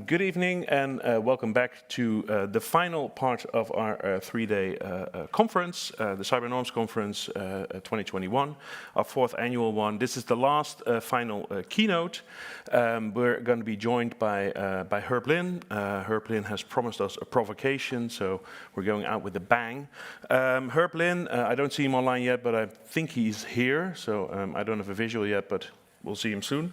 Good evening and welcome back to the final part of our three-day conference, the Cyber Norms Conference 2021, our fourth annual one. This is the last final keynote. We're going to be joined by Herb Lin. Herb Lin has promised us a provocation, so we're going out with a bang. Herb Lin, I don't see him online yet, but I think he's here, so I don't have a visual yet, but we'll see him soon.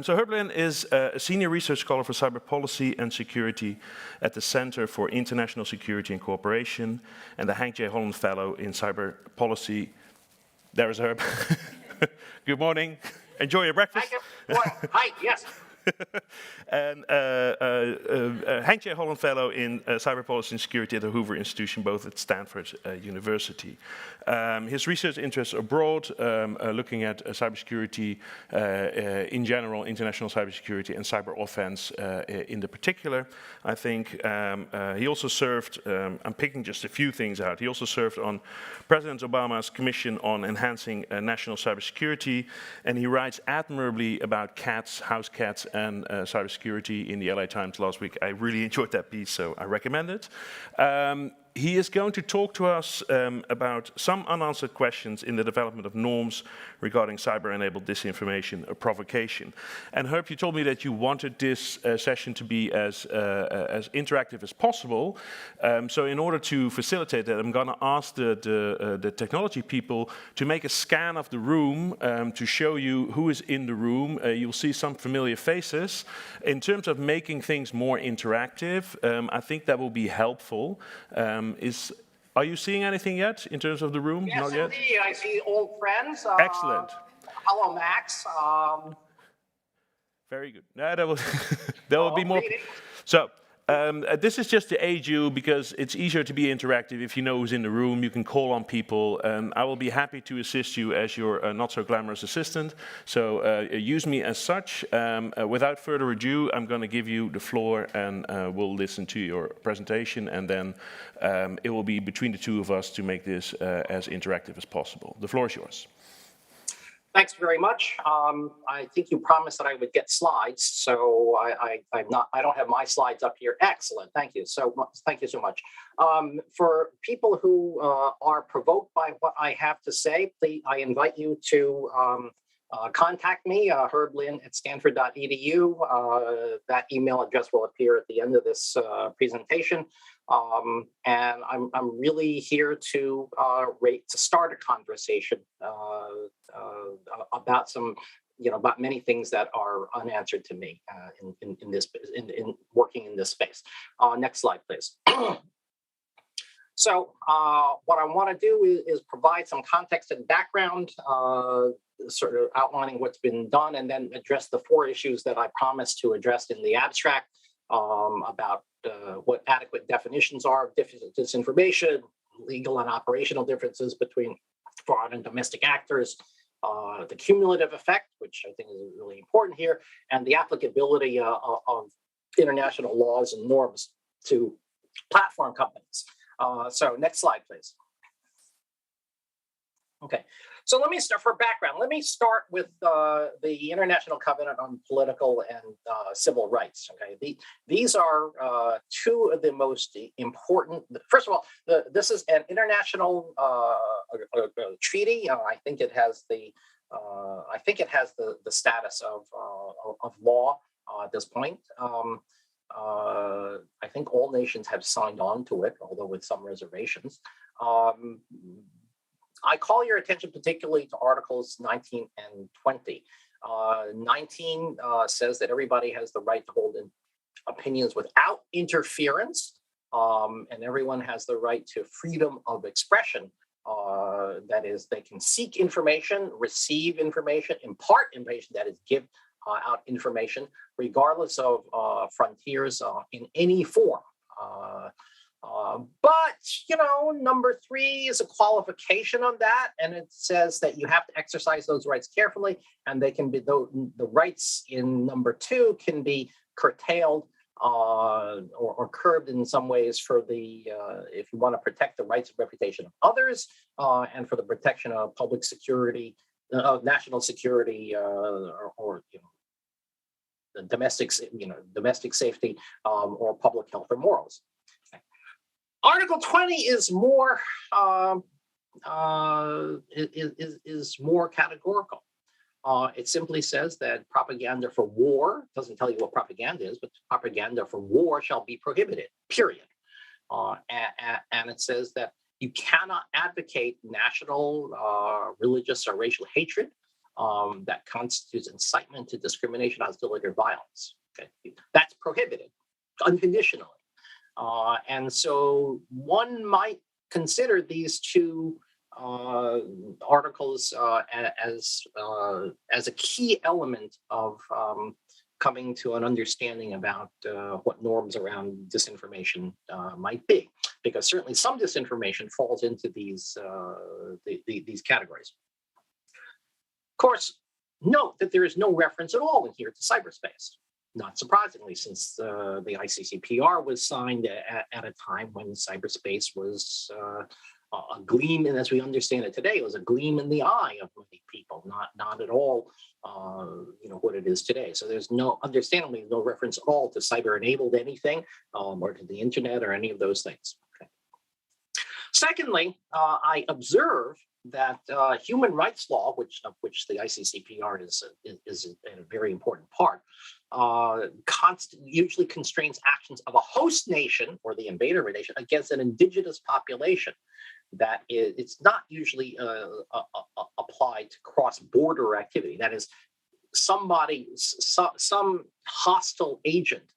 So Herb Lin is a senior research scholar for cyber policy and security at the Center for International Security and Cooperation and the Henrique Holland Fellow in Cyber Policy. There is Herb. Good morning. Enjoy your breakfast. Hi, yes. And Henrique Holland Fellow in Cyber Policy and Security at the Hoover Institution, both at Stanford University. His research interests are broad, looking at cybersecurity in general, international cybersecurity, and cyber offense in the particular. I think he also served, I'm picking just a few things out, he also served on President Obama's Commission on Enhancing National Cybersecurity, and he writes admirably about cats, house cats, and cybersecurity in the LA Times last week. I really enjoyed that piece, so I recommend it. he is going to talk to us about some unanswered questions in the development of norms regarding cyber-enabled disinformation or provocation. And Herb, you told me that you wanted this session to be as interactive as possible. So in order to facilitate that, I'm going to ask the technology people to make a scan of the room to show you who is in the room. You'll see some familiar faces. In terms of making things more interactive, I think that will be helpful. Are you seeing anything yet in terms of the room? Yes, Not yet? indeed. I see old friends. Excellent. Hello, Max. Very good. No, that will be more. So this is just to aid you, because it's easier to be interactive if you know who's in the room. You can call on people. I will be happy to assist you as your not so glamorous assistant. So use me as such. Without further ado, I'm going to give you the floor, and we'll listen to your presentation, and then it will be between the two of us to make this as interactive as possible. The floor is yours. Thanks very much. I think you promised that I would get slides, so I don't have my slides up here. Excellent. Thank you so much. Thank you so much. For people who are provoked by what I have to say, I invite you to contact me, Herb Lin at stanford.edu. That email address will appear at the end of this presentation. And I'm really here to start a conversation about about many things that are unanswered to me in working in this space. Next slide, please. So what I want to do is provide some context and background, sort of outlining what's been done, and then address the 4 issues that I promised to address in the abstract about what adequate definitions are of disinformation, legal and operational differences between foreign and domestic actors, the cumulative effect, which I think is really important here, and the applicability of international laws and norms to platform companies. So next slide, please. Okay, so let me start for background. Let me start with the International Covenant on Political and Civil Rights. Okay, these are 2 of the most important. First of all, this is an international treaty. I think it has the status of law at this point. I think all nations have signed on to it, although with some reservations. I call your attention particularly to Articles 19 and 20. 19 says that everybody has the right to hold opinions without interference, and everyone has the right to freedom of expression. That is, they can seek information, receive information, impart information, that is, give out information, regardless of frontiers in any form. But, number 3 is a qualification on that, and it says that you have to exercise those rights carefully, and they can be, the rights in number 2 can be curtailed or curbed in some ways for if you want to protect the rights and reputation of others, and for the protection of public security, national security, or the domestic safety, or public health or morals. Article 20 is more categorical. It simply says that propaganda for war, doesn't tell you what propaganda is, but propaganda for war shall be prohibited, period. And it says that you cannot advocate national, religious, or racial hatred that constitutes incitement to discrimination, hostility, or violence. Okay? That's prohibited unconditionally. And so one might consider these 2 articles as a key element of coming to an understanding about what norms around disinformation might be, because certainly some disinformation falls into these categories. Of course, note that there is no reference at all in here to cyberspace. Not surprisingly, since the ICCPR was signed at a time when cyberspace was a gleam, and as we understand it today, it was a gleam in the eye of many people, not at all what it is today. So there's understandably no reference at all to cyber-enabled anything, or to the internet or any of those things. Okay. Secondly, I observe that human rights law, of which the ICCPR is a very important part, usually constrains actions of a host nation or the invader nation against an indigenous population. That is, it's not usually applied to cross-border activity. That is, some hostile agent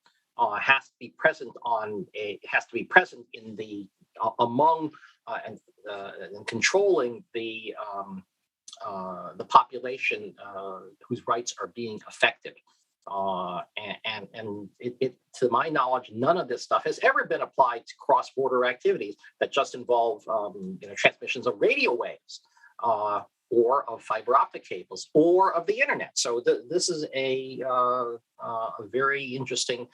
has to be present in the among and controlling the population whose rights are being affected. And to my knowledge, none of this stuff has ever been applied to cross-border activities that just involve transmissions of radio waves or of fiber optic cables or of the internet. So this is a very interesting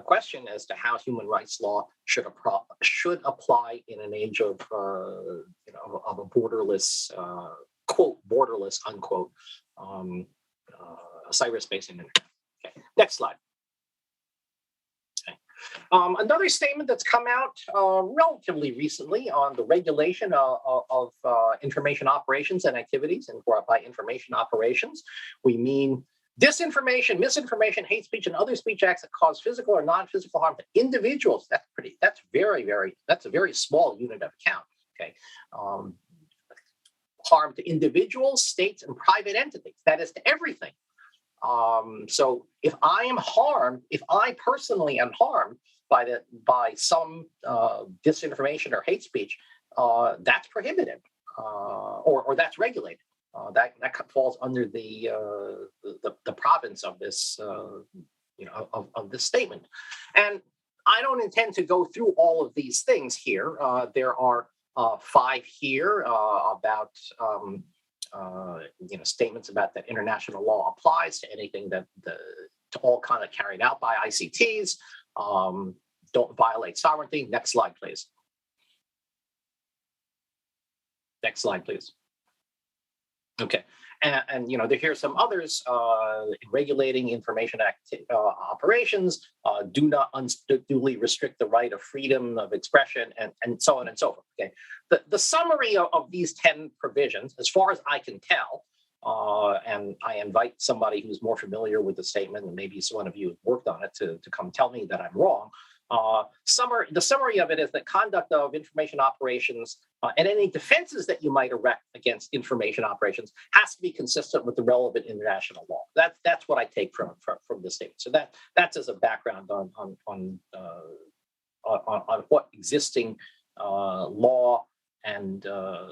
question as to how human rights law should apply in an age of a borderless, quote, borderless, unquote, cyberspace and internet. Okay. Next slide. Okay. Another statement that's come out relatively recently on the regulation of information operations and activities, and by information operations, we mean disinformation, misinformation, hate speech, and other speech acts that cause physical or non-physical harm to individuals. That's a very small unit of account. Okay. Harm to individuals, states, and private entities. That is to everything. So if I personally am harmed by some disinformation or hate speech, that's prohibited or that's regulated. That falls under the province of this of this statement. And I don't intend to go through all of these things here. There are 5 here about statements about that international law applies to anything that to all kind of carried out by ICTs. Don't violate sovereignty. Next slide, please. Next slide, please. Okay, and here are some others in regulating information operations. Do not unduly restrict the right of freedom of expression, and so on and so forth. Okay, the summary of these 10 provisions, as far as I can tell, and I invite somebody who's more familiar with the statement, and maybe one of you has worked on it to come tell me that I'm wrong. The summary of it is that conduct of information operations and any defenses that you might erect against information operations has to be consistent with the relevant international law. That's what I take from this statement. So that's as a background on what existing law and I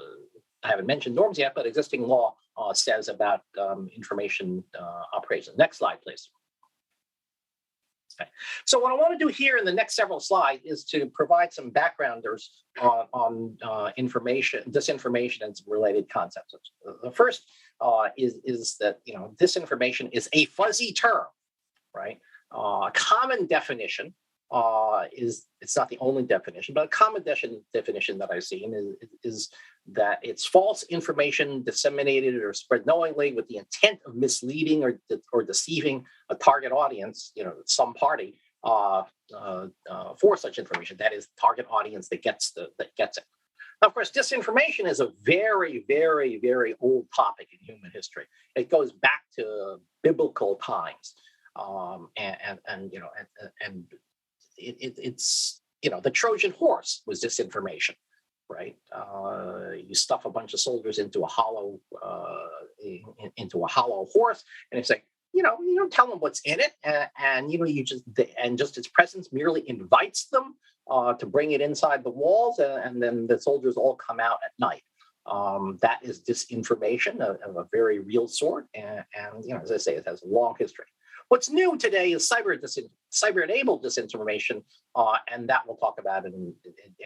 haven't mentioned norms yet, but existing law says about information operations. Next slide, please. Okay. So what I want to do here in the next several slides is to provide some backgrounders on disinformation and some related concepts. The first is that disinformation is a fuzzy term, right? A common definition it's not the only definition, but a common definition that I've seen is that it's false information disseminated or spread knowingly with the intent of misleading or deceiving a target audience, some party for such information. That is, target audience that gets it. Now, of course, disinformation is a very, very, very old topic in human history. It goes back to biblical times, it's the Trojan horse was disinformation, right? You stuff a bunch of soldiers into a hollow horse, and it's like you don't tell them what's in it, and just its presence merely invites them to bring it inside the walls, and then the soldiers all come out at night. That is disinformation of a very real sort, and as I say, it has a long history. What's new today is cyber-enabled disinformation, and that we'll talk about in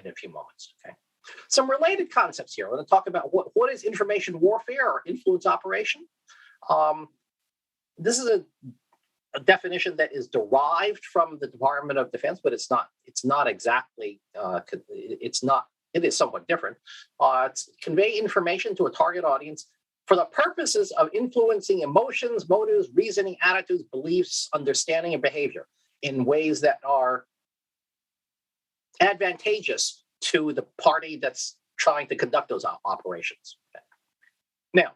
a few moments. Okay. Some related concepts here. I want to talk about what is information warfare or influence operation. This is a definition that is derived from the Department of Defense, but it's not exactly. It is somewhat different. It's convey information to a target audience for the purposes of influencing emotions, motives, reasoning, attitudes, beliefs, understanding, and behavior in ways that are advantageous to the party that's trying to conduct those operations. Okay. Now,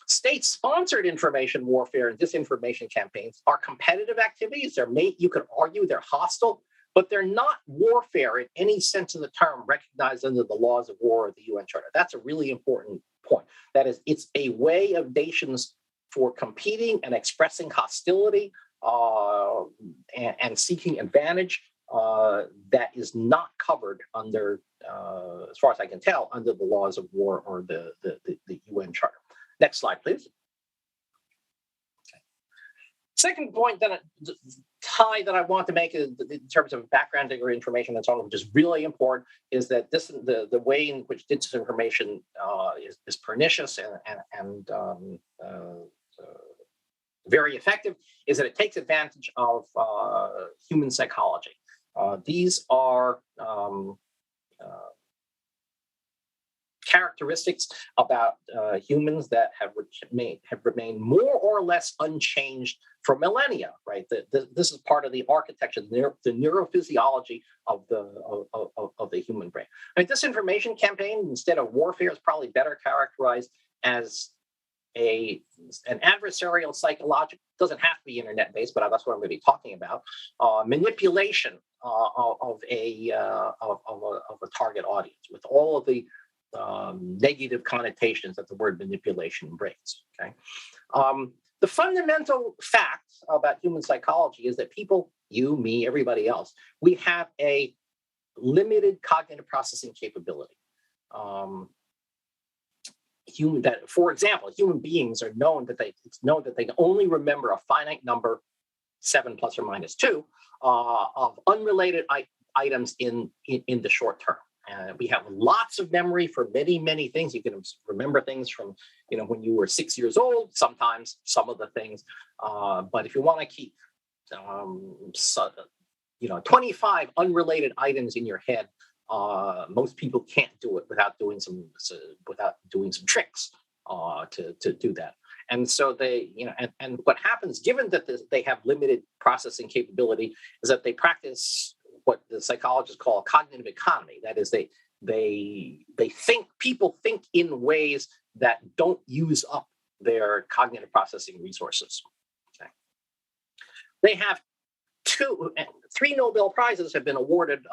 state-sponsored information warfare and disinformation campaigns are competitive activities. You could argue they're hostile, but they're not warfare in any sense of the term recognized under the laws of war or the UN Charter. That's a really important point. That is, it's a way of nations for competing and expressing hostility and seeking advantage that is not covered under, as far as I can tell, under the laws of war or the UN Charter. Next slide, please. Okay. Second point that I want to make in terms of background or information that's on, which is really important, is that the way in which disinformation is pernicious and very effective is that it takes advantage of human psychology. These are characteristics about humans that have remained more or less unchanged for millennia, right? This is part of the architecture, the neurophysiology of the human brain. I mean, disinformation campaign, instead of warfare, is probably better characterized as an adversarial psychological, doesn't have to be internet-based, but that's what I'm going to be talking about, manipulation of a target audience with all of the negative connotations that the word manipulation brings. Okay, the fundamental fact about human psychology is that people, you, me, everybody else, we have a limited cognitive processing capability. For example, human beings are known that it's known that they can only remember a finite number, 7 plus or minus 2, of unrelated items in the short term. We have lots of memory for many, many things. You can remember things from, when you were 6 years old, sometimes some of the things. But if you want to keep, 25 unrelated items in your head, most people can't do it without doing some tricks to do that. And so they, and what happens, given that they have limited processing capability, is that they practice what the psychologists call a cognitive economy. That is, people think in ways that don't use up their cognitive processing resources. Okay. They have 3 Nobel Prizes have been awarded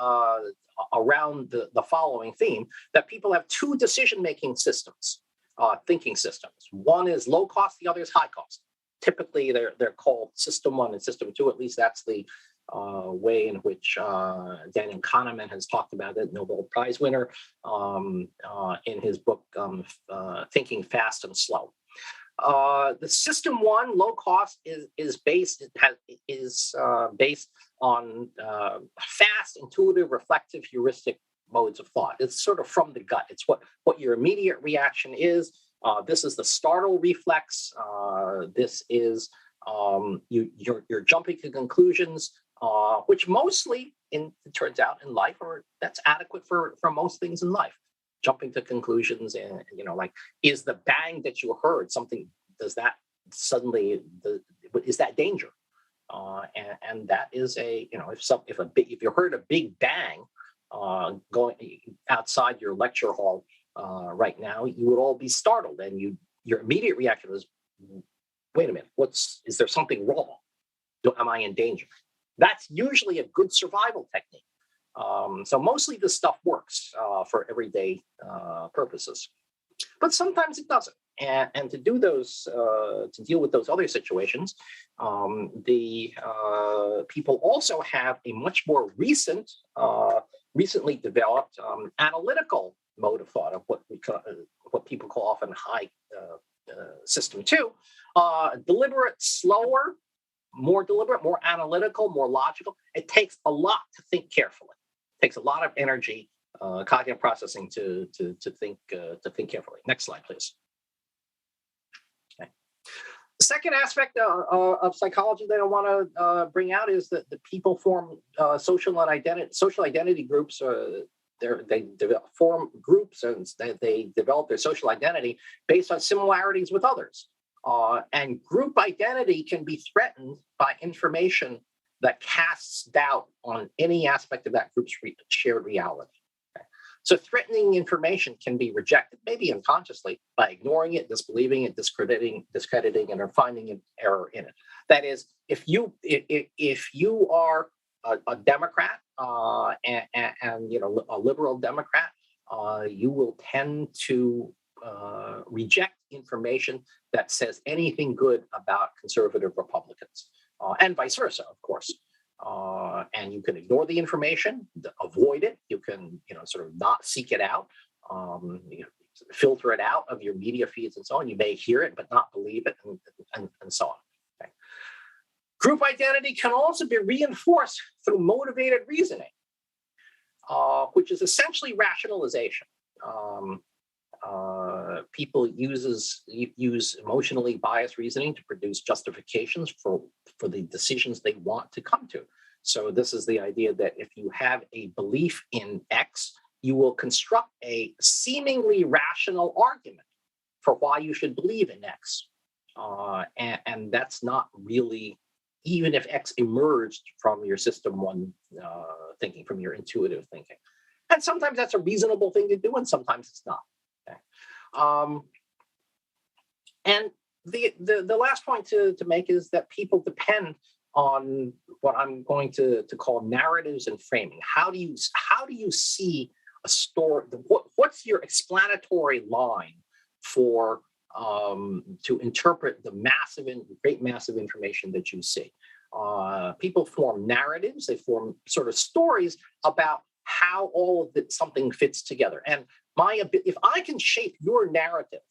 around the following theme, that people have 2 decision-making systems, thinking systems. One is low cost, the other is high cost. Typically, they're called System 1 and System 2. At least that's the way in which Daniel Kahneman has talked about it, Nobel Prize winner, in his book, Thinking Fast and Slow. The System 1, low cost, is based on fast, intuitive, reflective, heuristic modes of thought. It's sort of from the gut. It's what your immediate reaction is. This is the startle reflex. This is you're jumping to conclusions, which mostly, it turns out, in life, that's adequate for most things in life. Jumping to conclusions, and like, is the bang that you heard something? Does that suddenly is that danger? And that is if you heard a big bang going outside your lecture hall right now, you would all be startled, and your immediate reaction was, wait a minute, is there something wrong? Am I in danger? That's usually a good survival technique. So mostly this stuff works for everyday purposes, but sometimes it doesn't. And to do those, to deal with those other situations, the people also have a much more recently developed analytical mode of thought of what people call often high System 2, deliberate, slower, more deliberate, more analytical, more logical. It takes a lot to think carefully. It takes a lot of energy, cognitive processing to think carefully. Next slide, please. Okay. The second aspect of psychology that I want to bring out is that the people form social identity groups. They form groups, and they develop their social identity based on similarities with others. And group identity can be threatened by information that casts doubt on any aspect of that group's shared reality. So threatening information can be rejected, maybe unconsciously, by ignoring it, disbelieving it, discrediting it, or finding an error in it. That is, if you are a Democrat and a liberal Democrat, you will tend to reject information that says anything good about conservative Republicans, and vice versa, of course. And you can ignore the information, avoid it. You can, sort of not seek it out. You filter it out of your media feeds and so on. You may hear it, but not believe it, and so on. Okay. Group identity can also be reinforced through motivated reasoning, which is essentially rationalization. People use emotionally biased reasoning to produce justifications for the decisions they want to come to. So this is the idea that if you have a belief in X, you will construct a seemingly rational argument for why you should believe in X. And that's not really, even if X emerged from your system one thinking, from your intuitive thinking. And sometimes that's a reasonable thing to do, and sometimes it's not. And the last point to make is that people depend on what I'm going to call narratives and framing. How do you see a story? What's your explanatory line for to interpret the great massive information that you see? People form narratives. They form sort of stories about how all of something fits together. And if I can shape your narrative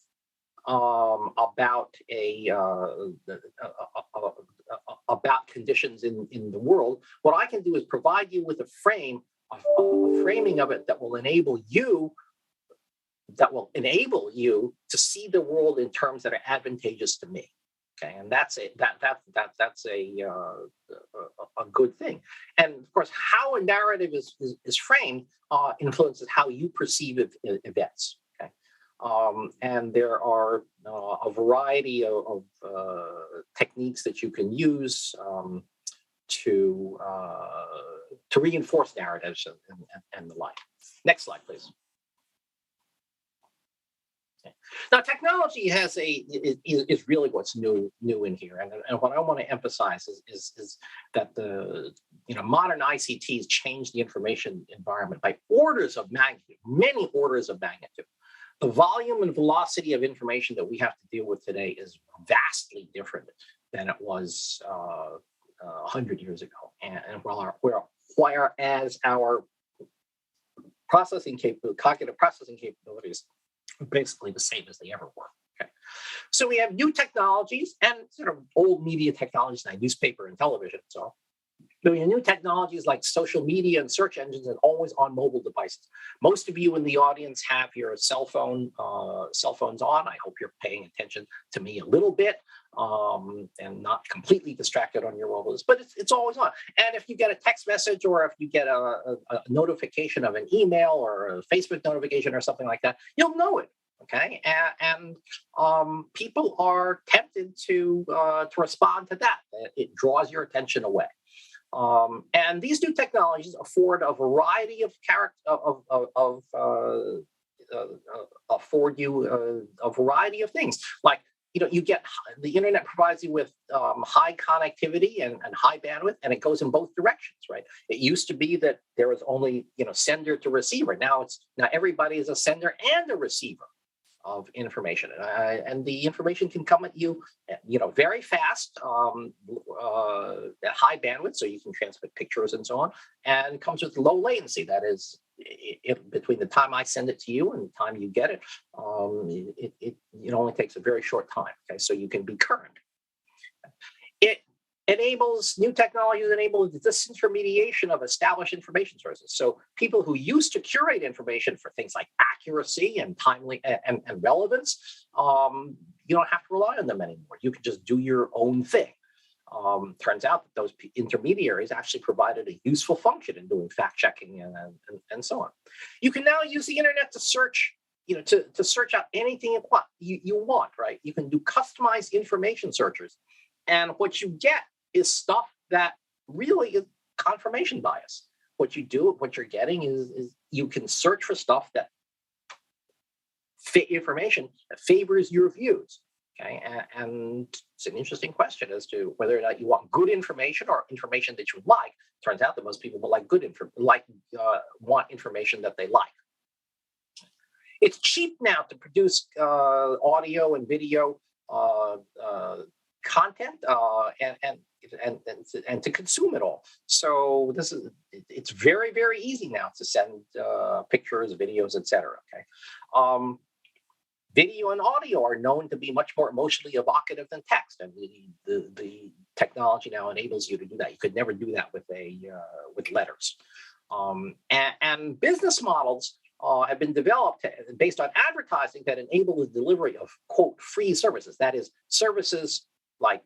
about about conditions in the world, what I can do is provide you with a framing of it that will enable you to see the world in terms that are advantageous to me. Okay, and that's a good thing. And of course, how a narrative is framed influences how you perceive events. Okay, and there are a variety of techniques that you can use to reinforce narratives and the like. Next slide, please. Now, technology is really what's new in here, and what I want to emphasize is that the modern ICTs change the information environment by orders of magnitude, many orders of magnitude. The volume and velocity of information that we have to deal with today is vastly different than it was 100 years ago, and whereas our cognitive processing capabilities basically the same as they ever were. Okay, so we have new technologies and sort of old media technologies, like newspaper and television, and so on. But we have new technologies like social media and search engines and always on mobile devices. Most of you in the audience have your cell phones on. I hope you're paying attention to me a little bit and not completely distracted on your mobiles, but it's always on. And if you get a text message or if you get a notification of an email or a Facebook notification or something like that, you'll know it. Okay, and people are tempted to respond to that. It draws your attention away. And these new technologies afford a variety of a variety of things. Like, you get the internet provides you with high connectivity and high bandwidth, and it goes in both directions, right? It used to be that there was only sender to receiver. Now everybody is a sender and a receiver of information, and the information can come at you, very fast, at high bandwidth, so you can transmit pictures and so on, and it comes with low latency. That is, between the time I send it to you and the time you get it, it only takes a very short time. Okay, so you can be current. New technologies enable the disintermediation of established information sources. So people who used to curate information for things like accuracy and timely and relevance, you don't have to rely on them anymore. You can just do your own thing. Turns out that those intermediaries actually provided a useful function in doing fact checking and so on. You can now use the internet to search, to search out anything you want, right? You can do customized information searches, and what you get is stuff that really is confirmation bias. what you're getting is you can search for stuff that fit information that favors your views. Okay, and it's an interesting question as to whether or not you want good information or information that you like. Turns out that most people will like want information that they like. It's cheap now to produce audio and video content and to consume it all. So it's very, very easy now to send pictures, videos, etc. Okay. Video and audio are known to be much more emotionally evocative than text, and the technology now enables you to do that. You could never do that with letters. And business models have been developed based on advertising that enable the delivery of, quote, free services. That is, services like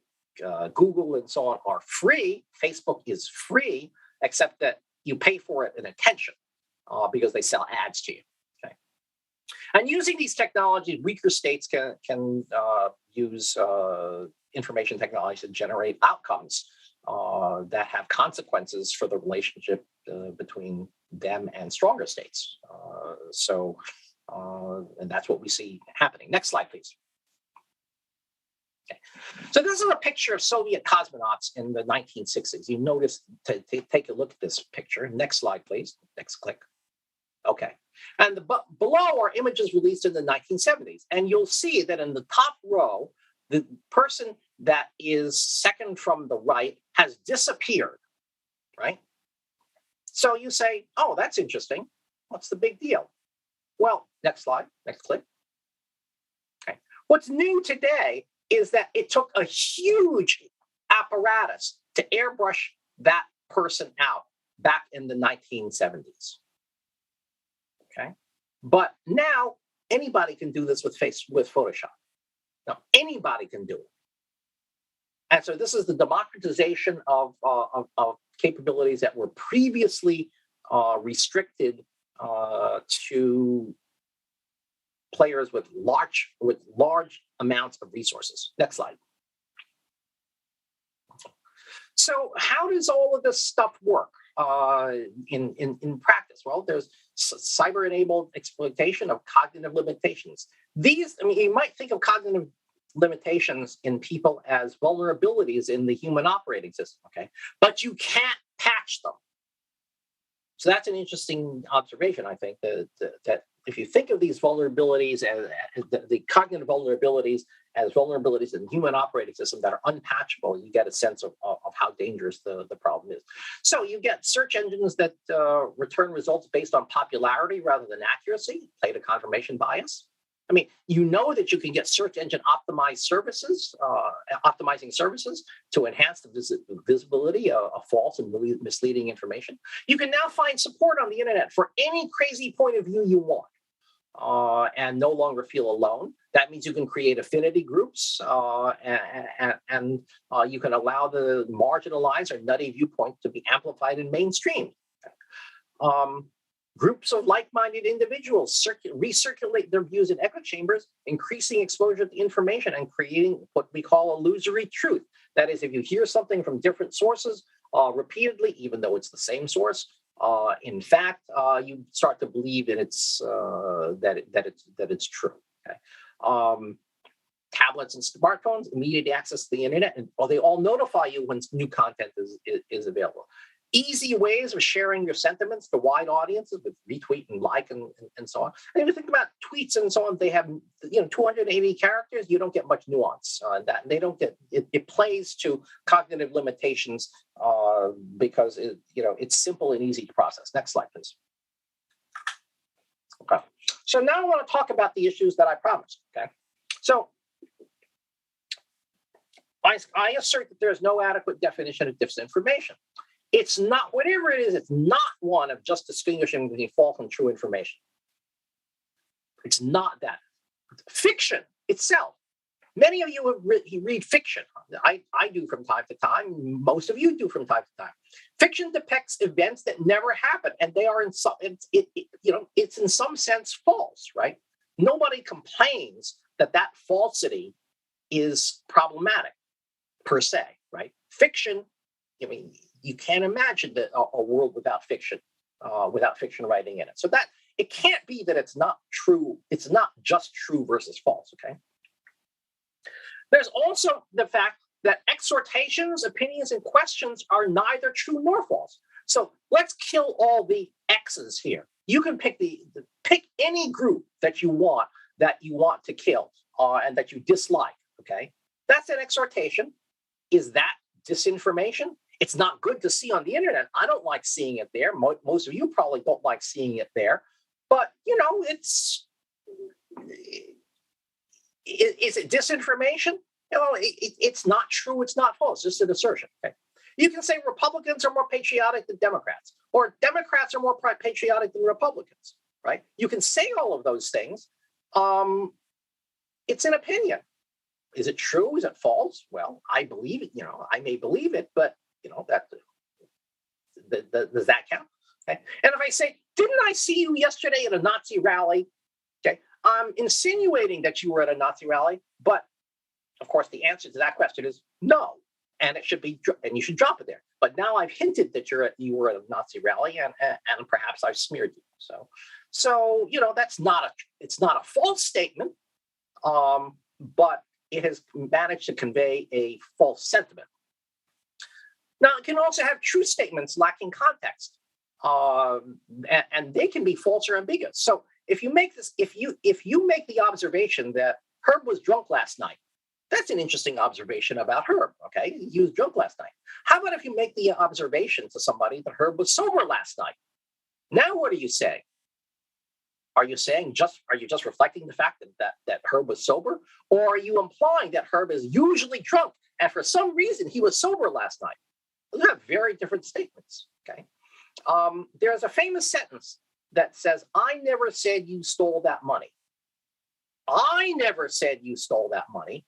Google and so on are free. Facebook is free, except that you pay for it in attention because they sell ads to you. Okay. And using these technologies, weaker states can use information technology to generate outcomes that have consequences for the relationship between them and stronger states. And that's what we see happening. Next slide, please. Okay. So this is a picture of Soviet cosmonauts in the 1960s. You notice, take a look at this picture. Next slide, please. Next click. Okay. And below are images released in the 1970s. And you'll see that in the top row, the person that is second from the right has disappeared, right? So you say, oh, that's interesting. What's the big deal? Well, next slide, next click. Okay. What's new today is that it took a huge apparatus to airbrush that person out back in the 1970s. Okay. But now anybody can do this with Photoshop. Now anybody can do it. And so this is the democratization of capabilities that were previously restricted to players with large amounts of resources. Next slide. So how does all of this stuff work in practice? Well, there's cyber-enabled exploitation of cognitive limitations. These, I mean, you might think of cognitive limitations in people as vulnerabilities in the human operating system, okay? But you can't patch them. So that's an interesting observation, I think, that if you think of these vulnerabilities as the cognitive vulnerabilities as vulnerabilities in the human operating system that are unpatchable, you get a sense of how dangerous the problem is. So you get search engines that return results based on popularity rather than accuracy, play to confirmation bias. I mean, you know that you can get search engine optimizing services to enhance the visibility of false and misleading information. You can now find support on the internet for any crazy point of view you want and no longer feel alone. That means you can create affinity groups and you can allow the marginalized or nutty viewpoint to be amplified and mainstreamed. Groups of like-minded individuals recirculate their views in echo chambers, increasing exposure to information and creating what we call illusory truth. That is, if you hear something from different sources repeatedly, even though it's the same source, in fact, you start to believe that it's it's true. Okay? Tablets and smartphones, immediate access to the internet, and they all notify you when new content is available. Easy ways of sharing your sentiments to wide audiences with retweet and like and so on. And if you think about tweets and so on, they have 280 characters. You don't get much nuance on that. They don't get it plays to cognitive limitations because it's simple and easy to process. Next slide, please. Okay. So now I want to talk about the issues that I promised. Okay. So I assert that there is no adequate definition of disinformation. It's not, whatever it is, it's not one of just distinguishing between false and true information. It's not that. Fiction itself. Many of you read fiction. I do from time to time. Most of you do from time to time. Fiction depicts events that never happen, and they are it's in some sense false, right? Nobody complains that falsity is problematic per se, right? Fiction, I mean, you can't imagine a world without fiction writing in it. So that it can't be that it's not true. It's not just true versus false. Okay. There's also the fact that exhortations, opinions, and questions are neither true nor false. So let's kill all the X's here. You can pick pick any group that you want to kill and that you dislike. Okay, that's an exhortation. Is that disinformation? It's not good to see on the internet. I don't like seeing it there. Most of you probably don't like seeing it there. But you know, is it disinformation? You know, it's not true. It's not false. It's just an assertion. Okay. You can say Republicans are more patriotic than Democrats, or Democrats are more patriotic than Republicans, right? You can say all of those things. It's an opinion. Is it true? Is it false? Well, I believe it. You know, I may believe it, but you know does that count? Okay. And if I say, didn't I see you yesterday at a Nazi rally? Okay, I'm insinuating that you were at a Nazi rally, but of course the answer to that question is no. And it should be, and you should drop it there. But now I've hinted that you were at a Nazi rally, and perhaps I've smeared you. So you know it's not a false statement, but it has managed to convey a false sentiment. Now it can also have true statements lacking context, and they can be false or ambiguous. So if you make the observation that Herb was drunk last night, that's an interesting observation about Herb, okay? He was drunk last night. How about if you make the observation to somebody that Herb was sober last night? Now what are you saying? Are you just reflecting the fact that Herb was sober? Or are you implying that Herb is usually drunk and for some reason he was sober last night? Those are very different statements, okay? There's a famous sentence that says, I never said you stole that money. I never said you stole that money.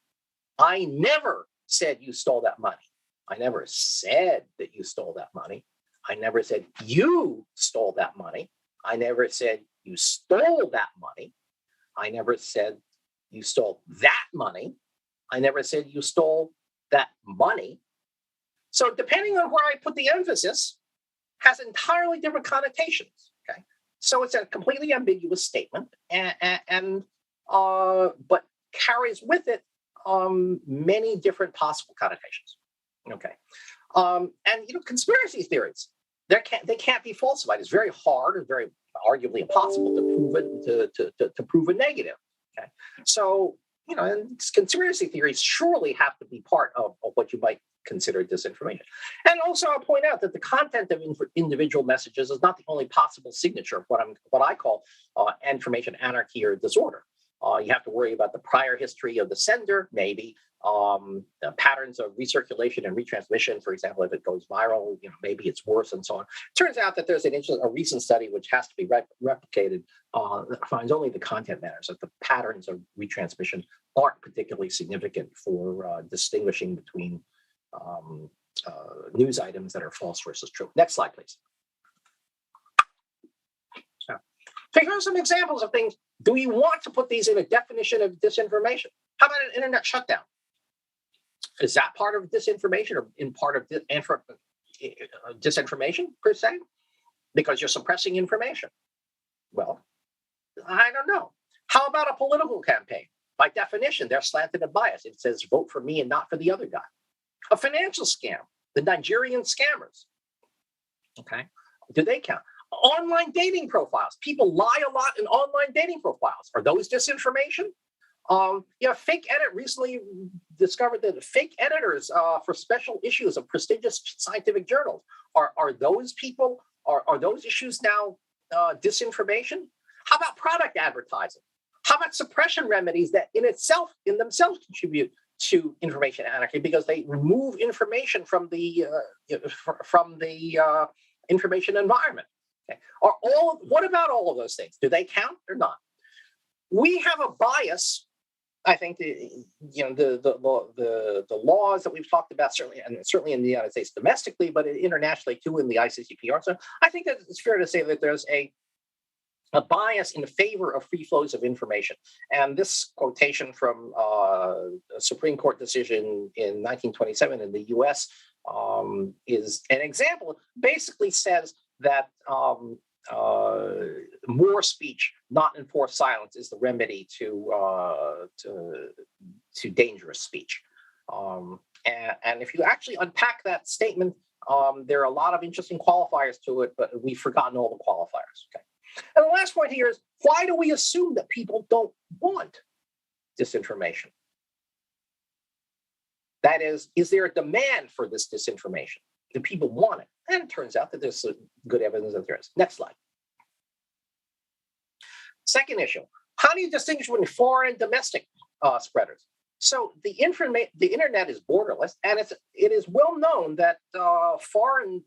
I never said you stole that money. I never said that you stole that money. I never said you stole that money. I never said you stole that money. I never said you stole that money. I never said you stole that money. So depending on where I put the emphasis has entirely different connotations. Okay, so it's a completely ambiguous statement, but carries with it many different possible connotations. Okay, and you know, conspiracy theories, they can't be falsified. It's very hard and very arguably impossible to prove a negative. Okay, so you know, and conspiracy theories surely have to be part of what you might consider disinformation. And also, I'll point out that the content of individual messages is not the only possible signature of what I call information anarchy or disorder. You have to worry about the prior history of the sender, maybe the patterns of recirculation and retransmission. For example, if it goes viral, you know, maybe it's worse, and so on. Turns out that there's a recent study which has to be replicated that finds only the content matters, that the patterns of retransmission aren't particularly significant for distinguishing between news items that are false versus true. Next slide, please. So here are some examples of things. Do we want to put these in a definition of disinformation? How about an internet shutdown? Is that part of disinformation or in part of disinformation per se? Because you're suppressing information. Well, I don't know. How about a political campaign? By definition, they're slanted and biased. It says vote for me and not for the other guy. A financial scam, the Nigerian scammers. Okay, do they count? Online dating profiles. People lie a lot in online dating profiles. Are those disinformation? Fake Edit recently discovered that fake editors for special issues of prestigious scientific journals. Are those people, are those issues now disinformation? How about product advertising? How about suppression remedies that in themselves contribute to information anarchy because they remove information from the information environment? Okay. What about all of those things? Do they count or not? We have a bias. I think the laws that we've talked about certainly in the United States domestically, but internationally too in the ICCPR. So I think that it's fair to say that there's a a bias in favor of free flows of information. And this quotation from a Supreme Court decision in 1927 in the US is an example. Basically says that more speech, not enforced silence, is the remedy to dangerous speech. And if you actually unpack that statement, there are a lot of interesting qualifiers to it, but we've forgotten all the qualifiers. Okay. And the last point here is, why do we assume that people don't want disinformation? That is there a demand for this disinformation? Do people want it? And it turns out that there's good evidence that there is. Next slide. Second issue, how do you distinguish between foreign and domestic spreaders? So the internet is borderless, and it is well known that foreign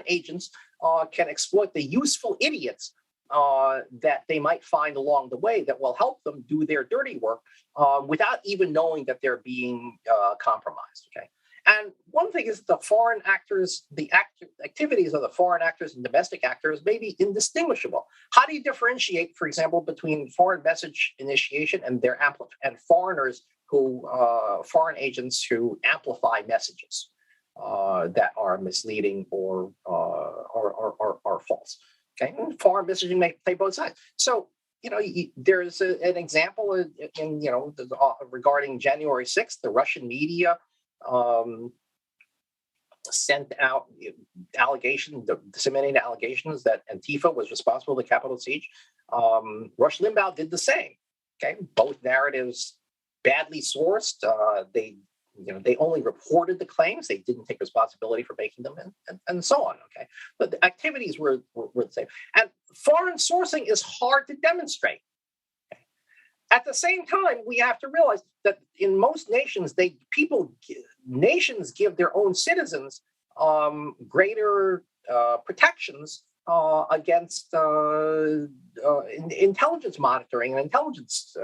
agents can exploit the useful idiots that they might find along the way that will help them do their dirty work without even knowing that they're being compromised. Okay, and one thing is the foreign actors, the activities of the foreign actors and domestic actors may be indistinguishable. How do you differentiate, for example, between foreign message initiation and their and foreigners who foreign agents who amplify messages that are misleading or false? Okay, and foreign messaging may play both sides. So, there's an example in regarding January 6th, the Russian media sent out disseminated allegations that Antifa was responsible for the Capitol siege. Rush Limbaugh did the same. Okay, both narratives badly sourced. They only reported the claims. They didn't take responsibility for making them, and so on. Okay, but the activities were the same. And foreign sourcing is hard to demonstrate. Okay? At the same time, we have to realize that in most nations, nations give their own citizens greater protections against intelligence monitoring and intelligence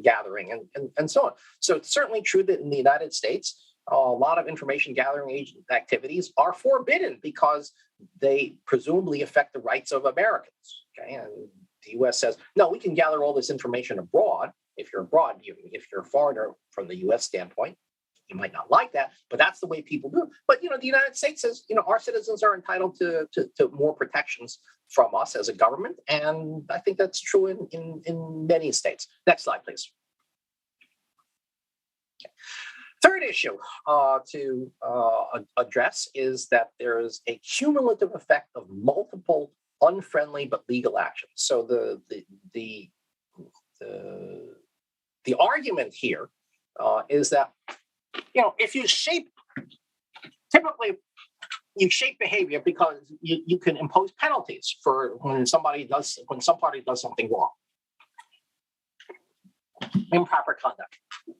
gathering and so on. So it's certainly true that in the United States, a lot of information gathering activities are forbidden because they presumably affect the rights of Americans. Okay, and the U.S. says, no, we can gather all this information abroad. If you're abroad, if you're a foreigner from the U.S. standpoint, you might not like that, but that's the way people do. But the United States says, our citizens are entitled to more protections from us as a government, and I think that's true in many states. Next slide, please. Okay. Third issue to address is that there is a cumulative effect of multiple unfriendly but legal actions. So the argument here is that if you typically you shape behavior because you can impose penalties for when some party does something wrong. Improper conduct.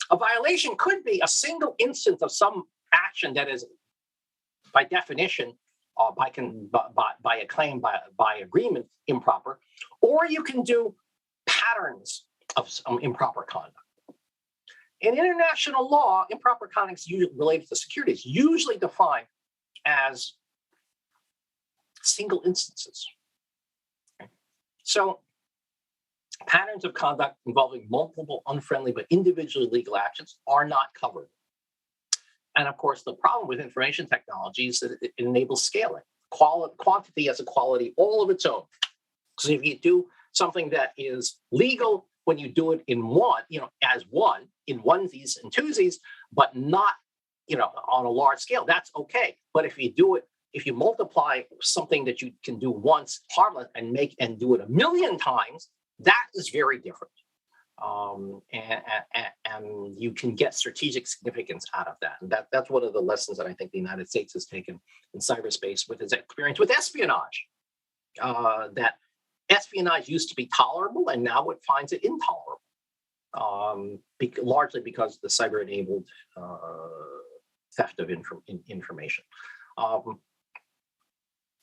A violation could be a single instance of some action that is, by definition, by a claim, by agreement, improper, or you can do patterns of some improper conduct. In international law, improper conduct is usually related to security. It's usually defined as single instances. Okay. So patterns of conduct involving multiple unfriendly but individually legal actions are not covered. And of course, the problem with information technology is that it enables scaling. Quantity has a quality all of its own. So if you do something that is legal when you do it in one, as one, in onesies and twosies, but not, on a large scale, that's okay. But if you multiply something that you can do once, harmless, and do it 1,000,000 times, that is very different. And you can get strategic significance out of that. And that's one of the lessons that I think the United States has taken in cyberspace with its experience with espionage. That espionage used to be tolerable, and now it finds it intolerable, largely because the cyber-enabled theft of information. You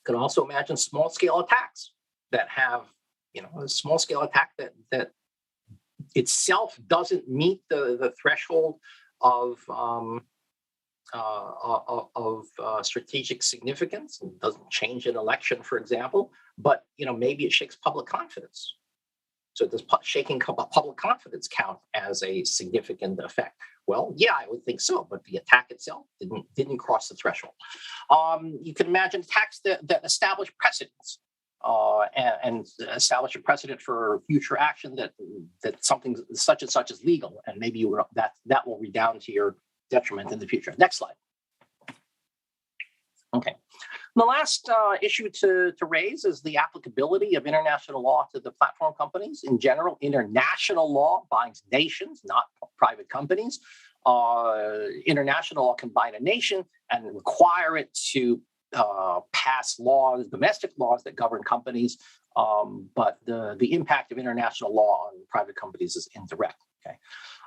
can also imagine small-scale attacks that have, a small-scale attack that itself doesn't meet the threshold of strategic significance. It doesn't change an election, for example, but maybe it shakes public confidence. So does shaking public confidence count as a significant effect? Well, yeah, I would think so, but the attack itself didn't cross the threshold. You can imagine attacks that establish precedents and establish a precedent for future action that something such and such is legal, and maybe that will redound to your detriment in the future. Next slide. Okay. The last issue to raise is the applicability of international law to the platform companies. In general, international law binds nations, not private companies. International law can bind a nation and require it to pass laws, domestic laws that govern companies, but the impact of international law on private companies is indirect. Okay,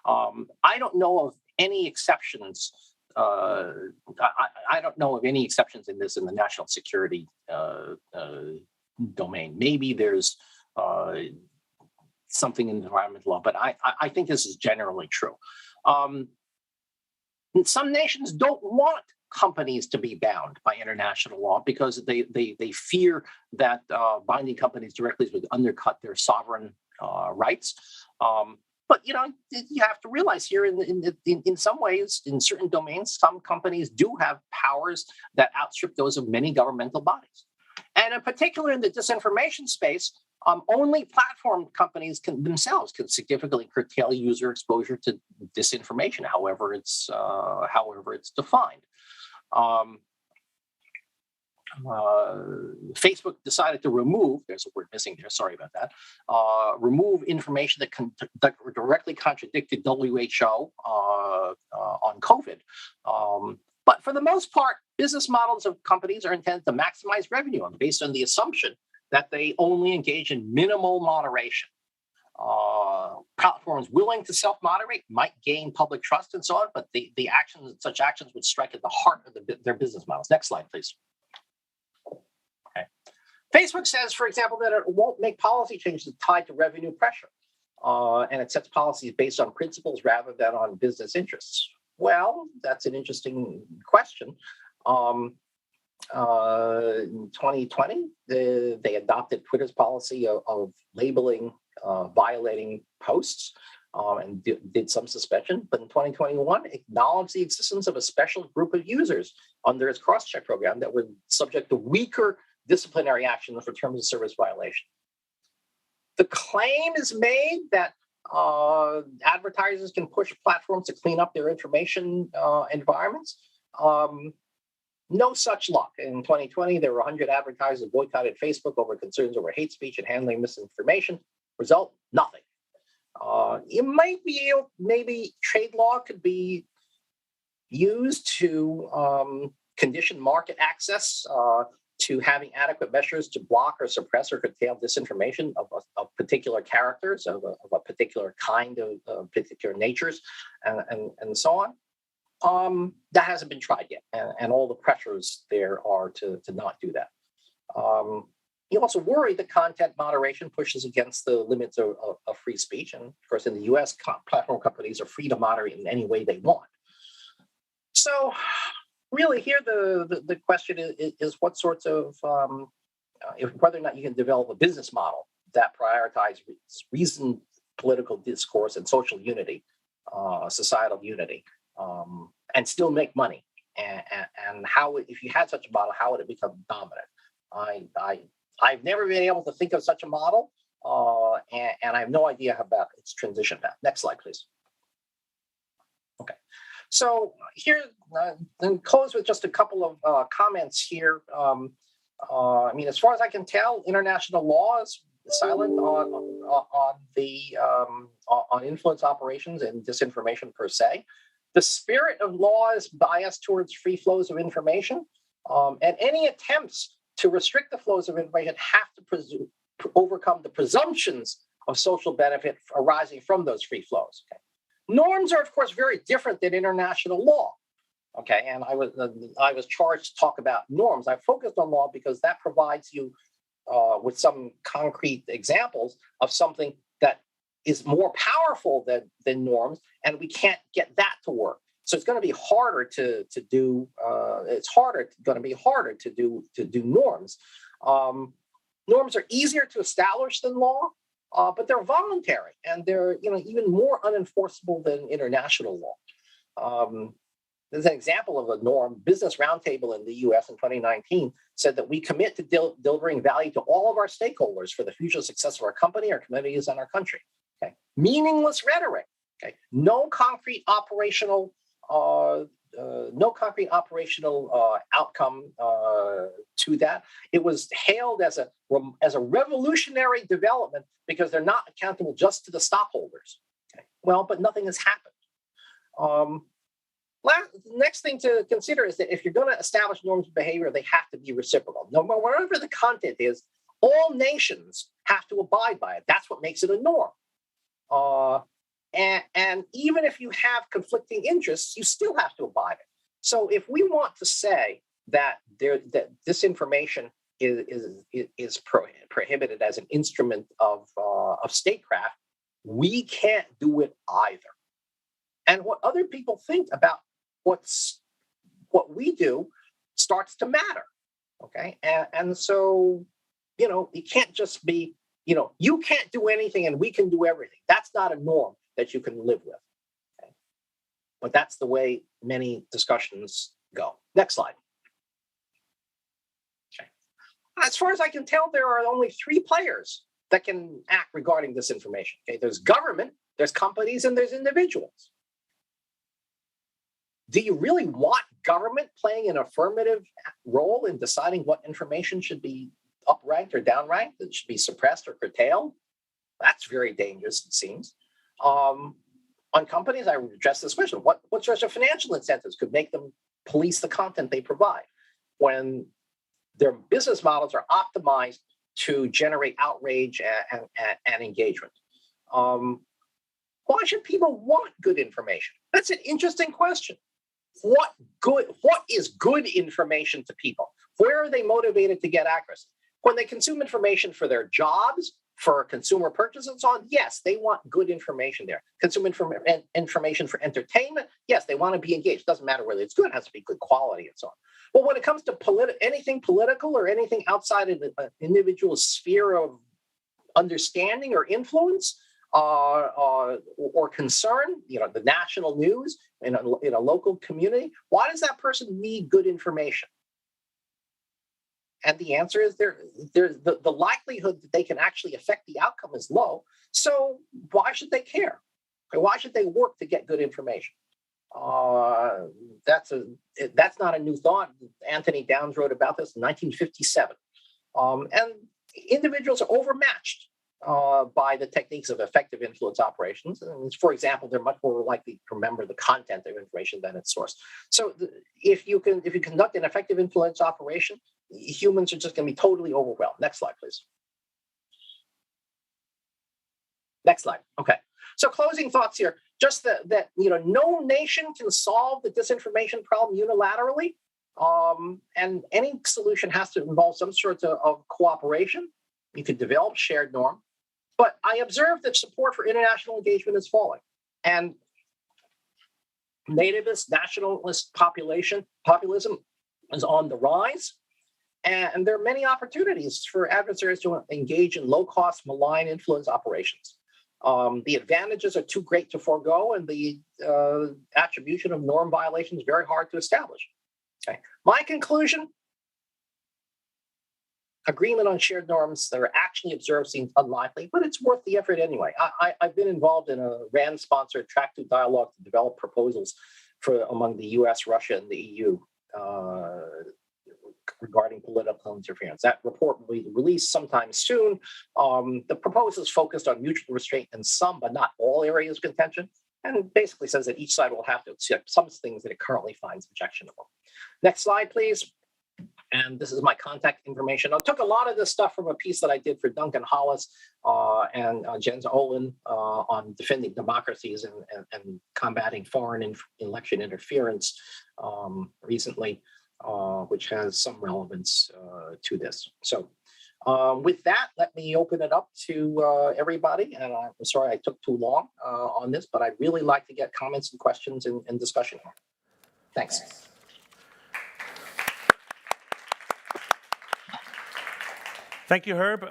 I don't know of any exceptions. I don't know of any exceptions in this in the national security domain. Maybe there's something in environmental law, but I think this is generally true. Some nations don't want companies to be bound by international law because they fear that binding companies directly would undercut their sovereign rights. But you have to realize here, in some ways, in certain domains, some companies do have powers that outstrip those of many governmental bodies. And in particular, in the disinformation space, only platform companies themselves can significantly curtail user exposure to disinformation, however it's defined. Facebook decided to remove, there's a word missing there, sorry about that, remove information that directly contradicted WHO on COVID. But for the most part, business models of companies are intended to maximize revenue based on the assumption that they only engage in minimal moderation. Platforms willing to self-moderate might gain public trust and so on, but such actions would strike at the heart of their business models. Next slide, please. Okay. Facebook says, for example, that it won't make policy changes tied to revenue pressure, and it sets policies based on principles rather than on business interests. Well, that's an interesting question. In 2020, they adopted Twitter's policy of labeling violating posts and did some suspension. But in 2021, acknowledged the existence of a special group of users under its cross-check program that were subject to weaker disciplinary action for terms of service violation. The claim is made that advertisers can push platforms to clean up their information environments. No such luck. In 2020, there were 100 advertisers boycotted Facebook over concerns over hate speech and handling misinformation. Result, nothing. It might be able, maybe trade law could be used to condition market access to having adequate measures to block or suppress or curtail disinformation of particular characters, of a particular kind of particular natures, and so on. That hasn't been tried yet, and all the pressures there are to not do that. You also worry that content moderation pushes against the limits of free speech. And of course, in the US, platform companies are free to moderate in any way they want. So really here, the question is what sorts of, whether or not you can develop a business model that prioritizes reasoned political discourse and social unity, societal unity, and still make money. And how, if you had such a model, how would it become dominant? I've never been able to think of such a model, and I have no idea about its transition path. Next slide, please. Okay, so here, then close with just a couple of comments here. I mean, as far as I can tell, international law is silent on influence operations and disinformation per se. The spirit of law is biased towards free flows of information, and any attempts to restrict the flows of information have to overcome the presumptions of social benefit arising from those free flows. Okay? Norms are, of course, very different than international law. Okay, and I was charged to talk about norms. I focused on law because that provides you with some concrete examples of something that is more powerful than norms, and we can't get that to work. So it's going to be harder to do. Going to be harder to do norms. Norms are easier to establish than law, but they're voluntary and they're even more unenforceable than international law. There's an example of a norm. Business Roundtable in the U.S. in 2019 said that we commit to delivering value to all of our stakeholders for the future success of our company, our communities, and our country. Okay, meaningless rhetoric. Okay, no concrete operational outcome to that. It was hailed as a revolutionary development because they're not accountable just to the stockholders. Okay. Well, but nothing has happened. The next thing to consider is that if you're going to establish norms of behavior, they have to be reciprocal. No matter whatever the content is, all nations have to abide by it. That's what makes it a norm. And even if you have conflicting interests, you still have to abide it. So if we want to say that this information is prohibited as an instrument of statecraft, we can't do it either. And what other people think about what we do starts to matter. Okay, and so it can't just be you can't do anything and we can do everything. That's not a norm that you can live with. Okay? But that's the way many discussions go. Next slide. Okay. As far as I can tell, there are only 3 players that can act regarding this information. Okay, there's government, there's companies, and there's individuals. Do you really want government playing an affirmative role in deciding what information should be upranked or downranked, that should be suppressed or curtailed? That's very dangerous, it seems. On companies, I would address this question. What sorts of financial incentives could make them police the content they provide when their business models are optimized to generate outrage and engagement? Why should people want good information? That's an interesting question. What is good information to people? Where are they motivated to get accuracy? When they consume information for their jobs, for consumer purchases and so on, yes, they want good information there. Consume information for entertainment, yes, they want to be engaged. Doesn't matter whether it's good, it has to be good quality and so on. But when it comes to anything political or anything outside of the individual sphere of understanding or influence or concern, the national news in a local community, why does that person need good information? And the answer is the likelihood that they can actually affect the outcome is low. So why should they care? Why should they work to get good information? That's not a new thought. Anthony Downs wrote about this in 1957. And individuals are overmatched by the techniques of effective influence operations. And for example, they're much more likely to remember the content of information than its source. So if you conduct an effective influence operation, humans are just going to be totally overwhelmed. Next slide, please. Next slide. Okay. So closing thoughts here. Just that no nation can solve the disinformation problem unilaterally, and any solution has to involve some sort of cooperation. You could develop shared norm. But I observe that support for international engagement is falling. And nativist, nationalist populism is on the rise. And there are many opportunities for adversaries to engage in low-cost, malign influence operations. The advantages are too great to forego, and the attribution of norm violation is very hard to establish. Okay. My conclusion: agreement on shared norms that are actually observed seems unlikely, but it's worth the effort anyway. I've been involved in a RAND-sponsored track-2 dialogue to develop proposals among the US, Russia, and the EU regarding political interference. That report will be released sometime soon. The proposal is focused on mutual restraint in some, but not all areas of contention, and basically says that each side will have to accept some things that it currently finds objectionable. Next slide, please. And this is my contact information. I took a lot of this stuff from a piece that I did for Duncan Hollis and Jens Olin on defending democracies and combating foreign election interference recently, which has some relevance to this. So With that, let me open it up to everybody. And I'm sorry I took too long on this, but I'd really like to get comments and questions and discussion here. Thanks. Thank you, Herb.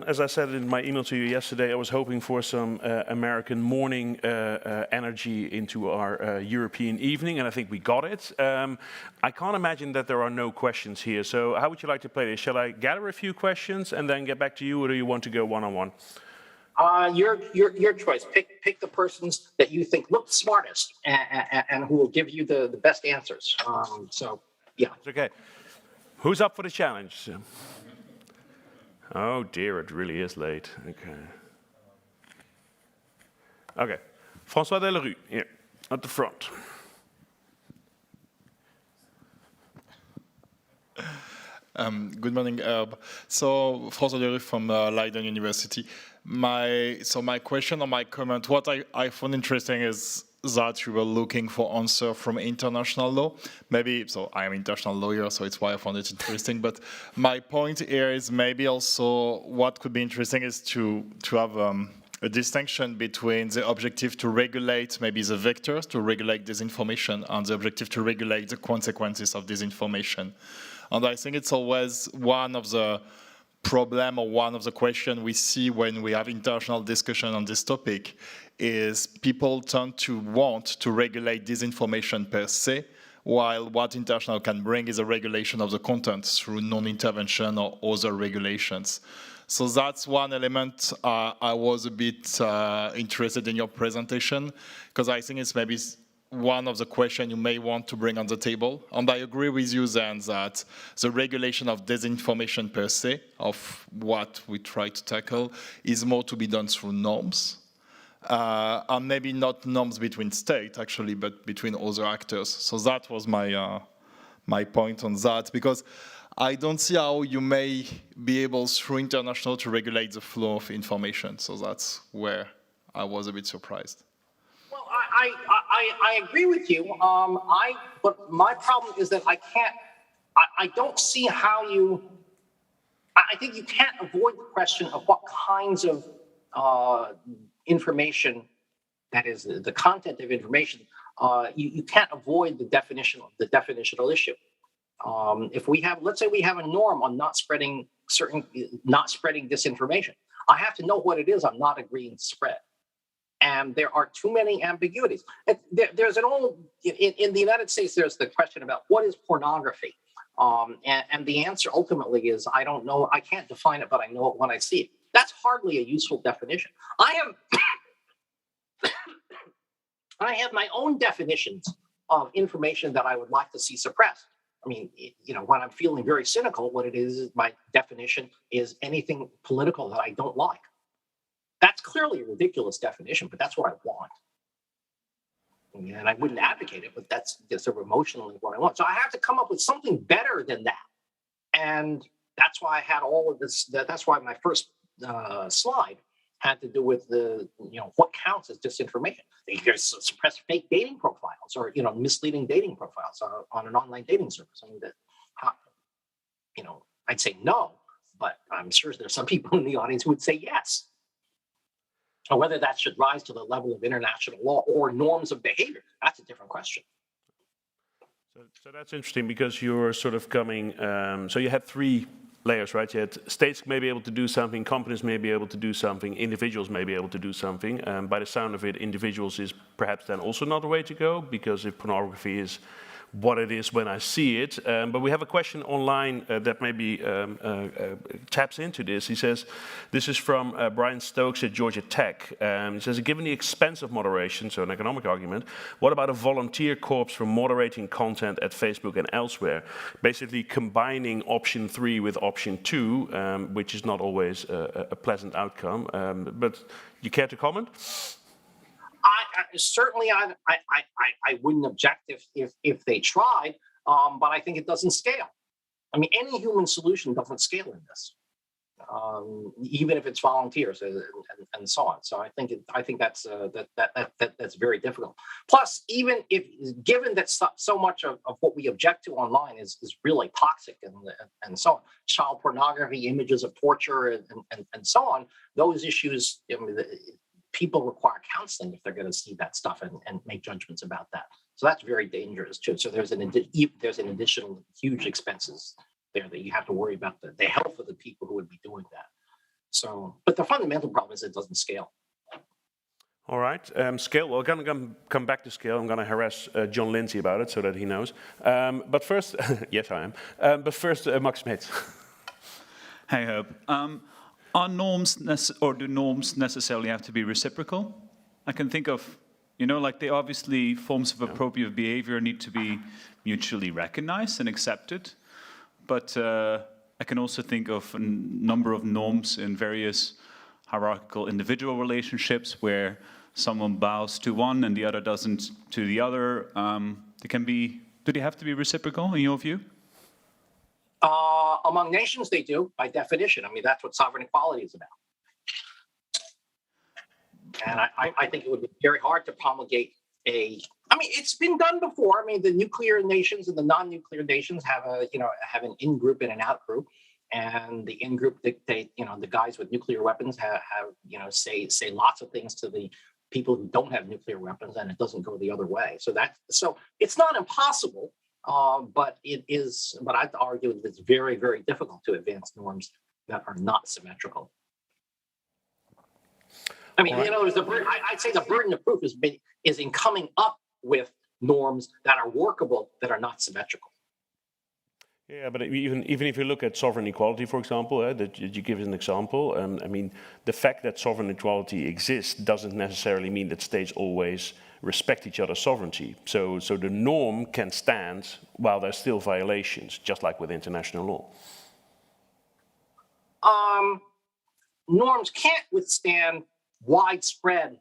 As I said in my email to you yesterday, I was hoping for some American morning energy into our European evening, and I think we got it. I can't imagine that there are no questions here. So how would you like to play this? Shall I gather a few questions and then get back to you, or do you want to go one-on-one? Your choice. Pick the persons that you think look smartest and who will give you the best answers. So, yeah. It's okay. Who's up for the challenge? Oh dear, it really is late. Okay. Okay. François Delerue, here, at the front. Good morning, Herb. So, François Delerue from Leiden University. My question or my comment, what I found interesting is that you were looking for answer from international law. Maybe, so I am an international lawyer, so it's why I found it interesting. But my point here is maybe also what could be interesting is to have a distinction between the objective to regulate maybe the vectors, to regulate disinformation, and the objective to regulate the consequences of disinformation. And I think it's always one of the problem or one of the questions we see when we have international discussion on this topic is people tend to want to regulate disinformation per se, while what international can bring is a regulation of the content through non-intervention or other regulations. So that's one element I was a bit interested in your presentation, because I think it's maybe one of the questions you may want to bring on the table. And I agree with you then that the regulation of disinformation per se, of what we try to tackle, is more to be done through norms. And maybe not norms between states, actually, but between other actors. So that was my point on that, because I don't see how you may be able, through international, to regulate the flow of information. So that's where I was a bit surprised. Well, I agree with you. But my problem is that I don't see how I think you can't avoid the question of what kinds of information, that is the content of information, you can't avoid the definitional issue. If we have, let's say we have a norm on not spreading disinformation, I have to know what it is I'm not agreeing to spread. And there are too many ambiguities. There's an old, in the United States, there's the question about what is pornography? And the answer ultimately is, I don't know, I can't define it, but I know it when I see it. That's hardly a useful definition. I have my own definitions of information that I would like to see suppressed. I mean, when I'm feeling very cynical, what it is, my definition is anything political that I don't like. That's clearly a ridiculous definition, but that's what I want. And I wouldn't advocate it, but that's sort of emotionally what I want. So I have to come up with something better than that. And that's why I had all of this. That's why my first slide had to do with what counts as disinformation. You can suppress fake dating profiles or misleading dating profiles on an online dating service. I mean, I'd say no, but I'm sure there's some people in the audience who would say yes. Or whether that should rise to the level of international law or norms of behavior, that's a different question. So that's interesting, because you're sort of coming, so you had three layers, right? You had states may be able to do something, companies may be able to do something, individuals may be able to do something. By the sound of it, individuals is perhaps then also not the way to go, because if pornography is what it is when I see it. But we have a question online that maybe taps into this. He says, this is from Brian Stokes at Georgia Tech. He says, given the expense of moderation, so an economic argument, what about a volunteer corps for moderating content at Facebook and elsewhere? Basically combining option 3 with option 2, which is not always a pleasant outcome. But you care to comment? Certainly, I wouldn't object if they tried, but I think it doesn't scale. I mean, any human solution doesn't scale in this. even if it's volunteers and so on. So I think that's that's very difficult. Plus, even if given that so much of what we object to online is really toxic and so on, child pornography, images of torture, and so on, those issues, I mean, people require counseling if they're going to see that stuff and make judgments about that. So that's very dangerous too. So there's an additional huge expenses there that you have to worry about the health of the people who would be doing that. So, but the fundamental problem is it doesn't scale. All right, scale. Well, I'm going to come back to scale. I'm going to harass John Lindsay about it so that he knows. But first, yes, I am. But first, Max Smith. Hey, Herb. Are norms do norms necessarily have to be reciprocal? I can think of, like they obviously forms of appropriate behavior need to be mutually recognized and accepted. But I can also think of a number of norms in various hierarchical individual relationships where someone bows to one and the other doesn't to the other. Do they have to be reciprocal in your view? Among nations, they do, by definition. I mean, that's what sovereign equality is about. And I think it would be very hard to promulgate I mean, it's been done before. I mean, the nuclear nations and the non-nuclear nations have have an in-group and an out-group, and the in-group dictate, the guys with nuclear weapons have say lots of things to the people who don't have nuclear weapons, and it doesn't go the other way. So it's not impossible, but I'd argue that it's very, very difficult to advance norms that are not symmetrical. I mean, Right. I'd say the burden of proof is in coming up with norms that are workable, that are not symmetrical. Yeah, but even if you look at sovereign equality, for example, that you give as an example, I mean, the fact that sovereign equality exists doesn't necessarily mean that states always respect each other's sovereignty. So the norm can stand while there's still violations, just like with international law. Norms can't withstand widespread,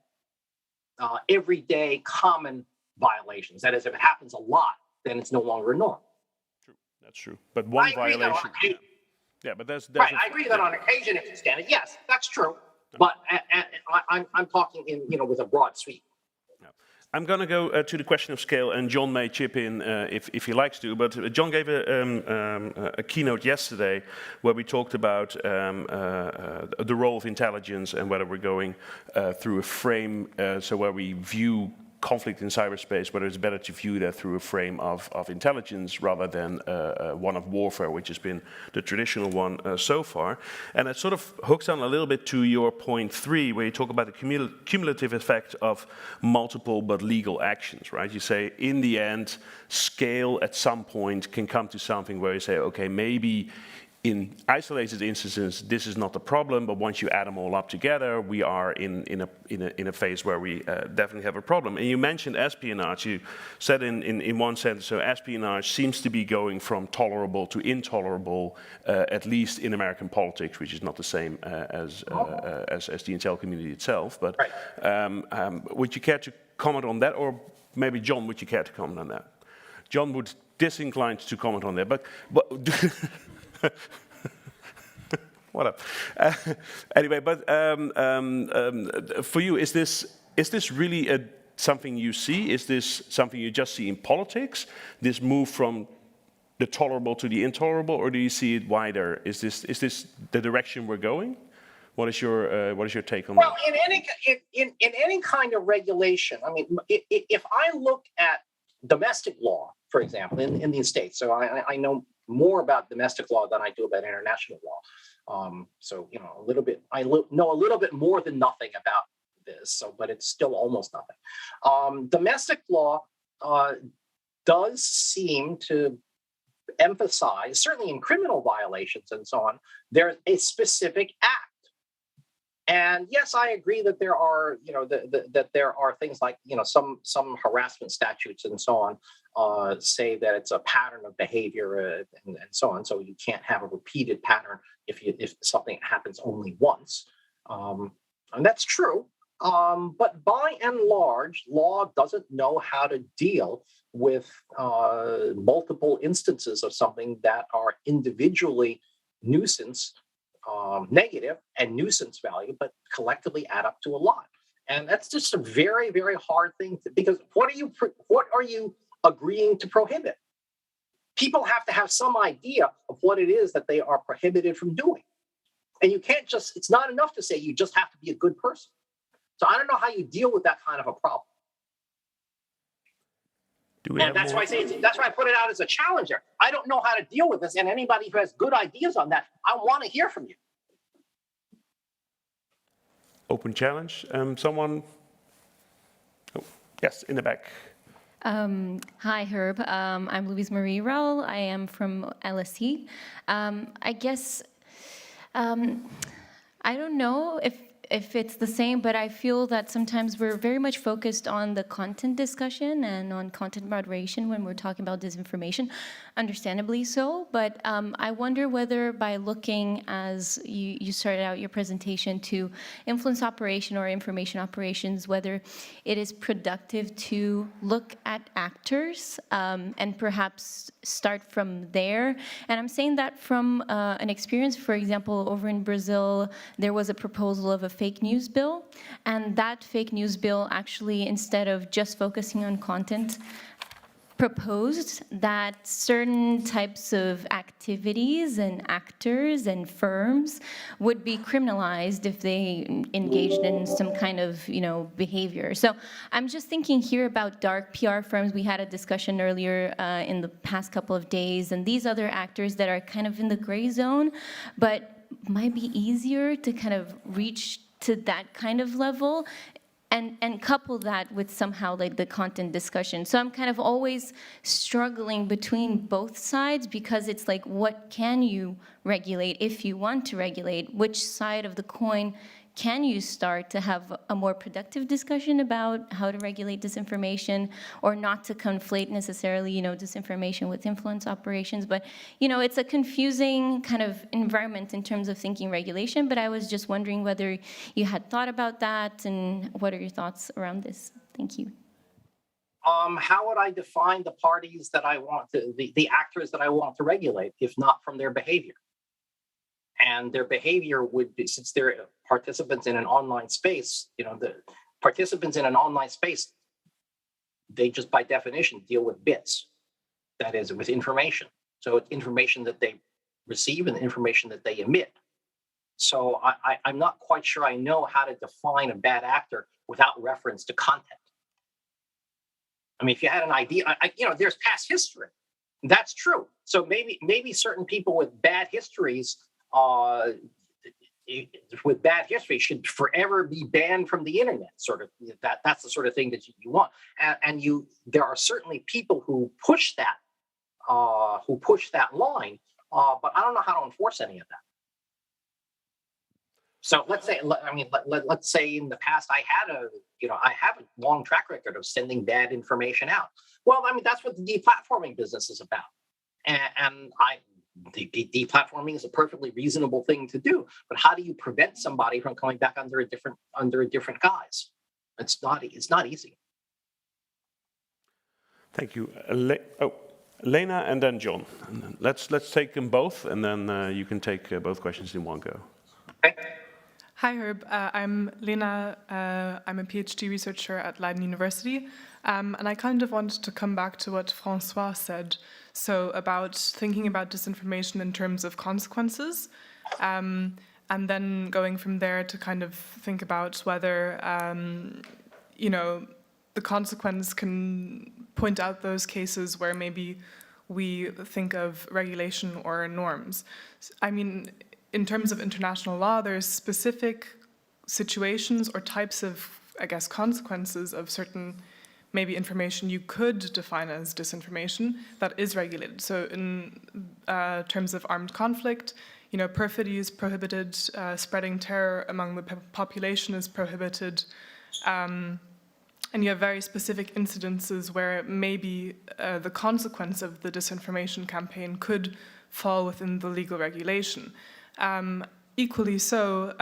everyday, common violations. That is, if it happens a lot, then it's no longer a norm. That's true. But one violation. Yeah, but there's right. I agree that on occasion it's standard. Yes, that's true. But I'm talking with a broad sweep. I'm going to go to the question of scale, and John may chip in if he likes to. But John gave a keynote yesterday where we talked about the role of intelligence and whether we're going through a frame, so where we view conflict in cyberspace, whether it's better to view that through a frame of intelligence rather than one of warfare, which has been the traditional one so far. And it sort of hooks on a little bit to your point 3, where you talk about the cumulative effect of multiple but legal actions, right? You say, in the end, scale at some point can come to something where you say, okay, maybe in isolated instances, this is not a problem, but once you add them all up together, we are in a phase where we definitely have a problem. And you mentioned espionage. You said in one sentence, so espionage seems to be going from tolerable to intolerable, at least in American politics, which is not the same as the intel community itself. But would you care to comment on that, or maybe John, would you care to comment on that? John would disinclined to comment on that, but what up? Anyway, but for you, is this really something you see? Is this something you just see in politics? This move from the tolerable to the intolerable, or do you see it wider? Is this the direction we're going? What is your take on that? Well, in any kind of regulation, I mean, if I look at domestic law, for example, in the States, so I know more about domestic law than I do about international law. So, a little bit, I know a little bit more than nothing about this, so, but it's still almost nothing. Domestic law does seem to emphasize, certainly in criminal violations and so on, there's a specific act. And yes, I agree that there are, that there are things like, some harassment statutes and so on say that it's a pattern of behavior and so on. So you can't have a repeated pattern if something happens only once. And that's true. But by and large, law doesn't know how to deal with multiple instances of something that are individually nuisance negative and nuisance value, but collectively add up to a lot. And that's just a very, very hard thing because what are you agreeing to prohibit? People have to have some idea of what it is that they are prohibited from doing. And you can't just, it's not enough to say you just have to be a good person. So I don't know how you deal with that kind of a problem. And that's why I put it out as a challenger. I don't know how to deal with this, and anybody who has good ideas on that, I want to hear from you. Open challenge. Someone? Oh, yes, in the back. Hi, Herb. I'm Louise Marie Rowell. I am from LSE. I guess, I don't know if it's the same, but I feel that sometimes we're very much focused on the content discussion and on content moderation when we're talking about disinformation, understandably so. But I wonder whether by looking, as you started out your presentation, to influence operation or information operations, whether it is productive to look at actors and perhaps start from there. And I'm saying that from an experience, for example, over in Brazil, there was a proposal of a fake news bill, and that fake news bill actually, instead of just focusing on content, proposed that certain types of activities and actors and firms would be criminalized if they engaged in some kind of, behavior. So I'm just thinking here about dark PR firms. We had a discussion earlier in the past couple of days, and these other actors that are kind of in the gray zone, but might be easier to kind of reach to that kind of level and couple that with somehow like the content discussion. So I'm kind of always struggling between both sides because it's like, what can you regulate if you want to regulate? Which side of the coin can you start to have a more productive discussion about how to regulate disinformation, or not to conflate necessarily, disinformation with influence operations? But, it's a confusing kind of environment in terms of thinking regulation, but I was just wondering whether you had thought about that, and what are your thoughts around this? Thank you. How would I define the parties that I want to, the actors that I want to regulate, if not from their behavior? And their behavior would be, since they're participants in an online space, the participants in an online space, they just by definition deal with bits, that is, with information. So it's information that they receive and the information that they emit. So I'm not quite sure I know how to define a bad actor without reference to content. I mean, if you had an idea, there's past history. That's true. So maybe certain people with bad histories should forever be banned from the internet. Sort of that's the sort of thing that you want. And there are certainly people who push that line, but I don't know how to enforce any of that. So let's say in the past I have a long track record of sending bad information out. Well, I mean, that's what the deplatforming business is about, and deplatforming is a perfectly reasonable thing to do, but how do you prevent somebody from coming back under a different guise? It's not easy. Thank you. Lena and then John. And then let's take them both, and then you can take both questions in one go. Okay. Hi, Herb. I'm Lena. I'm a PhD researcher at Leiden University. And I kind of wanted to come back to what Francois said, so about thinking about disinformation in terms of consequences, and then going from there to kind of think about whether, the consequence can point out those cases where maybe we think of regulation or norms. I mean, in terms of international law, there's specific situations or types of, consequences of certain maybe information you could define as disinformation that is regulated. So in terms of armed conflict, perfidy is prohibited, spreading terror among the population is prohibited, and you have very specific incidences where maybe the consequence of the disinformation campaign could fall within the legal regulation. Equally so,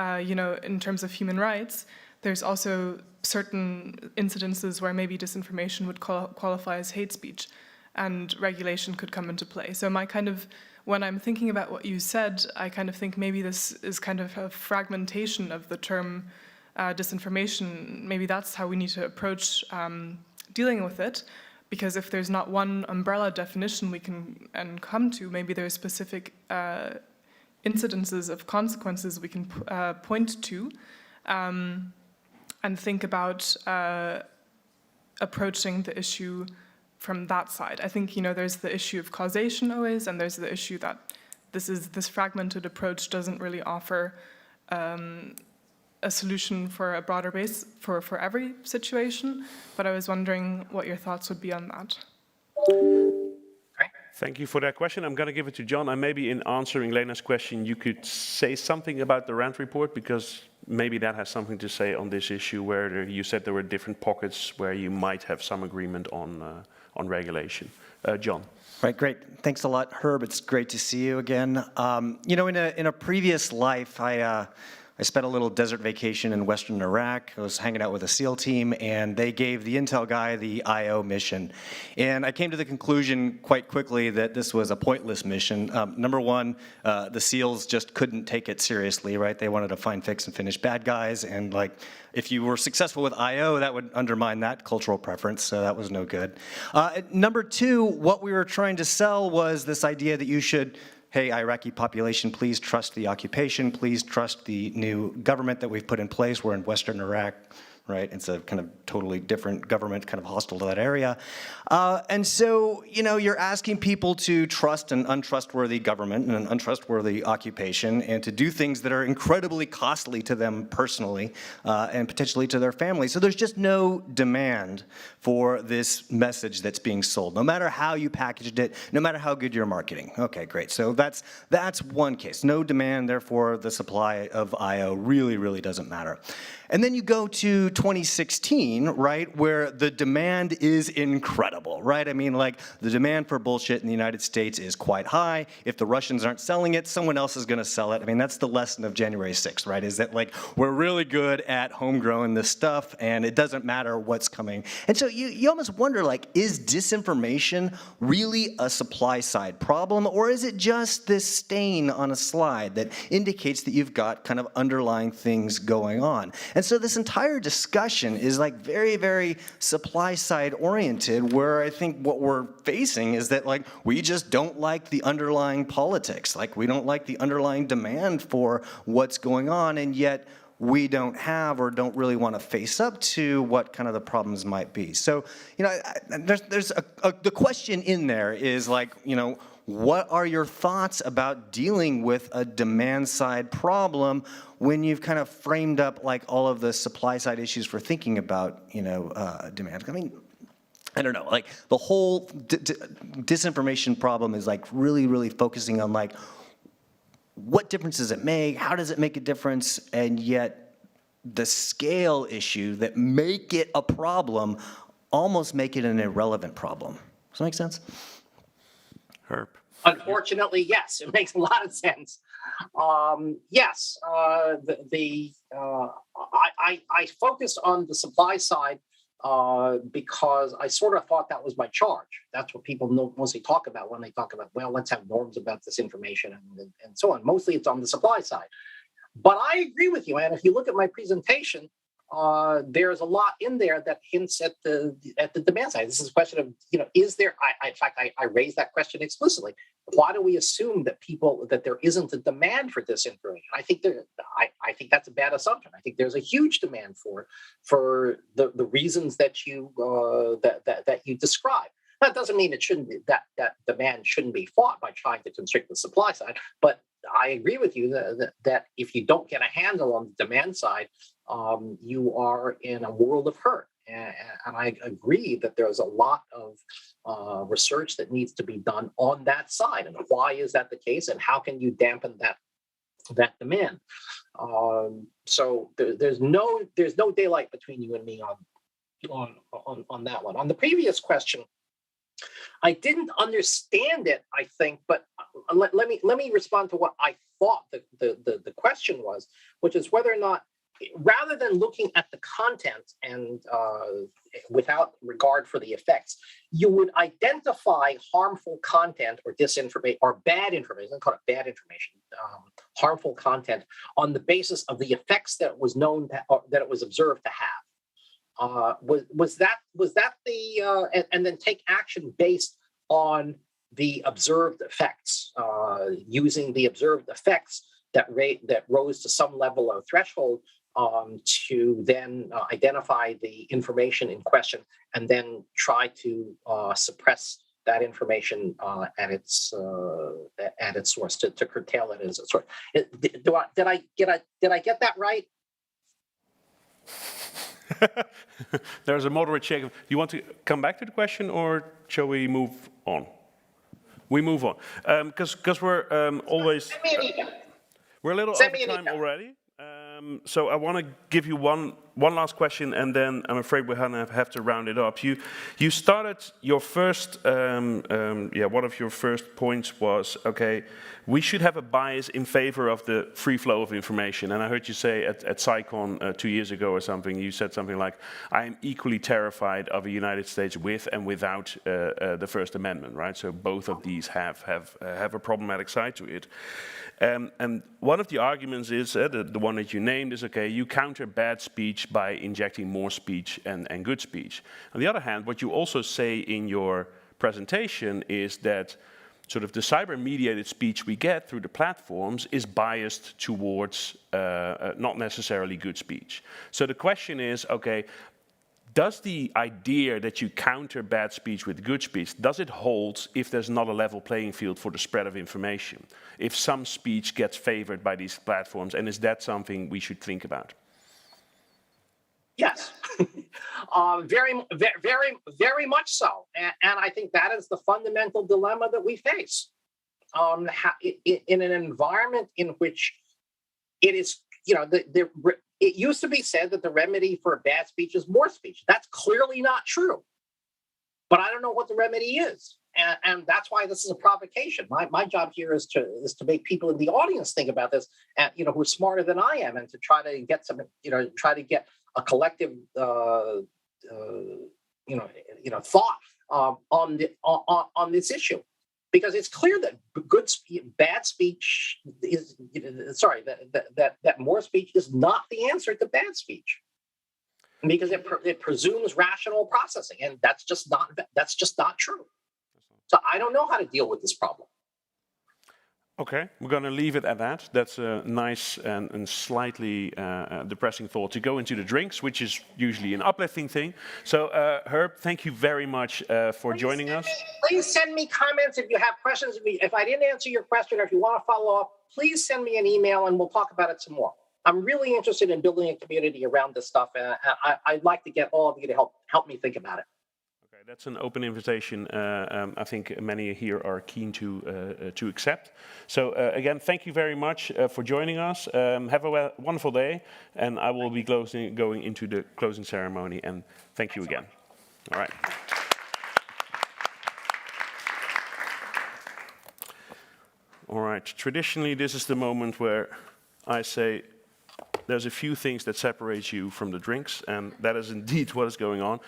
in terms of human rights, there's also certain incidences where maybe disinformation would qualify as hate speech, and regulation could come into play. So my kind of when I'm thinking about what you said, I kind of think maybe this is kind of a fragmentation of the term disinformation. Maybe that's how we need to approach dealing with it, because if there's not one umbrella definition we can come to, maybe there are specific incidences of consequences we can point to, and think about approaching the issue from that side. I think, there's the issue of causation always, and there's the issue that this fragmented approach doesn't really offer a solution for a broader base for every situation. But I was wondering what your thoughts would be on that. Thank you for that question. I'm going to give it to John, and maybe in answering Lena's question, you could say something about the RAND report, because maybe that has something to say on this issue where you said there were different pockets where you might have some agreement on regulation. John. Right, great. Thanks a lot, Herb. It's great to see you again. In a previous life, I spent a little desert vacation in Western Iraq. I was hanging out with a SEAL team, and they gave the intel guy the IO mission. And I came to the conclusion quite quickly that this was a pointless mission. Number one, the SEALs just couldn't take it seriously, right? They wanted to find, fix, and finish bad guys, and if you were successful with IO, that would undermine that cultural preference, so that was no good. Number two, what we were trying to sell was this idea that you should, hey, Iraqi population, please trust the occupation, please trust the new government that we've put in place. We're in Western Iraq, right? It's a kind of totally different government, kind of hostile to that area. And so, you're asking people to trust an untrustworthy government and an untrustworthy occupation, and to do things that are incredibly costly to them personally and potentially to their family. So there's just no demand for this message that's being sold, no matter how you packaged it, no matter how good your marketing. Okay, great. So that's one case. No demand, therefore the supply of IO really, really doesn't matter. And then you go to 2016, right, where the demand is incredible, right? I mean, the demand for bullshit in the United States is quite high. If the Russians aren't selling it, someone else is going to sell it. I mean, that's the lesson of January 6th, right, is that, we're really good at homegrown this stuff, and it doesn't matter what's coming. And so you almost wonder, is disinformation really a supply-side problem, or is it just this stain on a slide that indicates that you've got kind of underlying things going on? And so this entire discussion is very, very supply-side oriented, where I think what we're facing is that we just don't like the underlying politics. We don't like the underlying demand for what's going on, and yet we don't have or don't really want to face up to what kind of the problems might be. So, there's the question in there is what are your thoughts about dealing with a demand-side problem when you've kind of framed up all of the supply-side issues for thinking about, demand? I mean, I don't know, the whole disinformation problem is really, really focusing on what difference does it make? How does it make a difference? And yet the scale issue that make it a problem almost make it an irrelevant problem. Does that make sense? Herb. Unfortunately, yes, it makes a lot of sense. Yes, I focused on the supply side because I sort of thought that was my charge. That's what people mostly talk about when they talk about, well, let's have norms about this information and so on. Mostly it's on the supply side. But I agree with you, and if you look at my presentation, there's a lot in there that hints at the demand side. This is a question of, is there? In fact, I raised that question explicitly. Why do we assume that there isn't a demand for this information? I think that's a bad assumption. I think there's a huge demand for the reasons that you that you describe. That doesn't mean it shouldn't be, that demand shouldn't be fought by trying to constrict the supply side. But I agree with you that if you don't get a handle on the demand side, you are in a world of hurt. And I agree that there's a lot of research that needs to be done on that side. And why is that the case? And how can you dampen that demand? So there's no daylight between you and me on that one. On the previous question, I didn't understand it, I think, but let me respond to what I thought the question was, which is whether or not rather than looking at the content and without regard for the effects, you would identify harmful content or disinformation or bad information, call it bad information, harmful content on the basis of the effects that it was known to, or that it was observed to have. Was that the and then take action based on the observed effects, using the observed effects that rose to some level of threshold to then identify the information in question and then try to suppress that information at its source to curtail it as a source. Did I get that right? There's a moderate shake. Do you want to come back to the question, or shall we move on? We move on because we're always we're a little over time already. So I want to give you one last question, and then I'm afraid we're gonna have to round it up. You started your first one of your first points was, okay, we should have a bias in favor of the free flow of information. And I heard you say at SciCon 2 years ago or something, you said something like, I am equally terrified of a United States with and without the First Amendment, right? So both of these have a problematic side to it. And one of the arguments is, the one that you named is, okay, you counter bad speech by injecting more speech and good speech. On the other hand, what you also say in your presentation is that sort of the cyber-mediated speech we get through the platforms is biased towards not necessarily good speech. So the question is, okay, does the idea that you counter bad speech with good speech, does it hold if there's not a level playing field for the spread of information? If some speech gets favored by these platforms, and is that something we should think about? Yes, very much so. And I think that is the fundamental dilemma that we face. In an environment in which it is, it used to be said that the remedy for bad speech is more speech. That's clearly not true. But I don't know what the remedy is. And that's why this is a provocation. My job here is to make people in the audience think about this, and who are smarter than I am, and to try to get some, try to get a collective, thought on this issue, because it's clear that bad speech is, that more speech is not the answer to bad speech, because it presumes rational processing, and that's just not true. So I don't know how to deal with this problem. Okay, we're going to leave it at that. That's a nice and slightly depressing thought to go into the drinks, which is usually an uplifting thing. So, Herb, thank you very much for joining us. Please send me comments if you have questions. If I didn't answer your question, or if you want to follow up, please send me an email and we'll talk about it some more. I'm really interested in building a community around this stuff, and I'd like to get all of you to help me think about it. That's an open invitation. I think many here are keen to accept. So again, thank you very much for joining us. Have a wonderful day, and I will be going into the closing ceremony. And thank you again. All right. All right. Traditionally, this is the moment where I say, there's a few things that separate you from the drinks, and that is indeed what is going on.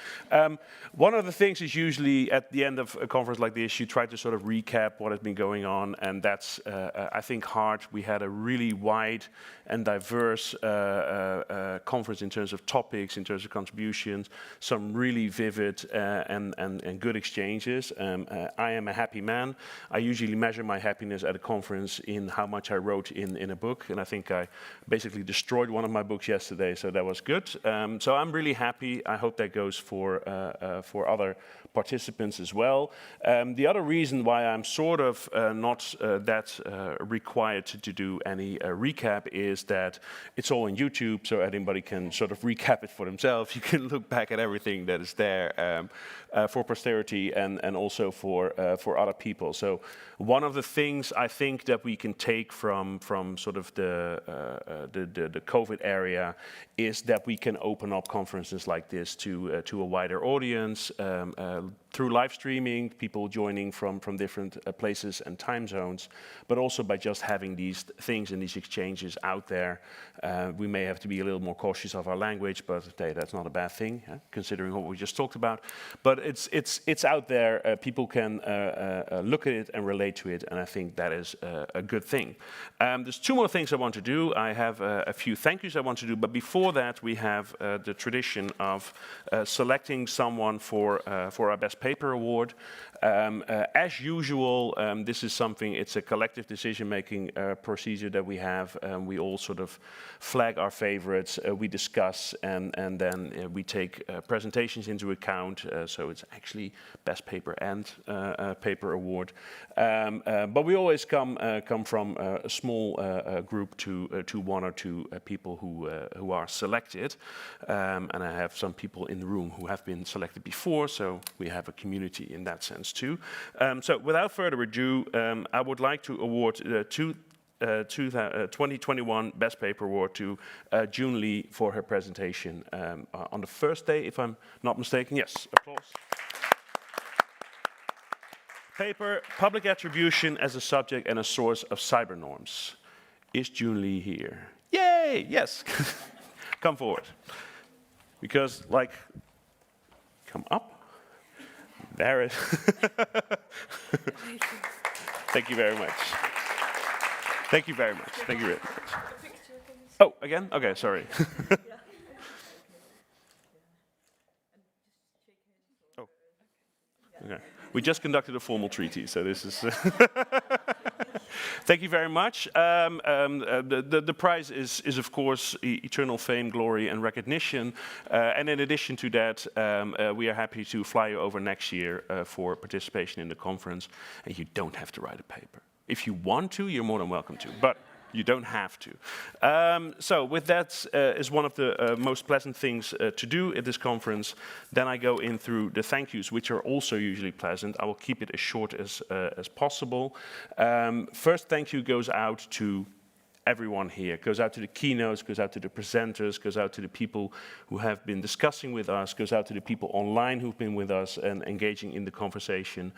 One of the things is usually at the end of a conference like this, you try to sort of recap what has been going on, and that's, I think, hard. We had a really wide and diverse conference in terms of topics, in terms of contributions, some really vivid and good exchanges. I am a happy man. I usually measure my happiness at a conference in how much I wrote in a book, and I think I basically destroyed one of my books yesterday, so that was good. So I'm really happy. I hope that goes for other participants as well. The other reason why I'm sort of not that required to do any recap is that it's all on YouTube, so anybody can sort of recap it for themselves. You can look back at everything that is there for posterity and also for other people. So one of the things I think that we can take from sort of the COVID area is that we can open up conferences like this to a wider audience, through live streaming, people joining from different places and time zones, but also by just having these things and these exchanges out there. We may have to be a little more cautious of our language, but hey, that's not a bad thing, considering what we just talked about. But it's out there. People can look at it and relate to it, and I think that is a good thing. There's two more things I want to do. I have a few thank yous I want to do, but before that, we have the tradition of selecting someone for our Best Paper Award. As usual, this is something, it's a collective decision-making procedure that we have. We all sort of flag our favorites, we discuss, and then we take presentations into account. So it's actually Best Paper and Paper Award. But we always come from a small group to one or two people who are selected. And I have some people in the room who have been selected before, so we have a community in that sense too. So without further ado, I would like to award the 2021 Best Paper Award to June Lee for her presentation on the first day, if I'm not mistaken. Yes, applause. Paper, Public Attribution as a Subject and a Source of Cyber Norms. Is June Lee here? Yay, yes. Come forward. Because, like, come up. There it is. Thank you very much. Thank you very much. Thank you very much. Oh, again? Okay, sorry. Oh. Okay. We just conducted a formal treaty, so this is... Thank you very much. The prize is of course, eternal fame, glory, and recognition. And in addition to that, we are happy to fly you over next year for participation in the conference. And you don't have to write a paper. If you want to, you're more than welcome to. But you don't have to. So with that is one of the most pleasant things to do at this conference. Then I go in through the thank yous, which are also usually pleasant. I will keep it as short as possible. First thank you goes out to everyone here. It goes out to the keynotes, goes out to the presenters, goes out to the people who have been discussing with us, goes out to the people online who've been with us and engaging in the conversation.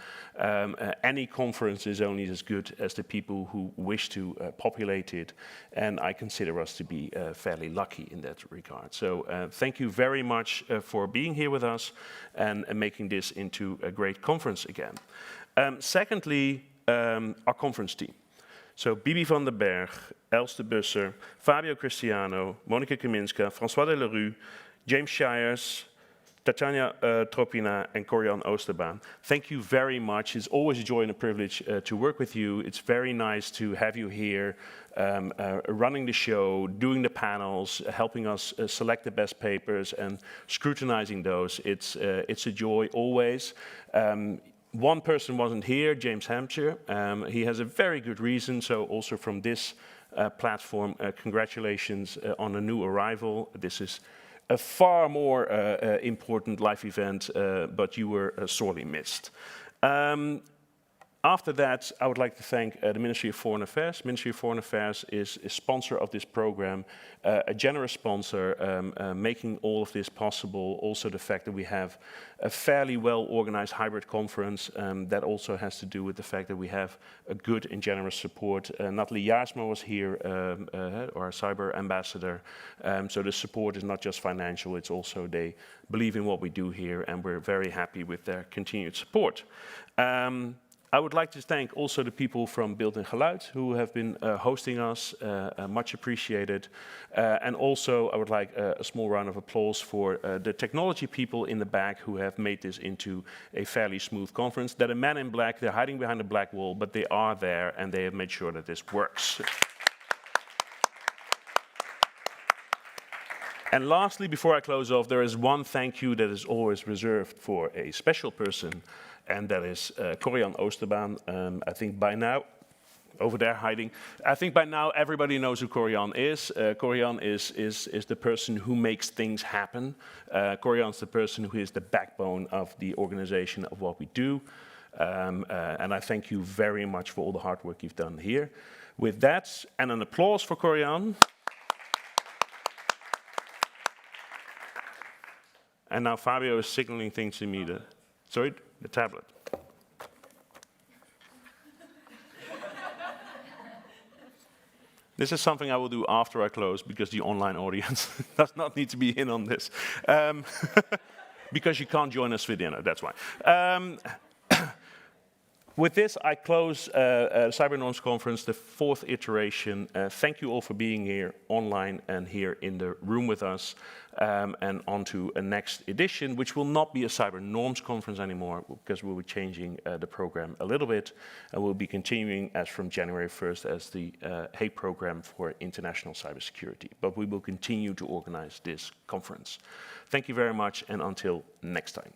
Any conference is only as good as the people who wish to populate it, and I consider us to be fairly lucky in that regard. So thank you very much for being here with us and making this into a great conference again. Secondly, our conference team. So Bibi van den Berg, Els de Busser, Fabio Cristiano, Monica Kaminska, François de Leroux, James Shires, Tatiana Tropina, and Corian Oosterbaan. Thank you very much. It's always a joy and a privilege to work with you. It's very nice to have you here running the show, doing the panels, helping us select the best papers and scrutinizing those. It's a joy always. One person wasn't here, James Hampshire. He has a very good reason, so also from this platform, congratulations on a new arrival. This is a far more important live event, but you were sorely missed. After that, I would like to thank the Ministry of Foreign Affairs. Ministry of Foreign Affairs is sponsor of this program, a generous sponsor, making all of this possible. Also the fact that we have a fairly well-organized hybrid conference that also has to do with the fact that we have a good and generous support. Nathalie Jaarsma was here, our cyber ambassador. So the support is not just financial, it's also they believe in what we do here, and we're very happy with their continued support. I would like to thank also the people from Beeld en Geluid who have been hosting us, much appreciated. And also I would like a small round of applause for the technology people in the back who have made this into a fairly smooth conference. They're the men in black, they're hiding behind a black wall, but they are there and they have made sure that this works. And lastly, before I close off, there is one thank you that is always reserved for a special person, and that is Corian Oosterbaan. I think by now, over there hiding, I think by now everybody knows who Corian is. Corian is the person who makes things happen. Corian is the person who is the backbone of the organization of what we do. And I thank you very much for all the hard work you've done here. With that, and an applause for Corian. And now Fabio is signaling things to me. Sorry? the tablet. This is something I will do after I close, because the online audience does not need to be in on this. Because you can't join us for dinner, that's why. With this, I close Cyber Norms Conference, the 4th iteration. Thank you all for being here online and here in the room with us. And on to a next edition, which will not be a Cyber Norms Conference anymore, because we'll be changing the program a little bit. And we'll be continuing as from January 1st as the Hague program for international cybersecurity. But we will continue to organize this conference. Thank you very much, and until next time.